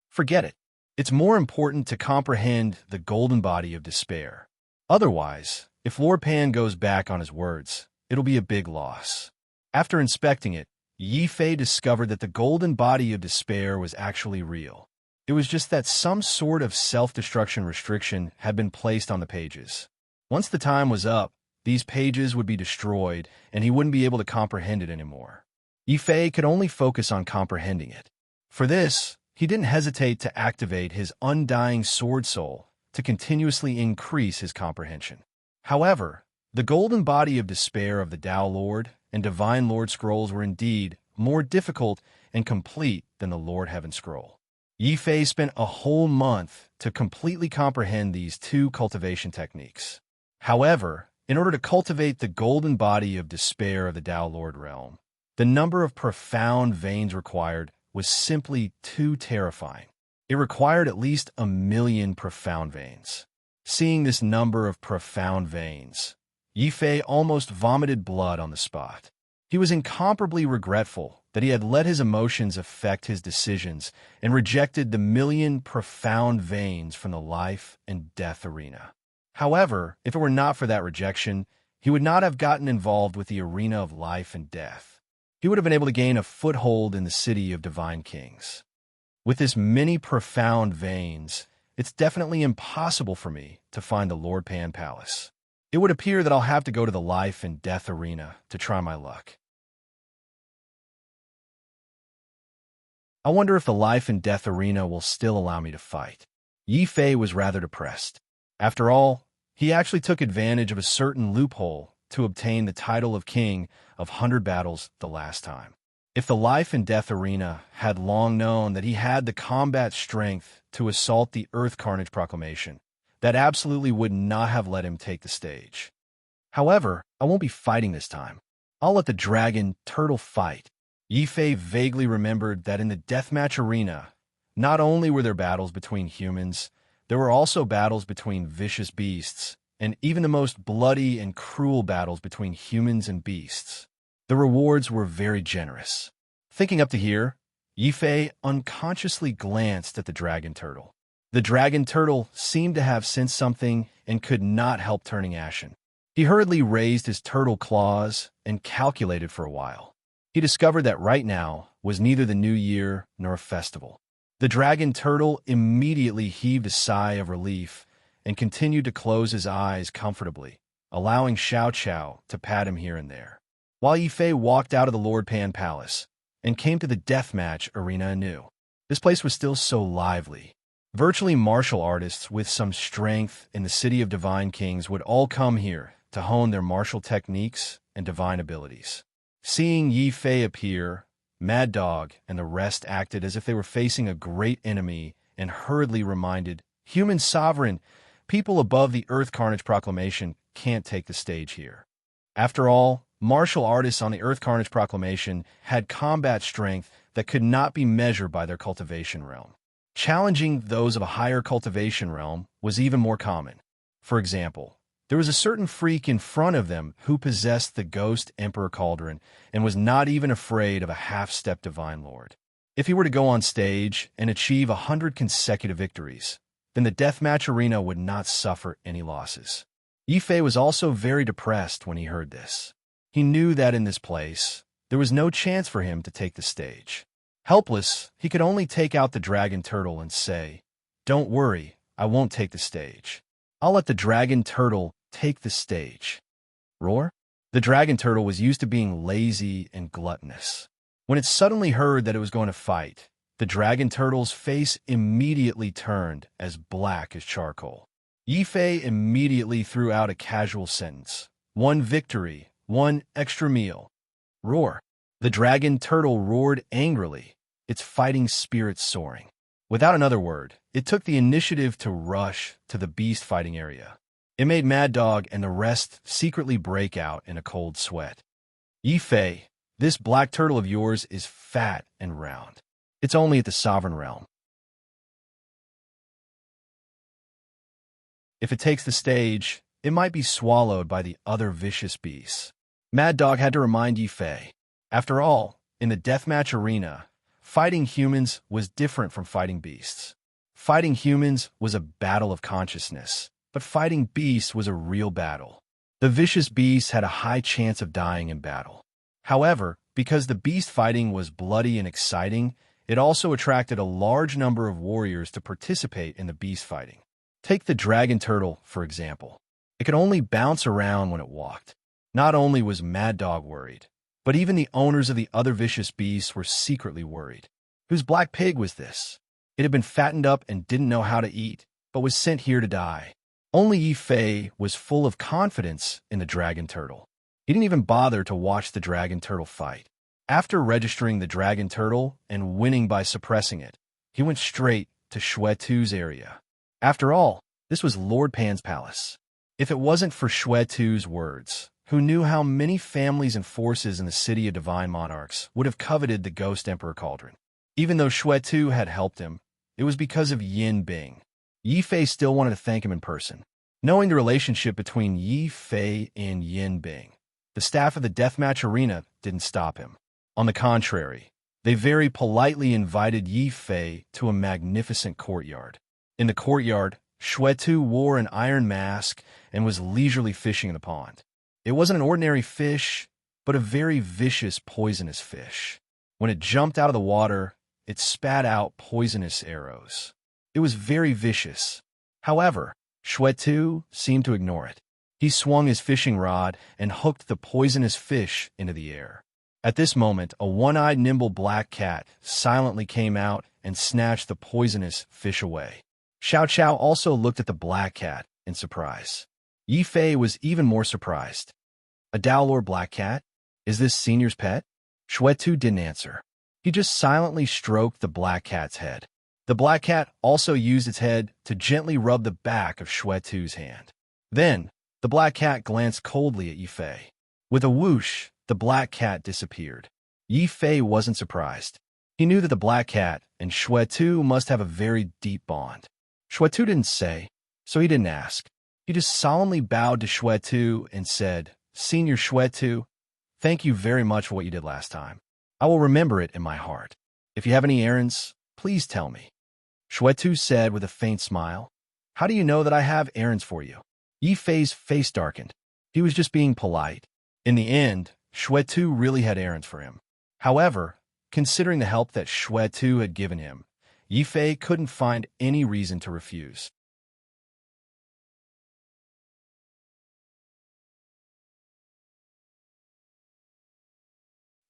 Forget it. It's more important to comprehend the golden body of despair. Otherwise, if Lord Pan goes back on his words, it'll be a big loss. After inspecting it, Yi Fei discovered that the golden body of despair was actually real. It was just that some sort of self-destruction restriction had been placed on the pages. Once the time was up, these pages would be destroyed, and he wouldn't be able to comprehend it anymore. Yi Fei could only focus on comprehending it. For this, he didn't hesitate to activate his undying sword soul to continuously increase his comprehension. However, the golden body of despair of the Tao Lord and Divine Lord Scrolls were indeed more difficult and complete than the Lord Heaven Scroll. Yi Fei spent a whole month to completely comprehend these two cultivation techniques. However, in order to cultivate the golden body of despair of the Tao Lord realm, the number of profound veins required was simply too terrifying. It required at least 1,000,000 profound veins. Seeing this number of profound veins, Yi Fei almost vomited blood on the spot. He was incomparably regretful that he had let his emotions affect his decisions and rejected the 1,000,000 profound veins from the life and death arena. However, if it were not for that rejection, he would not have gotten involved with the arena of life and death. He would have been able to gain a foothold in the city of divine kings. With this many profound veins, it's definitely impossible for me to find the Lord Pan Palace. It would appear that I'll have to go to the life and death arena to try my luck. I wonder if the life and death arena will still allow me to fight. Yi Fei was rather depressed. After all, he actually took advantage of a certain loophole to obtain the title of king of 100 battles the last time. If the life and death arena had long known that he had the combat strength to assault the Earth Carnage Proclamation, that absolutely would not have let him take the stage. However, I won't be fighting this time. I'll let the dragon turtle fight. Yi Fei vaguely remembered that in the deathmatch arena, not only were there battles between humans, there were also battles between vicious beasts, and even the most bloody and cruel battles between humans and beasts. The rewards were very generous. Thinking up to here, Yi Fei unconsciously glanced at the dragon turtle. The dragon turtle seemed to have sensed something and could not help turning ashen. He hurriedly raised his turtle claws and calculated for a while. He discovered that right now was neither the new year nor a festival. The dragon turtle immediately heaved a sigh of relief and continued to close his eyes comfortably, allowing Xiao Qiao to pat him here and there. While Yi Fei walked out of the Lord Pan Palace and came to the deathmatch arena anew. This place was still so lively. Virtually martial artists with some strength in the city of divine kings would all come here to hone their martial techniques and divine abilities. Seeing Yi Fei appear, Mad Dog and the rest acted as if they were facing a great enemy and hurriedly reminded, "Human sovereign, people above the Earth Carnage Proclamation can't take the stage here." After all, martial artists on the Earth Carnage Proclamation had combat strength that could not be measured by their cultivation realm. Challenging those of a higher cultivation realm was even more common. For example, There was a certain freak in front of them who possessed the ghost Emperor Cauldron and was not even afraid of a half-step Divine Lord. If he were to go on stage and achieve 100 consecutive victories, then the deathmatch arena would not suffer any losses. Yifei was also very depressed when he heard this. He knew that in this place, there was no chance for him to take the stage. Helpless, he could only take out the dragon turtle and say, "Don't worry, I won't take the stage. I'll let the dragon turtle take the stage." Roar? The dragon turtle was used to being lazy and gluttonous. When it suddenly heard that it was going to fight, the dragon turtle's face immediately turned as black as charcoal. Yifei immediately threw out a casual sentence. "One victory, one extra meal." Roar. The dragon turtle roared angrily, its fighting spirit soaring. Without another word, it took the initiative to rush to the beast fighting area. It made Mad Dog and the rest secretly break out in a cold sweat. "Yifei, this black turtle of yours is fat and round. It's only at the sovereign realm. If it takes the stage, it might be swallowed by the other vicious beasts." Mad Dog had to remind Yifei. After all, in the deathmatch arena, fighting humans was different from fighting beasts. Fighting humans was a battle of consciousness, but fighting beasts was a real battle. The vicious beasts had a high chance of dying in battle. However, because the beast fighting was bloody and exciting, it also attracted a large number of warriors to participate in the beast fighting. Take the dragon turtle, for example. It could only bounce around when it walked. Not only was Mad Dog worried, but even the owners of the other vicious beasts were secretly worried. Whose black pig was this? It had been fattened up and didn't know how to eat, but was sent here to die. Only Yifei was full of confidence in the dragon turtle. He didn't even bother to watch the dragon turtle fight. After registering the dragon turtle and winning by suppressing it, he went straight to Shuetu's area. After all, this was Lord Pan's palace. If it wasn't for Shuetu's words, who knew how many families and forces in the city of divine monarchs would have coveted the ghost Emperor Cauldron. Even though Shuetu had helped him, it was because of Yin Bing. Yifei still wanted to thank him in person. Knowing the relationship between Yifei and Yin Bing, the staff of the deathmatch arena didn't stop him. On the contrary, they very politely invited Yifei to a magnificent courtyard. In the courtyard, Shuetu wore an iron mask and was leisurely fishing in the pond. It wasn't an ordinary fish, but a very vicious, poisonous fish. When it jumped out of the water, it spat out poisonous arrows. It was very vicious. However, Shuetu seemed to ignore it. He swung his fishing rod and hooked the poisonous fish into the air. At this moment, a one-eyed nimble black cat silently came out and snatched the poisonous fish away. Xiao Qiao also looked at the black cat in surprise. Yifei was even more surprised. "A Daolor black cat? Is this senior's pet?" Shuetu didn't answer. He just silently stroked the black cat's head. The black cat also used its head to gently rub the back of Shuetu's hand. Then, the black cat glanced coldly at Yifei. With a whoosh, the black cat disappeared. Yifei wasn't surprised. He knew that the black cat and Shuetu must have a very deep bond. Shuetu didn't say, so he didn't ask. He just solemnly bowed to Shuetu and said, "Senior Shuetu, thank you very much for what you did last time. I will remember it in my heart. If you have any errands, please tell me." Shuetu said with a faint smile, "How do you know that I have errands for you?" Yifei's face darkened. He was just being polite. In the end, Shuetu really had errands for him. However, considering the help that Shuetu had given him, Yifei couldn't find any reason to refuse.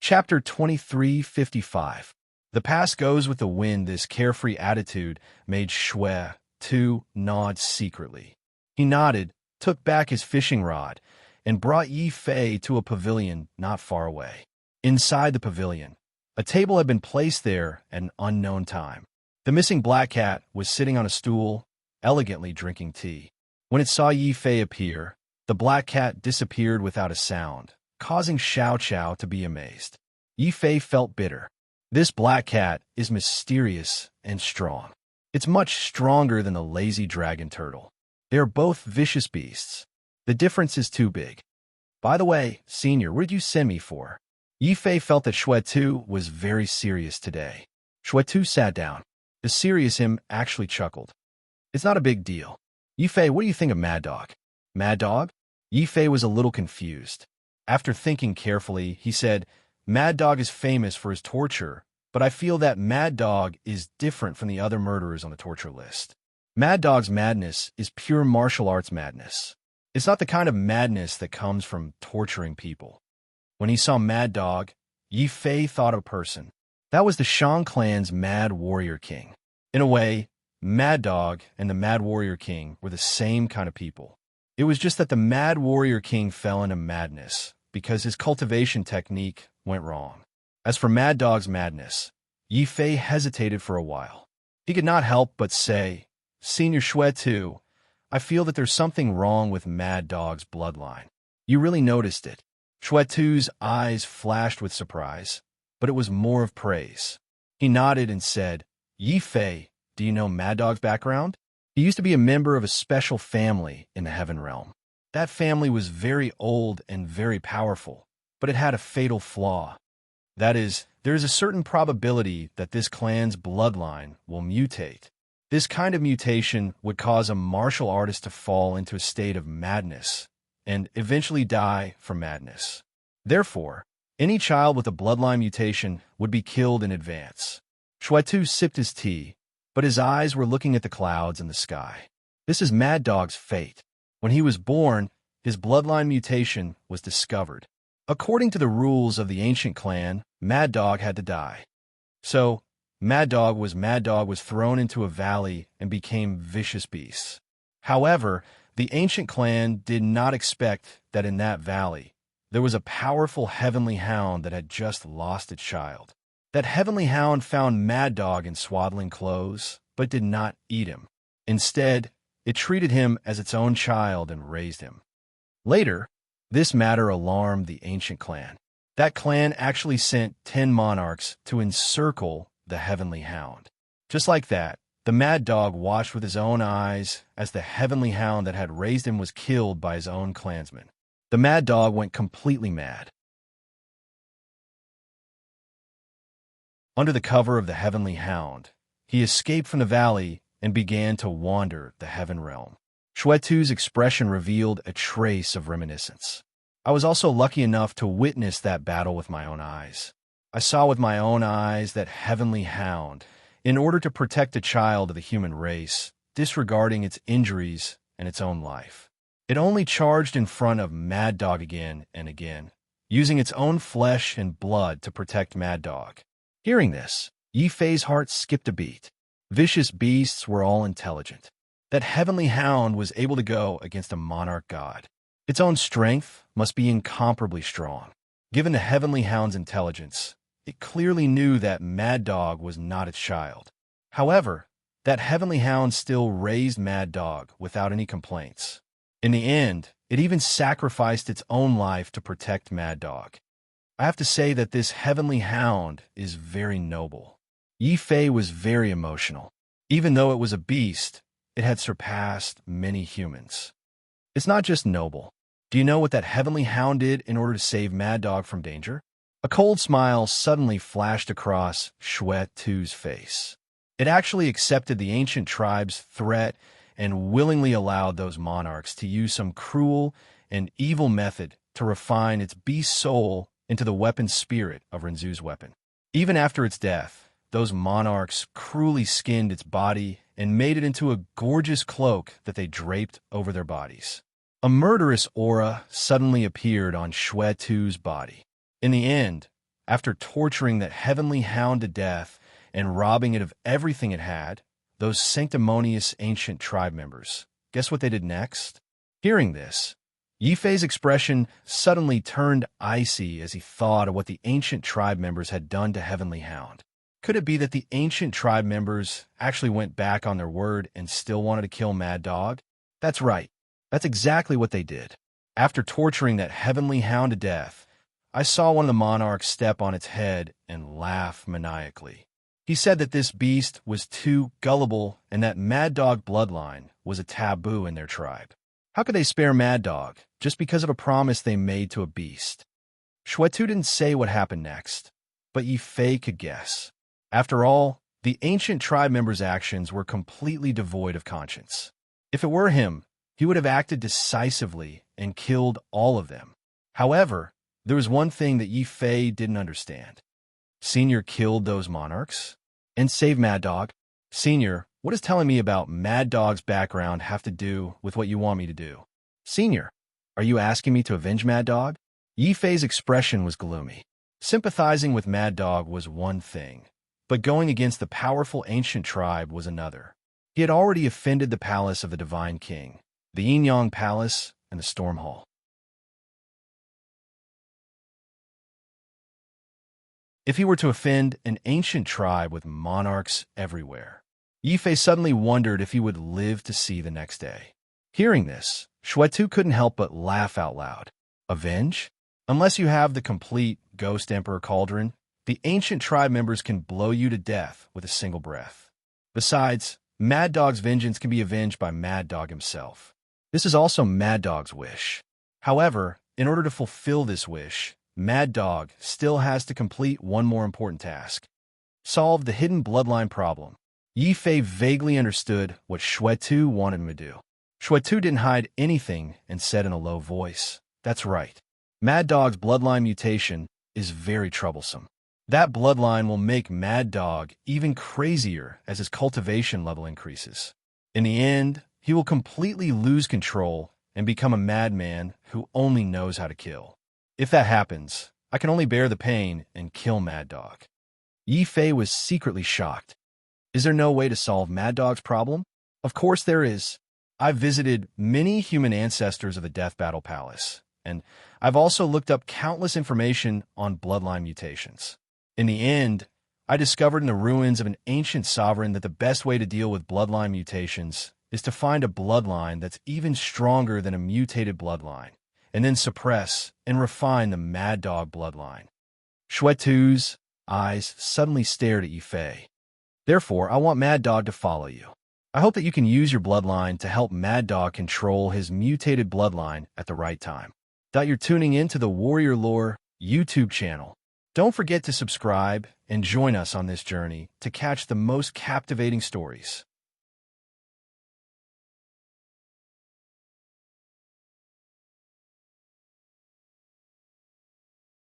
Chapter 2355. The past goes with the wind. This carefree attitude made Shuetu nod secretly. He nodded, took back his fishing rod, and brought Yifei to a pavilion not far away. Inside the pavilion, a table had been placed there at an unknown time. The missing black cat was sitting on a stool, elegantly drinking tea. When it saw Yifei appear, the black cat disappeared without a sound, causing Xiao Qiao to be amazed. Yifei felt bitter. This black cat is mysterious and strong. It's much stronger than the lazy dragon turtle. They are both vicious beasts. The difference is too big. By the way, Senior, what did you send me for? Yifei felt that Shuetu was very serious today. Shuetu sat down. The serious him actually chuckled. It's not a big deal. Yifei, what do you think of Mad Dog? Mad Dog? Yifei was a little confused. After thinking carefully, he said, Mad Dog is famous for his torture, but I feel that Mad Dog is different from the other murderers on the torture list. Mad Dog's madness is pure martial arts madness. It's not the kind of madness that comes from torturing people. When he saw Mad Dog, Yifei thought of a person. That was the Shang clan's Mad Warrior King. In a way, Mad Dog and the Mad Warrior King were the same kind of people. It was just that the Mad Warrior King fell into madness because his cultivation technique went wrong. As for Mad Dog's madness, Yifei hesitated for a while. He could not help but say, Senior Shuetu, I feel that there's something wrong with Mad Dog's bloodline. You really noticed it. Shuetu's eyes flashed with surprise, but it was more of praise. He nodded and said, Yifei, do you know Mad Dog's background? He used to be a member of a special family in the Heaven Realm. That family was very old and very powerful, but it had a fatal flaw. That is, there is a certain probability that this clan's bloodline will mutate. This kind of mutation would cause a martial artist to fall into a state of madness and eventually die from madness. Therefore, any child with a bloodline mutation would be killed in advance. Shuetu sipped his tea, but his eyes were looking at the clouds and the sky. This is Mad Dog's fate. When he was born, his bloodline mutation was discovered. According to the rules of the ancient clan, Mad Dog had to die. So, Mad Dog was thrown into a valley and became vicious beasts. However, the ancient clan did not expect that in that valley, there was a powerful heavenly hound that had just lost its child. That heavenly hound found Mad Dog in swaddling clothes, but did not eat him. Instead, it treated him as its own child and raised him. Later, this matter alarmed the ancient clan. That clan actually sent 10 monarchs to encircle the heavenly hound. Just like that, the Mad Dog watched with his own eyes as the heavenly hound that had raised him was killed by his own clansmen. The Mad Dog went completely mad. Under the cover of the heavenly hound, he escaped from the valley and began to wander the heaven realm. Shuetu's expression revealed a trace of reminiscence. I was also lucky enough to witness that battle with my own eyes. I saw with my own eyes that heavenly hound, in order to protect a child of the human race, disregarding its injuries and its own life. It only charged in front of Mad Dog again and again, using its own flesh and blood to protect Mad Dog. Hearing this, Yifei's heart skipped a beat. Vicious beasts were all intelligent. That heavenly hound was able to go against a monarch god. Its own strength must be incomparably strong. Given the heavenly hound's intelligence, it clearly knew that Mad Dog was not its child. However, that heavenly hound still raised Mad Dog without any complaints. In the end, it even sacrificed its own life to protect Mad Dog. I have to say that this heavenly hound is very noble. Yifei was very emotional. Even though it was a beast, it had surpassed many humans. It's not just noble. Do you know what that heavenly hound did in order to save Mad Dog from danger? A cold smile suddenly flashed across Shuetu's face. It actually accepted the ancient tribe's threat and willingly allowed those monarchs to use some cruel and evil method to refine its beast soul into the weapon spirit of Renzu's weapon. Even after its death, those monarchs cruelly skinned its body and made it into a gorgeous cloak that they draped over their bodies. A murderous aura suddenly appeared on Shuetu's body. In the end, after torturing that heavenly hound to death and robbing it of everything it had, those sanctimonious ancient tribe members, guess what they did next? Hearing this, Yifei's expression suddenly turned icy as he thought of what the ancient tribe members had done to Heavenly Hound. Could it be that the ancient tribe members actually went back on their word and still wanted to kill Mad Dog? That's right. That's exactly what they did. After torturing that Heavenly Hound to death, I saw one of the monarchs step on its head and laugh maniacally. He said that this beast was too gullible and that Mad Dog bloodline was a taboo in their tribe. How could they spare Mad Dog just because of a promise they made to a beast? Shuetu didn't say what happened next, but Yi Fei could guess. After all, the ancient tribe members' actions were completely devoid of conscience. If it were him, he would have acted decisively and killed all of them. However, there was one thing that Yi Fei didn't understand. Senior killed those monarchs and saved Mad Dog. Senior, what does telling me about Mad Dog's background have to do with what you want me to do? Senior, are you asking me to avenge Mad Dog? Yi Fei's expression was gloomy. Sympathizing with Mad Dog was one thing, but going against the powerful ancient tribe was another. He had already offended the palace of the Divine King, the Yin-Yang Palace, and the Storm Hall. If he were to offend an ancient tribe with monarchs everywhere, Yi Fei suddenly wondered if he would live to see the next day. Hearing this, Shuetu couldn't help but laugh out loud. Avenge? Unless you have the complete Ghost Emperor Cauldron, the ancient tribe members can blow you to death with a single breath. Besides, Mad Dog's vengeance can be avenged by Mad Dog himself. This is also Mad Dog's wish. However, in order to fulfill this wish, Mad Dog still has to complete one more important task. Solve the hidden bloodline problem. Yi Fei vaguely understood what Shuetu wanted him to do. Shuetu didn't hide anything and said in a low voice, "That's right. Mad Dog's bloodline mutation is very troublesome. That bloodline will make Mad Dog even crazier as his cultivation level increases. In the end, he will completely lose control and become a madman who only knows how to kill. If that happens, I can only bear the pain and kill Mad Dog." Yi Fei was secretly shocked. Is there no way to solve Mad Dog's problem? Of course there is. I've visited many human ancestors of the Death Battle Palace, and I've also looked up countless information on bloodline mutations. In the end, I discovered in the ruins of an ancient sovereign that the best way to deal with bloodline mutations is to find a bloodline that's even stronger than a mutated bloodline, and then suppress and refine the Mad Dog bloodline. Shuetu's eyes suddenly stared at Yi Fei. Therefore, I want Mad Dog to follow you. I hope that you can use your bloodline to help Mad Dog control his mutated bloodline at the right time. You're tuning in to the Warrior Lore YouTube channel. Don't forget to subscribe and join us on this journey to catch the most captivating stories.